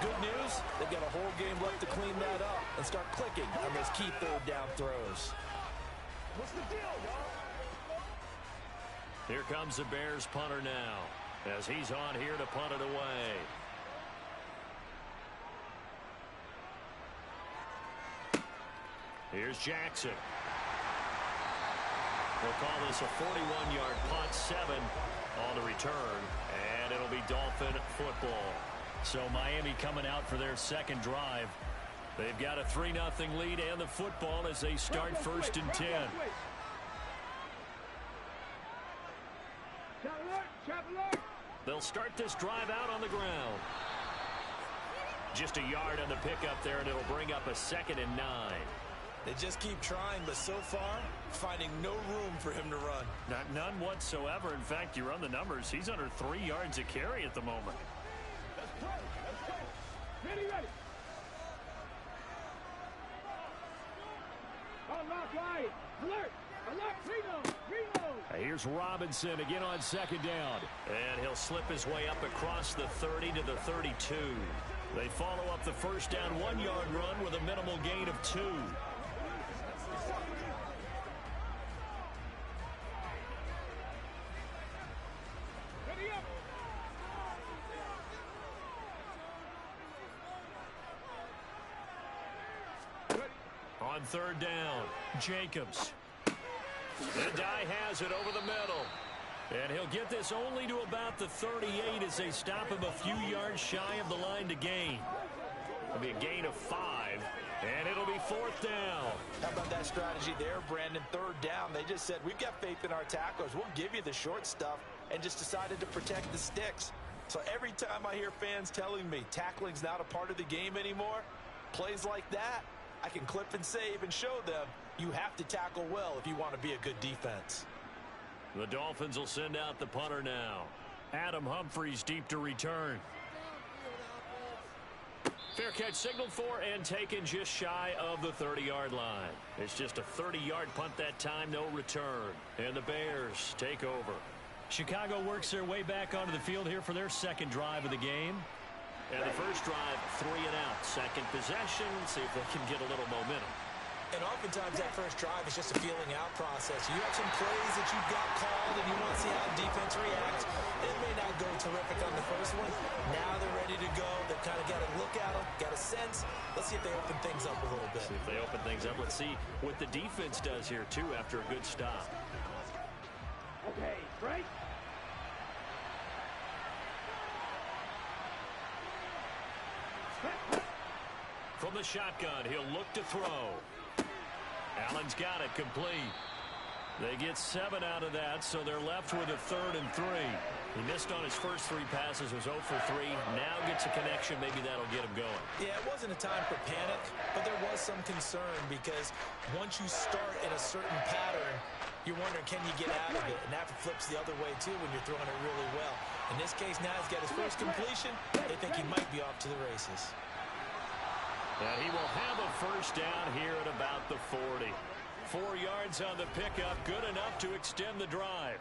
S7: Good news, they've got a whole game left to clean that up and start clicking on those key 3rd down throws.
S4: What's the deal, y'all?
S5: Here comes the Bears punter now, as he's on here to punt it away. Here's Jackson. We'll call this a 41-yard punt, 7 on the return, and it'll be Dolphin football. So Miami coming out for their second drive. They've got a 3-0 lead and the football as they start 1st and 10. They'll start this drive out on the ground. Just a yard on the pickup there, and it'll bring up a 2nd and 9.
S7: They just keep trying, but so far, finding no room for him to run.
S5: None whatsoever. In fact, you run the numbers. He's under 3 yards a carry at the moment.
S9: Let's play. Let's go. Ready, ready. Unlock right. Alert. Alert. Reload. Reload.
S5: Here's Robinson again on 2nd down. And he'll slip his way up across the 30 to the 32. They follow up the first down 1-yard run with a minimal gain of 2. On third down, Jacobs. And Dye has it over the middle. And he'll get this only to about the 38 as they stop him a few yards shy of the line to gain. It'll be a gain of 5, and it'll be fourth down.
S7: How about that strategy there, Brandon? Third down, they just said, we've got faith in our tacklers. We'll give you the short stuff, and just decided to protect the sticks. So every time I hear fans telling me tackling's not a part of the game anymore, plays like that, I can clip and save and show them you have to tackle well if you want to be a good defense.
S5: The Dolphins will send out the punter now. Adam Humphries deep to return. Fair catch signaled for and taken just shy of the 30-yard line. It's just a 30-yard punt that time, no return. And the Bears take over. Chicago works their way back onto the field here for their second drive of the game.
S2: And the first drive, 3 and out. Second possession, see if they can get a little momentum.
S7: And oftentimes that first drive is just a feeling out process. You have some plays that you've got called and you want to see how the defense reacts. It may not go terrific on the first one. Now they're ready to go. They've kind of got to look at them, got a sense. Let's see if they open things up a little bit.
S2: See if they open things up. Let's see what the defense does here, too, after a good stop.
S9: Okay, right?
S5: From the shotgun, he'll look to throw. Allen's got it complete. They get 7 out of that, so they're left with a 3rd and 3. He missed on his first 3 passes, was 0 for 3. Now gets a connection. Maybe that'll get him going.
S7: Yeah, it wasn't a time for panic, but there was some concern because once you start in a certain pattern, you're wondering, can you get out of it? And that flips the other way, too, when you're throwing it really well. In this case, now he's got his first completion. They think he might be off to the races.
S5: And he will have a first down here at about the 40. 4 yards on the pickup, good enough to extend the drive.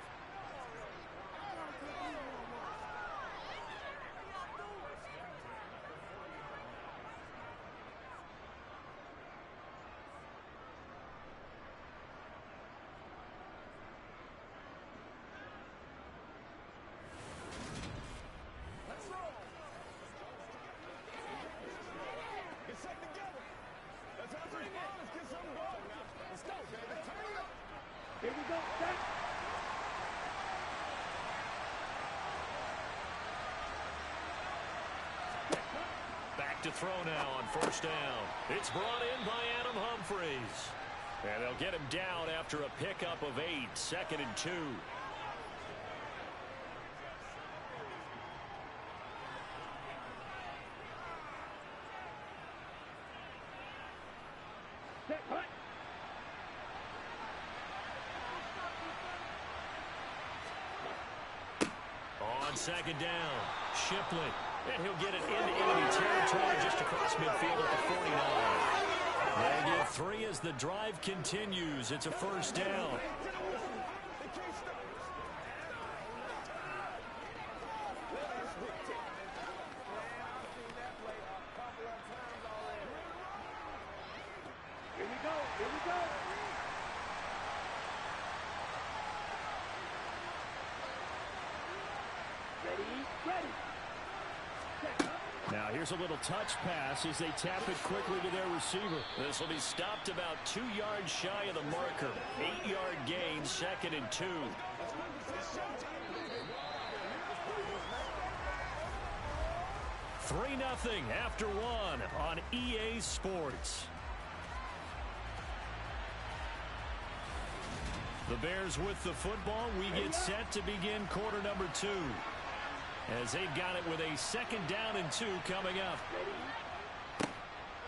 S9: Here we go, set.
S5: Back to throw now on first down. It's brought in by Adam Humphries. And they'll get him down after a pickup of 8, 2nd and 2.
S9: Set, cut.
S5: On second down, Shipley. And he'll get it into enemy territory just across midfield at the 49. They get 3 as the drive continues. It's a first down.
S9: Here we go, here we go. Ready.
S5: Now here's a little touch pass as they tap it quickly to their receiver. This will be stopped about 2 yards shy of the marker. 8-yard gain, 2nd and 2. Three 3-0 after 1 on EA Sports. The Bears with the football. We get set to begin quarter number 2. As they've got it with a 2nd down and 2 coming up.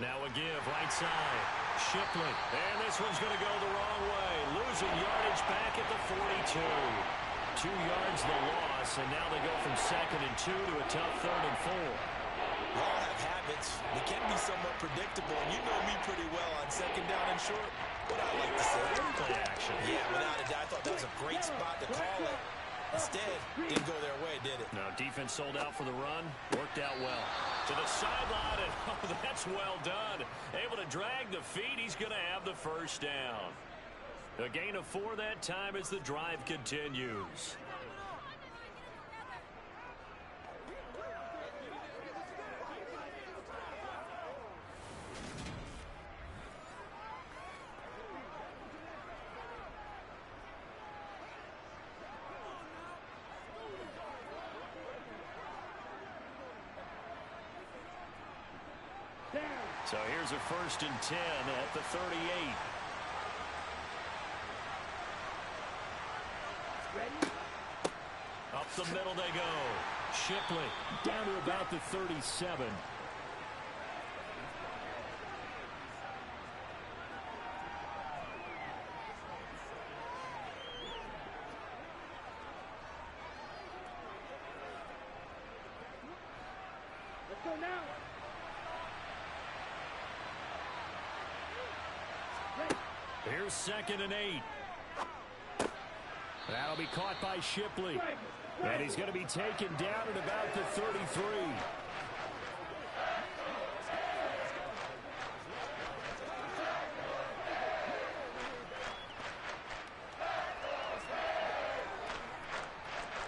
S5: Now a give, right side. Shipley. And this one's going to go the wrong way. Losing yardage back at the 42. 2 yards the loss, and now they go from 2nd and 2 to a tough 3rd and 4.
S7: We all have habits. They can be somewhat predictable, and you know me pretty well on 2nd down and short. What I like to say.
S5: Play action.
S7: Yeah, without a doubt. I thought that was a great spot to call it. Instead, didn't go their way, did it?
S5: No, defense sold out for the run. Worked out well. To the sideline, and oh, that's well done. Able to drag the feet. He's going to have the first down. A gain of 4 that time as the drive continues.
S2: So here's a 1st and 10 at the 38.
S9: Ready?
S2: Up the middle they go. Shipley down to about the 37.
S9: Let's go now.
S2: Here's 2nd and 8. That'll be caught by Shipley. And he's going to be taken down at about the 33.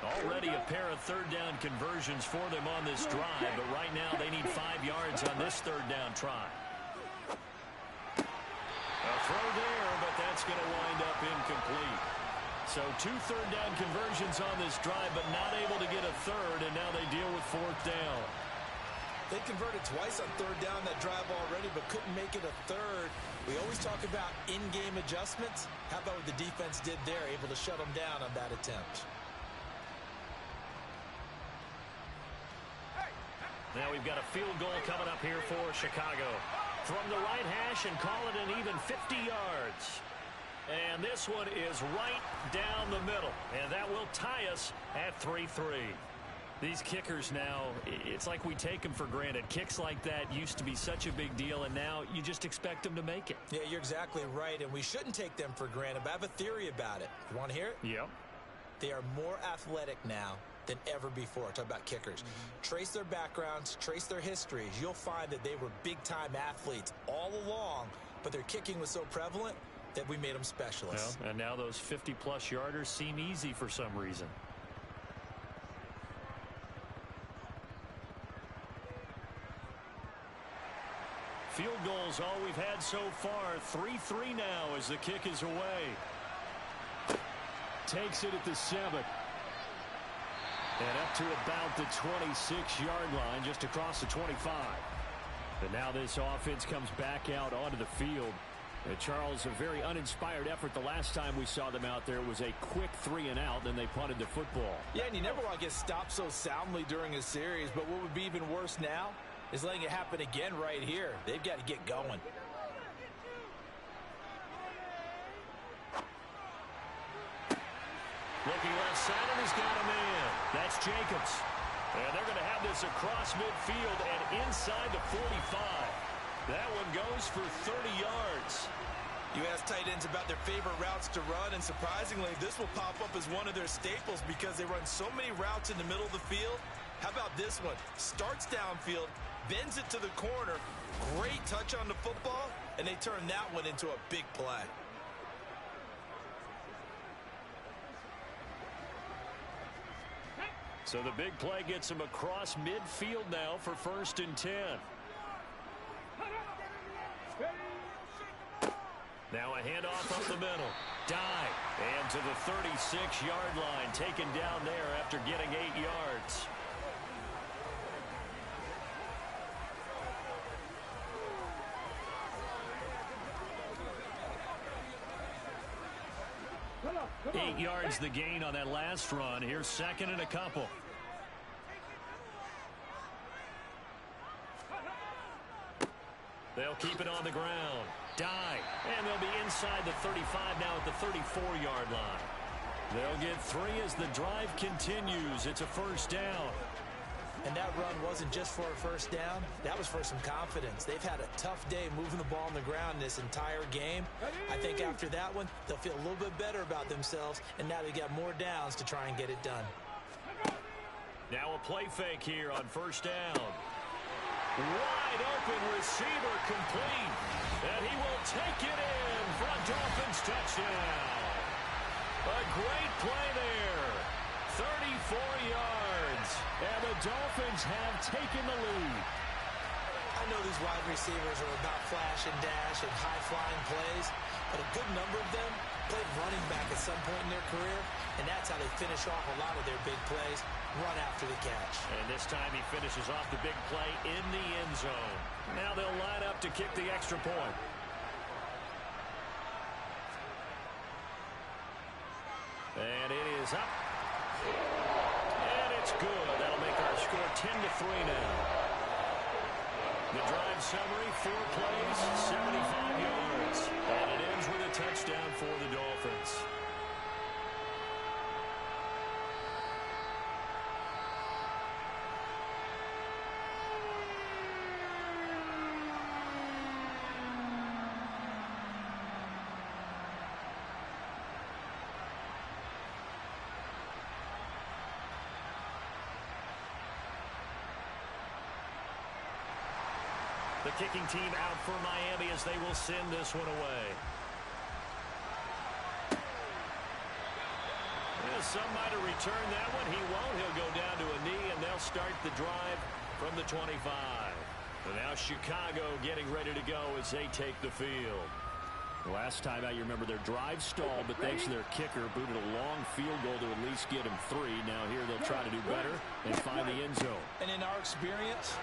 S2: Already a pair of 3rd down conversions for them on this drive, but right now they need 5 yards on this 3rd down try. A throw there, but that's going to wind up incomplete. So 2 3rd down conversions on this drive, but not able to get a 3rd, and now they deal with 4th down.
S7: They converted twice on 3rd down that drive already, but couldn't make it a 3rd. We always talk about in-game adjustments. How about what the defense did there, able to shut them down on that attempt?
S2: Now we've got a field goal coming up here for Chicago. From the right hash and call it an even 50 yards. And this one is right down the middle. And that will tie us at 3-3. These kickers now, it's like we take them for granted. Kicks like that used to be such a big deal, and now you just expect them to make it.
S7: Yeah, you're exactly right, and we shouldn't take them for granted, but I have a theory about it. You want to hear it?
S2: Yep.
S7: They are more athletic now than ever before. Talk about kickers. Trace their backgrounds, trace their histories. You'll find that they were big-time athletes all along, but their kicking was so prevalent that we made them specialists.
S2: Well, and now those 50-plus yarders seem easy for some reason. Field goals all we've had so far. 3-3 now as the kick is away. Takes it at the 7. And up to about the 26-yard line, just across the 25. And now this offense comes back out onto the field. And Charles, a very uninspired effort the last time we saw them out there. Was a quick 3-and-out, then they punted the football.
S7: Yeah, and you never want to get stopped so soundly during a series, but what would be even worse now is letting it happen again right here. They've got to get going.
S2: Looking left side, and he's got a man. That's Jacobs. And they're going to have this across midfield and inside the 45. That one goes for 30 yards.
S7: You ask tight ends about their favorite routes to run, and surprisingly, this will pop up as one of their staples because they run so many routes in the middle of the field. How about this one? Starts downfield, bends it to the corner, great touch on the football, and they turn that one into a big play.
S2: So the big play gets him across midfield now for 1st and 10. Now a handoff up the middle. Dive. And to the 36-yard line. Taken down there after getting 8 yards.
S9: Come on.
S2: 8 yards the gain on that last run. Here's 2nd and a couple. They'll keep it on the ground. Dive. And they'll be inside the 35 now at the 34-yard line. They'll get 3 as the drive continues. It's a 1st down.
S7: And that run wasn't just for a 1st down. That was for some confidence. They've had a tough day moving the ball on the ground this entire game. I think after that one, they'll feel a little bit better about themselves, and now they got more downs to try and get it done.
S2: Now a play fake here on 1st down. Wide open receiver complete. And he will take it in for a Dolphins touchdown. A great play there. 34 yards. And the Dolphins have taken the lead.
S7: I know these wide receivers are about flash and dash and high-flying plays, but a good number of them played running back at some point in their career, and that's how they finish off a lot of their big plays, run after the catch.
S2: And this time he finishes off the big play in the end zone. Now they'll line up to kick the extra point. And it is up. And it's good. That'll make our score 10-3 now. The drive summary, 4 plays, 75 yards. And it ends with a touchdown for the Dolphins. The kicking team out for Miami as they will send this one away. Yeah, some might have returned that one. He won't. He'll go down to a knee, and they'll start the drive from the 25. And now Chicago getting ready to go as they take the field. Last time out, you remember their drive stalled, but thanks to their kicker, booted a long field goal to at least get him 3. Now here they'll try to do better and find the end zone.
S7: And in our experience,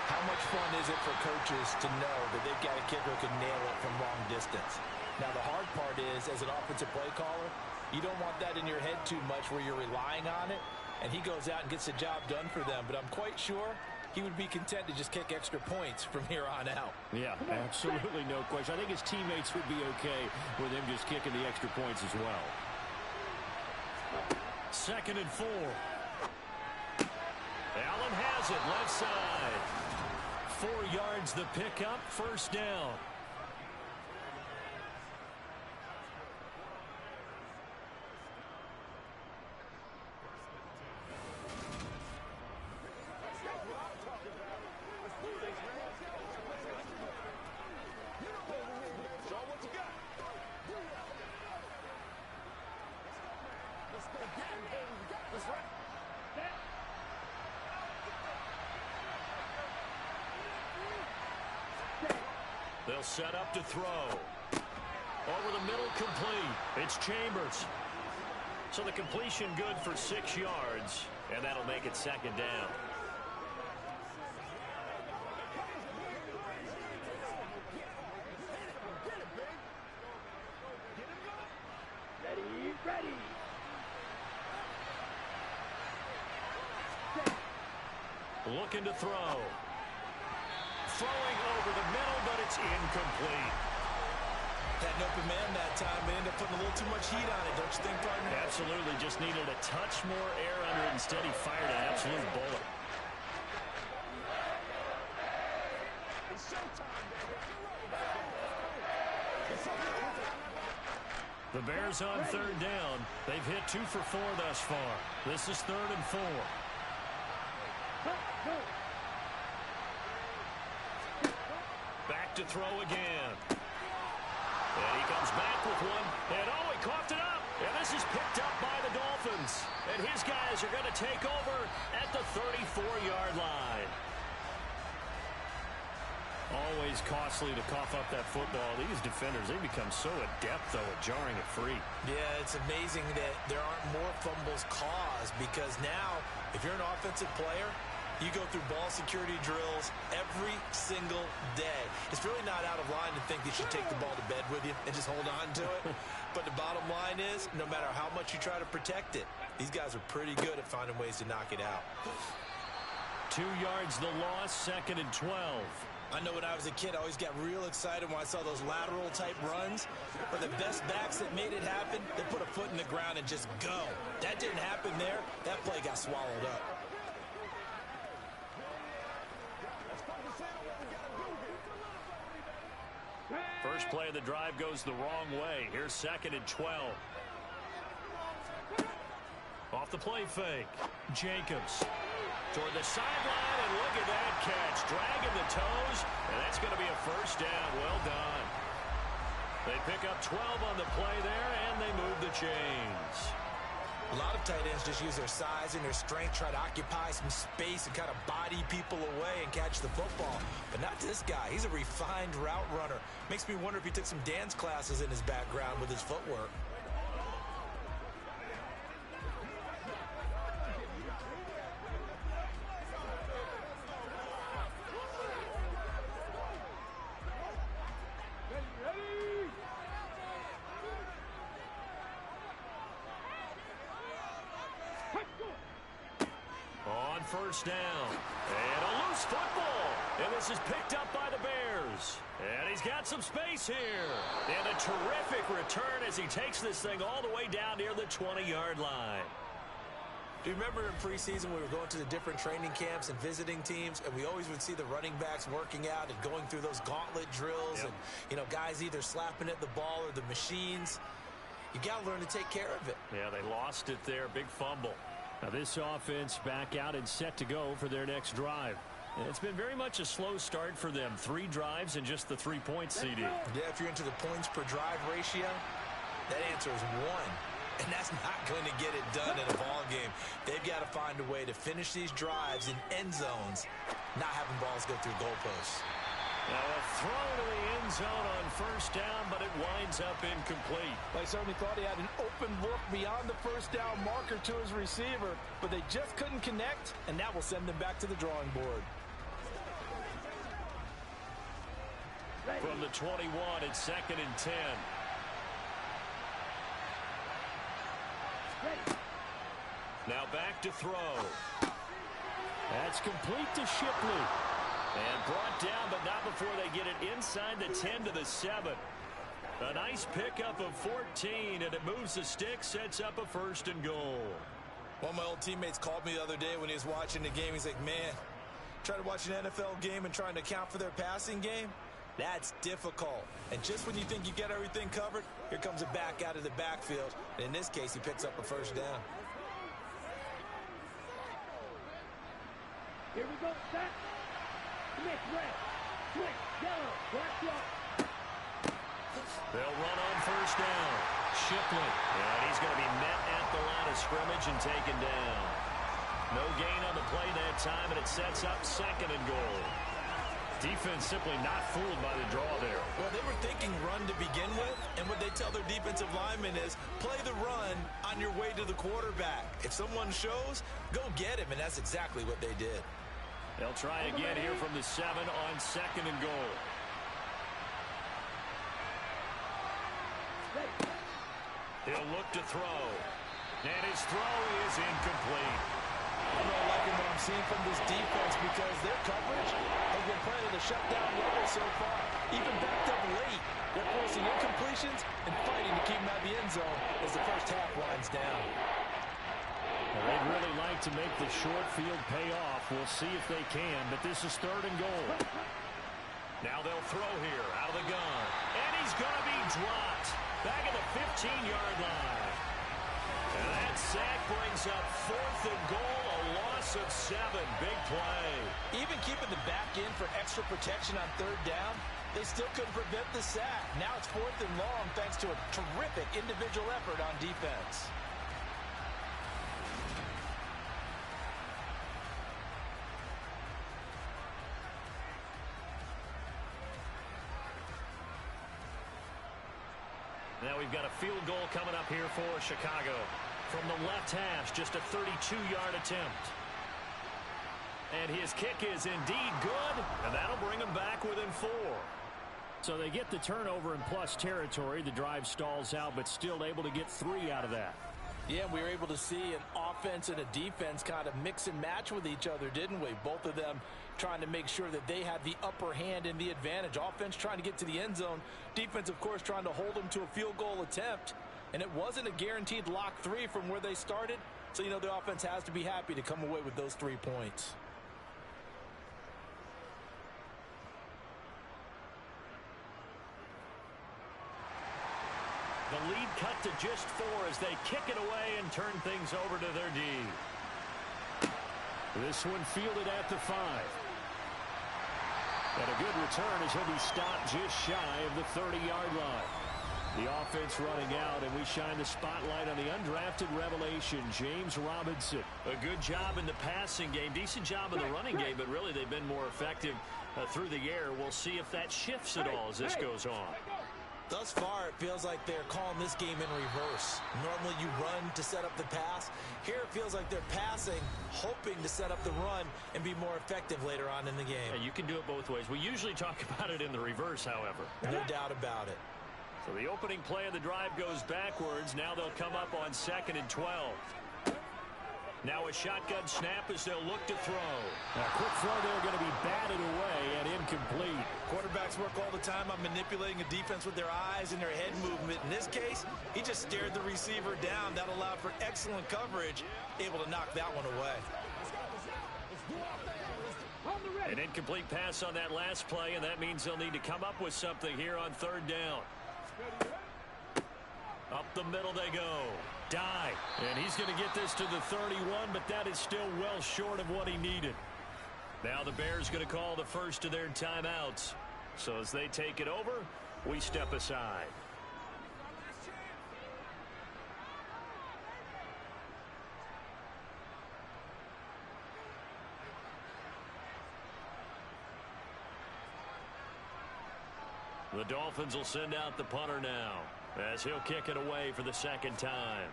S7: how much fun is it for coaches to know that they've got a kicker who can nail it from long distance? Now, the hard part is, as an offensive play caller, you don't want that in your head too much where you're relying on it, and he goes out and gets the job done for them. But I'm quite sure he would be content to just kick extra points from here on out.
S2: Yeah, absolutely no question. I think his teammates would be okay with him just kicking the extra points as well. 2nd and 4. Allen has it, left side. 4 yards the pickup, 1st down. They'll set up to throw. Over the middle, complete. It's Chambers. So the completion good for 6 yards, and that'll make it 2nd down.
S9: Ready.
S2: Looking to throw. Throwing over the middle, but it's incomplete.
S7: Had an open man that time, but ended up putting a little too much heat on it, don't you think, partner?
S2: Absolutely, just needed a touch more air under it. Instead, he fired an absolute bullet. The Bears on 3rd down. They've hit 2 for 4 thus far. This is 3rd and 4. Back to throw again. And he comes back with one. And oh, he coughed it up. And this is picked up by the Dolphins. And his guys are going to take over at the 34-yard line. Always costly to cough up that football. These defenders, they become so adept, though, at jarring it free.
S7: Yeah, it's amazing that there aren't more fumbles caused, because now, if you're an offensive player, you go through ball security drills every single day. It's really not out of line to think that you should take the ball to bed with you and just hold on to it. But the bottom line is, no matter how much you try to protect it, these guys are pretty good at finding ways to knock it out.
S2: 2 yards the loss, 2nd and 12.
S7: I know when I was a kid, I always got real excited when I saw those lateral-type runs. But the best backs that made it happen, they put a foot in the ground and just go. That didn't happen there. That play got swallowed up.
S2: First play of the drive goes the wrong way. Here's 2nd and 12. Off the play fake. Jacobs toward the sideline, and look at that catch. Dragging the toes, and that's going to be a 1st down. Well done. They pick up 12 on the play there, and they move the chains.
S7: A lot of tight ends just use their size and their strength, try to occupy some space and kind of body people away and catch the football. But not this guy. He's a refined route runner. Makes me wonder if he took some dance classes in his background with his footwork.
S5: First down. And a loose football. And this is picked up by the Bears. And he's got some space here. And a terrific return as he takes this thing all the way down near the 20-yard line.
S7: Do you remember in preseason we were going to the different training camps and visiting teams, and we always would see the running backs working out and going through those gauntlet drills, and, you know, guys either slapping at the ball or the machines. You got to learn to take care of it.
S5: Yeah, they lost it there. Big fumble. Now this offense back out and set to go for their next drive. And it's been very much a slow start for them. 3 drives and just the 3-point CD.
S7: Yeah, if you're into the points per drive ratio, that answer is 1. And that's not going to get it done in a ball game. They've got to find a way to finish these drives in end zones, not having balls go through goalposts.
S5: Now a throw to the end zone on first down, but it winds up incomplete.
S8: They certainly thought he had an open look beyond the first down marker to his receiver, but they just couldn't connect, and that will send them back to the drawing board.
S5: From the 21, it's 2nd and 10. Now back to throw. That's complete to Shipley. And brought down, but not before they get it inside the 10 to the 7. A nice pickup of 14, and it moves the stick, sets up a 1st and goal.
S7: One of my old teammates called me the other day when he was watching the game. He's like, man, trying to watch an NFL game and trying to account for their passing game, that's difficult. And just when you think you get everything covered, here comes a back out of the backfield. And in this case, he picks up a 1st down.
S9: Here we go, set. Switch red, switch yellow, black yellow.
S5: They'll run on first down. Shipley. And he's going to be met at the line of scrimmage and taken down. No gain on the play that time, and it sets up 2nd and goal. Defense simply not fooled by the draw there.
S7: Well, they were thinking run to begin with, and what they tell their defensive linemen is play the run on your way to the quarterback. If someone shows, go get him, and that's exactly what they did.
S5: They'll try again here from the 7 on 2nd and goal. He'll look to throw. And his throw is incomplete.
S7: I'm not liking what I'm seeing from this defense because their coverage has been playing at a shutdown level so far. Even backed up late, they're forcing incompletions and fighting to keep them out of the end zone as the first half winds down.
S5: Well, they'd really like to make the short field pay off. We'll see if they can, but this is 3rd and goal. Now they'll throw here out of the gun. And he's going to be dropped back at the 15-yard line. And that sack brings up 4th and goal, a loss of 7. Big play.
S7: Even keeping the back in for extra protection on 3rd down, they still couldn't prevent the sack. Now it's 4th and long thanks to a terrific individual effort on defense.
S5: Now we've got a field goal coming up here for Chicago. From the left hash, just a 32-yard attempt. And his kick is indeed good, and that'll bring him back within 4. So they get the turnover in plus territory. The drive stalls out, but still able to get 3 out of that.
S7: Yeah, we were able to see an offense and a defense kind of mix and match with each other, didn't we? Both of them trying to make sure that they had the upper hand and the advantage. Offense trying to get to the end zone. Defense, of course, trying to hold them to a field goal attempt. And it wasn't a guaranteed lock 3 from where they started. So, you know, the offense has to be happy to come away with those 3 points.
S5: The lead cut to just 4 as they kick it away and turn things over to their D. This one fielded at the 5. And a good return as he'll be stopped just shy of the 30-yard line. The offense running out, and we shine the spotlight on the undrafted revelation, James Robinson.
S2: A good job in the passing game, decent job in the running game, but really they've been more effective through the air. We'll see if that shifts at all as this goes on.
S7: Thus far, it feels like they're calling this game in reverse. Normally you run to set up the pass. Here it feels like they're passing, hoping to set up the run and be more effective later on in the game.
S2: And you can do it both ways. We usually talk about it in the reverse, however.
S7: No doubt about it.
S2: So the opening play of the drive goes backwards. Now they'll come up on 2nd and 12. Now a shotgun snap as they'll look to throw.
S5: A quick throw there going to be batted away and incomplete.
S7: Quarterbacks work all the time on manipulating a defense with their eyes and their head movement. In this case, he just stared the receiver down. That allowed for excellent coverage, able to knock that one away.
S2: An incomplete pass on that last play, and that means they'll need to come up with something here on 3rd down. Up the middle they go. Dive.
S5: And he's going to get this to the 31, but that is still well short of what he needed.
S2: Now the Bears going to call the first of their timeouts. So as they take it over, we step aside. The Dolphins will send out the punter now, as he'll kick it away for the 2nd time.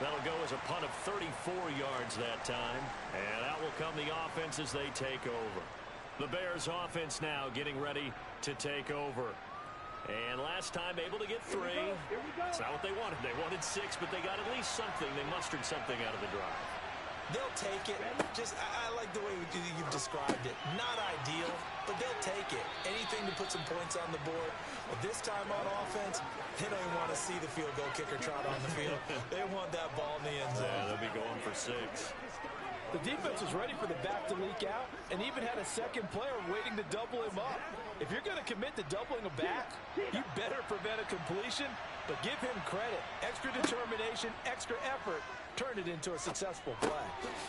S2: That'll go as a punt of 34 yards that time. And out will come the offense as they take over. The Bears offense now getting ready to take over. And last time able to get 3. That's not what they wanted. They wanted 6, but they got at least something. They mustered something out of the drive.
S7: They'll take it. I like the way you've described it. Not ideal, but they'll take it. Anything to put some points on the board. But this time on offense, they don't even want to see the field goal kicker trot on the field. They want that ball in the end zone.
S2: Yeah, they'll be going for 6.
S8: The defense was ready for the back to leak out and even had a second player waiting to double him up. If you're going to commit to doubling a back, you better prevent a completion, but give him credit. Extra determination, extra effort. Turn it into a successful play.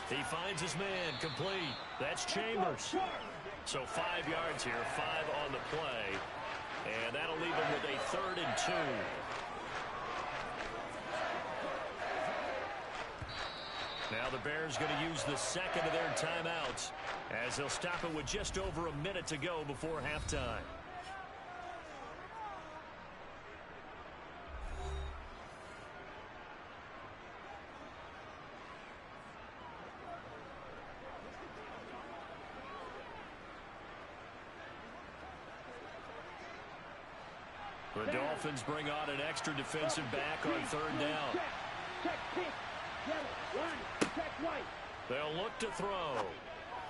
S2: He finds his man complete. That's Chambers. So 5 yards here, 5 on the play. And that'll leave him with a 3rd and 2. Now the Bears going to use the 2nd of their timeouts as they'll stop it with just over a minute to go before halftime. The Dolphins bring on an extra defensive back on 3rd down. They'll look to throw.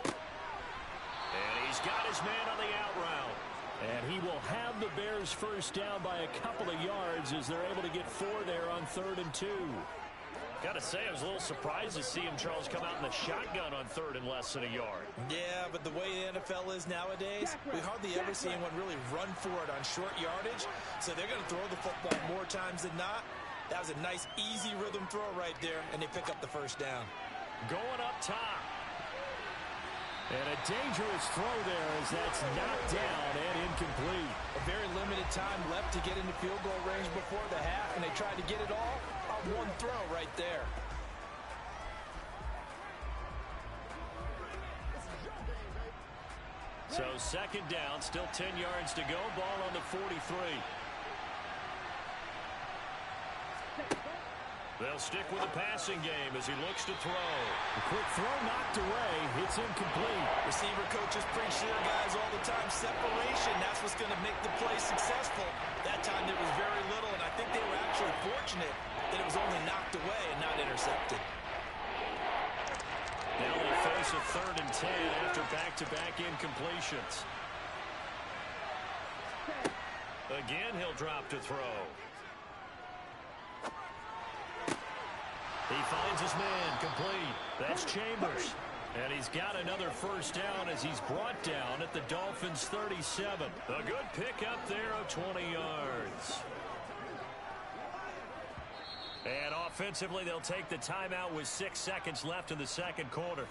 S2: And he's got his man on the out route.
S5: And he will have the Bears first down by a couple of yards as they're able to get 4 there on 3rd and 2.
S2: Got to say, I was a little surprised to see him, Charles, come out in the shotgun on 3rd and less than a yard.
S7: Yeah, but the way the NFL is nowadays, we hardly ever see anyone really run for it on short yardage. So they're going to throw the football more times than not. That was a nice, easy rhythm throw right there, and they pick up the first down.
S2: Going up top.
S5: And a dangerous throw there as that's knocked down and incomplete.
S7: A very limited time left to get into field goal range before the half, and they tried to get it all on one throw right there.
S2: So 2nd down, still 10 yards to go. Ball on the 43. They'll stick with the passing game as he looks to throw.
S5: A quick throw knocked away. It's incomplete.
S7: Receiver coaches preach to their guys all the time. Separation, that's what's going to make the play successful. That time there was very little, and I think they were actually fortunate that it was only knocked away and not intercepted.
S2: Now they face a 3rd and 10 after back-to-back incompletions. Again, he'll drop to throw. He finds his man complete. That's Chambers. And he's got another first down as he's brought down at the Dolphins' 37. A good pickup there of 20 yards. And offensively, they'll take the timeout with 6 seconds left in the 2nd quarter.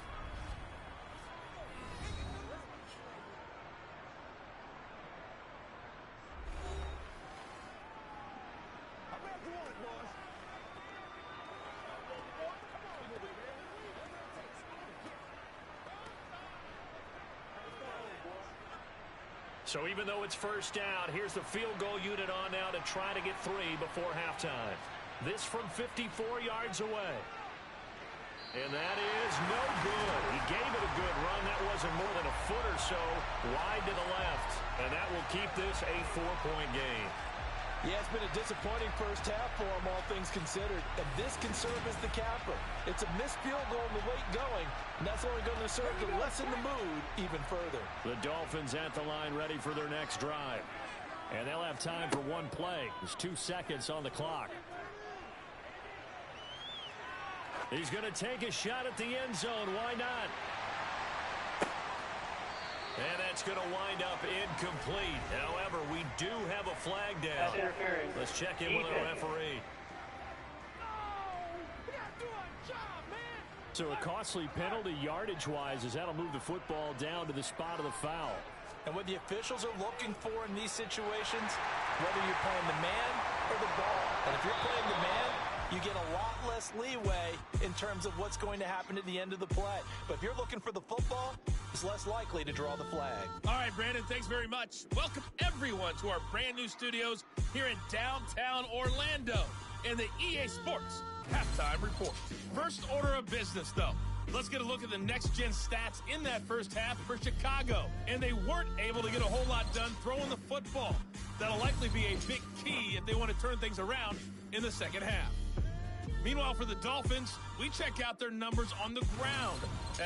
S5: So even though it's first down, here's the field goal unit on now to try to get 3 before halftime. This from 54 yards away. And that is no good. He gave it a good run. That wasn't more than a foot or so wide to the left. And that will keep this a 4-point game.
S7: Yeah, it's been a disappointing first half for him, all things considered. And this can serve as the capper. It's a missed field goal in the late going, and that's only going to serve to lessen the mood even further.
S5: The Dolphins at the line ready for their next drive. And they'll have time for one play. There's 2 seconds on the clock. He's going to take a shot at the end zone. Why not? And that's going to wind up incomplete. However, we do have a flag down. Let's check in with our referee. So a costly penalty yardage-wise as that'll move the football down to the spot of the foul.
S7: And what the officials are looking for in these situations, whether you're playing the man or the ball. And if you're playing the man, you get a lot less leeway in terms of what's going to happen at the end of the play. But if you're looking for the football, it's less likely to draw the flag.
S1: All right, Brandon, thanks very much. Welcome everyone to our brand new studios here in downtown Orlando in the EA Sports Halftime Report. First order of business, though. Let's get a look at the next-gen stats in that first half for Chicago. And they weren't able to get a whole lot done throwing the football. That'll likely be a big key if they want to turn things around in the second half. Meanwhile, for the Dolphins, we check out their numbers on the ground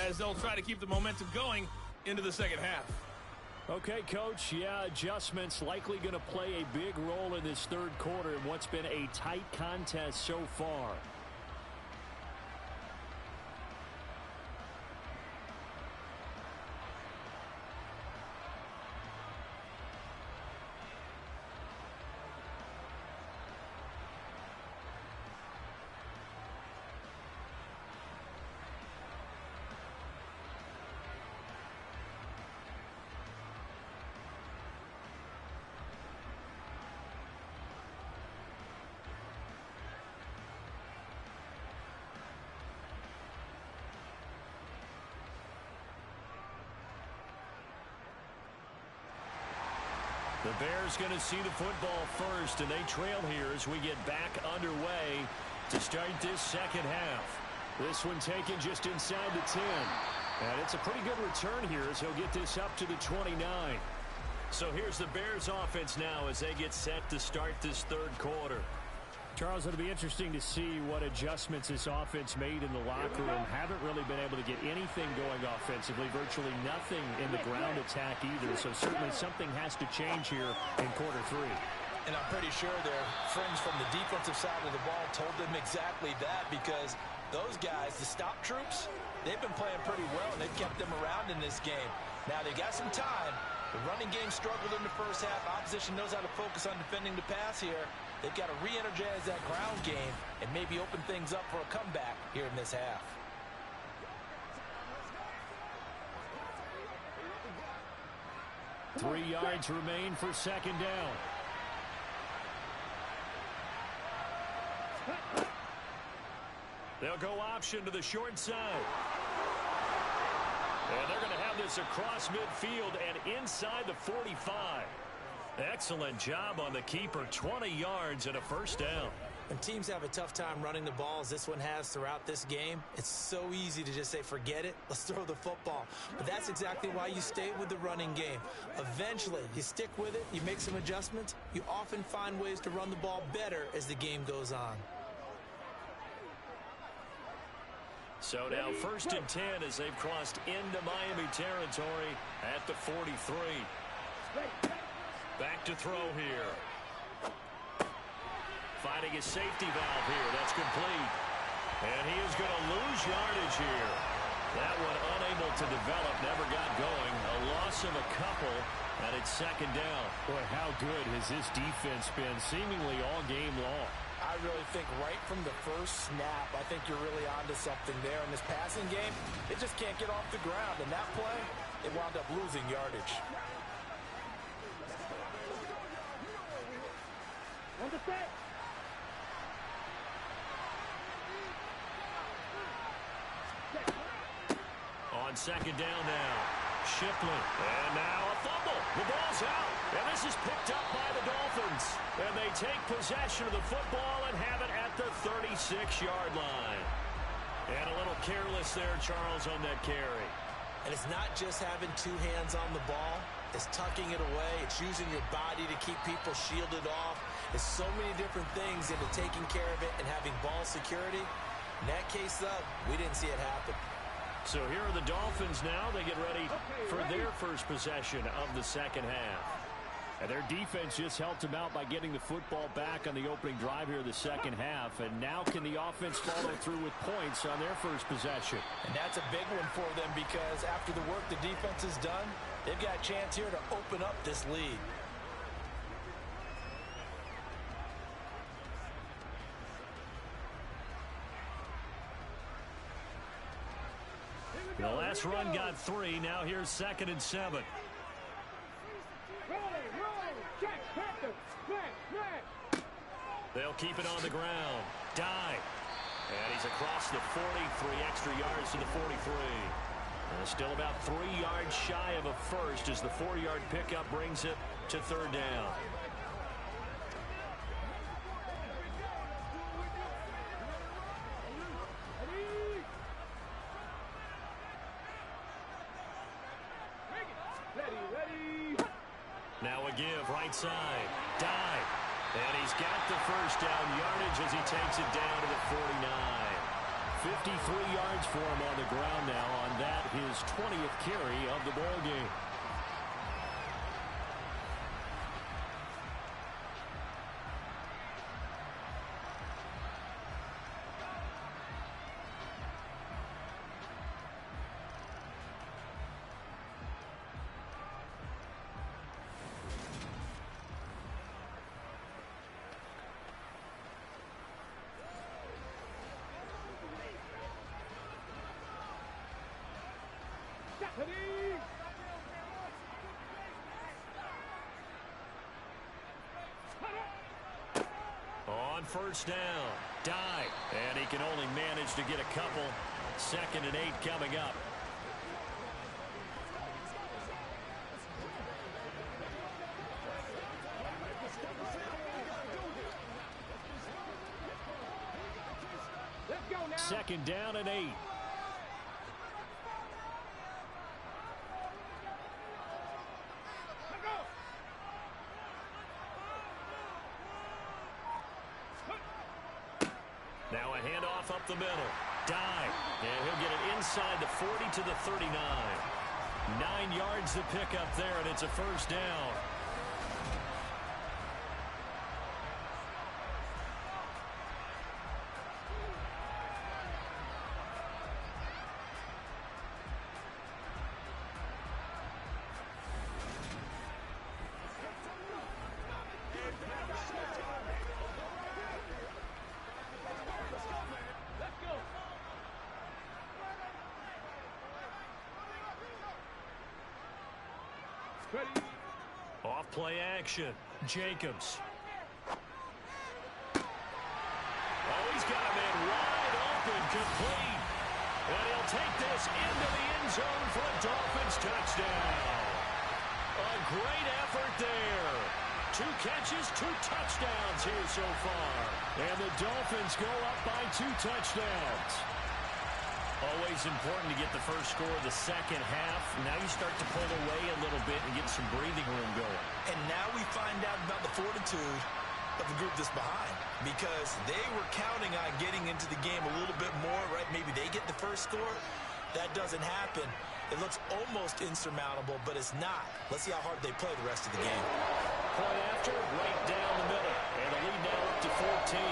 S1: as they'll try to keep the momentum going into the second half.
S5: Okay, Coach, yeah, adjustments likely going to play a big role in this third quarter in what's been a tight contest so far. The Bears going to see the football first, and they trail here as we get back underway to start this second half. This one taken just inside the 10. And it's a pretty good return here as he'll get this up to the 29. So here's the Bears offense now as they get set to start this third quarter. Charles, it'll be interesting to see what adjustments this offense made in the locker room. Haven't really been able to get anything going offensively, virtually nothing in the ground attack either. So certainly something has to change here in quarter 3.
S7: And I'm pretty sure their friends from the defensive side of the ball told them exactly that, because those guys, the stop troops, they've been playing pretty well, and they've kept them around in this game. Now, they got some time. The running game struggled in the first half. Opposition knows how to focus on defending the pass here. They've got to re-energize that ground game and maybe open things up for a comeback here in this half.
S5: Three yards remain for second down. They'll go option to the short side. And they're going to have this across midfield and inside the 45. Excellent job on the keeper. 20 yards and a first down.
S7: When teams have a tough time running the ball as this one has throughout this game, it's so easy to just say, forget it, let's throw the football. But that's exactly why you stay with the running game. Eventually, you stick with it, you make some adjustments, you often find ways to run the ball better as the game goes on.
S5: So now first and 10 as they've crossed into Miami territory at the 43. Back to throw here. Finding a safety valve here. That's complete. And he is going to lose yardage here. That one unable to develop, never got going. A loss of a couple, and it's second down. Boy, how good has this defense been seemingly all game long?
S7: I really think right from the first snap, I think you're really onto something there. In this passing game, it just can't get off the ground. And that play, it wound up losing yardage.
S5: On second down now. Shipley. And now a fumble. The ball's out. And this is picked up by the Dolphins. And they take possession of the football and have it at the 36-yard line. And a little careless there, Charles, on that carry.
S7: And it's not just having two hands on the ball. It's tucking it away. It's using your body to keep people shielded off. It's so many different things into taking care of it and having ball security. In that case, though, we didn't see it happen.
S5: So here are the Dolphins now. They get ready for their first possession of the second half. And their defense just helped them out by getting the football back on the opening drive here of the second half. And now can the offense follow through with points on their first possession?
S7: And that's a big one for them because after the work the defense has done, they've got a chance here to open up this lead.
S5: The last run got 3. Now here's 2nd and 7. They'll keep it on the ground. Dive. And he's across the 43 extra yards to the 43. Still about 3 yards shy of a first as the 4-yard pickup brings it to 3rd down. Now a give, right side. Dive. And he's got the first down yardage as he takes it down to the 49. 53 yards for him on the ground now on that, his 20th carry of the ball game. On first down, dive, and he can only manage to get a couple. 2nd and 8 coming up. Second down and 8. Now a handoff up the middle. Dive. And he'll get it inside the 40 to the 39. 9 yards to pick up there, and it's a first down. Off play action. Jacobs. Oh, he's got a man wide open, complete. And he'll take this into the end zone for a Dolphins touchdown. A great effort there. 2 catches, 2 touchdowns here so far. And the Dolphins go up by 2 touchdowns. Always important to get the first score of the second half. Now you start to pull away a little bit and get some breathing room going.
S7: And now we find out about the fortitude of the group that's behind, because they were counting on getting into the game a little bit more, right? Maybe they get the first score. That doesn't happen. It looks almost insurmountable, but it's not. Let's see how hard they play the rest of the game.
S5: Play after, right down the middle. And a lead now up to 14.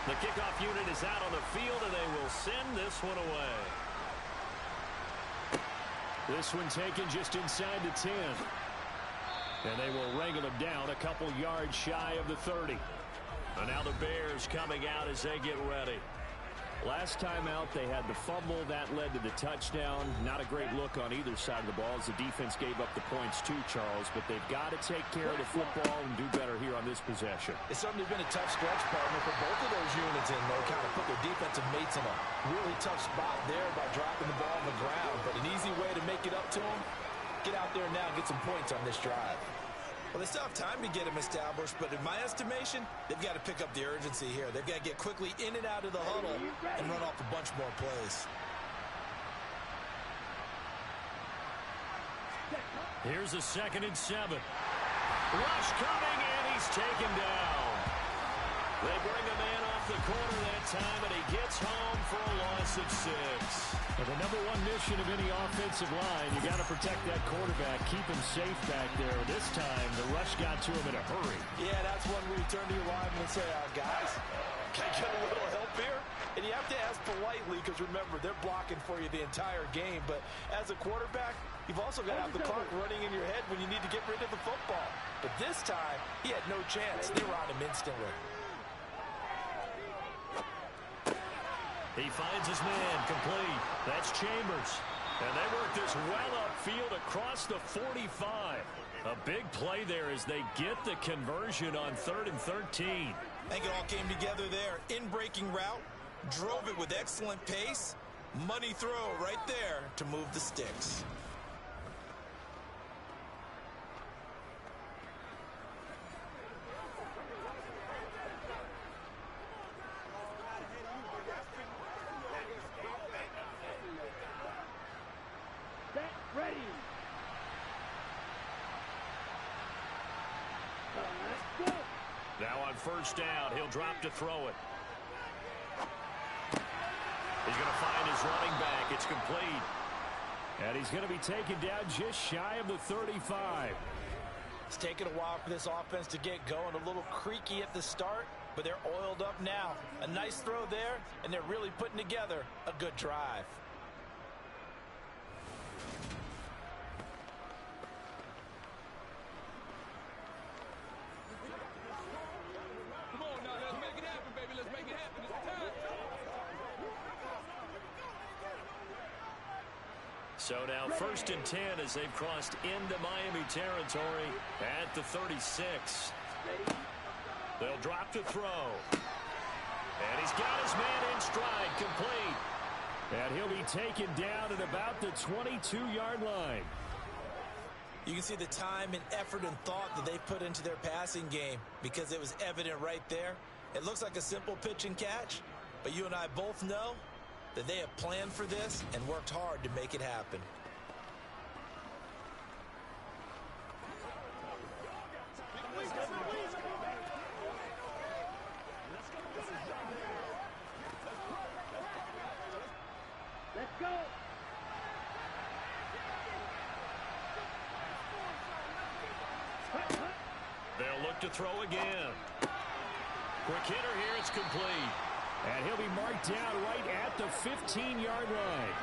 S5: The kickoff unit is out on the field, and they will send this one away. This one taken just inside the 10. And they will wrangle him down a couple yards shy of the 30.
S2: And now the Bears coming out as they get ready.
S5: Last time out, they had the fumble. That led to the touchdown. Not a great look on either side of the ball as the defense gave up the points too, Charles. But they've got to take care of the football and do better here on this possession.
S7: It's certainly been a tough stretch, partner, for both of those units, and they kind of put their defensive mates in a really tough spot there by dropping the ball on the ground. But an easy way to make it up to them, get out there now and get some points on this drive. Well, they still have time to get him established, but in my estimation, they've got to pick up the urgency here. They've got to get quickly in and out of the huddle and run off a bunch more plays.
S2: Here's a 2nd and 7. Rush coming, and he's taken down. They bring a man off the corner that time, and he gets home for a loss of 6.
S5: Well, the number one mission of any offensive line, you got to protect that quarterback, keep him safe back there. This time, the rush got to him in a hurry.
S7: Yeah, that's one where you turn to your lineman and say, guys, can I get a little help here? And you have to ask politely because, remember, they're blocking for you the entire game. But as a quarterback, you've also got to have the clock running in your head when you need to get rid of the football. But this time, he had no chance. They were on him instantly.
S2: He finds his man, complete. That's Chambers. And they work this well upfield across the 45. A big play there as they get the conversion on 3rd and 13.
S7: I think it all came together there. In-breaking route, drove it with excellent pace. Money throw right there to move the sticks.
S9: Ready. Let's go.
S2: Now on 1st down, he'll drop to throw it. He's going to find his running back. It's complete.
S5: And he's going to be taken down just shy of the 35.
S7: It's taken a while for this offense to get going. A little creaky at the start, but they're oiled up now. A nice throw there, and they're really putting together a good drive.
S2: So now 1st and 10 as they've crossed into Miami territory at the 36. They'll drop to throw. And he's got his man in stride, complete.
S5: And he'll be taken down at about the 22-yard line.
S7: You can see the time and effort and thought that they put into their passing game because it was evident right there. It looks like a simple pitch and catch, but you and I both know that they have planned for this and worked hard to make it happen.
S9: Let's go.
S2: They'll look to throw again. Quick hitter here, it's complete.
S5: And he'll be marked down right at the 15-yard line.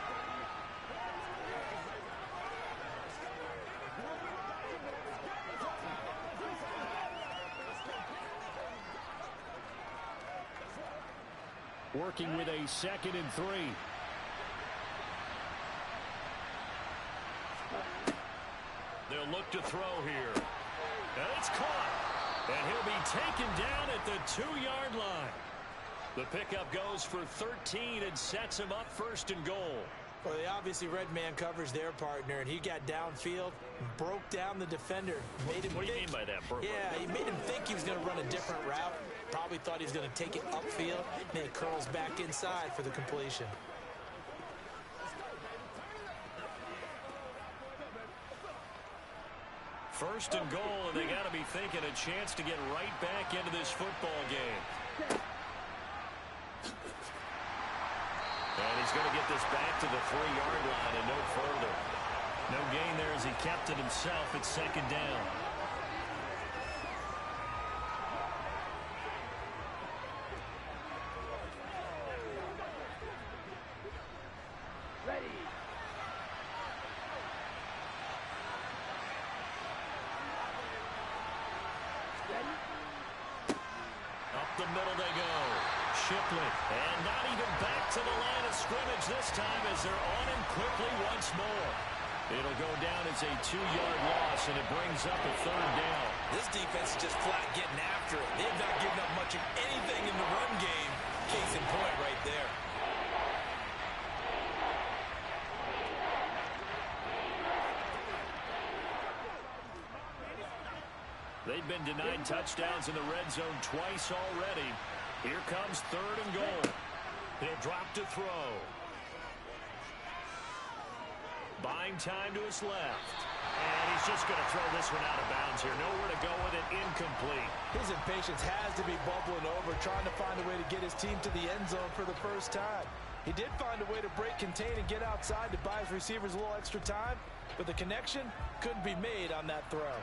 S5: Working with a 2nd and 3.
S2: They'll look to throw here. And it's caught. And he'll be taken down at the 2-yard line. The pickup goes for 13 and sets him up 1st and goal.
S7: Well, they obviously read man coverage their partner, and he got downfield, broke down the defender. Made him
S2: what do you mean by that, Burt?
S7: Yeah, he made him think he was going to run a different route. Probably thought he was going to take it upfield. Then he curls back inside for the completion.
S2: First and goal, and they got to be thinking a chance to get right back into this football game. And he's going to get this back to the 3-yard line and no further. No gain there as he kept it himself at 2nd down.
S9: Ready.
S2: the middle they go. Shipley, and not even back to the line of scrimmage this time as they're on him quickly once more. It'll go down as a 2-yard loss, and it brings up a 3rd down.
S7: This defense is just flat getting after it. They've not given up much of anything in the run game. Case in point right there.
S2: They've been denied touchdowns in the red zone twice already. Here comes 3rd and goal. He'll drop to throw. Buying time to his left. And he's just going to throw this one out of bounds here. Nowhere to go with it. Incomplete.
S7: His impatience has to be bubbling over, trying to find a way to get his team to the end zone for the first time. He did find a way to break, contain, and get outside to buy his receivers a little extra time, but the connection couldn't be made on that throw.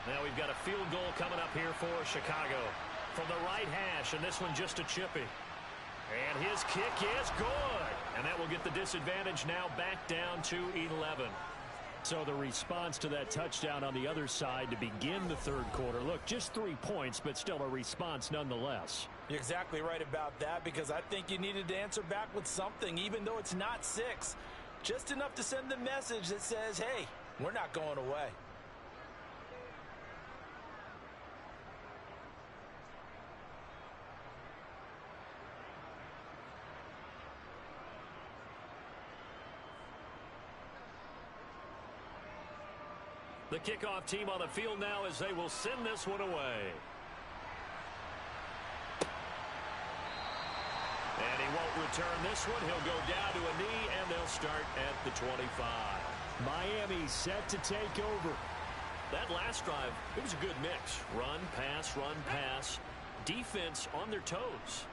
S2: Now we've got a field goal coming up here for Chicago. From the right hash, and this one just a chippy. And his kick is good. And that will get the disadvantage now back down to 11. So the response to that touchdown on the other side to begin the 3rd quarter. Look, just 3 points, but still a response nonetheless.
S7: You're exactly right about that, because I think you needed to answer back with something, even though it's not 6. Just enough to send the message that says, hey, we're not going away.
S2: The kickoff team on the field now as they will send this one away. And he won't return this one. He'll go down to a knee, and they'll start at the 25. Miami set to take over. That last drive, it was a good mix. Run, pass. Defense on their toes.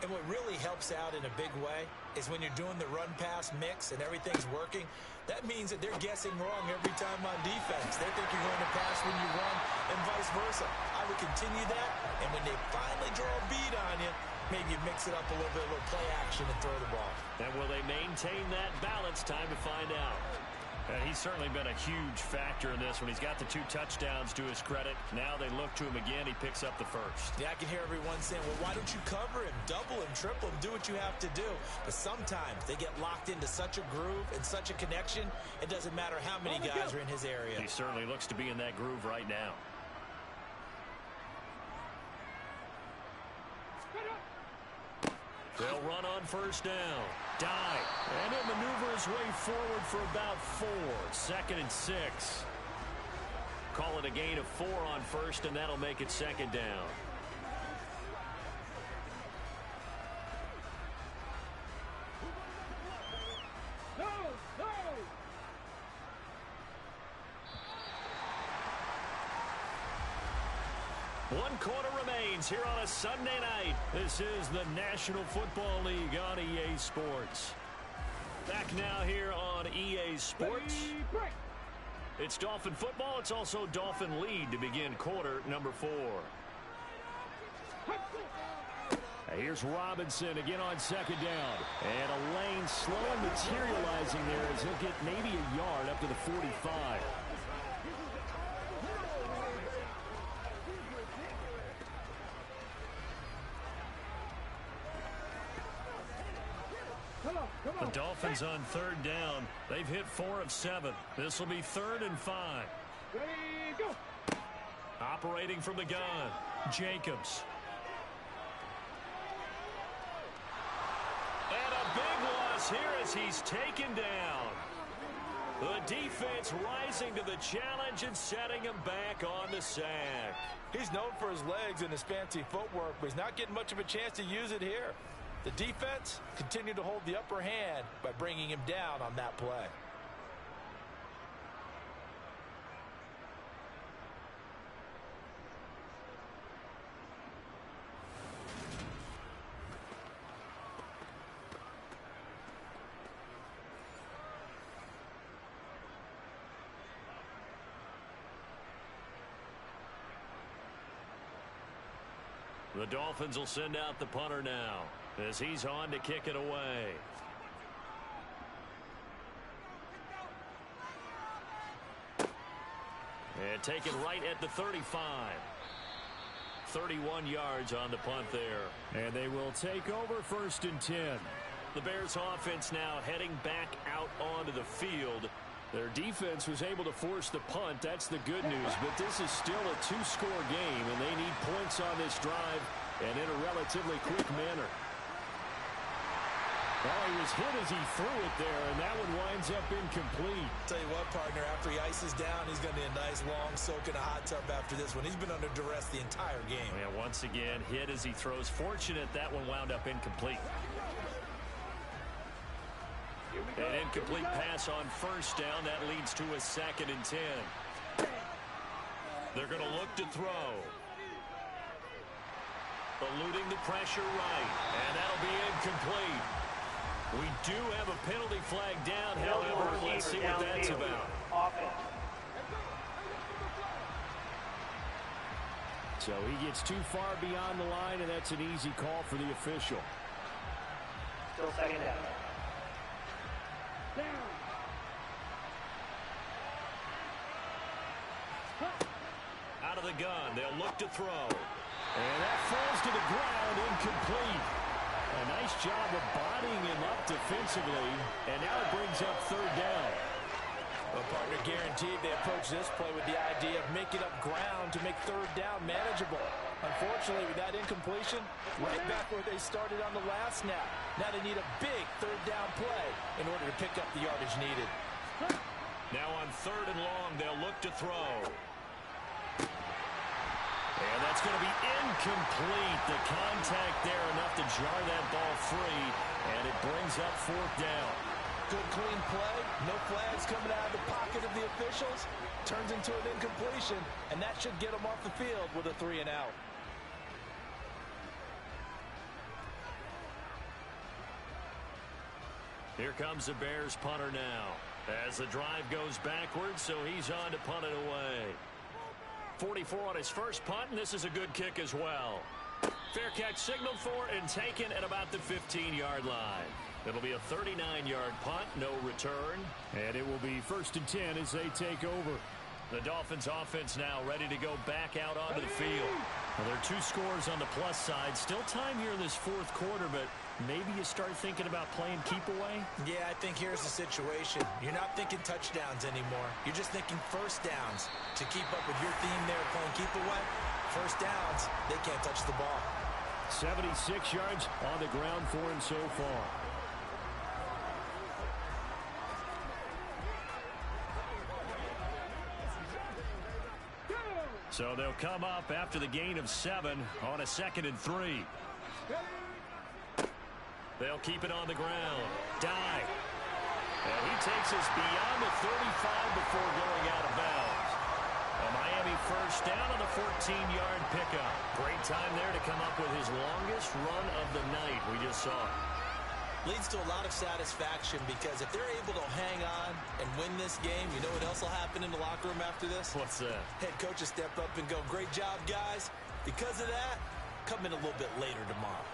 S7: And what really helps out in a big way is when you're doing the run-pass mix and everything's working, that means that they're guessing wrong every time on defense. They think you're going to pass when you run and vice versa. I would continue that, and when they finally draw a beat on you, maybe you mix it up a little bit, a little play action and throw the ball.
S2: And will they maintain that balance? Time to find out. He's certainly been a huge factor in this when he's got the 2 touchdowns to his credit. Now they look to him again. He picks up the first.
S7: Yeah, I can hear everyone saying, well, why don't you cover him, double him, triple him, do what you have to do. But sometimes they get locked into such a groove and such a connection, it doesn't matter how many guys are in his area.
S2: He certainly looks to be in that groove right now. They'll run on 1st down. Dive. And he'll maneuver his way forward for about 4. 2nd and 6. Call it a gain of 4 on 1st, and that'll make it 2nd down. One quarter remains here on a Sunday night. This is the National Football League on EA Sports. Back now here on EA Sports. It's Dolphin football. It's also Dolphin lead to begin quarter number 4. Here's Robinson again on 2nd down. And a lane slowly materializing there as he'll get maybe a yard up to the 45. The Dolphins on 3rd down. They've hit 4 of 7. This will be 3rd and 5.
S9: Ready, go.
S2: Operating from the gun, Jacobs. And a big loss here as he's taken down. The defense rising to the challenge and setting him back on the sack.
S7: He's known for his legs and his fancy footwork, but he's not getting much of a chance to use it here. The defense continued to hold the upper hand by bringing him down on that play.
S2: The Dolphins will send out the punter now as he's on to kick it away. And taken right at the 35.
S5: 31 yards on the punt there.
S2: And they will take over 1st and 10.
S5: The Bears offense now heading back out onto the field.
S2: Their defense was able to force the punt. That's the good news. But this is still a 2-score game, and they need points on this drive and in a relatively quick manner. Well, he was hit as he threw it there, and that one winds up incomplete.
S7: Tell you what, partner, after he ices down, he's going to need a nice long soak in a hot tub after this one. He's been under duress the entire game.
S5: Yeah, once again, hit as he throws. Fortunate that one wound up incomplete. An incomplete pass on 1st down. That leads to a 2nd and 10. They're going to look to throw. Eluding the pressure right. And that'll be incomplete. We do have a penalty flag down, however. Let's see what that's about.
S2: So he gets too far beyond the line, and that's an easy call for the official.
S9: Still 2nd down.
S5: Out of the gun, they'll look to throw.
S2: And that falls to the ground, incomplete. A nice job of bodying him up defensively, and now it brings up 3rd down.
S7: Well, partner, guaranteed they approach this play with the idea of making up ground to make 3rd down manageable. Unfortunately, with that incompletion, right back where they started on the last snap. Now they need a big 3rd down play in order to pick up the yardage needed.
S5: Now on 3rd and long, they'll look to throw. And that's going to be incomplete. The contact there enough to jar that ball free, and it brings up 4th down.
S7: Good clean play. No flags coming out of the pocket of the officials. Turns into an incompletion, and that should get them off the field with a 3 and out.
S5: Here comes the Bears punter now. As the drive goes backwards, so he's on to punt it away. 44 on his first punt, and this is a good kick as well. Fair catch signaled for and taken at about the 15-yard line. It'll be a 39-yard punt, no return.
S2: And it will be 1st and 10 as they take over.
S5: The Dolphins offense now ready to go back out onto the field. Well, there are 2 scores on the plus side. Still time here in this 4th quarter, but maybe you start thinking about playing keep away?
S7: Yeah, I think here's the situation. You're not thinking touchdowns anymore. You're just thinking 1st downs. To keep up with your theme there playing keep away, 1st downs, they can't touch the ball.
S2: 76 yards on the ground for him so far.
S5: So they'll come up after the gain of 7 on a 2nd and 3. They'll keep it on the ground. Dye. And he takes us beyond the 35 before going out of bounds. A Miami 1st down on the 14-yard pickup. Great time there to come up with his longest run of the night we just saw.
S7: Leads to a lot of satisfaction because if they're able to hang on and win this game, you know what else will happen in the locker room after this?
S5: What's that? Head
S7: coach will step up and go, great job, guys. Because of that, come in a little bit later tomorrow.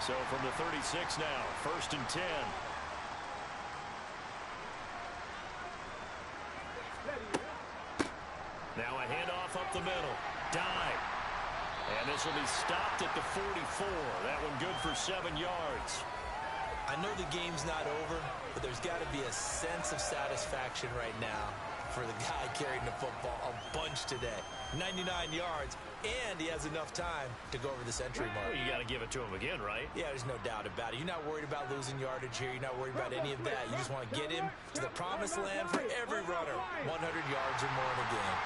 S5: So from the 36 now, 1st and 10. Now a handoff up the middle. Dive. And this will be stopped at the 44. That one good for 7 yards.
S7: I know the game's not over, but there's got to be a sense of satisfaction right now for the guy carrying the football a bunch today. 99 yards, and he has enough time to go over the century mark.
S5: Well, you got to give it to him again, right?
S7: Yeah, there's no doubt about it. You're not worried about losing yardage here. You're not worried about any of that. You just want to get him to the promised land for every runner. 100 yards or more in a game.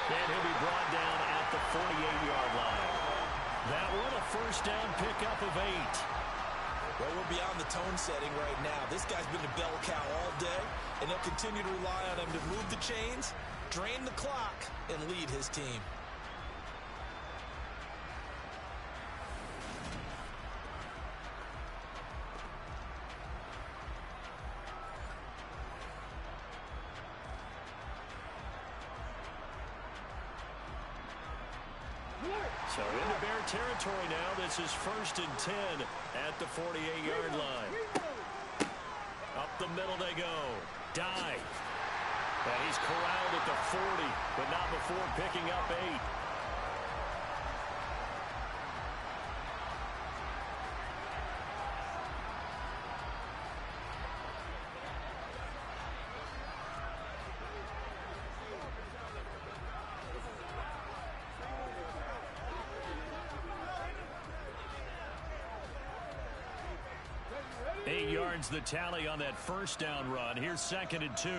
S5: And he'll be brought down at the 48-yard line. That one a 1st down pickup of 8.
S7: Well, we're beyond the tone setting right now. This guy's been a bell cow all day, and they'll continue to rely on him to move the chains, drain the clock, and lead his team.
S5: So into Bear territory now. This is 1st and 10 at the 48-yard line. Up the middle they go. Dive.
S2: And he's corralled at the 40, but not before picking up 8. The tally on that first down run. Here's 2nd and 2.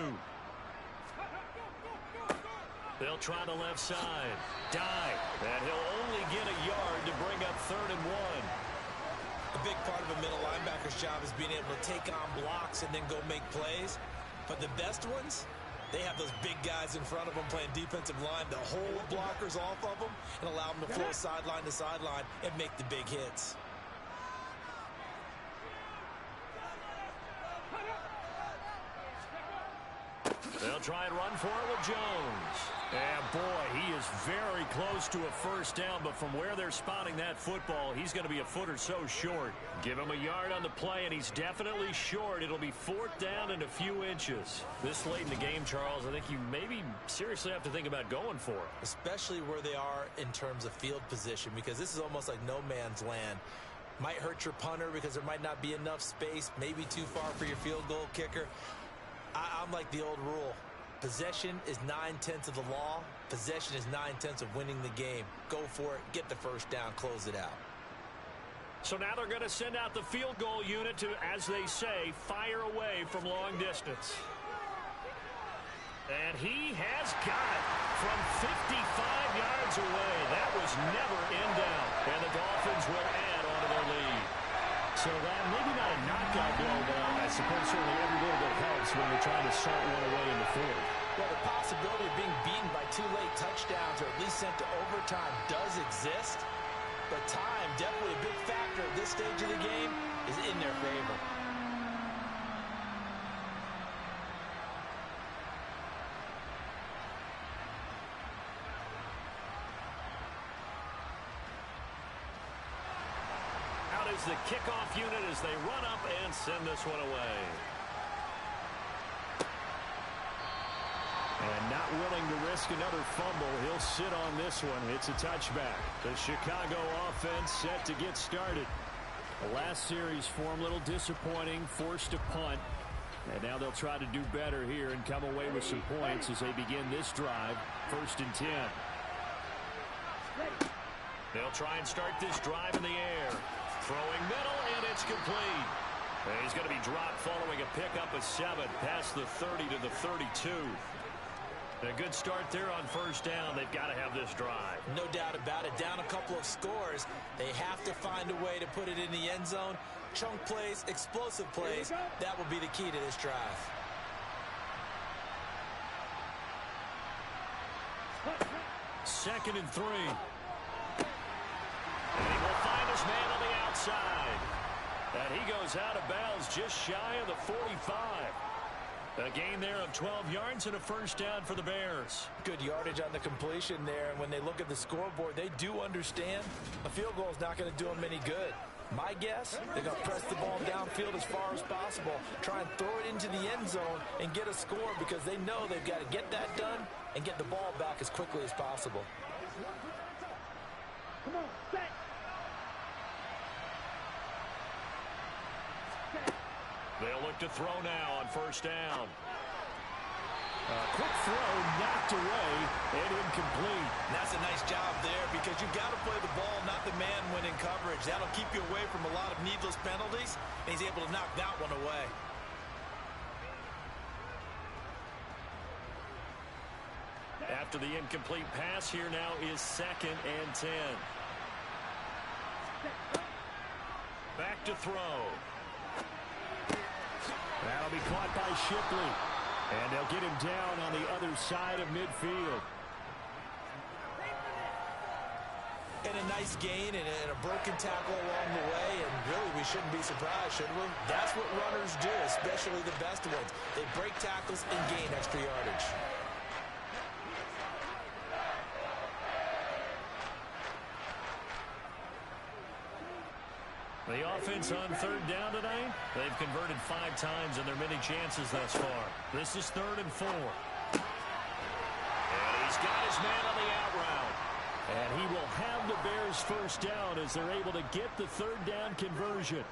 S2: They'll try the left side. Dive. And he'll only get a yard to bring up 3rd and 1.
S7: A big part of a middle linebacker's job is being able to take on blocks and then go make plays. But the best ones, they have those big guys in front of them playing defensive line to hold blockers off of them and allow them to flow sideline to sideline and make the big hits.
S2: They'll try and run for it with Jones. And boy, he is very close to a first down, but from where they're spotting that football, he's going to be a foot or so short. Give him a yard on the play, and he's definitely short. It'll be 4th down and a few inches. This late in the game, Charles, I think you maybe seriously have to think about going for it.
S7: Especially where they are in terms of field position, because this is almost like no man's land. Might hurt your punter because there might not be enough space, maybe too far for your field goal kicker. I'm like the old rule. Possession is 9/10 of the law. Possession is 9/10 of winning the game. Go for it. Get the first down. Close it out.
S2: So now they're going to send out the field goal unit to, as they say, fire away from long distance. And he has got it from 55 yards away. That was never in doubt. And the Dolphins will add on to their lead. So that maybe not a knockout blow, but I suppose certainly every little bit helps when you're trying to salt one away in the 4th.
S7: Well, the possibility of being beaten by 2 late touchdowns or at least sent to overtime does exist. But time, definitely a big factor at this stage of the game, is in their favor.
S2: The kickoff unit as they run up and send this one away. And not willing to risk another fumble, he'll sit on this one. It's a touchback. The Chicago offense set to get started. The last series for him, a little disappointing, forced to punt. And now they'll try to do better here and come away with some points as they begin this drive. 1st and 10. They'll try and start this drive in the air. Throwing middle, and it's complete. And he's going to be dropped following a pickup of 7 past the 30 to the 32. A good start there on first down. They've got to have this drive.
S7: No doubt about it. Down a couple of scores. They have to find a way to put it in the end zone. Chunk plays, explosive plays. That will be the key to this drive.
S2: Second and 3. And he will find his man on the outside. And he goes out of bounds just shy of the 45. A gain there of 12 yards and a first down for the Bears.
S7: Good yardage on the completion there. And when they look at the scoreboard, they do understand a field goal is not going to do them any good. My guess, they're going to press the ball downfield as far as possible, try and throw it into the end zone and get a score because they know they've got to get that done and get the ball back as quickly as possible.
S9: Come on, set.
S2: They'll look to throw now on first down. Quick throw knocked away and incomplete.
S7: And that's a nice job there because you've got to play the ball, not the man when in coverage. That'll keep you away from a lot of needless penalties, and he's able to knock that one away.
S2: After the incomplete pass, here now is 2nd and 10. Back to throw. That'll be caught by Shipley. And they'll get him down on the other side of midfield.
S7: And a nice gain and a broken tackle along the way. And really, we shouldn't be surprised, should we? That's what runners do, especially the best ones. They break tackles and gain extra yardage.
S2: The offense on third down tonight, they've converted 5 times in their many chances thus far. This is 3rd and 4.
S5: He's got his man on the out route. And he will have the Bears first down as they're able to get the third down conversion.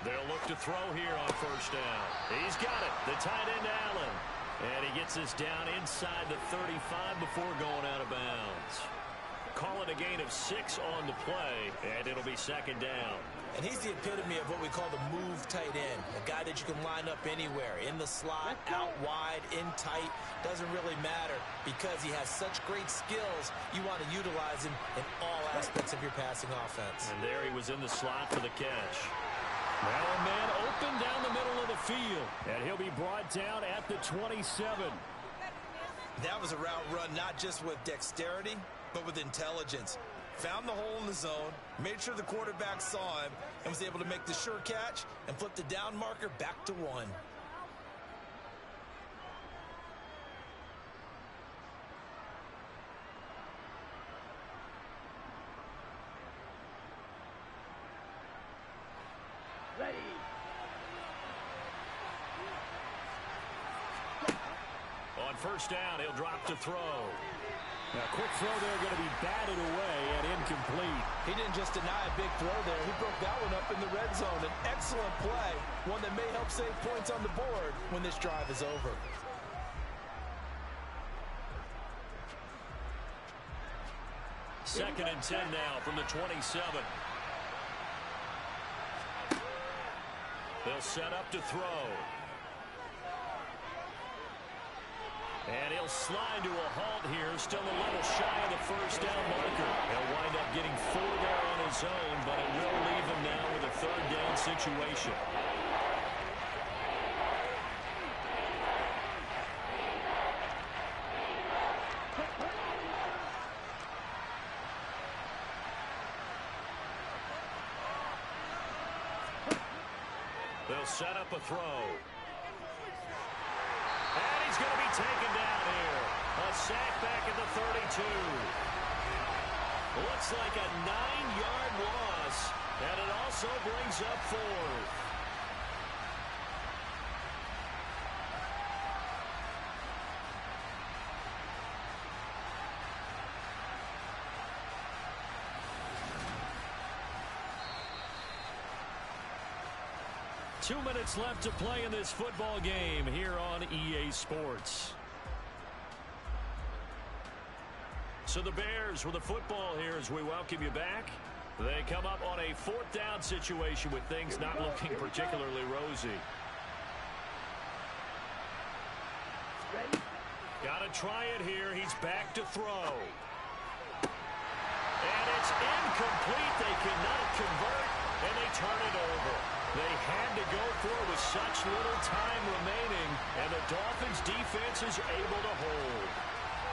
S2: They'll look to throw here on first down. He's got it. The tight end, Allen. And he gets us down inside the 35 before going out of bounds. Call it a gain of 6 on the play, and it'll be second down.
S7: And he's the epitome of what we call the move tight end. A guy that you can line up anywhere. In the slot, out wide, in tight. Doesn't really matter because he has such great skills. You want to utilize him in all aspects of your passing offense.
S2: And there he was in the slot for the catch.
S5: Now a man open down the middle of the field. And he'll be brought down at the 27.
S7: That was a route run not just with dexterity, but with intelligence. Found the hole in the zone, made sure the quarterback saw him, and was able to make the sure catch and flip the down marker back to 1.
S9: Ready.
S2: On first down, he'll drop to throw.
S5: Now, quick throw there going to be batted away and incomplete.
S7: He didn't just deny a big throw there. He broke that one up in the red zone. An excellent play, one that may help save points on the board when this drive is over.
S2: Second and 10 now from the 27. They'll set up to throw. And he'll slide to a halt here, still a little shy of the first down marker. He'll wind up getting 4 there on his own, but it will leave him now with a third down situation. They'll set up a throw. And he's going to be taken down here. A sack back at the 32. Looks like a 9-yard loss, and it also brings up 4th. Two minutes left to play in this football game here on EA Sports. So the Bears with the football here as we welcome you back. They come up on a 4th down situation with things not looking particularly rosy. Got to try it here. He's back to throw. And it's incomplete. They cannot convert, and they turn it over. They had to go for it with such little time remaining, and the Dolphins' defense is able to hold.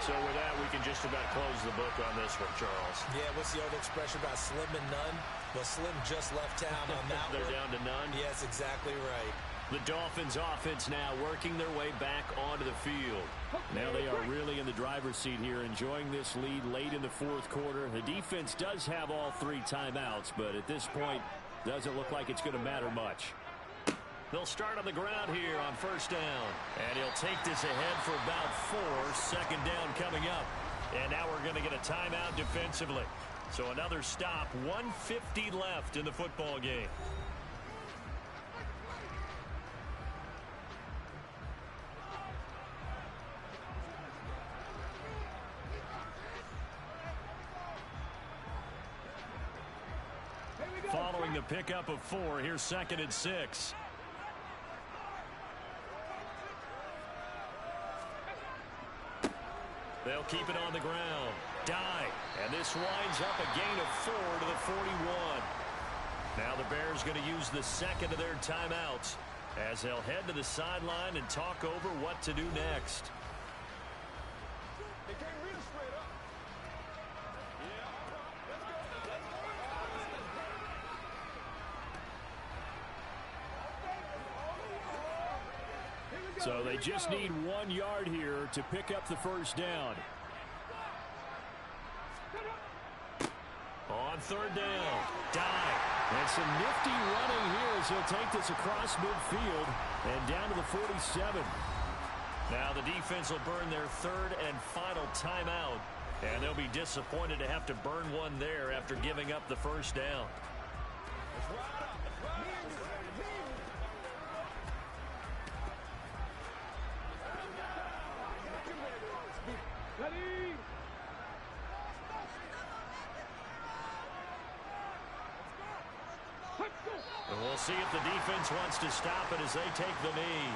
S2: So with that, we can just about close the book on this one, Charles.
S7: Yeah, what's the old expression about slim and none? Well, Slim just left town on that
S2: They're
S7: one.
S2: down to none?
S7: Yes, exactly right.
S2: The Dolphins' offense now working their way back onto the field.
S5: Now they are really in the driver's seat here, enjoying this lead late in the 4th quarter. The defense does have all 3 timeouts, but at this point, doesn't look like it's going to matter much.
S2: They'll start on the ground here on first down. And he'll take this ahead for about 4. Second down coming up. And now we're going to get a timeout defensively. So another stop. 1:50 left in the football game. Following the pickup of 4, here's 2nd and 6. They'll keep it on the ground. Dive. And this winds up a gain of 4 to the 41. Now the Bears going to use the second of their timeouts as they'll head to the sideline and talk over what to do next.
S5: So they just need 1 yard here to pick up the first down. On third down, dive. And some nifty running here as he'll take this across midfield and down to the 47.
S2: Now the defense will burn their third and final timeout. And they'll be disappointed to have to burn one there after giving up the first down. And we'll see if the defense wants to stop it as they take the knee.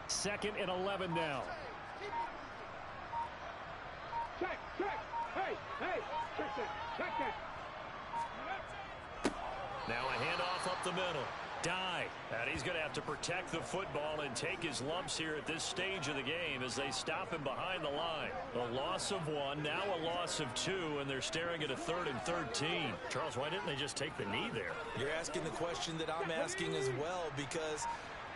S5: Second and 11 now.
S9: Check. Hey, check that.
S2: Now a handoff up the middle. Die. And he's going to have to protect the football and take his lumps here at this stage of the game as they stop him behind the line. A loss of 1, now a loss of 2, and they're staring at a 3rd and 13.
S5: Charles, why didn't they just take the knee there?
S7: You're asking the question that I'm asking as well, because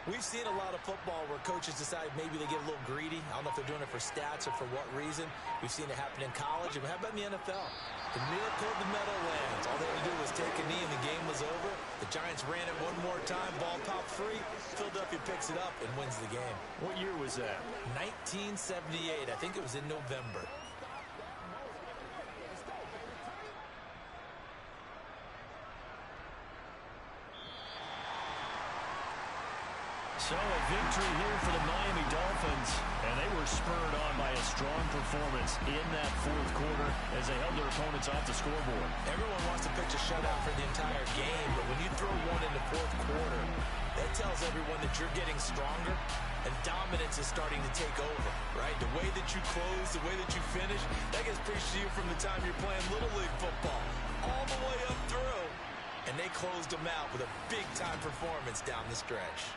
S7: we've seen a lot of football where coaches decide maybe they get a little greedy. I don't know if they're doing it for stats or for what reason. We've seen it happen in college. And how about in the NFL? The miracle of the Meadowlands. All they had to do was take a knee and the game was over. The Giants ran it one more time. Ball popped free. Philadelphia picks it up and wins the game.
S2: What year was that?
S7: 1978. I think it was in November.
S2: So a victory here for the Miami Dolphins, and they were spurred on by a strong performance in that fourth quarter as they held their opponents off the scoreboard.
S7: Everyone wants to pitch a shutout for the entire game, but when you throw one in the fourth quarter, that tells everyone that you're getting stronger and dominance is starting to take over, right? The way that you close, the way that you finish, that gets preached to you from the time you're playing Little League football all the way up through, and they closed them out with a big-time performance down the stretch.